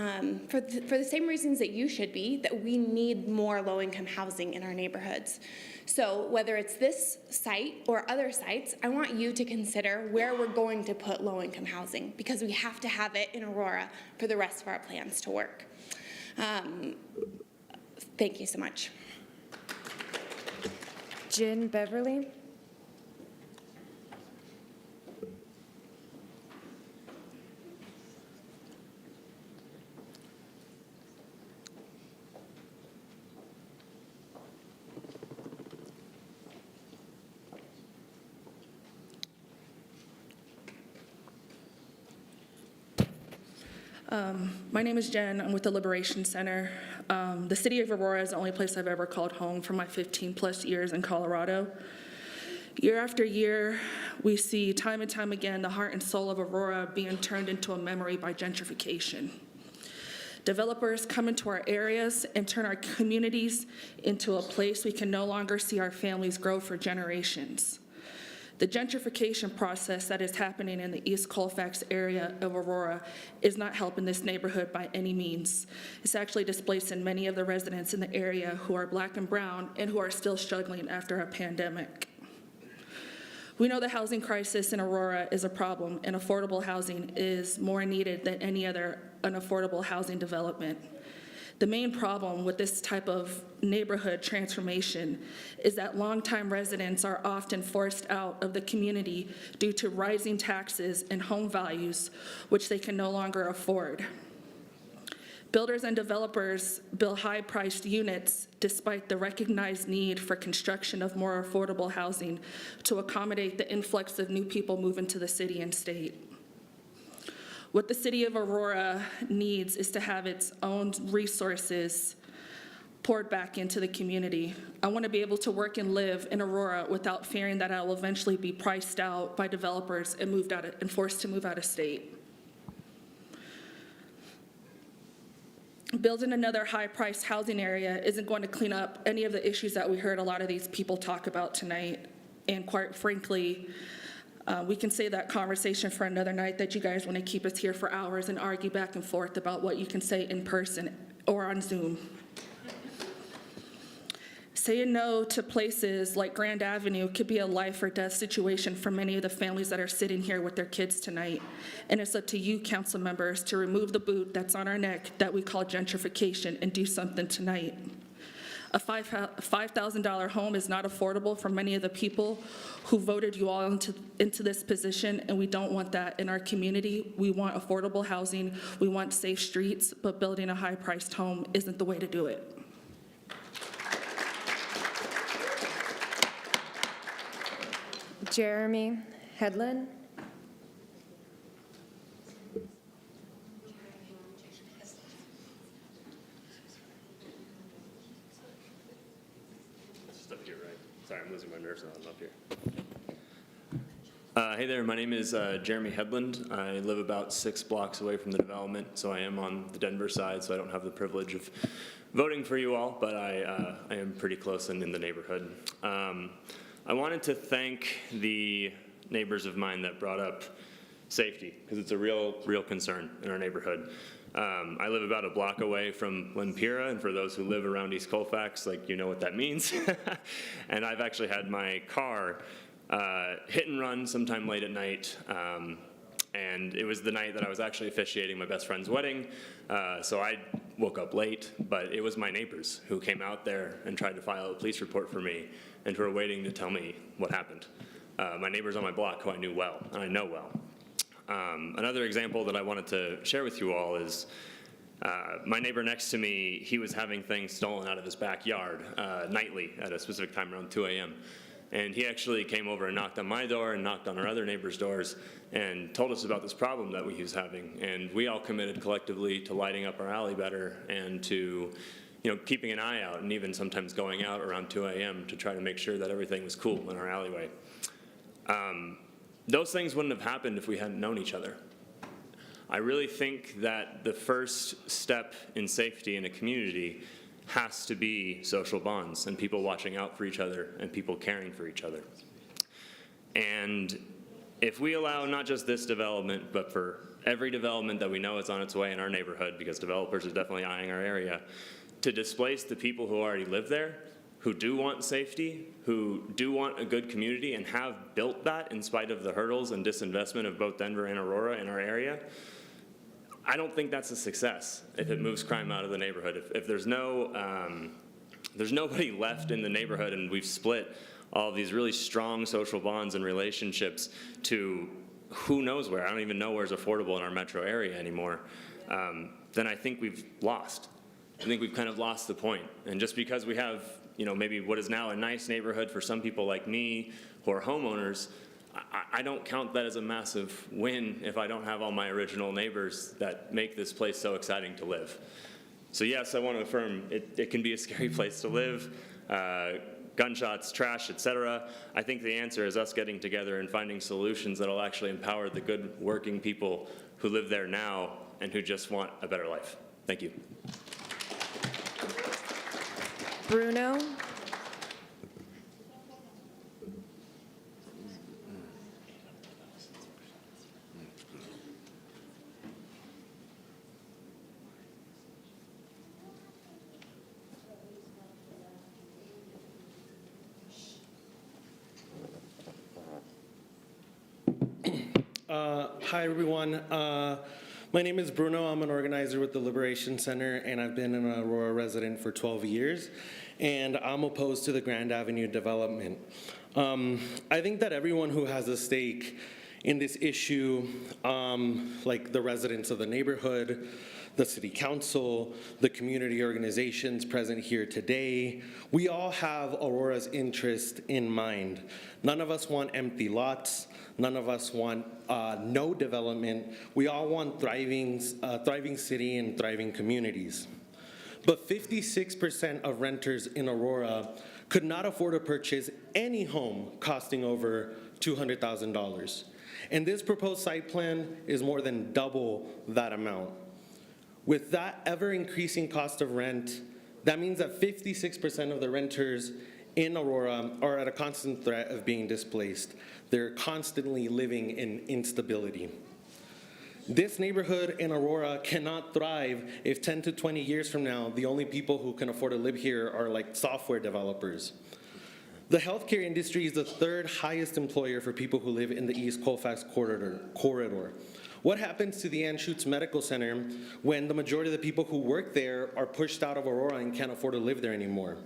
for the same reasons that you should be, that we need more low-income housing in our neighborhoods. So whether it's this site or other sites, I want you to consider where we're going to put low-income housing, because we have to have it in Aurora for the rest of our plans to work. Thank you so much. Jen Beverly. My name is Jen. I'm with the Liberation Center. The city of Aurora is the only place I've ever called home for my 15 plus years in Colorado. Year after year, we see time and time again the heart and soul of Aurora being turned into a memory by gentrification. Developers come into our areas and turn our communities into a place we can no longer see our families grow for generations. The gentrification process that is happening in the East Colfax area of Aurora is not helping this neighborhood by any means. It's actually displacing many of the residents in the area who are Black and brown and who are still struggling after a pandemic. We know the housing crisis in Aurora is a problem, and affordable housing is more needed than any other unaffordable housing development. The main problem with this type of neighborhood transformation is that longtime residents are often forced out of the community due to rising taxes and home values, which they can no longer afford. Builders and developers build high-priced units despite the recognized need for construction of more affordable housing to accommodate the influx of new people moving to the city and state. What the city of Aurora needs is to have its own resources poured back into the community. I want to be able to work and live in Aurora without fearing that I will eventually be priced out by developers and forced to move out of state. Building another high-priced housing area isn't going to clean up any of the issues that we heard a lot of these people talk about tonight. And quite frankly, we can save that conversation for another night that you guys want to keep us here for hours and argue back and forth about what you can say in person or on Zoom. Saying no to places like Grand Avenue could be a life or death situation for many of the families that are sitting here with their kids tonight. And it's up to you, council members, to remove the boot that's on our neck that we call gentrification and do something tonight. A $5,000 home is not affordable for many of the people who voted you all into this position, and we don't want that in our community. We want affordable housing, we want safe streets, but building a high-priced home isn't the way to do it. Jeremy Headland. Sorry, I'm losing my nerves now. I'm up here. Hey there, my name is Jeremy Headland. I live about 6 blocks away from the development, so I am on the Denver side, so I don't have the privilege of voting for you all, but I am pretty close and in the neighborhood. I wanted to thank the neighbors of mine that brought up safety, because it's a real concern in our neighborhood. I live about a block away from Lempira, and for those who live around East Colfax, like, you know what that means. And I've actually had my car hit and run sometime late at night. And it was the night that I was actually officiating my best friend's wedding. So I woke up late, but it was my neighbors who came out there and tried to file a police report for me and who were waiting to tell me what happened. My neighbors on my block who I knew well, and I know well. Another example that I wanted to share with you all is my neighbor next to me, he was having things stolen out of his backyard nightly at a specific time around 2 a.m. And he actually came over and knocked on my door and knocked on our other neighbors' doors and told us about this problem that he was having. And we all committed collectively to lighting up our alley better and to, keeping an eye out and even sometimes going out around 2 a.m. to try to make sure that everything was cool in our alleyway. Those things wouldn't have happened if we hadn't known each other. I really think that the first step in safety in a community has to be social bonds and people watching out for each other and people caring for each other. And if we allow not just this development, but for every development that we know is on its way in our neighborhood, because developers are definitely eyeing our area, to displace the people who already live there, who do want safety, who do want a good community and have built that in spite of the hurdles and disinvestment of both Denver and Aurora in our area, I don't think that's a success if it moves crime out of the neighborhood. If there's nobody left in the neighborhood and we've split all of these really strong social bonds and relationships to who knows where, I don't even know where's affordable in our metro area anymore, then I think we've lost. I think we've kind of lost the point. And just because we have, maybe what is now a nice neighborhood for some people like me who are homeowners, I don't count that as a massive win if I don't have all my original neighbors that make this place so exciting to live. So yes, I want to affirm it can be a scary place to live, gunshots, trash, etc. I think the answer is us getting together and finding solutions that will actually empower the good working people who live there now and who just want a better life. Thank you. Bruno? Hi, everyone. My name is Bruno. I'm an organizer with the Liberation Center, and I've been an Aurora resident for 12 years, and I'm opposed to the Grand Avenue development. I think that everyone who has a stake in this issue, like the residents of the neighborhood, the city council, the community organizations present here today, we all have Aurora's interest in mind. None of us want empty lots. None of us want no development. We all want thriving city and thriving communities. But 56% of renters in Aurora could not afford to purchase any home costing over $200,000. And this proposed site plan is more than double that amount. With that ever-increasing cost of rent, that means that 56% of the renters in Aurora are at a constant threat of being displaced. They're constantly living in instability. This neighborhood in Aurora cannot thrive if 10 to 20 years from now, the only people who can afford to live here are like software developers. The healthcare industry is the third highest employer for people who live in the East Colfax corridor. What happens to the Anschutz Medical Center when the majority of the people who work there are pushed out of Aurora and can't afford to live there anymore?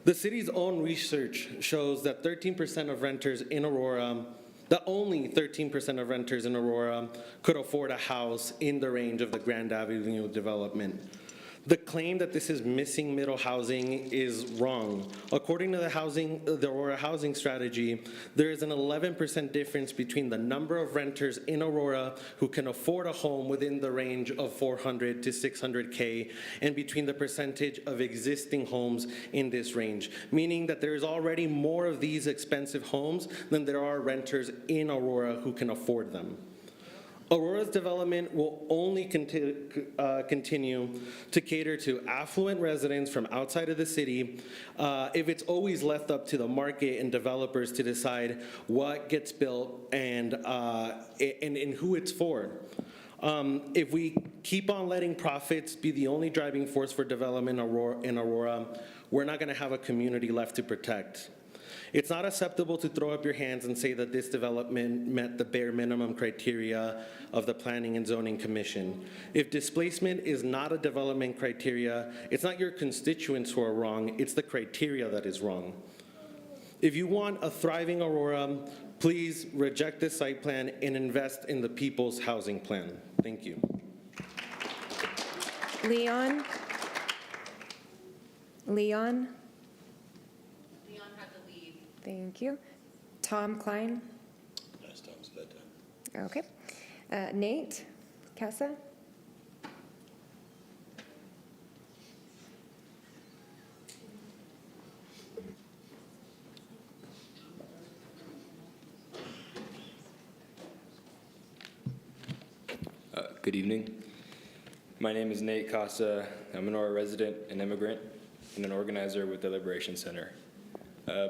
The city's own research shows that 13% of renters in Aurora, that only 13% of renters in Aurora could afford a house in the range of the Grand Avenue development. The claim that this is missing middle housing is wrong. According to the Aurora housing strategy, there is an 11% difference between the number of renters in Aurora who can afford a home within the range of 400 to 600K and between the percentage of existing homes in this range, meaning that there is already more of these expensive homes than there are renters in Aurora who can afford them. Aurora's development will only continue to cater to affluent residents from outside of the city if it's always left up to the market and developers to decide what gets built and who it's for. If we keep on letting profits be the only driving force for development in Aurora, we're not going to have a community left to protect. It's not acceptable to throw up your hands and say that this development met the bare minimum criteria of the Planning and Zoning Commission. If displacement is not a development criteria, it's not your constituents who are wrong, it's the criteria that is wrong. If you want a thriving Aurora, please reject this site plan and invest in the people's housing plan. Thank you. Leon? Leon? Leon had to leave. Thank you. Tom Klein? Last time's bedtime. Okay. Nate Casa? Good evening. My name is Nate Casa. I'm an Aurora resident, an immigrant, and an organizer with the Liberation Center.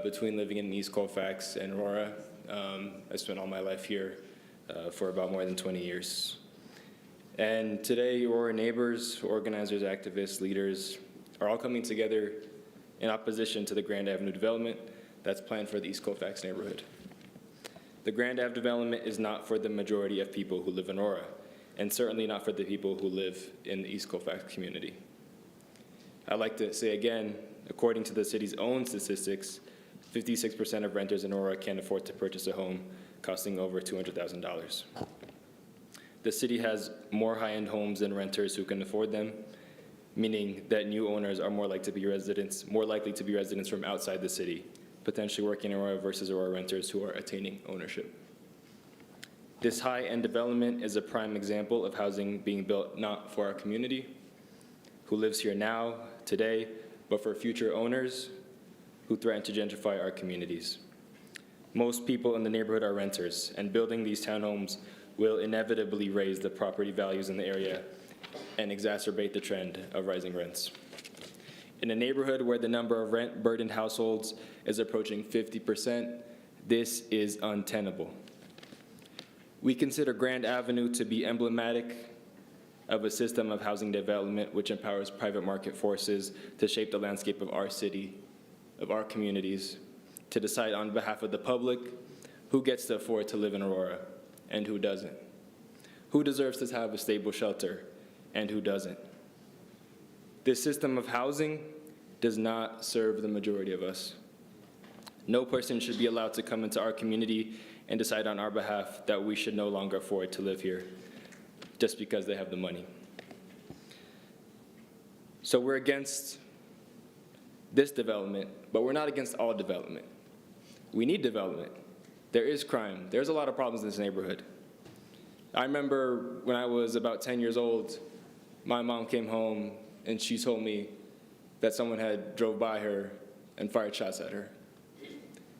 Between living in East Colfax and Aurora, I spent all my life here for about more than 20 years. And today, Aurora neighbors, organizers, activists, leaders are all coming together in opposition to the Grand Avenue development that's planned for the East Colfax neighborhood. The Grand Ave development is not for the majority of people who live in Aurora, and certainly not for the people who live in the East Colfax community. I'd like to say again, according to the city's own statistics, 56% of renters in Aurora can't afford to purchase a home costing over $200,000. The city has more high-end homes than renters who can afford them, meaning that new owners are more likely to be residents from outside the city, potentially working in Aurora versus Aurora renters who are attaining ownership. This high-end development is a prime example of housing being built not for our community, who lives here now, today, but for future owners who threaten to gentrify our communities. Most people in the neighborhood are renters, and building these townhomes will inevitably raise the property values in the area and exacerbate the trend of rising rents. In a neighborhood where the number of rent-burdened households is approaching 50%, this is untenable. We consider Grand Avenue to be emblematic of a system of housing development which empowers private market forces to shape the landscape of our city, of our communities, to decide on behalf of the public who gets to afford to live in Aurora and who doesn't, who deserves to have a stable shelter and who doesn't. This system of housing does not serve the majority of us. No person should be allowed to come into our community and decide on our behalf that we should no longer afford to live here just because they have the money. So we're against this development, but we're not against all development. We need development. There is crime. There's a lot of problems in this neighborhood. I remember when I was about 10 years old, my mom came home and she told me that someone had drove by her and fired shots at her.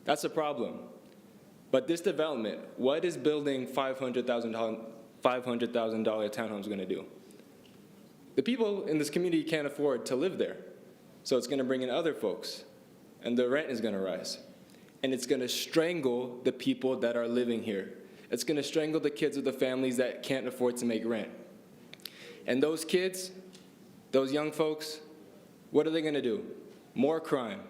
That's a problem. But this development, what is building $500,000 townhomes going to do? The people in this community can't afford to live there. So it's going to bring in other folks, and the rent is going to rise. And it's going to strangle the people that are living here. It's going to strangle the kids of the families that can't afford to make rent. And those kids, those young folks, what are they going to do? More crime.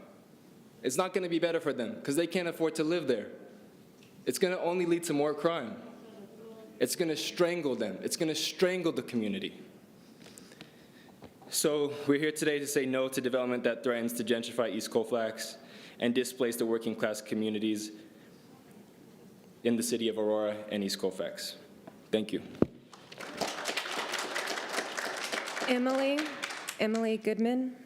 It's not going to be better for them because they can't afford to live there. It's going to only lead to more crime. It's going to strangle them. It's going to strangle the community. So we're here today to say no to development that threatens to gentrify East Colfax and displace the working class communities in the city of Aurora and East Colfax. Thank you. Emily Goodman.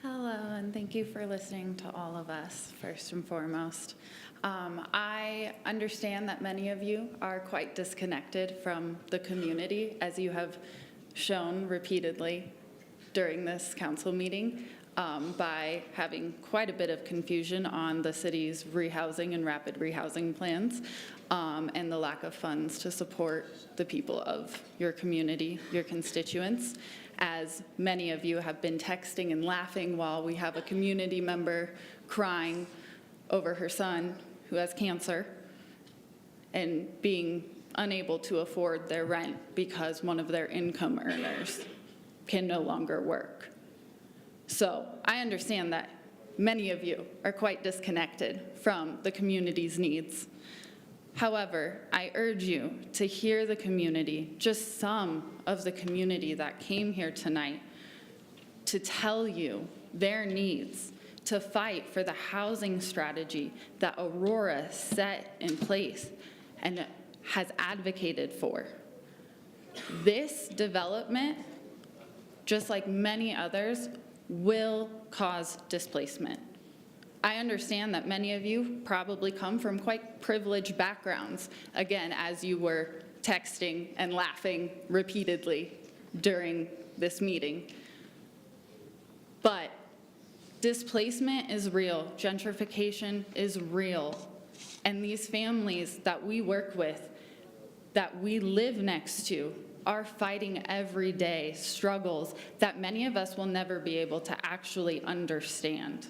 Hello, and and thank you for listening to all of us, first and foremost. I understand that many of you are quite disconnected from the community, as you have shown repeatedly during this council meeting, by having quite a bit of confusion on the city's rehousing and rapid rehousing plans, and the lack of funds to support the people of your community, your constituents. As many of you have been texting and laughing while we have a community member crying over her son who has cancer and being unable to afford their rent because one of their income earners can no longer work. So I understand that many of you are quite disconnected from the community's needs. However, I urge you to hear the community, just some of the community that came here tonight, to tell you their needs, to fight for the housing strategy that Aurora set in place and has advocated for. This development, just like many others, will cause displacement. I understand that many of you probably come from quite privileged backgrounds, again, as you were texting and laughing repeatedly during this meeting. But displacement is real, gentrification is real, and these families that we work with, that we live next to, are fighting every day struggles that many of us will never be able to actually understand.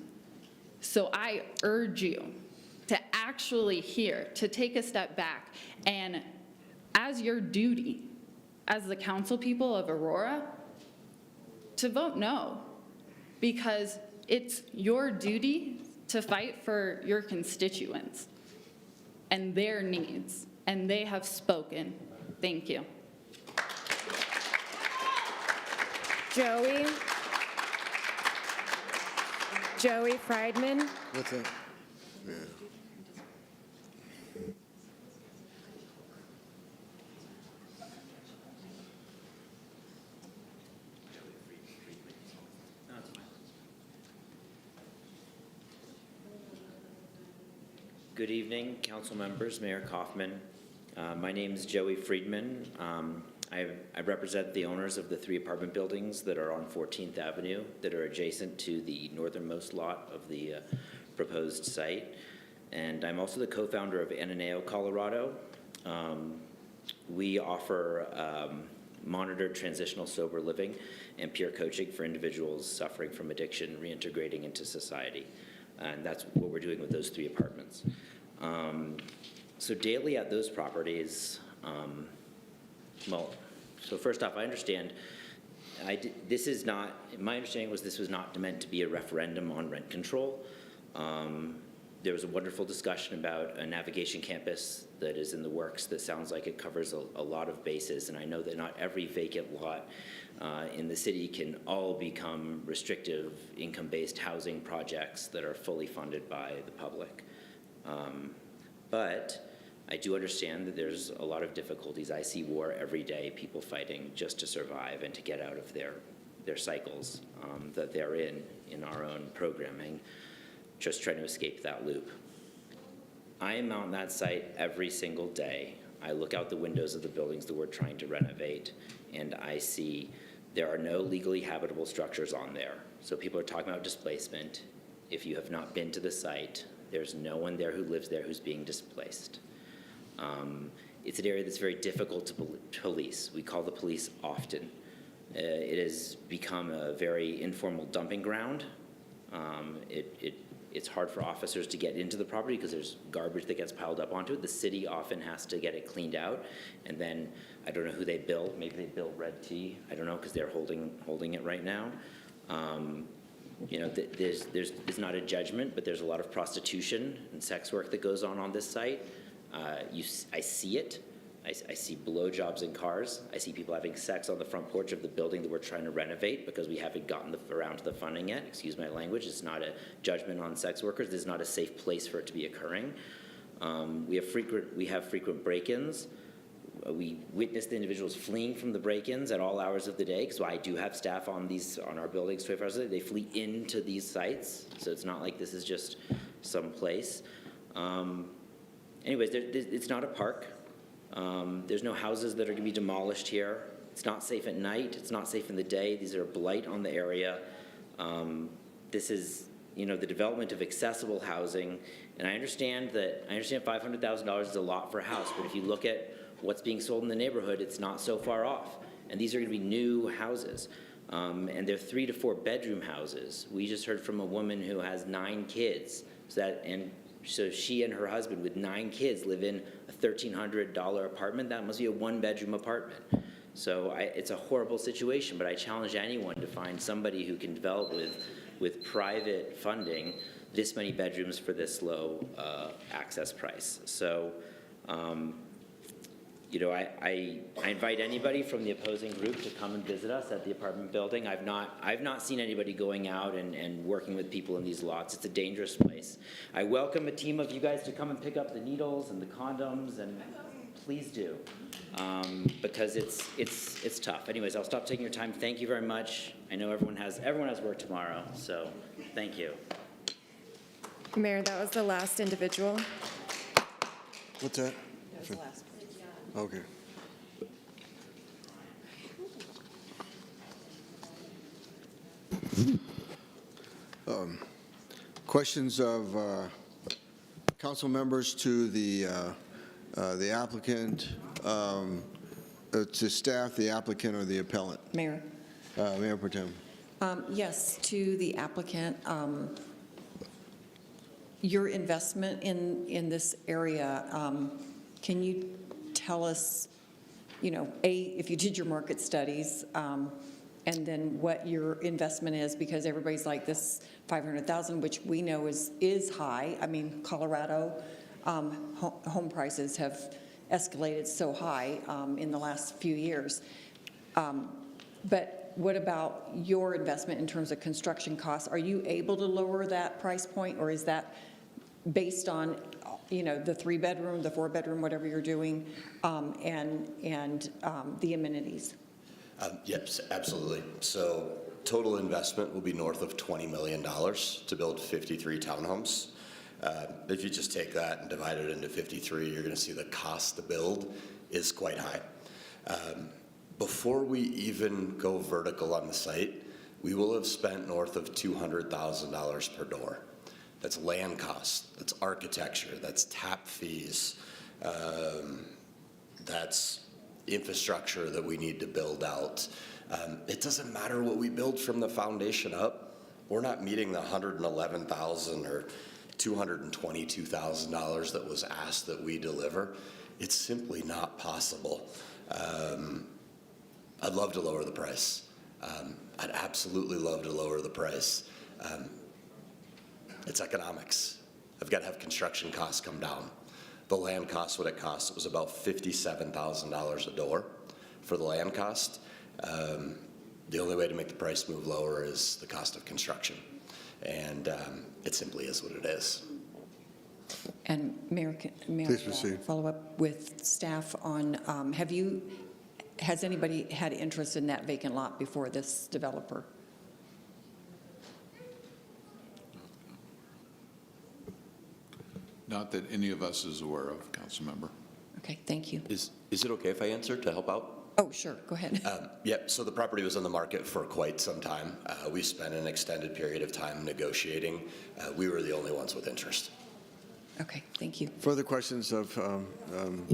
So I urge you to actually hear, to take a step back, and as your duty, as the council people of Aurora, to vote no, because it's your duty to fight for your constituents and their needs, and they have spoken. Thank you. Joey Friedman. What's that? Yeah. Good evening, council members, Mayor Kaufman. My name is Joey Friedman. I represent the owners of the 3 apartment buildings that are on 14th Avenue that are adjacent to the northernmost lot of the proposed site. And I'm also the co-founder of Ananeo, Colorado. We offer monitored transitional sober living and peer coaching for individuals suffering from addiction, reintegrating into society. And that's what we're doing with those 3 apartments. So daily at those properties, well, so first off, I understand, this is not, my understanding was this was not meant to be a referendum on rent control. There was a wonderful discussion about a navigation campus that is in the works that sounds like it covers a lot of bases, and I know that not every vacant lot in the city can all become restrictive income-based housing projects that are fully funded by the public. But I do understand that there's a lot of difficulties. I see war every day, people fighting just to survive and to get out of their cycles that they're in our own programming, just trying to escape that loop. I am on that site every single day. I look out the windows of the buildings that we're trying to renovate, and I see there are no legally habitable structures on there. So people are talking about displacement. If you have not been to the site, there's no one there who lives there who's being displaced. It's an area that's very difficult to police. We call the police often. It has become a very informal dumping ground. It's hard for officers to get into the property because there's garbage that gets piled up onto it. The city often has to get it cleaned out, and then I don't know who they bill. Maybe they bill Red Tea. I don't know, because they're holding it right now. You know, there's not a judgment, but there's a lot of prostitution and sex work that goes on this site. I see it. I see blowjobs in cars. I see people having sex on the front porch of the building that we're trying to renovate because we haven't gotten around to the funding yet. Excuse my language. It's not a judgment on sex workers. This is not a safe place for it to be occurring. We have frequent break-ins. We witness the individuals fleeing from the break-ins at all hours of the day, because I do have staff on our buildings 24 hours a day. They flee into these sites, so it's not like this is just some place. Anyways, it's not a park. There's no houses that are going to be demolished here. It's not safe at night. It's not safe in the day. These are a blight on the area. This is, the development of accessible housing. And I understand $500,000 is a lot for a house, but if you look at what's being sold in the neighborhood, it's not so far off. And these are going to be new houses. And they're 3 to 4 bedroom houses. We just heard from a woman who has 9 kids. So she and her husband with 9 kids live in a $1,300 apartment. That must be a 1-bedroom apartment. So it's a horrible situation, but I challenge anyone to find somebody who can develop with private funding this many bedrooms for this low access price. So, I invite anybody from the opposing group to come and visit us at the apartment building. I've not seen anybody going out and working with people in these lots. It's a dangerous place. I welcome a team of you guys to come and pick up the needles and the condoms, and please do, because it's tough. Anyways, I'll stop taking your time. Thank you very much. I know everyone has work tomorrow, so thank you. Mayor, that was the last individual. What's that? That's the last. Okay. Questions of council members to the applicant, to staff, the applicant, or the appellant? Mayor. Mayor Pro Tem. Yes, to the applicant. Your investment in this area, can you tell us, if you did your market studies, and then what your investment is, because everybody's like this $500,000, which we know is high. I mean, Colorado home prices have escalated so high in the last few years. But what about your investment in terms of construction costs? Are you able to lower that price point, or is that based on, the 3-bedroom, the 4-bedroom, whatever you're doing, and the amenities? Yes, absolutely. So total investment will be north of $20 million to build 53 townhomes. If you just take that and divide it into 53, you're going to see the cost to build is quite high. Before we even go vertical on the site, we will have spent north of $200,000 per door. That's land costs, that's architecture, that's tap fees, that's infrastructure that we need to build out. It doesn't matter what we build from the foundation up. We're not meeting the $111,000 or $222,000 that was asked that we deliver. It's simply not possible. I'd love to lower the price. I'd absolutely love to lower the price. It's economics. I've got to have construction costs come down. The land cost, what it costs, it was about $57,000 a door for the land cost. The only way to make the price move lower is the cost of construction. And it simply is what it is. And Mayor, Please proceed. Follow up with staff on, has anybody had interest in that vacant lot before this developer? Not that any of us is aware of, Council Member. Okay, thank you. Is it okay if I answer to help out? Oh, sure, go ahead. Yep, so the property was on the market for quite some time. We spent an extended period of time negotiating. We were the only ones with interest. Okay, thank you. Further questions of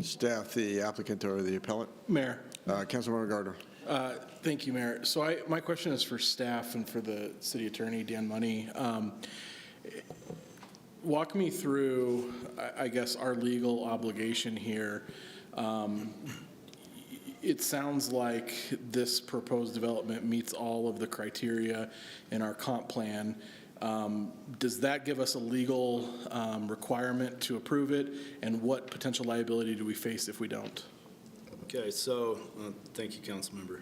staff, the applicant, or the appellant? Mayor. Councilmember Gardner. Thank you, Mayor. So my question is for staff and for the city attorney, Dan Money. Walk me through, I guess, our legal obligation here. It sounds like this proposed development meets all of the criteria in our comp plan. Does that give us a legal requirement to approve it? And what potential liability do we face if we don't? Okay, so thank you, Councilmember.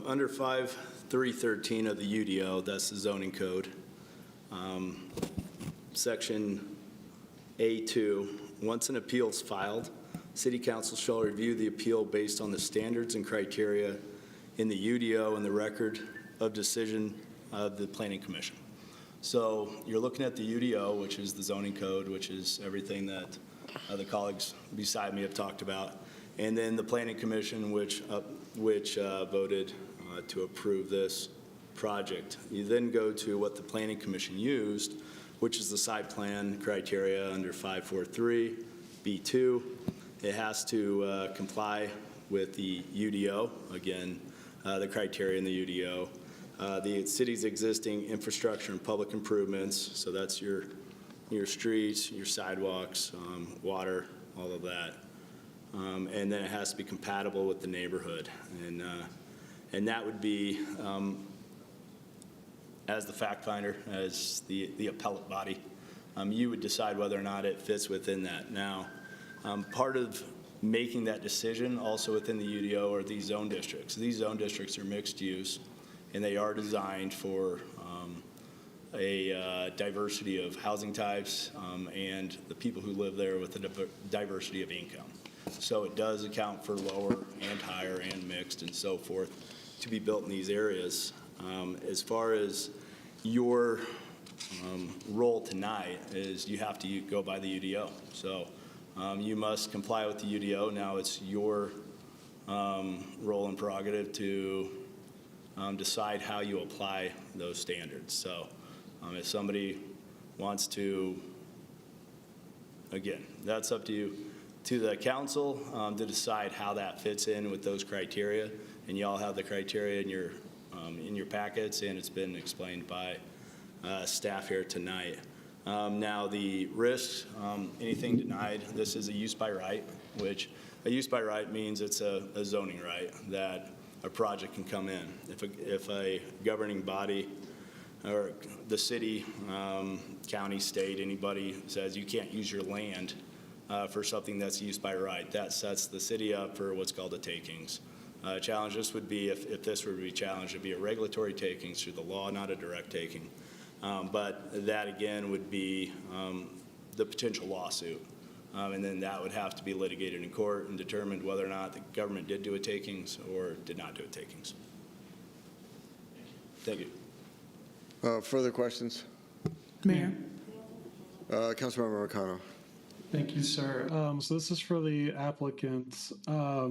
Under 5313 of the UDO, that's the zoning code, Section A2, once an appeal is filed, City Council shall review the appeal based on the standards and criteria in the UDO and the record of decision of the Planning Commission. So you're looking at the UDO, which is the zoning code, which is everything that the colleagues beside me have talked about, and then the Planning Commission, which voted to approve this project. You then go to what the Planning Commission used, which is the site plan criteria under 543 B2. It has to comply with the UDO, again, the criteria in the UDO. The city's existing infrastructure and public improvements, so that's your streets, your sidewalks, water, all of that. And then it has to be compatible with the neighborhood. And that would be, as the fact finder, as the appellate body, you would decide whether or not it fits within that. Now, part of making that decision also within the UDO are these zone districts. These zone districts are mixed use, and they are designed for a diversity of housing types and the people who live there with a diversity of income. So it does account for lower and higher and mixed and so forth to be built in these areas. As far as your role tonight is you have to go by the UDO. So you must comply with the UDO. Now it's your role and prerogative to decide how you apply those standards. So if somebody wants to, again, that's up to you, to the council to decide how that fits in with those criteria. And you all have the criteria in your packets, and it's been explained by staff here tonight. Now the risks, anything denied, this is a use by right, which a use by right means it's a zoning right that a project can come in. If a governing body or the city, county, state, anybody says you can't use your land for something that's used by right, that sets the city up for what's called a takings. Challenge this would be, if this were to be challenged, it'd be a regulatory takings through the law, not a direct taking. But that again would be the potential lawsuit. And then that would have to be litigated in court and determined whether or not the government did do a takings or did not do a takings. Thank you. Further questions? Mayor. Councilmember Marcano. Thank you, sir. So this is for the applicants. I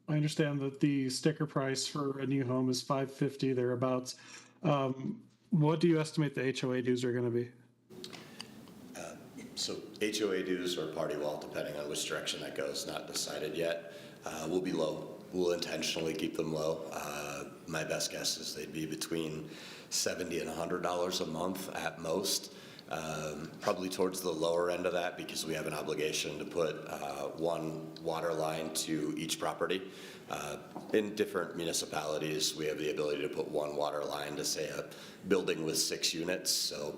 understand that the sticker price for a new home is $550 thereabouts. What do you estimate the HOA dues are going to be? So HOA dues or party wall, depending on which direction that goes, not decided yet, will be low. We'll intentionally keep them low. My best guess is they'd be between $70 and $100 a month at most. Probably towards the lower end of that because we have an obligation to put one water line to each property. In different municipalities, we have the ability to put one water line to, say, a building with 6 units. So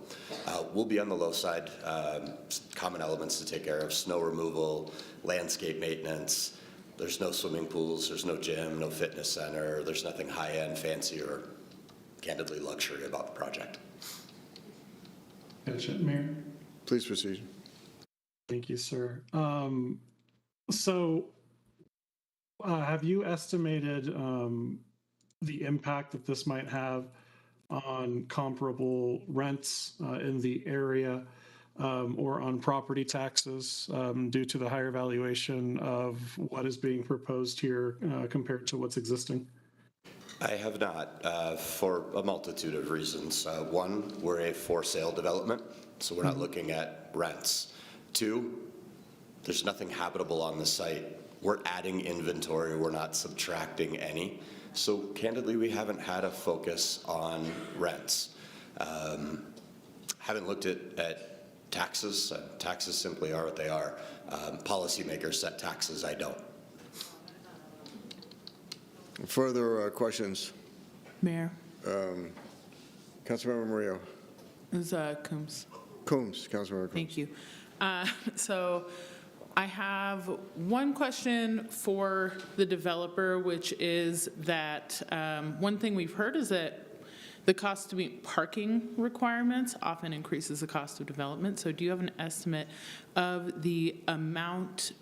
we'll be on the low side. Common elements to take care of: snow removal, landscape maintenance. There's no swimming pools, there's no gym, no fitness center. There's nothing high-end, fancy, or candidly luxury about the project. Gotcha. Mayor? Please proceed. Thank you, sir. Have you estimated the impact that this might have on comparable rents in the area or on property taxes due to the higher valuation of what is being proposed here compared to what's existing? I have not, for a multitude of reasons. One, we're a for-sale development, so we're not looking at rents. Two, there's nothing habitable on the site. We're adding inventory, we're not subtracting any. So candidly, we haven't had a focus on rents. Haven't looked at taxes. Taxes simply are what they are. Policymakers set taxes, I don't. Further questions? Mayor. Councilmember Murillo. It's Coombs. Coombs, Councilmember Coombs. Thank you. So I have one question for the developer, which is that one thing we've heard is that the cost to meet parking requirements often increases the cost of development. So do you have an estimate of the amount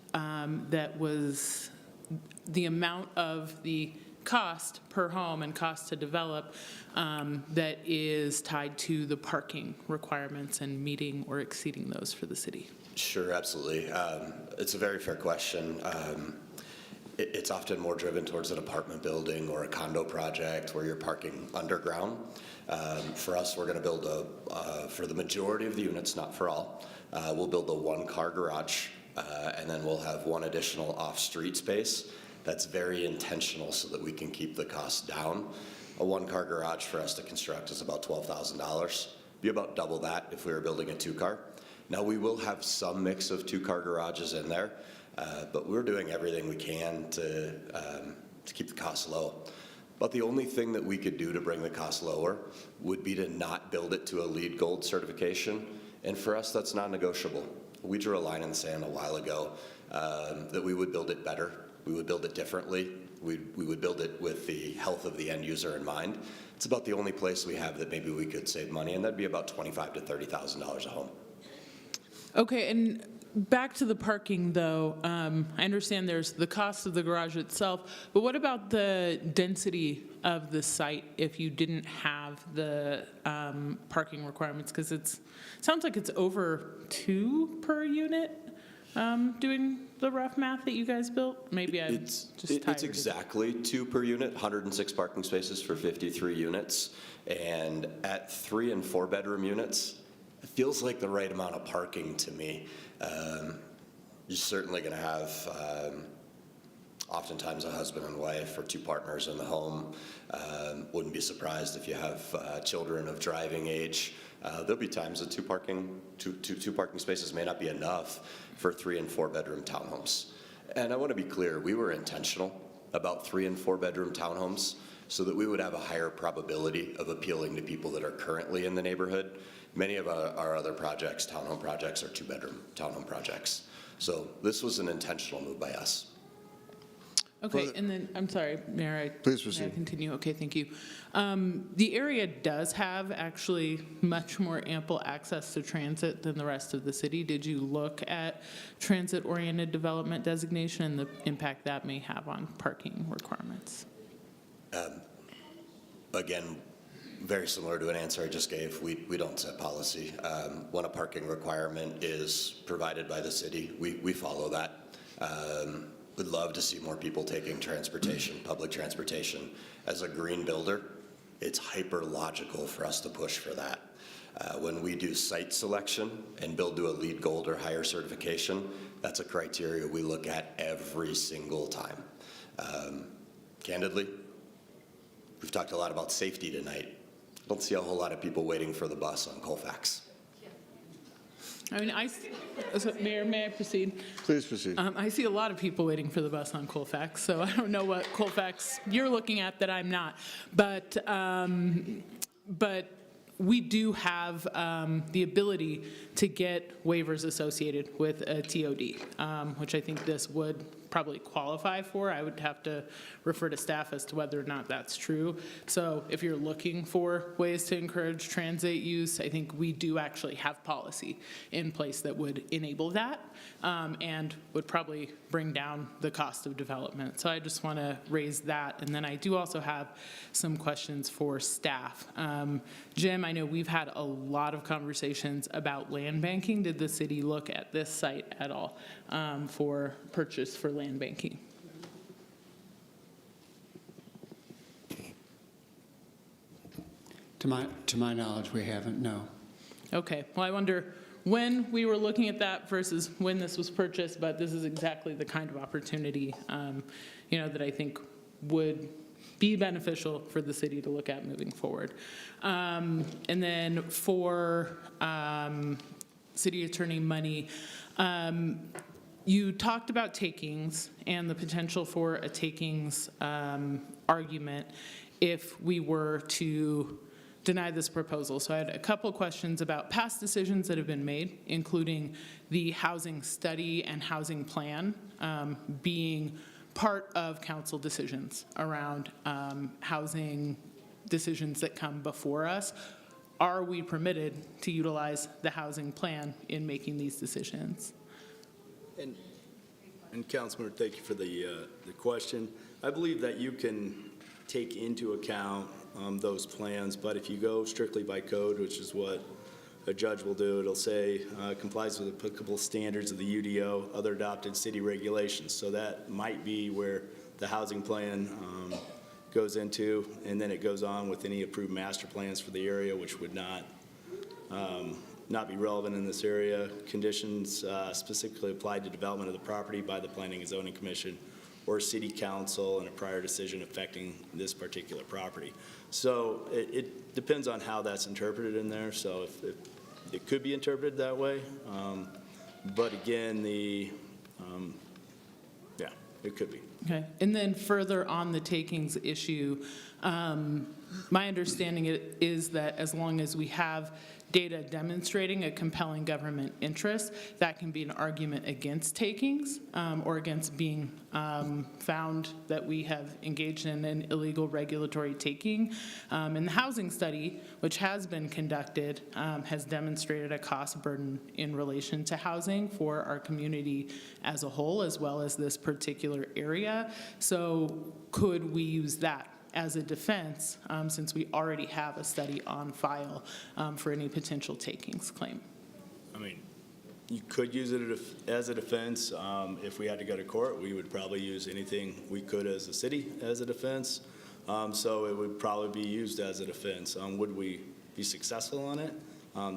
the amount of the cost per home and cost to develop that is tied to the parking requirements and meeting or exceeding those for the city? Sure, absolutely. It's a very fair question. It's often more driven towards an apartment building or a condo project where you're parking underground. For us, we're going to build for the majority of the units, not for all, we'll build a one-car garage, and then we'll have one additional off-street space. That's very intentional so that we can keep the cost down. A one-car garage for us to construct is about $12,000. Be about double that if we were building a two-car. Now, we will have some mix of two-car garages in there, but we're doing everything we can to keep the costs low. But the only thing that we could do to bring the cost lower would be to not build it to a LEED Gold certification. And for us, that's non-negotiable. We drew a line in the sand a while ago that we would build it better. We would build it differently. We would build it with the health of the end user in mind. It's about the only place we have that maybe we could save money, and that'd be about $25,000 to $30,000 a home. Okay, and back to the parking, though. I understand there's the cost of the garage itself, but what about the density of the site if you didn't have the parking requirements? Because it sounds like it's over 2 per unit, doing the rough math that you guys built. Maybe It's tired. exactly 2 per unit, 106 parking spaces for 53 units. And at 3 and 4 bedroom units, it feels like the right amount of parking to me. You're certainly going to have oftentimes a husband and wife or 2 partners in the home. Wouldn't be surprised if you have children of driving age. There'll be times that two parking spaces may not be enough for 3 and 4 bedroom townhomes. And I want to be clear, we were intentional about 3 and 4 bedroom townhomes so that we would have a higher probability of appealing to people that are currently in the neighborhood. Many of our other projects, townhome projects, are 2 bedroom townhome projects. So this was an intentional move by us. Okay, and then, I'm sorry, Mayor. Please proceed. May I continue? Okay, thank you. The area does have actually much more ample access to transit than the rest of the city. Did you look at transit-oriented development designation and the impact that may have on parking requirements? Again, very similar to an answer I just gave. We don't set policy. When a parking requirement is provided by the city, we follow that. Would love to see more people taking transportation, public transportation. As a green builder, it's hyper logical for us to push for that. When we do site selection and build to a LEED Gold or higher certification, that's a criteria we look at every single time. Candidly, we've talked a lot about safety tonight. I don't see a whole lot of people waiting for the bus on Colfax. I mean, Mayor, may I proceed? Please proceed. I see a lot of people waiting for the bus on Colfax, so I don't know what Colfax you're looking at that I'm not. But we do have the ability to get waivers associated with a TOD, which I think this would probably qualify for. I would have to refer to staff as to whether or not that's true. So if you're looking for ways to encourage transit use, I think we do actually have policy in place that would enable that and would probably bring down the cost of development. So I just want to raise that. And then I do also have some questions for staff. Jim, I know we've had a lot of conversations about land banking. Did the city look at this site at all for purchase for land banking? To my knowledge, we haven't, no. Okay, well, I wonder when we were looking at that versus when this was purchased, but this is exactly the kind of opportunity, that I think would be beneficial for the city to look at moving forward. And then for City Attorney Money, you talked about takings and the potential for a takings argument if we were to deny this proposal. So I had a couple questions about past decisions that have been made, including the housing study and housing plan being part of council decisions around housing decisions that come before us, are we permitted to utilize the housing plan in making these decisions? And Councilman, thank you for the question. I believe that you can take into account those plans, but if you go strictly by code, which is what a judge will do, it'll say complies with applicable standards of the UDO, other adopted city regulations. So that might be where the housing plan goes into, and then it goes on with any approved master plans for the area, which would not be relevant in this area. Conditions specifically applied to development of the property by the Planning and Zoning Commission or City Council in a prior decision affecting this particular property. So it depends on how that's interpreted in there. So if it could be interpreted that way. But again, yeah, it could be. Okay, and then further on the takings issue, my understanding is that as long as we have data demonstrating a compelling government interest, that can be an argument against takings or against being found that we have engaged in an illegal regulatory taking. And the housing study, which has been conducted, has demonstrated a cost burden in relation to housing for our community as a whole, as well as this particular area. So could we use that as a defense, since we already have a study on file for any potential takings claim? I mean, you could use it as a defense. If we had to go to court, we would probably use anything we could as a city as a defense. So it would probably be used as a defense. Would we be successful on it?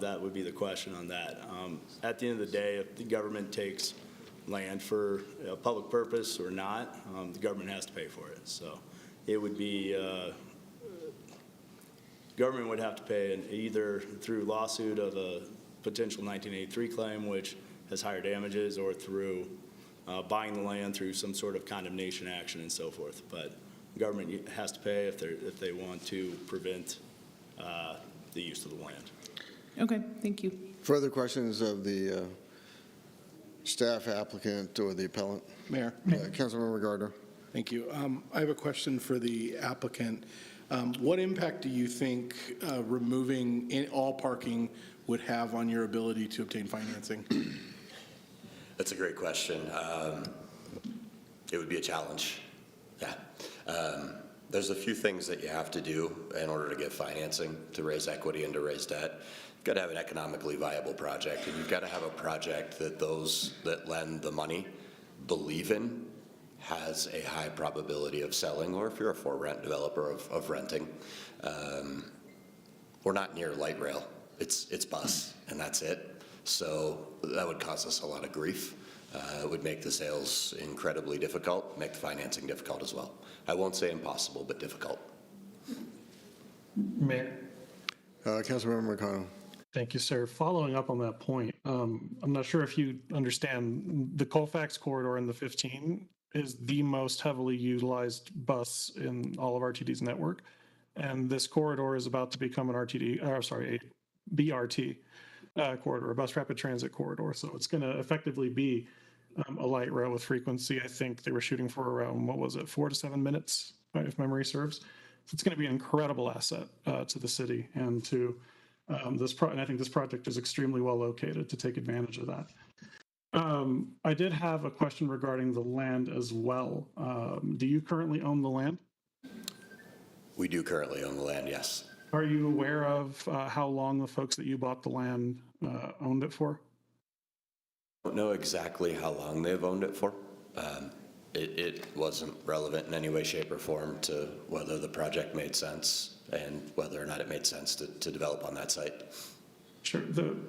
That would be the question on that. At the end of the day, if the government takes land for a public purpose or not, the government has to pay for it. So it would be, government would have to pay either through lawsuit of a potential 1983 claim, which has higher damages, or through buying the land through some sort of condemnation action and so forth. But government has to pay if they want to prevent the use of the land. Okay, thank you. Further questions of the staff applicant or the appellant? Mayor. Councilmember Gardner. Thank you. I have a question for the applicant. What impact do you think removing all parking would have on your ability to obtain financing? That's a great question. It would be a challenge. Yeah. There's a few things that you have to do in order to get financing, to raise equity and to raise debt. You've got to have an economically viable project, and you've got to have a project that those that lend the money believe in, has a high probability of selling, or if you're a for-rent developer of renting. We're not near light rail. It's bus, and that's it. So that would cause us a lot of grief. It would make the sales incredibly difficult, make the financing difficult as well. I won't say impossible, but difficult. Mayor. Councilmember McConnell. Thank you, sir. Following up on that point, I'm not sure if you understand, the Colfax corridor in the 15 is the most heavily utilized bus in all of RTD's network. And this corridor is about to become an a BRT corridor, a bus rapid transit corridor. So it's going to effectively be a light rail with frequency. I think they were shooting for around, 4 to 7 minutes, if memory serves. So it's going to be an incredible asset to the city and to and I think this project is extremely well located to take advantage of that. I did have a question regarding the land as well. Do you currently own the land? We do currently own the land, yes. Are you aware of how long the folks that you bought the land owned it for? I don't know exactly how long they've owned it for. It wasn't relevant in any way, shape, or form to whether the project made sense and whether or not it made sense to develop on that site. Sure.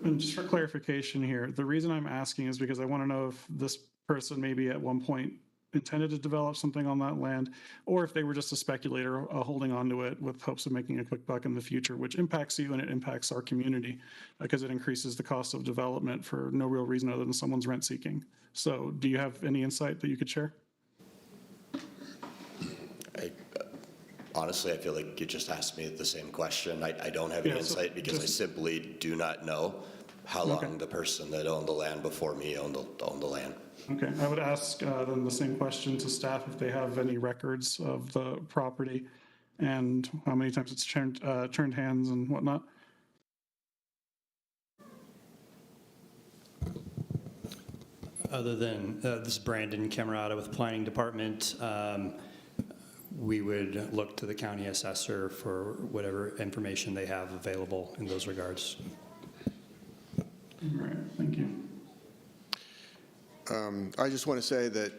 And just for clarification here, the reason I'm asking is because I want to know if this person maybe at one point intended to develop something on that land, or if they were just a speculator holding onto it with hopes of making a quick buck in the future, which impacts you and it impacts our community because it increases the cost of development for no real reason other than someone's rent seeking. So do you have any insight that you could share? Honestly, I feel like you just asked me the same question. I don't have any insight because I simply do not know how long the person that owned the land before me owned the land. Okay, I would ask then the same question to staff if they have any records of the property and how many times it's turned hands and whatnot? Other than, this is Brandon Camerata with Planning Department. We would look to the county assessor for whatever information they have available in those regards. All right, thank you. I just want to say that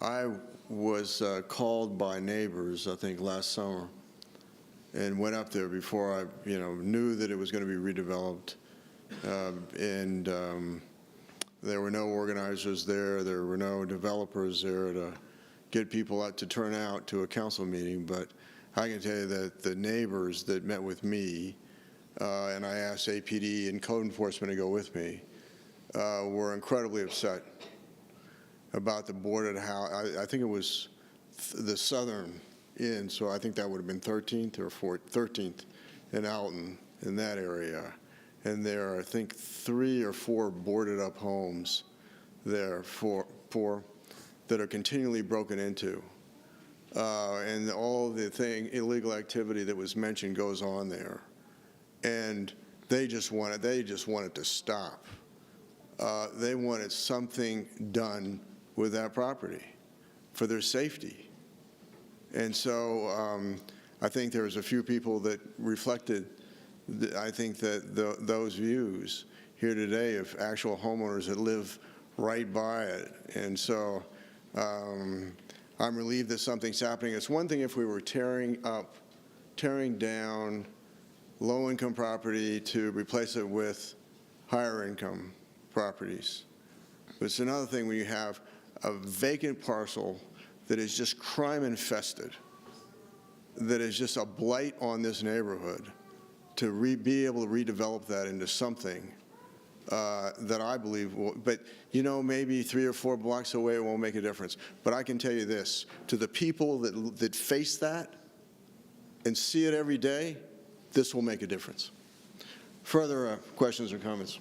I was called by neighbors, I think, last summer, and went up there before I, knew that it was going to be redeveloped. There were no organizers there. There were no developers there to get people out to turn out to a council meeting. But I can tell you that the neighbors that met with me, and I asked APD and code enforcement to go with me, were incredibly upset about the boarded house. I think it was the southern end, so I think that would have been 13th or 13th in Alton, in that area. And there are, I think, 3 or 4 boarded up homes there for that are continually broken into. And all the illegal activity that was mentioned goes on there. And they just wanted to stop. They wanted something done with that property for their safety. And so I think there was a few people that reflected, I think, that those views here today of actual homeowners that live right by it. And so I'm relieved that something's happening. It's one thing if we were tearing down low-income property to replace it with higher-income properties. But it's another thing when you have a vacant parcel that is just crime-infested, that is just a blight on this neighborhood, to be able to redevelop that into something that I believe will, but maybe 3 or 4 blocks away it won't make a difference. But I can tell you this, to the people that face that and see it every day, this will make a difference. Further questions or comments?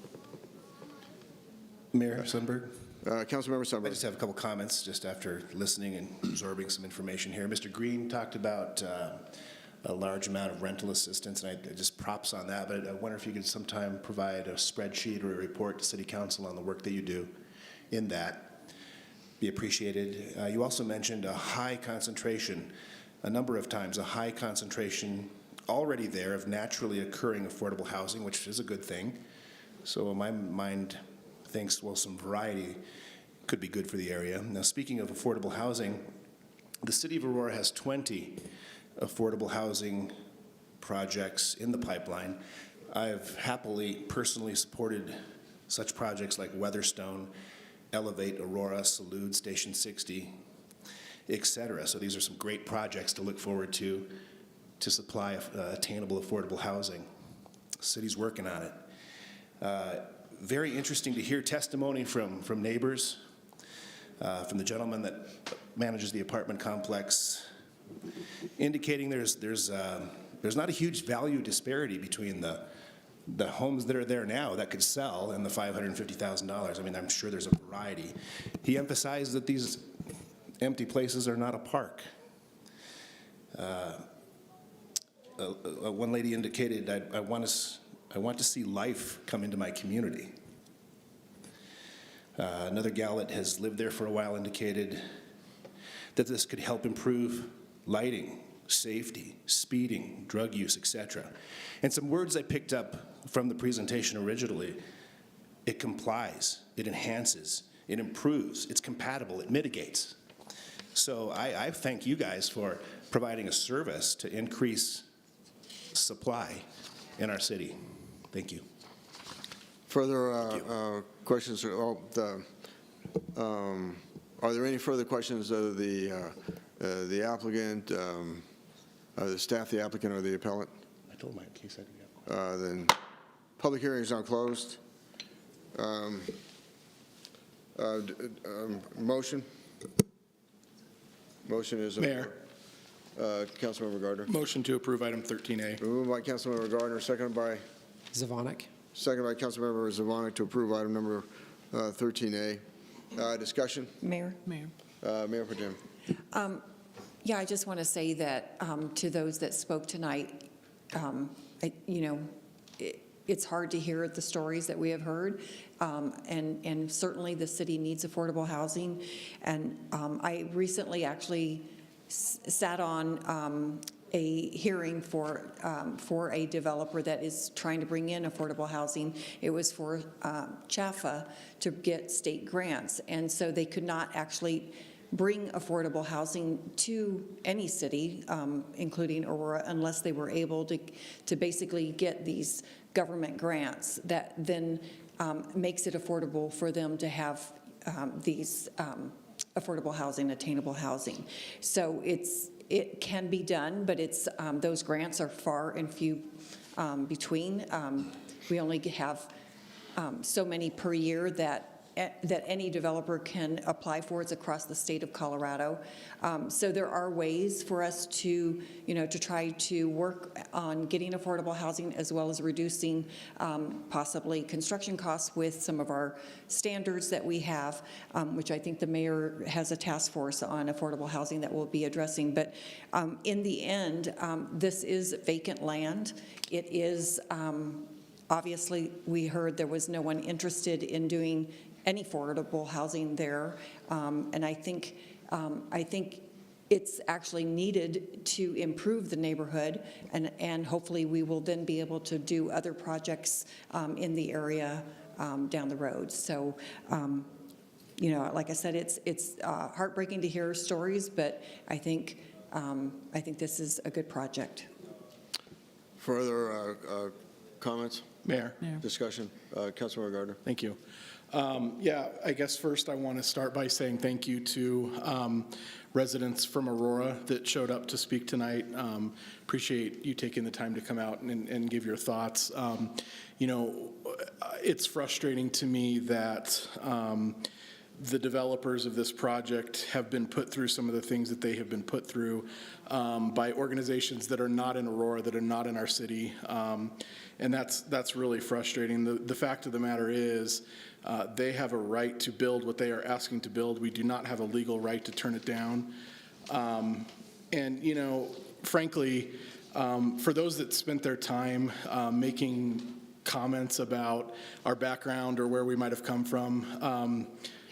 Mayor Sundberg? Councilmember Sundberg. I just have a couple comments just after listening and absorbing some information here. Mr. Green talked about a large amount of rental assistance, and I just props on that, but I wonder if you could sometime provide a spreadsheet or a report to City Council on the work that you do in that. Be appreciated. You also mentioned a high concentration, a number of times, a high concentration already there of naturally occurring affordable housing, which is a good thing. So my mind thinks, well, some variety could be good for the area. Now, speaking of affordable housing, the City of Aurora has 20 affordable housing projects in the pipeline. I've happily personally supported such projects like Weatherstone, Elevate, Aurora, Salud, Station 60, et cetera. So these are some great projects to look forward to supply attainable affordable housing. The city's working on it. Very interesting to hear testimony from neighbors, from the gentleman that manages the apartment complex, indicating there's not a huge value disparity between the homes that are there now that could sell and the $550,000. I mean, I'm sure there's a variety. He emphasized that these empty places are not a park. One lady indicated, I want to see life come into my community. Another gal that has lived there for a while indicated that this could help improve lighting, safety, speeding, drug use, etc. And some words I picked up from the presentation originally: it complies, it enhances, it improves, it's compatible, it mitigates. So I thank you guys for providing a service to increase supply in our city. Thank you. Further questions? Are there any further questions of the applicant, the staff, the applicant, or the appellant? I told my case I didn't. Then public hearing is now closed. Motion? Motion is... Mayor. Councilmember Gardner. Motion to approve item 13A. Moved by Councilmember Gardner, seconded by? Zavonic. Seconded by Councilmember Zavonic to approve item number 13A. Discussion? Mayor? Mayor Pro Tem. Yeah, I just want to say that to those that spoke tonight, it's hard to hear the stories that we have heard, and certainly the city needs affordable housing. And I recently actually sat on a hearing for a developer that is trying to bring in affordable housing. It was for CHAFA to get state grants, and so they could not actually bring affordable housing to any city, including Aurora, unless they were able to basically get these government grants that then makes it affordable for them to have these affordable housing, attainable housing. So it can be done, but it's those grants are far and few between. We only have so many per year that any developer can apply for. It's across the state of Colorado. So there are ways for us to, to try to work on getting affordable housing as well as reducing possibly construction costs with some of our standards that we have, which I think the mayor has a task force on affordable housing that we'll be addressing. But in the end, this is vacant land. It is, obviously, we heard there was no one interested in doing any affordable housing there, and I think it's actually needed to improve the neighborhood, and hopefully we will then be able to do other projects in the area down the road. So, like I said, it's heartbreaking to hear stories, but I think this is a good project. Further comments? Mayor. Discussion? Councilmember Gardner. Thank you. Yeah, I guess first I want to start by saying thank you to residents from Aurora that showed up to speak tonight. Appreciate you taking the time to come out and give your thoughts. It's frustrating to me that the developers of this project have been put through some of the things that they have been put through by organizations that are not in Aurora, that are not in our city. And that's really frustrating. The fact of the matter is they have a right to build what they are asking to build. We do not have a legal right to turn it down. And, frankly, for those that spent their time making comments about our background or where we might have come from,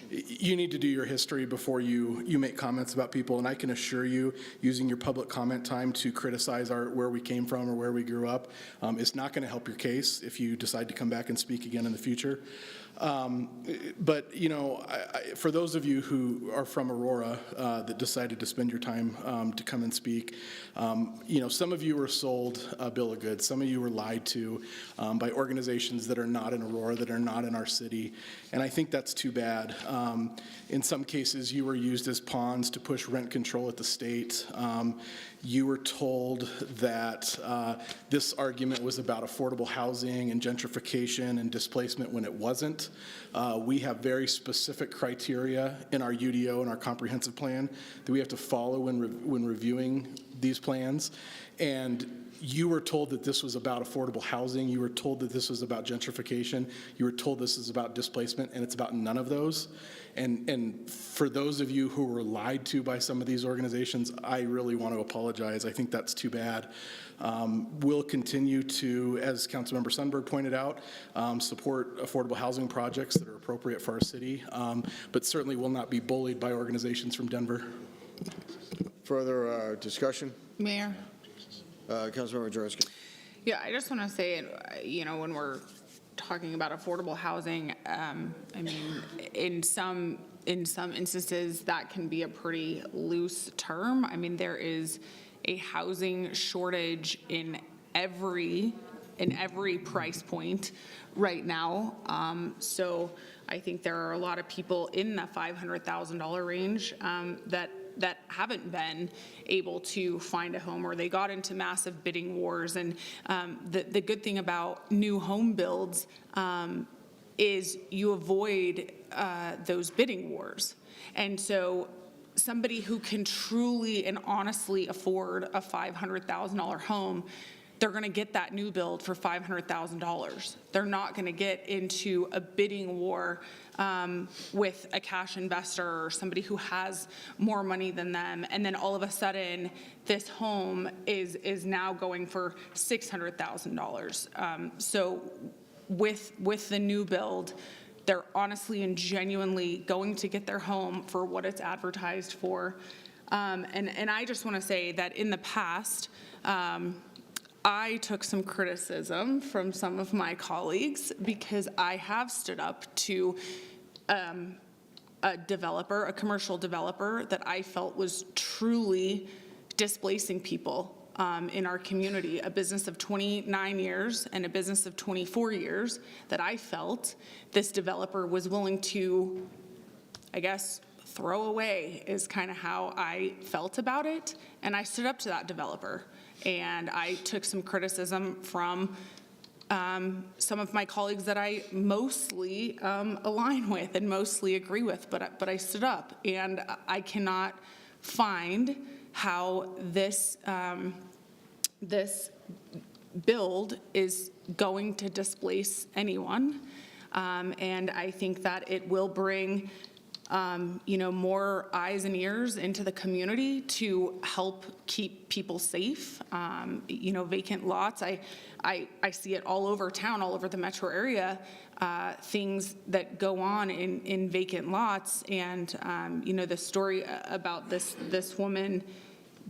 you need to do your history before you make comments about people. And I can assure you, using your public comment time to criticize where we came from or where we grew up is not going to help your case if you decide to come back and speak again in the future. But, for those of you who are from Aurora that decided to spend your time to come and speak, some of you were sold a bill of goods. Some of you were lied to by organizations that are not in Aurora, that are not in our city. And I think that's too bad. In some cases, you were used as pawns to push rent control at the state. You were told that this argument was about affordable housing and gentrification and displacement when it wasn't. We have very specific criteria in our UDO and our comprehensive plan that we have to follow when reviewing these plans. And you were told that this was about affordable housing. You were told that this was about gentrification. You were told this is about displacement, and it's about none of those. And for those of you who were lied to by some of these organizations, I really want to apologize. I think that's too bad. We'll continue to, as Councilmember Sundberg pointed out, support affordable housing projects that are appropriate for our city, but certainly will not be bullied by organizations from Denver. Further discussion? Mayor? Councilmember Jaworski. Yeah, I just want to say, when we're talking about affordable housing, in some instances that can be a pretty loose term. There is a housing shortage in every price point right now. So I think there are a lot of people in the $500,000 range that haven't been able to find a home, or they got into massive bidding wars. And the good thing about new home builds is you avoid those bidding wars. And so somebody who can truly and honestly afford a $500,000 home they're going to get that new build for $500,000. They're not going to get into a bidding war with a cash investor or somebody who has more money than them. And then all of a sudden, this home is now going for $600,000. So with the new build, they're honestly and genuinely going to get their home for what it's advertised for. And I just want to say that in the past, I took some criticism from some of my colleagues because I have stood up to a developer, a commercial developer that I felt was truly displacing people in our community, a business of 29 years and a business of 24 years that I felt this developer was willing to, I guess, throw away is kind of how I felt about it. And I stood up to that developer. And I took some criticism from some of my colleagues that I mostly align with and mostly agree with, but I stood up. And I cannot find how this build is going to displace anyone. And I think that it will bring more eyes and ears into the community to help keep people safe. Vacant lots, I see it all over town, all over the metro area, things that go on in vacant lots. And, the story about this woman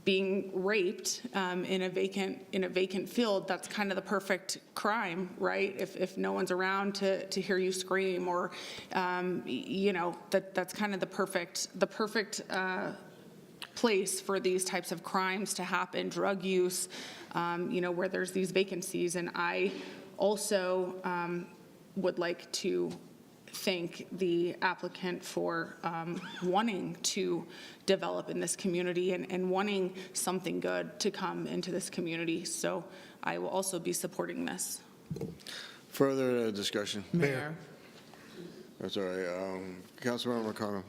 being raped in a vacant field, that's kind of the perfect crime, right? If no one's around to hear you scream, or that's kind of the perfect place for these types of crimes to happen, drug use, where there's these vacancies. And I also would like to thank the applicant for wanting to develop in this community and wanting something good to come into this community. So I will also be supporting this. Further discussion? Mayor. That's all right. Councilmember McConnell.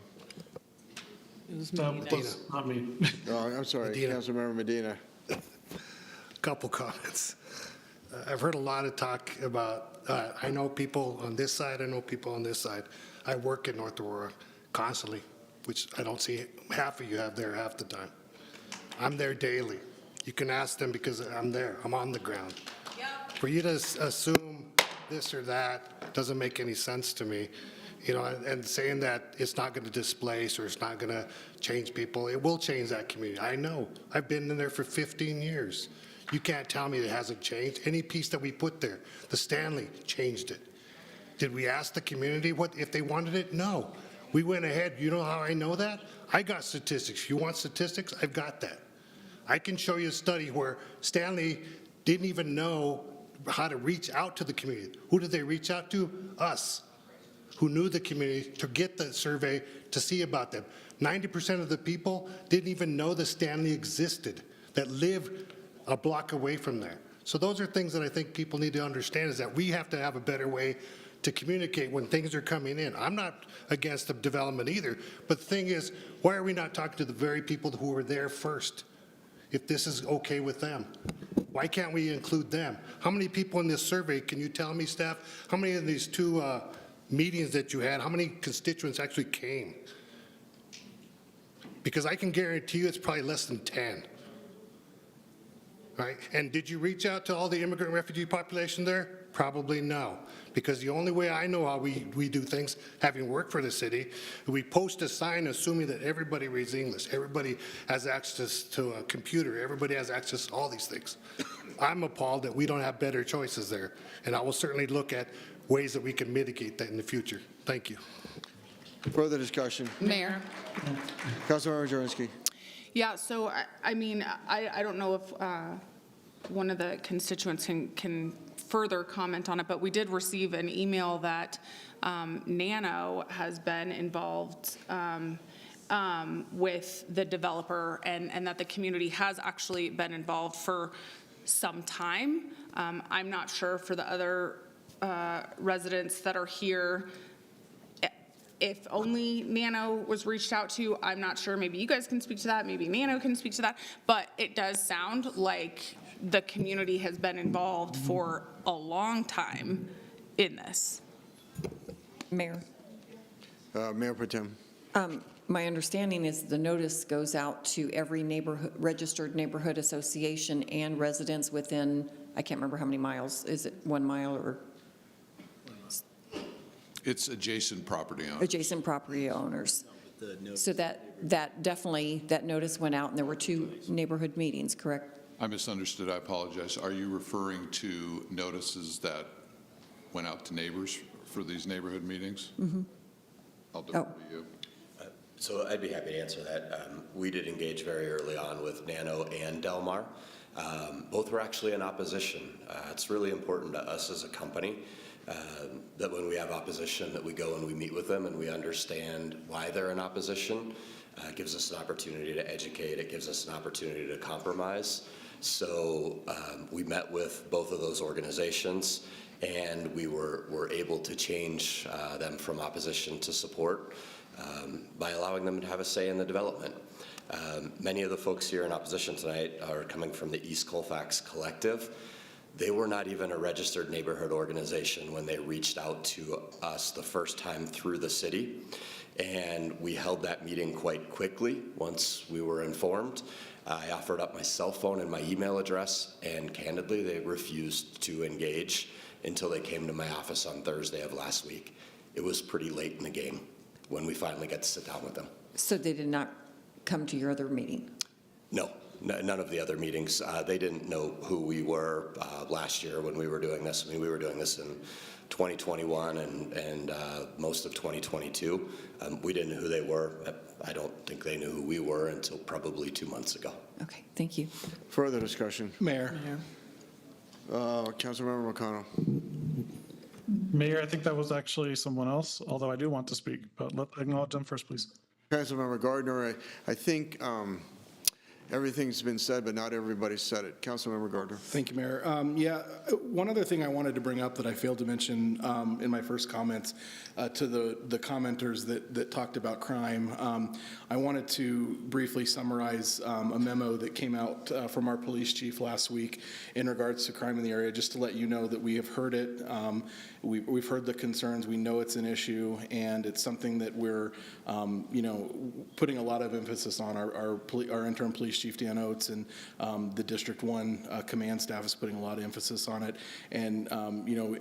It was Medina. Not me. Oh, I'm sorry, Medina. Councilmember Medina. Couple comments. I've heard a lot of talk about, I know people on this side, I know people on this side. I work in North Aurora constantly, which I don't see half of you have there half the time. I'm there daily. You can ask them because I'm there, I'm on the ground. Yep. For you to assume this or that doesn't make any sense to me. And saying that it's not going to displace or it's not going to change people, it will change that community. I know. I've been in there for 15 years. You can't tell me it hasn't changed. Any piece that we put there, the Stanley changed it. Did we ask the community what if they wanted it? No. We went ahead. You know how I know that? I got statistics. You want statistics? I've got that. I can show you a study where Stanley didn't even know how to reach out to the community. Who did they reach out to? Us, who knew the community, to get the survey to see about them. 90% of the people didn't even know the Stanley existed that lived a block away from there. So those are things that I think people need to understand, is that we have to have a better way to communicate when things are coming in. I'm not against the development either, but the thing is, why are we not talking to the very people who were there first? If this is okay with them, why can't we include them? How many people in this survey, can you tell me, staff, how many of these two meetings that you had, how many constituents actually came? Because I can guarantee you it's probably less than 10. Right? And did you reach out to all the immigrant refugee population there? Probably no. Because the only way I know how we do things, having worked for the city, we post a sign assuming that everybody reads English, everybody has access to a computer, everybody has access to all these things. I'm appalled that we don't have better choices there. And I will certainly look at ways that we can mitigate that in the future. Thank you. Further discussion? Mayor. Councilmember Jurinsky. Yeah, so I don't know if one of the constituents can further comment on it, but we did receive an email that Nano has been involved with the developer, and that the community has actually been involved for some time. I'm not sure for the other residents that are here, if only Nano was reached out to. I'm not sure. Maybe you guys can speak to that. Maybe Nano can speak to that. But it does sound like the community has been involved for a long time in this. Mayor? Mayor Pro Tem. My understanding is the notice goes out to every neighborhood, registered neighborhood association and residents within, I can't remember how many miles. Is it 1 mile or It's adjacent property owners. adjacent property owners? So that definitely, that notice went out and there were 2 neighborhood meetings, correct? I misunderstood, I apologize. Are you referring to notices that went out to neighbors for these neighborhood meetings? Mm-hmm. I'll defer to you. So I'd be happy to answer that. We did engage very early on with Nano and Delmar. Both were actually in opposition. It's really important to us as a company that when we have opposition that we go and we meet with them and we understand why they're in opposition. It gives us an opportunity to educate. It gives us an opportunity to compromise. So we met with both of those organizations and we were able to change them from opposition to support by allowing them to have a say in the development. Many of the folks here in opposition tonight are coming from the East Colfax Collective. They were not even a registered neighborhood organization when they reached out to us the first time through the city. And we held that meeting quite quickly once we were informed. I offered up my cell phone and my email address, and candidly, they refused to engage until they came to my office on Thursday of last week. It was pretty late in the game when we finally got to sit down with them. So they did not come to your other meeting? No, none of the other meetings. They didn't know who we were last year when we were doing this. I mean, we were doing this in 2021 and most of 2022. We didn't know who they were. I don't think they knew who we were until probably 2 months ago. Okay, thank you. Further discussion. Mayor. Councilmember McConnell. Mayor, I think that was actually someone else, although I do want to speak, but acknowledge them first, please. Councilmember Gardner, I think everything's been said, but not everybody said it. Councilmember Gardner. Thank you, Mayor. Yeah, one other thing I wanted to bring up that I failed to mention in my first comments to the commenters that talked about crime, I wanted to briefly summarize a memo that came out from our police chief last week in regards to crime in the area, just to let you know that we have heard it. We've heard the concerns. We know it's an issue, and it's something that we're, putting a lot of emphasis on. Our interim police chief, Dan Oates, and the District 1 command staff is putting a lot of emphasis on it, and,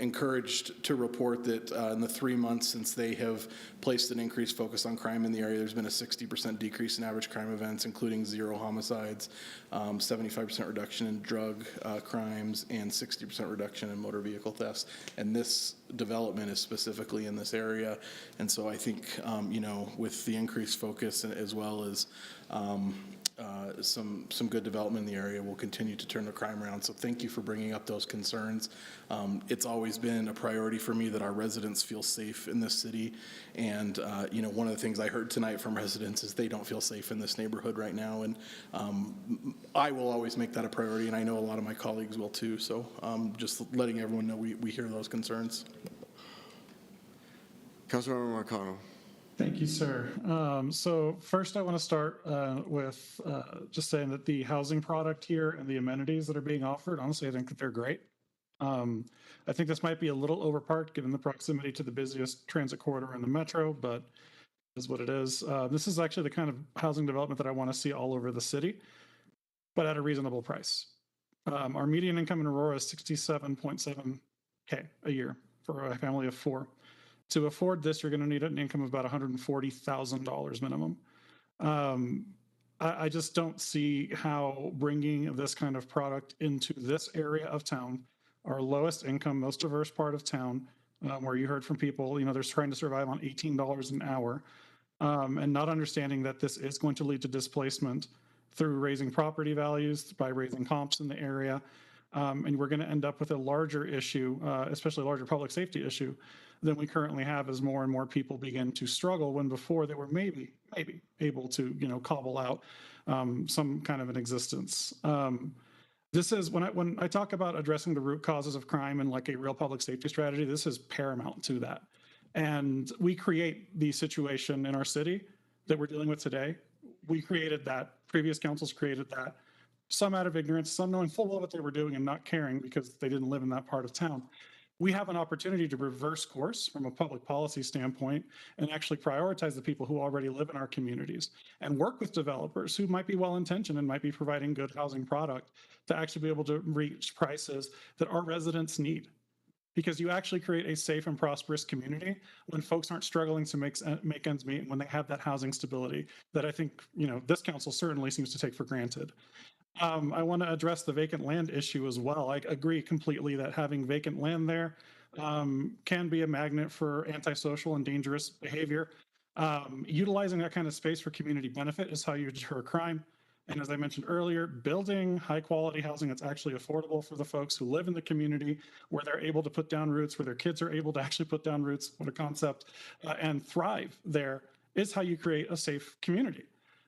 encouraged to report that in the 3 months since they have placed an increased focus on crime in the area, there's been a 60% decrease in average crime events, including 0 homicides, 75% reduction in drug crimes, and 60% reduction in motor vehicle thefts. And this development is specifically in this area. And so I think, with the increased focus as well as some good development in the area, we'll continue to turn the crime around. So thank you for bringing up those concerns. It's always been a priority for me that our residents feel safe in this city. And, one of the things I heard tonight from residents is they don't feel safe in this neighborhood right now. And I will always make that a priority, and I know a lot of my colleagues will too. So just letting everyone know we hear those concerns. Councilmember McConnell. Thank you, sir. So first I want to start with just saying that the housing product here and the amenities that are being offered, honestly, I think that they're great. I think this might be a little overparked given the proximity to the busiest transit corridor in the metro, but is what it is. This is actually the kind of housing development that I want to see all over the city, but at a reasonable price. Our median income in Aurora is $67.7K a year for a family of 4. To afford this, you're going to need an income of about $140,000 minimum. I just don't see how bringing this kind of product into this area of town, our lowest income, most diverse part of town, where you heard from people, they're trying to survive on $18 an hour, and not understanding that this is going to lead to displacement through raising property values, by raising comps in the area. And we're going to end up with a larger issue, especially a larger public safety issue than we currently have as more and more people begin to struggle when before they were maybe able to, cobble out some kind of an existence. This is when I talk about addressing the root causes of crime and like a real public safety strategy, this is paramount to that. And we create the situation in our city that we're dealing with today. We created that. Previous councils created that. some out of ignorance, some knowing full well what they were doing and not caring because they didn't live in that part of town. We have an opportunity to reverse course from a public policy standpoint and actually prioritize the people who already live in our communities and work with developers who might be well-intentioned and might be providing good housing product to actually be able to reach prices that our residents need. Because you actually create a safe and prosperous community when folks aren't struggling to make ends meet and when they have that housing stability that I think, this council certainly seems to take for granted. I want to address the vacant land issue as well. I agree completely that having vacant land there can be a magnet for antisocial and dangerous behavior. Utilizing that kind of space for community benefit is how you deter crime. And as I mentioned earlier, building high quality housing that's actually affordable for the folks who live in the community, where they're able to put down roots, where their kids are able to actually put down roots, what a concept, and thrive there is how you create a safe community.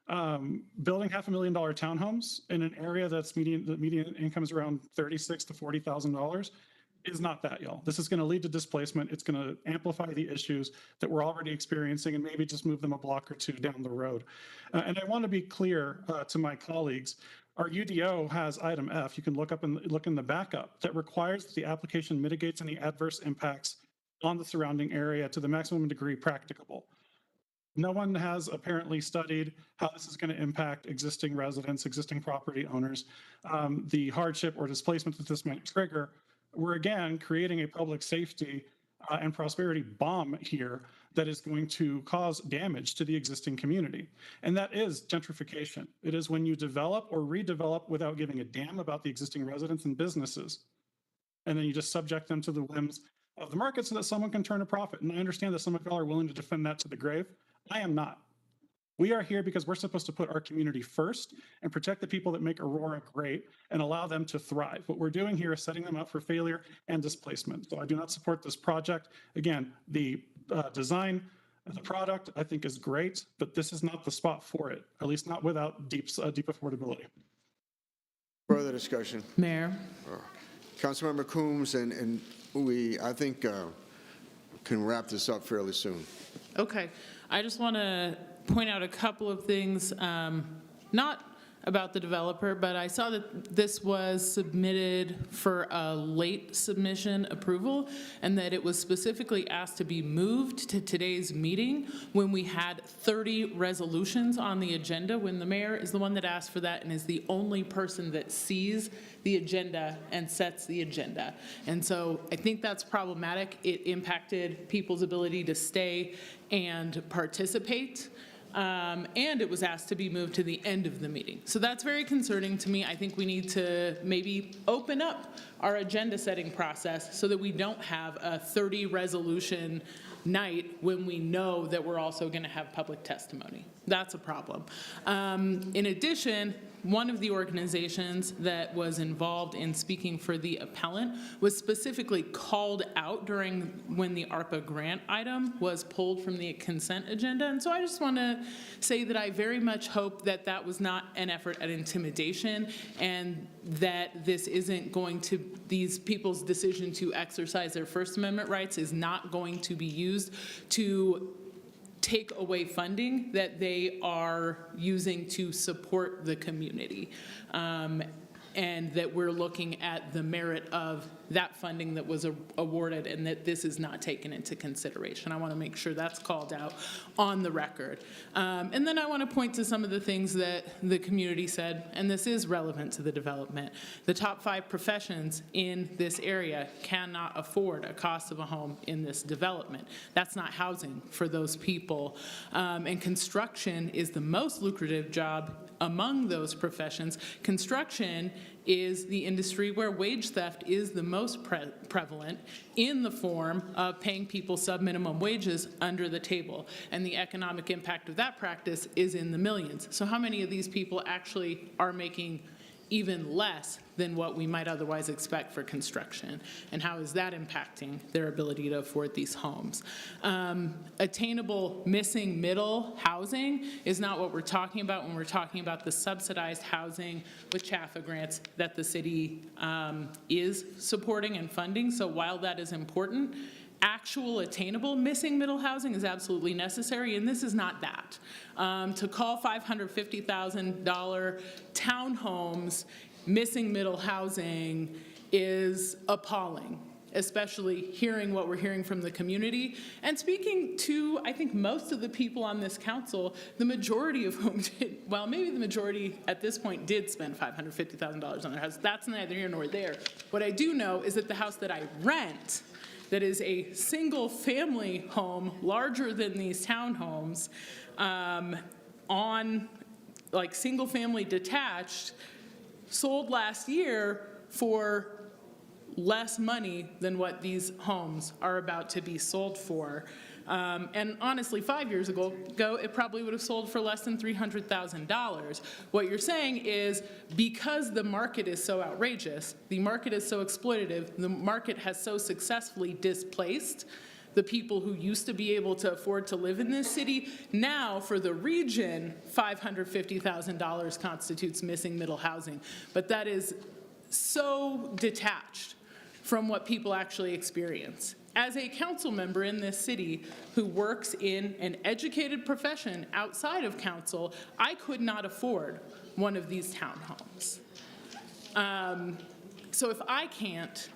Building $500,000 townhomes in an area that's the median income is around $36,000 to $40,000 is not that, y'all. This is going to lead to displacement. It's going to amplify the issues that we're already experiencing and maybe just move them a block or two down the road. And I want to be clear to my colleagues. Our UDO has item F. You can look in the backup that requires that the application mitigates any adverse impacts on the surrounding area to the maximum degree practicable. No one has apparently studied how this is going to impact existing residents, existing property owners, the hardship or displacement that this might trigger. We're again creating a public safety and prosperity bomb here that is going to cause damage to the existing community. And that is gentrification. It is when you develop or redevelop without giving a damn about the existing residents and businesses. And then you just subject them to the whims of the market so that someone can turn a profit. And I understand that some of y'all are willing to defend that to the grave. I am not. We are here because we're supposed to put our community first and protect the people that make Aurora great and allow them to thrive. What we're doing here is setting them up for failure and displacement. So I do not support this project. Again, the design of the product I think is great, but this is not the spot for it, at least not without deep affordability. Further discussion. Mayor. Councilmember Coombs, and we, I think, can wrap this up fairly soon. Okay, I just want to point out a couple of things, not about the developer, but I saw that this was submitted for a late submission approval and that it was specifically asked to be moved to today's meeting when we had 30 resolutions on the agenda, when the mayor is the one that asked for that and is the only person that sees the agenda and sets the agenda. And so I think that's problematic. It impacted people's ability to stay and participate. And it was asked to be moved to the end of the meeting. So that's very concerning to me. I think we need to maybe open up our agenda setting process so that we don't have a 30 resolution night when we know that we're also going to have public testimony. That's a problem. In addition, one of the organizations that was involved in speaking for the appellant was specifically called out during when the ARPA grant item was pulled from the consent agenda. And so I just want to say that I very much hope that that was not an effort at intimidation and that this isn't going to, these people's decision to exercise their First Amendment rights is not going to be used to take away funding that they are using to support the community. And that we're looking at the merit of that funding that was awarded and that this is not taken into consideration. I want to make sure that's called out on the record. And then I want to point to some of the things that the community said, and this is relevant to the development. The top 5 professions in this area cannot afford a cost of a home in this development. That's not housing for those people. And construction is the most lucrative job among those professions. Construction is the industry where wage theft is the most prevalent in the form of paying people sub-minimum wages under the table. And the economic impact of that practice is in the millions. So how many of these people actually are making even less than what we might otherwise expect for construction? And how is that impacting their ability to afford these homes? Attainable missing middle housing is not what we're talking about when we're talking about the subsidized housing with CHAFA grants that the city is supporting and funding. So while that is important, actual attainable missing middle housing is absolutely necessary, and this is not that. To call $550,000 townhomes missing middle housing is appalling, especially hearing what we're hearing from the community. And speaking to, I think, most of the people on this council, the majority of whom did, well, maybe the majority at this point did spend $550,000 on their house. That's neither here nor there. What I do know is that the house that I rent, that is a single family home larger than these townhomes, on like single family detached, sold last year for less money than what these homes are about to be sold for. And honestly, 5 years ago, it probably would have sold for less than $300,000. What you're saying is because the market is so outrageous, the market is so exploitative, the market has so successfully displaced the people who used to be able to afford to live in this city, now for the region, $550,000 constitutes missing middle housing. But that is so detached from what people actually experience. As a council member in this city who works in an educated profession outside of council, I could not afford one of these townhomes. So if I can't,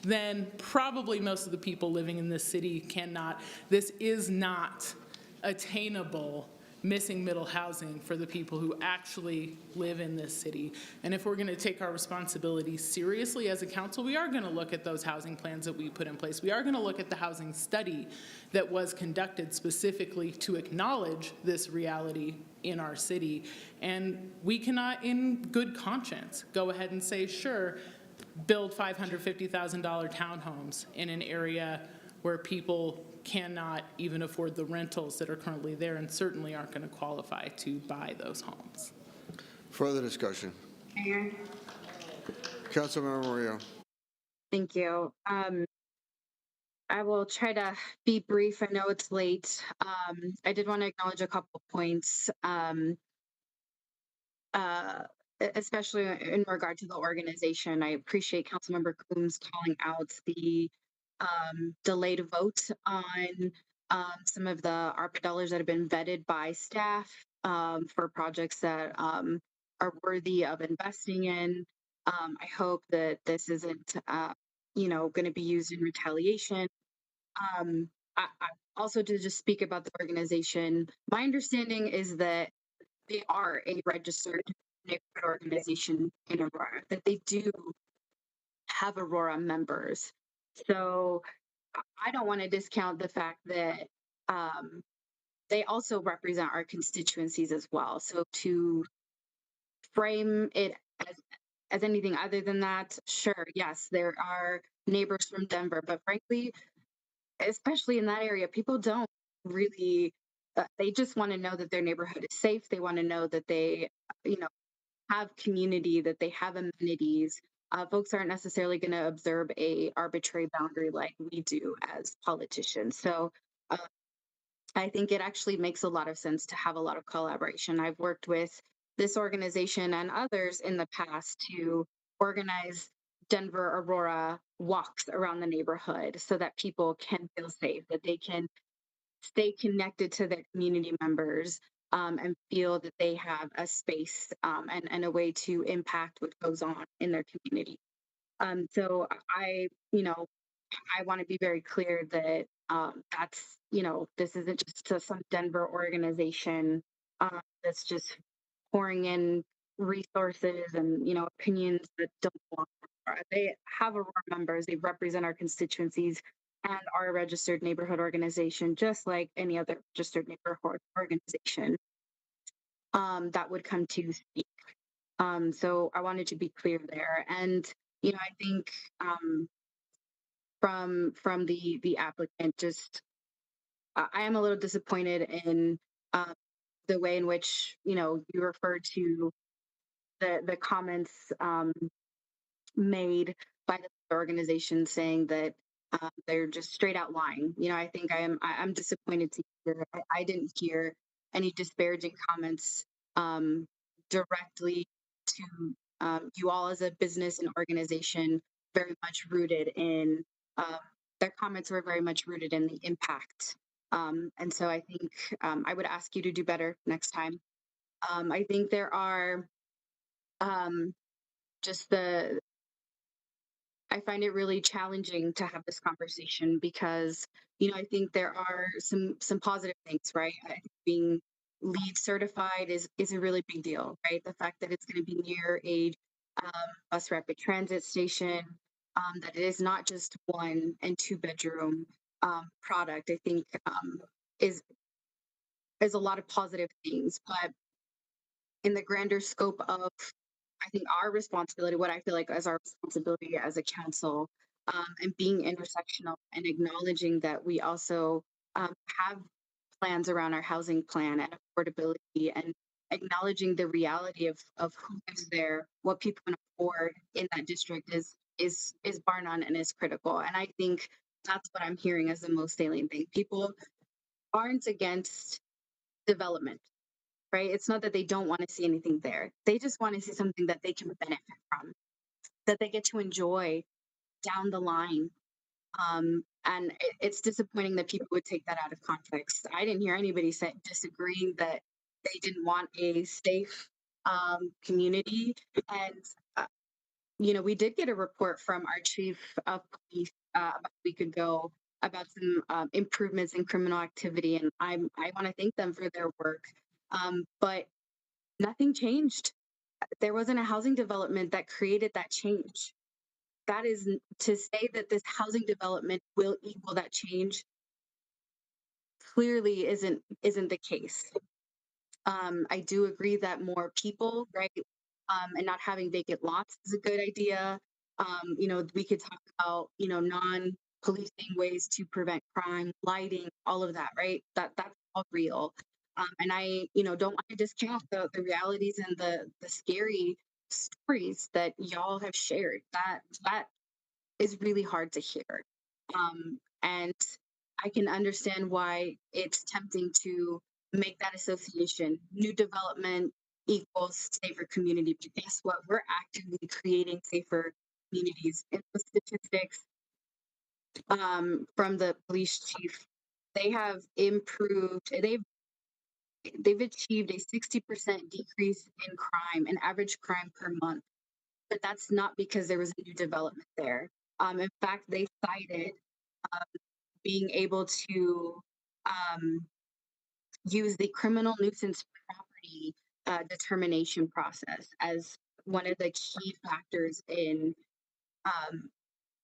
then probably most of the people living in this city cannot. This is not attainable missing middle housing for the people who actually live in this city. And if we're going to take our responsibility seriously as a council, we are going to look at those housing plans that we put in place. We are going to look at the housing study that was conducted specifically to acknowledge this reality in our city. And we cannot, in good conscience, go ahead and say, sure, build $550,000 townhomes in an area where people cannot even afford the rentals that are currently there and certainly aren't going to qualify to buy those homes. Further discussion. Mayor. Councilmember Murillo. Thank you. I will try to be brief. I know it's late. I did want to acknowledge a couple points, especially in regard to the organization. I appreciate Councilmember Coombs calling out the delayed vote on some of the ARPA dollars that have been vetted by staff for projects that are worthy of investing in. I hope that this isn't, going to be used in retaliation. I also to just speak about the organization, my understanding is that they are a registered neighborhood organization in Aurora, that they do have Aurora members. So I don't want to discount the fact that they also represent our constituencies as well. So to frame it as anything other than that, sure, yes, there are neighbors from Denver, but frankly, especially in that area, people don't really, they just want to know that their neighborhood is safe. They want to know that they, have community, that they have amenities. Folks aren't necessarily going to observe a arbitrary boundary like we do as politicians. So I think it actually makes a lot of sense to have a lot of collaboration. I've worked with this organization and others in the past to organize Denver Aurora walks around the neighborhood so that people can feel safe, that they can stay connected to their community members and feel that they have a space and a way to impact what goes on in their community. So I want to be very clear that that's, this isn't just some Denver organization that's just pouring in resources and, opinions that don't belong. They have Aurora members, they represent our constituencies and are a registered neighborhood organization, just like any other registered neighborhood organization that would come to speak. So I wanted to be clear there. And, I think from the applicant, just I am a little disappointed in the way in which, you referred to the comments made by the organization saying that they're just straight out lying. I think I'm disappointed to hear. I didn't hear any disparaging comments directly to you all as a business and organization very much rooted in their comments were very much rooted in the impact. And so I think I would ask you to do better next time. I think there are um, just the I find it really challenging to have this conversation because, I think there are some positive things, right? I think being LEED certified is a really big deal, right? The fact that it's going to be near a bus rapid transit station, that it is not just 1 and 2 bedroom product, I think is is a lot of positive things. But in the grander scope of I think our responsibility, what I feel like as our responsibility as a council, and being intersectional and acknowledging that we also have plans around our housing plan and affordability and acknowledging the reality of who lives there, what people can afford in that district is bar none and is critical. And I think that's what I'm hearing as the most salient thing. People aren't against development, right? It's not that they don't want to see anything there. They just want to see something that they can benefit from, that they get to enjoy down the line. And it's disappointing that people would take that out of context. I didn't hear anybody say disagreeing that they didn't want a safe community. And we did get a report from our chief of police about a week ago about some improvements in criminal activity, and I want to thank them for their work. But nothing changed. There wasn't a housing development that created that change. That is to say that this housing development will equal that change clearly isn't the case. I do agree that more people, right, and not having vacant lots is a good idea. We could talk about, non-policing ways to prevent crime, lighting, all of that, right? That's all real. And I, don't want to discount the realities and the scary stories that y'all have shared. That is really hard to hear. And I can understand why it's tempting to make that association. New development equals safer community. But guess what? We're actively creating safer communities. And the statistics from the police chief, they have improved, they've achieved a 60% decrease in crime and average crime per month. But that's not because there was a new development there. In fact, they cited being able to use the criminal nuisance property determination process as one of the key factors in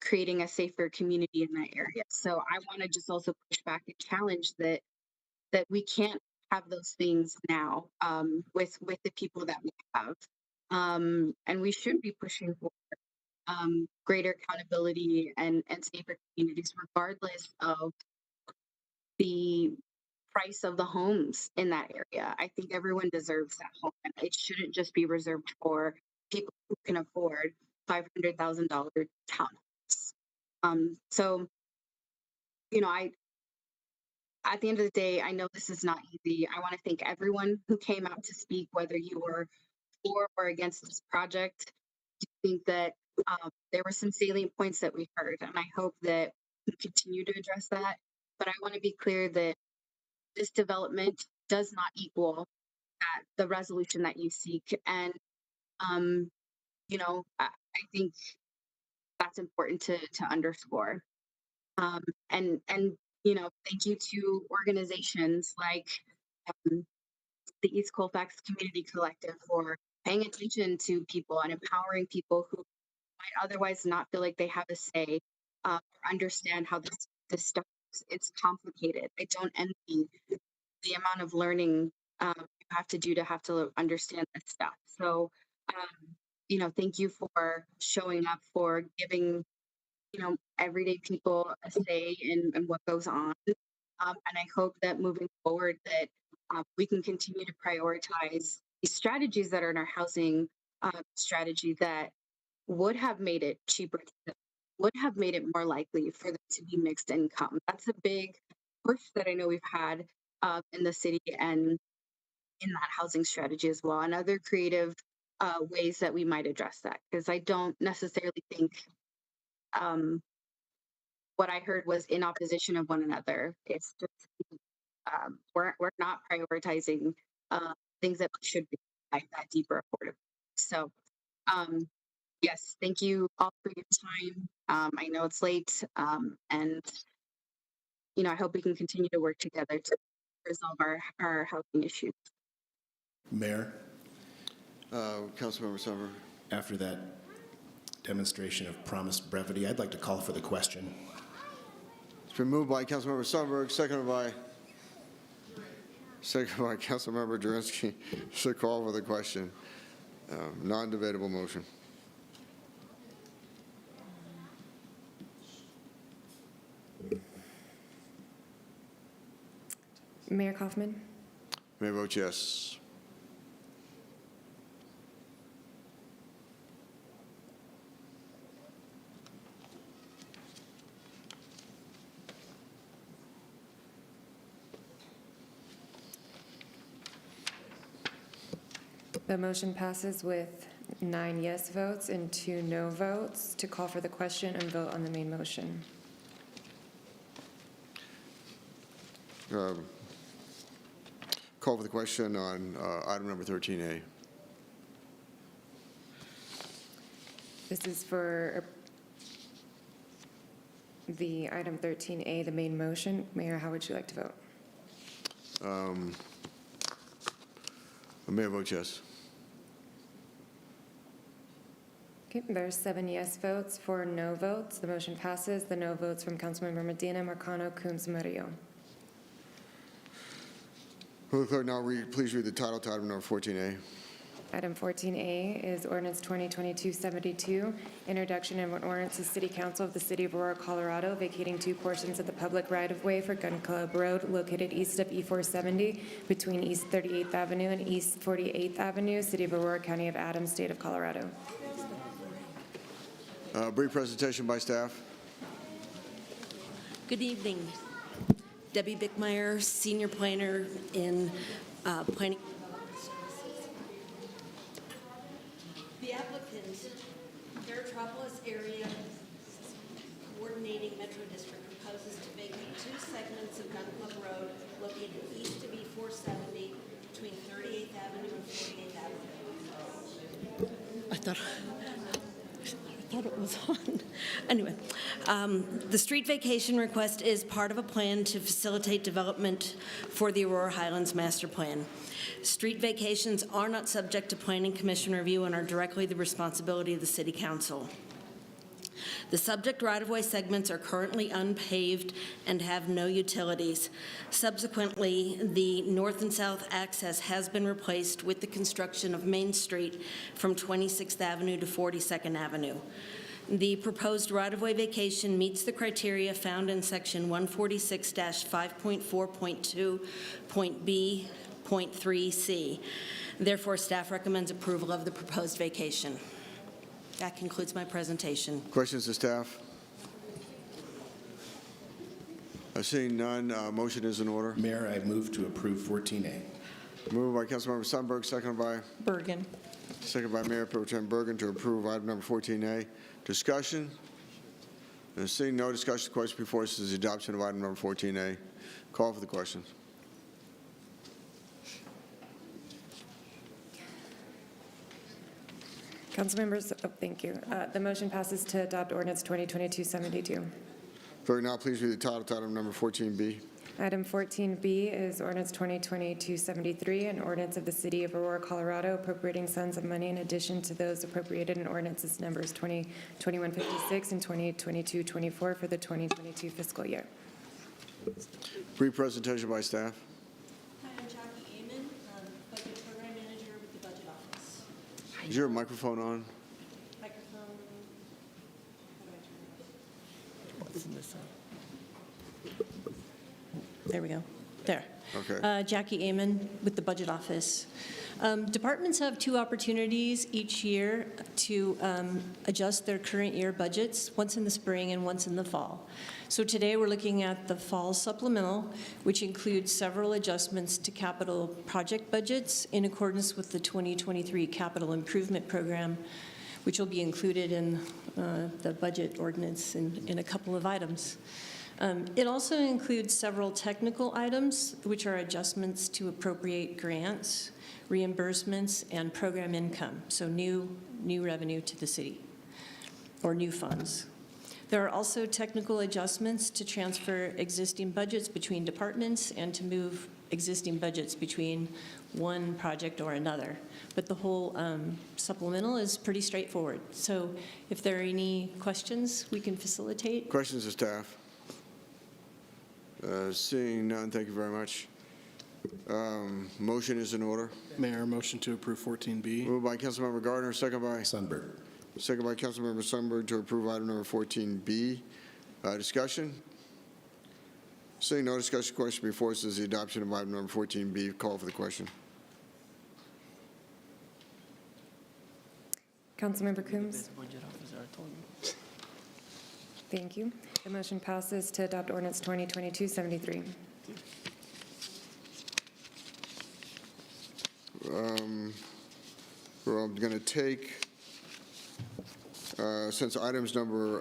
creating a safer community in that area. So I want to just also push back and challenge that we can't have those things now with the people that we have, and we should be pushing for greater accountability and safer communities, regardless of the price of the homes in that area. I think everyone deserves that home, and it shouldn't just be reserved for people who can afford $500,000 townhomes. So, I at the end of the day, I know this is not easy. I want to thank everyone who came out to speak, whether you were for or against this project. I think that there were some salient points that we heard, and I hope that we continue to address that. But I want to be clear that this development does not equal the resolution that you seek. And, I think that's important to underscore. And thank you to organizations like the East Colfax Community Collective for paying attention to people and empowering people who might otherwise not feel like they have a say, or understand how this stuff is. It's complicated. I don't envy the amount of learning you have to do to have to understand this stuff. So, thank you for showing up, for giving, everyday people a say in what goes on. And I hope that moving forward that we can continue to prioritize these strategies that are in our housing strategy that would have made it cheaper, would have made it more likely for them to be mixed income. That's a big push that I know we've had in the city and in that housing strategy as well, and other creative ways that we might address that. Because I don't necessarily think what I heard was in opposition of one another. It's just, we're not prioritizing things that should be like that deeper affordable. So, yes, thank you all for your time. I know it's late, and I hope we can continue to work together to resolve our housing issues. Mayor, Councilmember Summer. after that demonstration of promised brevity, I'd like to call for the question. It's been moved by Councilmember Sundberg, seconded by Councilmember Durinsky. Should call for the question. Non-debatable motion. Mayor Kaufman, Mayor votes yes. the motion passes with 9 yes votes and 2 no votes to call for the question and vote on the main motion. Call for the question on item number 13A. This is for the item 13A, the main motion. Mayor, how would you like to vote? Mayor votes yes. Okay, there's 7 yes votes, 4 no votes. The motion passes. The no votes from Councilmember Medina, Marcano, Coombs, Murillo. Will the clerk now please read the title to item number 14A? Item 14A is ordinance 2022-72, introduction of an ordinance to City Council of the City of Aurora, Colorado, vacating 2 portions of the public right-of-way for Gun Club Road located east of E470 between East 38th Avenue and East 48th Avenue, City of Aurora, County of Adams, State of Colorado. Brief presentation by staff. Good evening. Debbie Bickmeyer, Senior Planner in Planning. The applicant, Metropolis Area Coordinating Metro District, proposes to vacate 2 segments of Gun Club Road located east of E470 between 38th Avenue and 48th Avenue. I thought it was on. Anyway, the street vacation request is part of a plan to facilitate development for the Aurora Highlands Master Plan. Street vacations are not subject to Planning Commission review and are directly the responsibility of the City Council. The subject right-of-way segments are currently unpaved and have no utilities. Subsequently, the north and south access has been replaced with the construction of Main Street from 26th Avenue to 42nd Avenue. The proposed right-of-way vacation meets the criteria found in Section 146-5.4.2.B.3C. Therefore, staff recommends approval of the proposed vacation. That concludes my presentation. Questions to staff? Seeing none, motion is in order. Mayor, I move to approve 14A. Moved by Councilmember Sundberg, seconded by? Bergen. Seconded by Mayor Pro Tem Bergen to approve item number 14A. Discussion? Seeing no discussion, the question before us is the adoption of item number 14A. Call for the questions. Councilmembers, thank you. The motion passes to adopt ordinance 2022-72. Clerk, now please read the title to item number 14B. Item 14B is ordinance 2022-73, an ordinance of the City of Aurora, Colorado, appropriating sums of money in addition to those appropriated in ordinances numbers 2021-56 and 2022-24 for the 2022 fiscal year. Brief presentation by staff. Hi, I'm Jackie Amon, Budget Program Manager with the Budget Office. Is your microphone on? Microphone. What's this one? There we go. There. Okay. Jackie Amon with the Budget Office. Departments have 2 opportunities each year to adjust their current year budgets, once in the spring and once in the fall. So today we're looking at the fall supplemental, which includes several adjustments to capital project budgets in accordance with the 2023 capital improvement program, which will be included in the budget ordinance in a couple of items. It also includes several technical items, which are adjustments to appropriate grants, reimbursements, and program income, so new revenue to the city, or new funds. There are also technical adjustments to transfer existing budgets between departments and to move existing budgets between one project or another. But the whole supplemental is pretty straightforward. So if there are any questions, we can facilitate. Questions of staff? Seeing none, thank you very much. Motion is in order. Mayor, motion to approve 14B. Moved by Councilmember Gardner, second by? Sundberg. Second by Councilmember Sundberg to approve item number 14B. Discussion? Seeing no discussion, question before us is the adoption of item number 14B. Call for the question. Councilmember Coombs? Thank you. The motion passes to adopt ordinance 2022-73. Well, I'm going to take, since items number,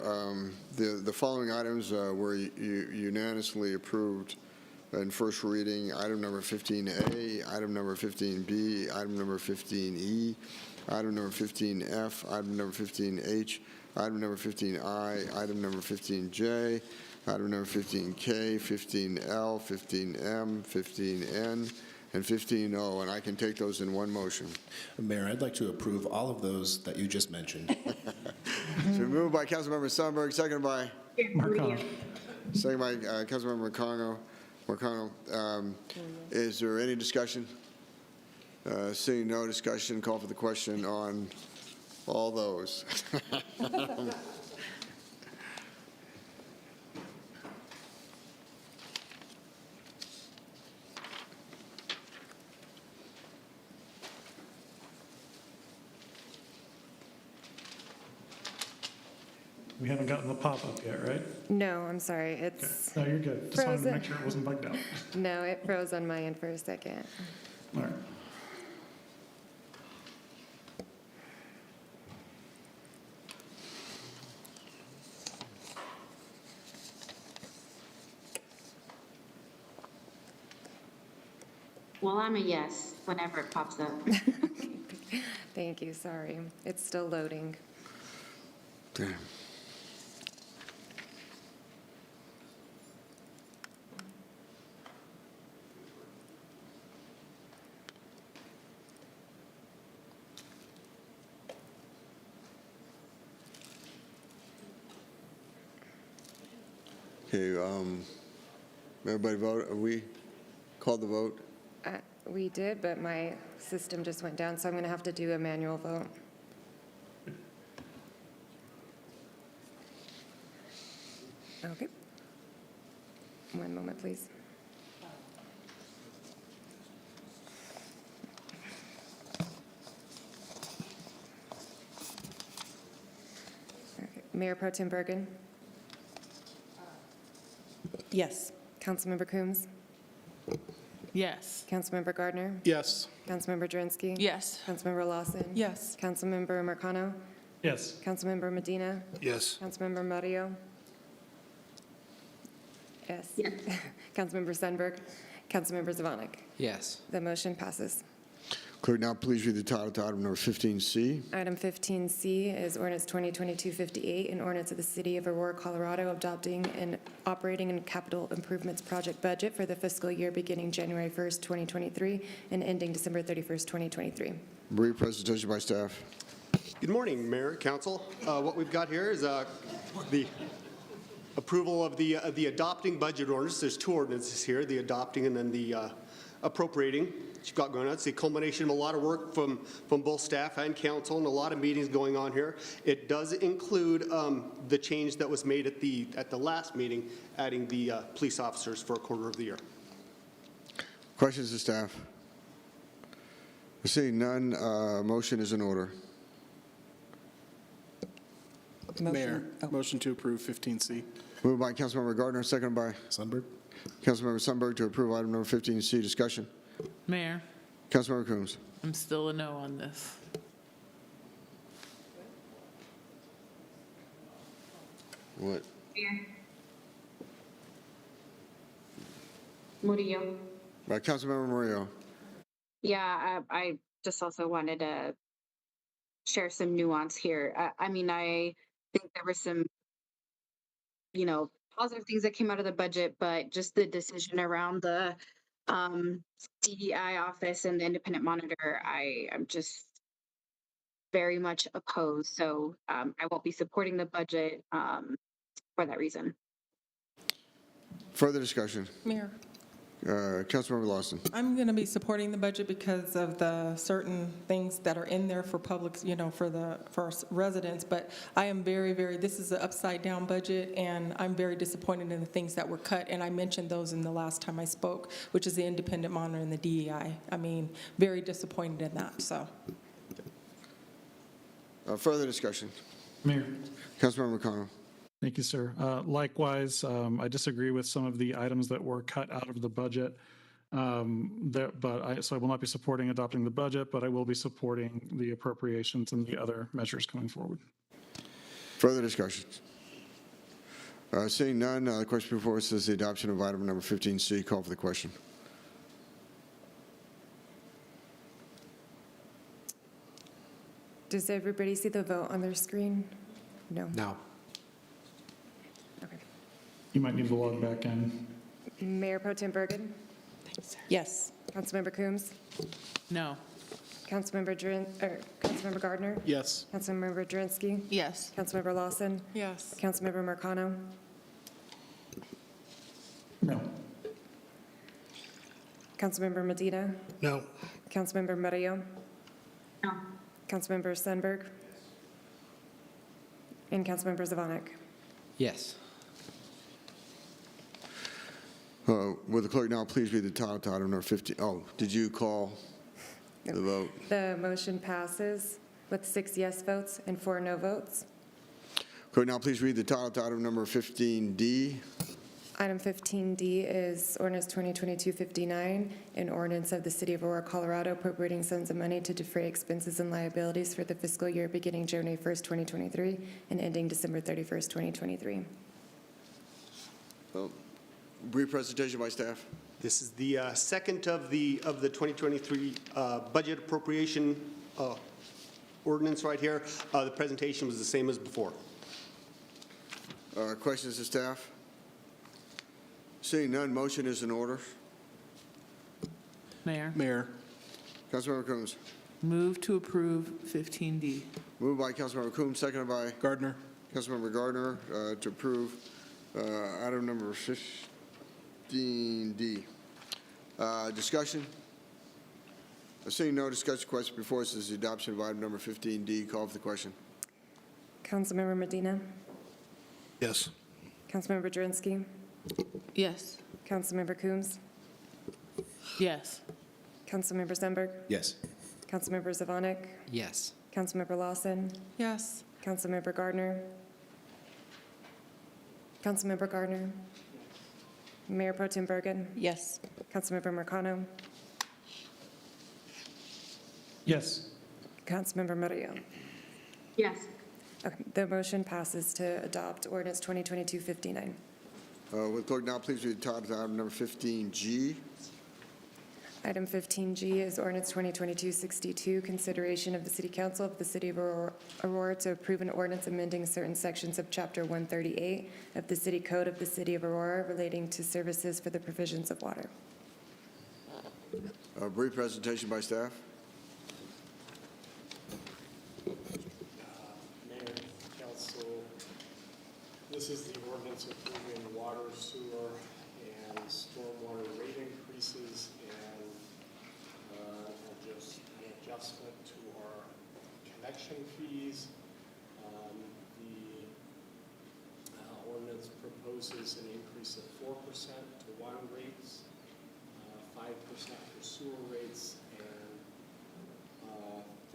the following items were unanimously approved in first reading: item number 15A, item number 15B, item number 15E, item number 15F, item number 15H, item number 15I, item number 15J, item number 15K, 15L, 15M, 15N, and 15O, and I can take those in one motion. Mayor, I'd like to approve all of those that you just mentioned. So moved by Councilmember Sundberg, seconded by? Marcano. Seconded by Councilmember Marcano. Is there any discussion? Seeing no discussion, call for the question on all those. We haven't gotten the pop-up yet, right? No, I'm sorry. Okay. It's No, you're good. Just wanted to frozen. make sure it wasn't bugged out. No, it froze on my end for a second. All right. Well, I'm a yes whenever it pops up. Thank you, sorry. It's still loading. Okay. Okay, everybody vote? Have we called the vote? We did, but my system just went down, so I'm going to have to do a manual vote. Okay. One moment, please. Okay. Mayor Pro Tem Bergen? Yes. Councilmember Coombs? Yes. Councilmember Gardner? Yes. Councilmember Drinsky? Yes. Councilmember Lawson? Yes. Councilmember Marcano? Yes. Councilmember Medina? Yes. Councilmember Mario? Yes. Councilmember Sundberg? Councilmember Zvonek? Yes. The motion passes. Clerk, now please read the title to item number 15C. Item 15C is ordinance 2022-58, an ordinance of the City of Aurora, Colorado, adopting an operating and capital improvements project budget for the fiscal year beginning January 1st, 2023, and ending December 31st, 2023. Brief presentation by staff. Good morning, Mayor, Council. What we've got here is the approval of the adopting budget ordinance. There's two ordinances here, the adopting and then the appropriating that you've got going on. It's the culmination of a lot of work from both staff and council and a lot of meetings going on here. It does include the change that was made at the last meeting, adding the police officers for a quarter of the year. Questions to staff? Seeing none, motion is in order. Mayor, motion to approve 15C. Moved by Councilmember Gardner, seconded by? Sundberg. Councilmember Sundberg to approve item number 15C. Discussion. Mayor, Councilmember Coombs. I'm still a no on this. What? Murillo. Councilmember Murillo. Yeah, I just also wanted to share some nuance here. I mean, I think there were some, positive things that came out of the budget, but just the decision around the DEI office and the independent monitor, I am just very much opposed. So I won't be supporting the budget for that reason. Further discussion? Mayor, Councilmember Lawson. I'm going to be supporting the budget because of the certain things that are in there for public, for our residents. But I am very, this is an upside down budget, and I'm very disappointed in the things that were cut. And I mentioned those in the last time I spoke, which is the independent monitor and the DEI. I mean, very disappointed in that, so. Further discussion? Mayor. Councilmember McConnell. Thank you, sir. Likewise, I disagree with some of the items that were cut out of the budget. So I will not be supporting adopting the budget, but I will be supporting the appropriations and the other measures coming forward. Further discussions? Seeing none, the question before us is the adoption of item number 15C. Call for the question. Does everybody see the vote on their screen? No. No. Okay. You might need to log back in. Mayor Pro Tem Bergen? Yes. Councilmember Coombs? No. Councilmember Gardner? Yes. Councilmember Drinsky? Yes. Councilmember Lawson? Yes. Councilmember Marcano? No. Councilmember Medina? No. Councilmember Murillo? No. Councilmember Sundberg? And Councilmember Zvonek? Yes. Will the clerk now please read the title to item number 15? Oh, did you call the vote? The motion passes with 6 yes votes and 4 no votes. Clerk, now please read the title to item number 15D. Item 15D is ordinance 2022-59, an ordinance of the City of Aurora, Colorado, appropriating sums of money to defray expenses and liabilities for the fiscal year beginning January 1st, 2023, and ending December 31st, 2023. Brief presentation by staff. This is the second of the 2023 budget appropriation ordinance right here. The presentation was the same as before. Questions to staff? Seeing none, motion is in order. Mayor. Councilmember Coombs. Move to approve 15D. Moved by Councilmember Coombs, seconded by Gardner. Councilmember Gardner to approve item number 15D. Discussion? Seeing no discussion, question before us is the adoption of item number 15D. Call for the question. Councilmember Medina? Yes. Councilmember Drinsky? Yes. Councilmember Coombs? Yes. Councilmember Sundberg? Yes. Councilmember Zvonek? Yes. Councilmember Lawson? Yes. Councilmember Gardner? Councilmember Gardner? Mayor Pro Tem Bergen? Yes. Councilmember Marcano? Yes. Councilmember Murillo? Yes. Okay, the motion passes to adopt ordinance 2022-59. Will the clerk now please read the title to item number 15G? Item 15G is ordinance 2022-62, consideration of the City Council of the City of Aurora to approve an ordinance amending certain sections of Chapter 138 of the City Code of the City of Aurora relating to services for the provisions of water. A brief presentation by staff. Mayor, Council, this is the ordinance approving water, sewer, and stormwater rate increases and just an adjustment to our connection fees. The ordinance proposes an increase of 4% to water rates, 5% for sewer rates, and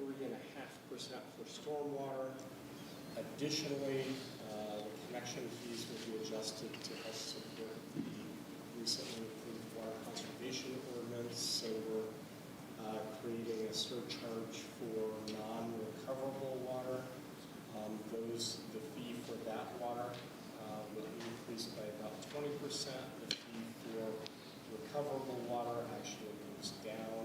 3.5% for stormwater. Additionally, the connection fees will be adjusted to help support the recently approved water conservation ordinance. So we're creating a surcharge for non-recoverable water. The fee for that water the fee for recoverable water actually goes down.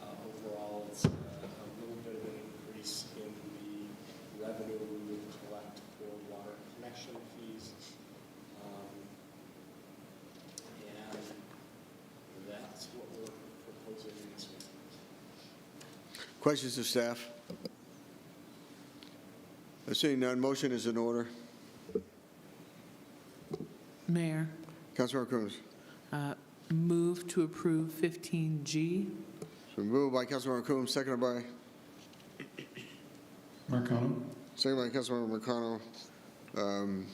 Overall, it's a little bit of an increase in the revenue we would collect for water connection fees. And that's what we're proposing this week. Questions of staff? Seeing none, motion is in order. Mayor, Councilmember Coombs. move to approve 15G. So moved by Councilmember Coombs, seconded by? Marcano? Seconded by Councilmember Marcano,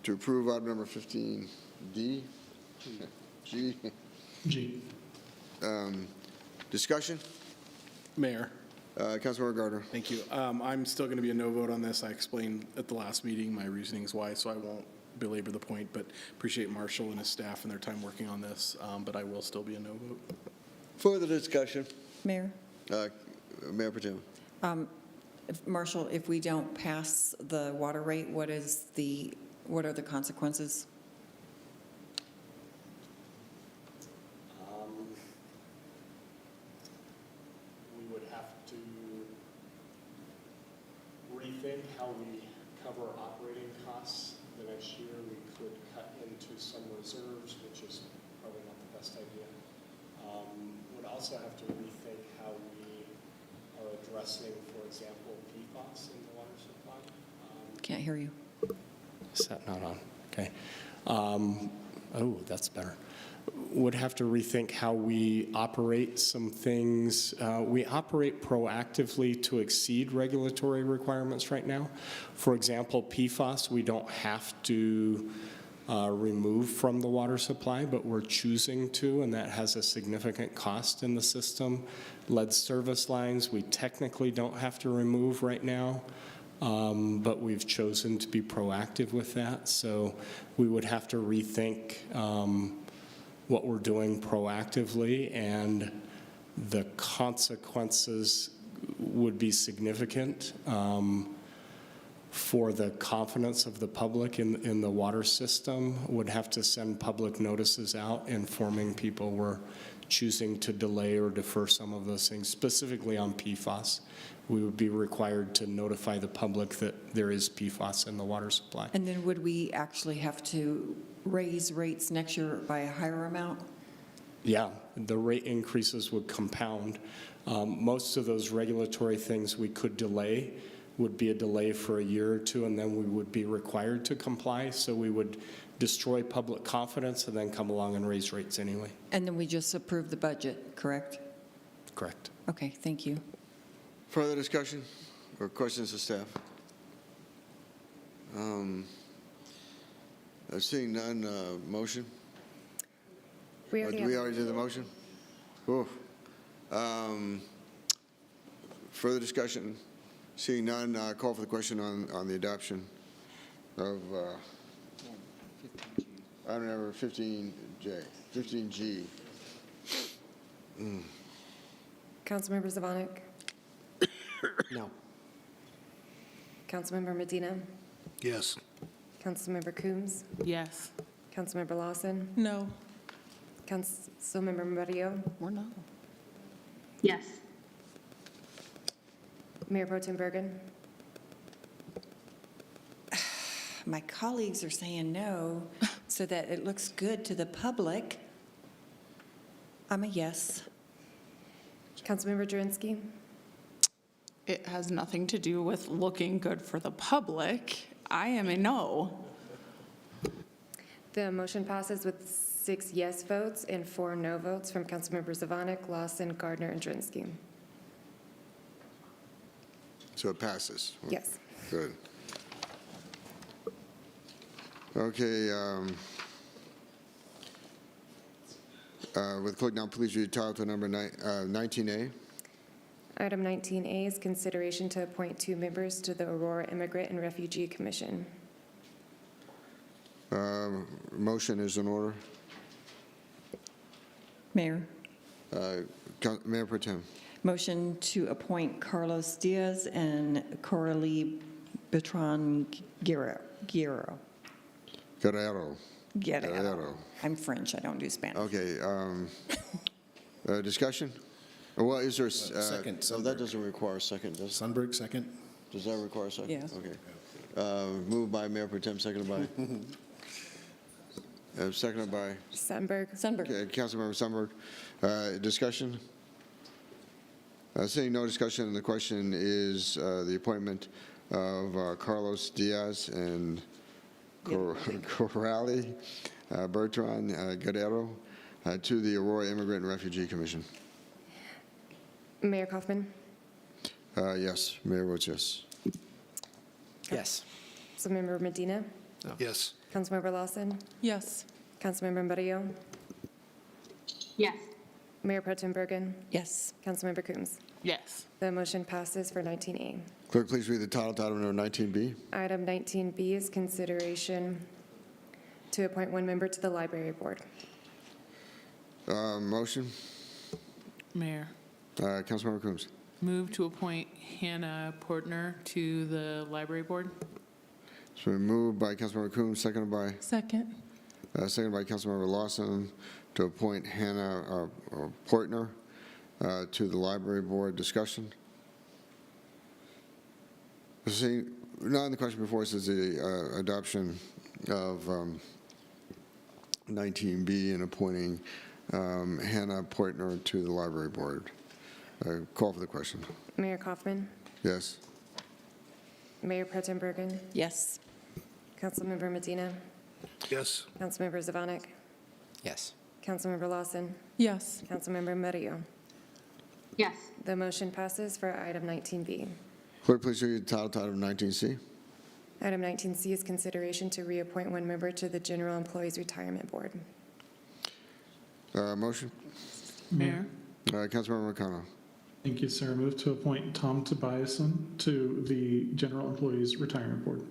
to approve item number 15D? G? G. Discussion? Mayor. Councilmember Gardner. Thank you. I'm still going to be a no vote on this. I explained at the last meeting my reasonings why, so I won't belabor the point, but appreciate Marshall and his staff and their time working on this, but I will still be a no vote. Further discussion? Mayor? Mayor Protem. Marshall, if we don't pass the water rate, what are the consequences? We would have to rethink how we cover operating costs. The next year, we could cut into some reserves, which is probably not the best idea. Would also have to rethink how we are addressing, for example, PFAS in the water supply. Can't hear you. Is that not on? Okay. Oh, that's better. Would have to rethink how we operate some things. We operate proactively to exceed regulatory requirements right now. For example, PFAS, we don't have to remove from the water supply, but we're choosing to, and that has a significant cost in the system. Lead service lines, we technically don't have to remove right now. But we've chosen to be proactive with that. So we would have to rethink what we're doing proactively, and the consequences would be significant for the confidence of the public in the water system. Would have to send public notices out informing people we're choosing to delay or defer some of those things, specifically on PFAS. We would be required to notify the public that there is PFAS in the water supply. And then would we actually have to raise rates next year by a higher amount? Yeah, the rate increases would compound. Most of those regulatory things we could delay, would be a delay for a year or two, and then we would be required to comply. So we would destroy public confidence and then come along and raise rates anyway. And then we just approve the budget, correct? Correct. Okay, thank you. Further discussion or questions of staff? Seeing none, motion? We Did already we have- already do the motion? Oof. Further discussion? Seeing none, call for the question on the adoption of item number 15G. Councilmember Zavonic? No. Councilmember Medina? Yes. Councilmember Coombs? Yes. Councilmember Lawson? No. Councilmember Murillo? Or no? Yes. Mayor Pro Tem Bergen? My colleagues are saying no, so that it looks good to the public. I'm a yes. Councilmember Jurenski? It has nothing to do with looking good for the public. I am a no. The motion passes with 6 yes votes and 4 no votes from Councilmembers Zavonic, Lawson, Gardner, and Jurenski. So it passes? Yes. Good. Okay. Will the clerk now please read title number 19A? Item 19A is consideration to appoint 2 members to the Aurora Immigrant and Refugee Commission. Motion is in order. Mayor, Mayor Pro Tem. motion to appoint Carlos Diaz and Coralie Bertrand Guerrero. Guerrero. Guerrero. I'm French, I don't do Spanish. Okay, discussion? Well, is there, Second, so that doesn't require a second, does it? Sundberg, second? Does that require a second? Yes. Okay. Moved by Mayor Pro Tem, seconded by? Seconded by? Sundberg. Okay, Councilmember Sundberg. Discussion? Seeing no discussion, the question is the appointment of Carlos Diaz and Corrali Bertrand Guerrero to the Aurora Immigrant and Refugee Commission. Mayor Kaufman. Yes, Mayor votes yes. Yes. Councilmember Medina. Yes. Councilmember Lawson. Yes. Councilmember Murillo. Yes. Mayor Pro Tem Bergen. Yes. Councilmember Coombs. Yes. The motion passes for 19A. Clerk, please read the title to item number 19B. Item 19B is consideration to appoint one member to the library board. Motion, Mayor, Councilmember Coombs. move to appoint Hannah Portner to the library board. It's been moved by Councilmember Coombs, seconded by Councilmember Lawson to appoint Hannah Portner to the library board. Discussion? See, now the question before us is the adoption of 19B and appointing Hannah Portner to the library board. Call for the question. Mayor Kaufman. Yes. Mayor Pro Tem Bergen. Yes. Councilmember Medina. Yes. Councilmember Zavanek. Yes. Councilmember Lawson. Yes. Councilmember Murillo. Yes. The motion passes for item 19B. Clerk, please read the title to item 19C. Item 19C is consideration to reappoint one member to the General Employees Retirement Board. Motion? Mayor, Councilmember McConnell. Thank you, sir. Move to appoint Tom Tobiason to the General Employees Retirement Board.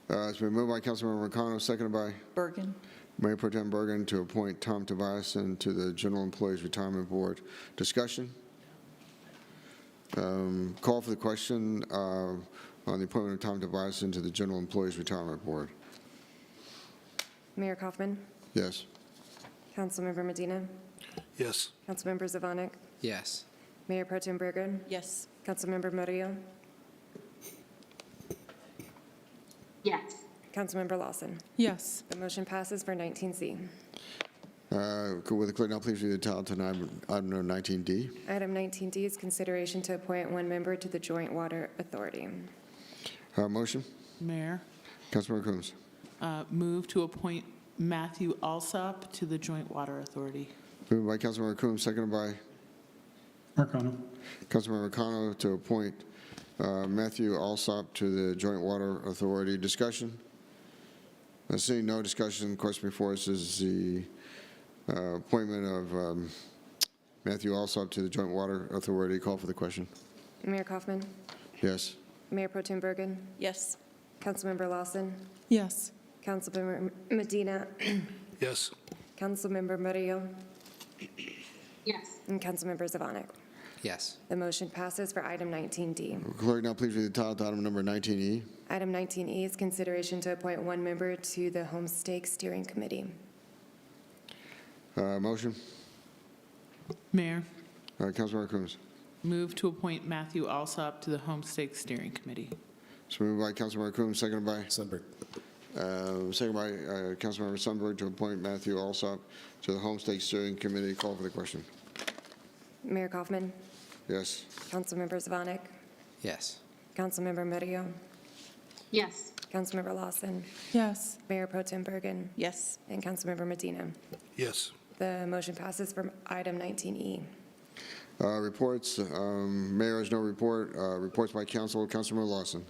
It's been moved by Councilmember McConnell, seconded by Bergen. Mayor Pro Tem Bergen to appoint Tom Tobiason to the General Employees Retirement Board. Discussion? Call for the question on the appointment of Tom Tobiason to the General Employees Retirement Board. Mayor Kaufman. Yes. Councilmember Medina. Yes. Councilmember Zavanek. Yes. Mayor Pro Tem Bergen. Yes. Councilmember Murillo. Yes. Councilmember Lawson. Yes. The motion passes for 19C. Will the clerk now please read the title to item number 19D? Item 19D is consideration to appoint one member to the Joint Water Authority. Motion? Mayor, Councilmember Coombs. move to appoint Matthew Alsop to the Joint Water Authority. Moved by Councilmember Coombs, seconded by Marcano. Councilmember Cano to appoint Matthew Alsop to the Joint Water Authority. Discussion? Seeing no discussion, the question before us is the appointment of Matthew Alsop to the Joint Water Authority. Call for the question. Mayor Kaufman. Yes. Mayor Pro Tem Bergen. Yes. Councilmember Lawson. Yes. Councilmember Medina. Yes. Councilmember Murillo. Yes. And Councilmember Zavanek. Yes. The motion passes for item 19D. Clerk, now please read the title to item number 19E. Item 19E is consideration to appoint one member to the Homestake Steering Committee. Motion? Mayor, Councilmember Coombs. move to appoint Matthew Alsop to the Homestake Steering Committee. It's moved by Councilmember Coombs, seconded by? Sundberg. Seconded by Councilmember Sundberg to appoint Matthew Alsop to the Homestake Steering Committee. Call for the question. Mayor Kaufman. Yes. Councilmember Zavanek. Yes. Councilmember Murillo. Yes. Councilmember Lawson. Yes. Mayor Pro Tem Bergen. Yes. And Councilmember Medina. Yes. The motion passes for item 19E. Reports. Mayor has no report. Reports by council. Councilmember Lawson.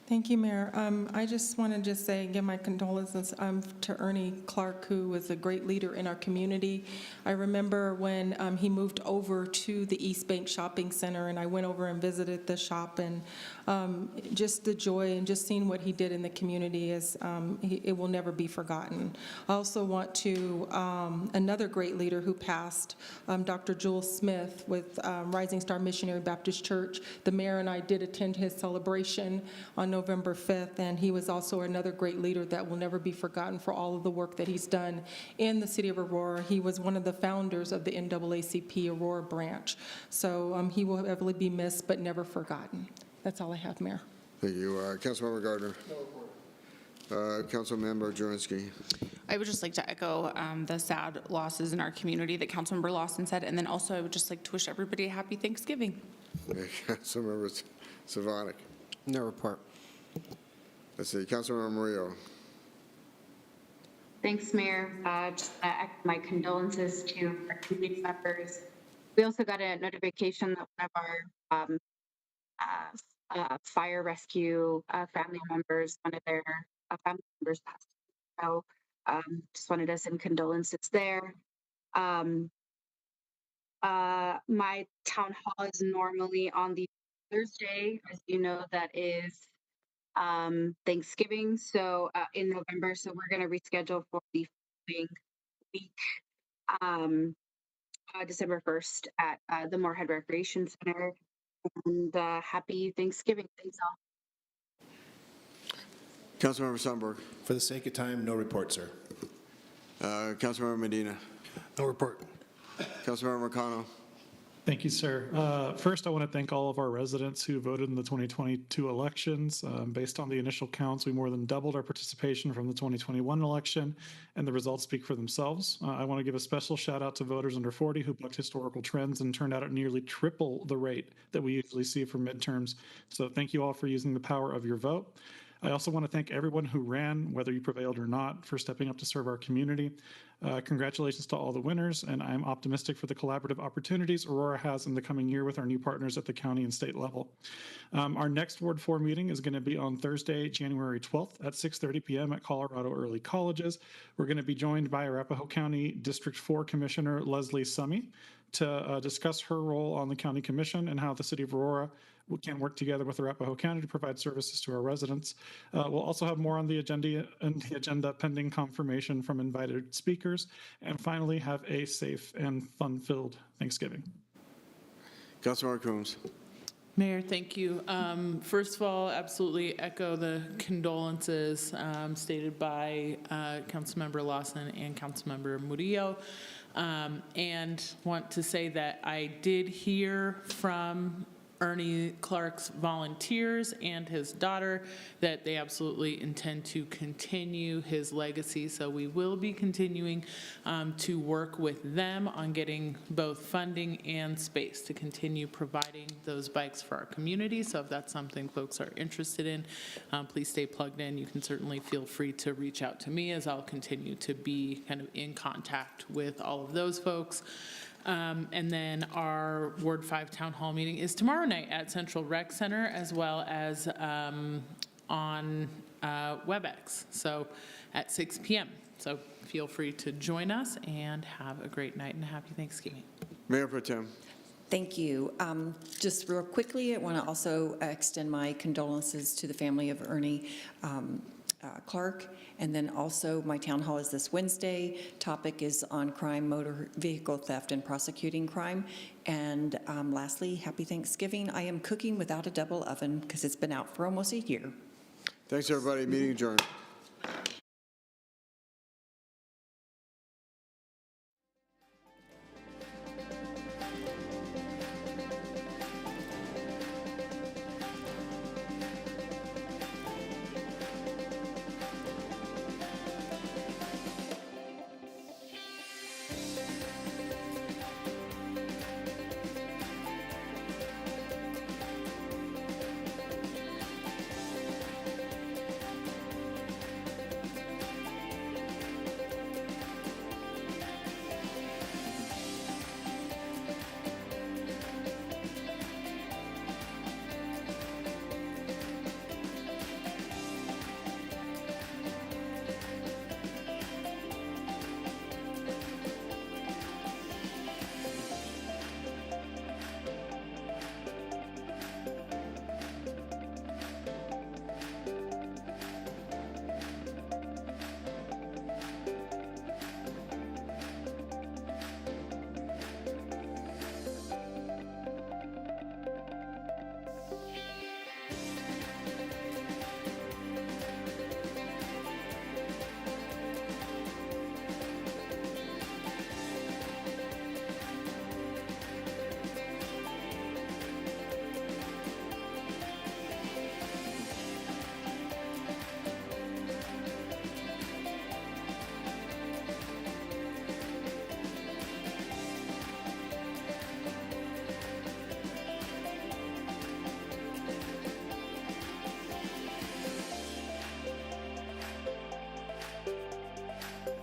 Thank you, Mayor. I just want to just say, give my condolences to Ernie Clark, who was a great leader in our community. I remember when he moved over to the East Bank Shopping Center, and I went over and visited the shop, and just the joy and just seeing what he did in the community is, it will never be forgotten. I also want to, another great leader who passed, Dr. Jules Smith with Rising Star Missionary Baptist Church. The mayor and I did attend his celebration on November 5th, and he was also another great leader that will never be forgotten for all of the work that he's done in the city of Aurora. He was one of the founders of the NAACP Aurora branch. So he will heavily be missed, but never forgotten. That's all I have, Mayor. Thank you. Councilmember Gardner. Councilmember Jurenski. I would just like to echo the sad losses in our community that Councilmember Lawson said, and then also I would just like to wish everybody a happy Thanksgiving. Councilmember Savonic. No report. Let's see, Councilmember Murillo. Thanks, Mayor. Just echo my condolences to our community members. We also got a notification that one of our fire rescue family members, one of their family members passed away. So just wanted to send condolences there. My town hall is normally on the Thursday. As you know, that is Thanksgiving, so in November. So we're going to reschedule for the following week, December 1st at the Moorhead Recreation Center. And happy Thanksgiving. Thanks all. Councilmember Sundberg. For the sake of time, no report, sir. Councilmember Medina. No report. Councilmember McConnell. Thank you, sir. First, I want to thank all of our residents who voted in the 2022 elections. Based on the initial counts, we more than doubled our participation from the 2021 election, and the results speak for themselves. I want to give a special shout out to voters under 40 who bucked historical trends and turned out at nearly triple the rate that we usually see for midterms. So thank you all for using the power of your vote. I also want to thank everyone who ran, whether you prevailed or not, for stepping up to serve our community. Congratulations to all the winners, and I'm optimistic for the collaborative opportunities Aurora has in the coming year with our new partners at the county and state level. Our next Ward 4 meeting is going to be on Thursday, January 12th at 6:30 p.m. at Colorado Early Colleges. We're going to be joined by Arapahoe County District 4 Commissioner Leslie Summey to discuss her role on the county commission and how the city of Aurora can work together with Arapahoe County to provide services to our residents. We'll also have more on the agenda pending confirmation from invited speakers, and finally have a safe and fun-filled Thanksgiving. Councilmember Coombs. Mayor, thank you. First of all, absolutely echo the condolences stated by Councilmember Lawson and Councilmember Murillo. And want to say that I did hear from Ernie Clark's volunteers and his daughter that they absolutely intend to continue his legacy. So we will be continuing to work with them on getting both funding and space to continue providing those bikes for our community. So if that's something folks are interested in, please stay plugged in. You can certainly feel free to reach out to me, as I'll continue to be kind of in contact with all of those folks. And then our Ward 5 Town Hall meeting is tomorrow night at Central Rec Center, as well as on WebEx, so at 6 p.m. So feel free to join us and have a great night and a happy Thanksgiving. Mayor Pro Tem. Thank you. Just real quickly, I want to also extend my condolences to the family of Ernie Clark. And then also my town hall is this Wednesday. Topic is on crime, motor vehicle theft, and prosecuting crime. And lastly, happy Thanksgiving. I am cooking without a double oven because it's been out for almost a year. Thanks, everybody. Meeting adjourned.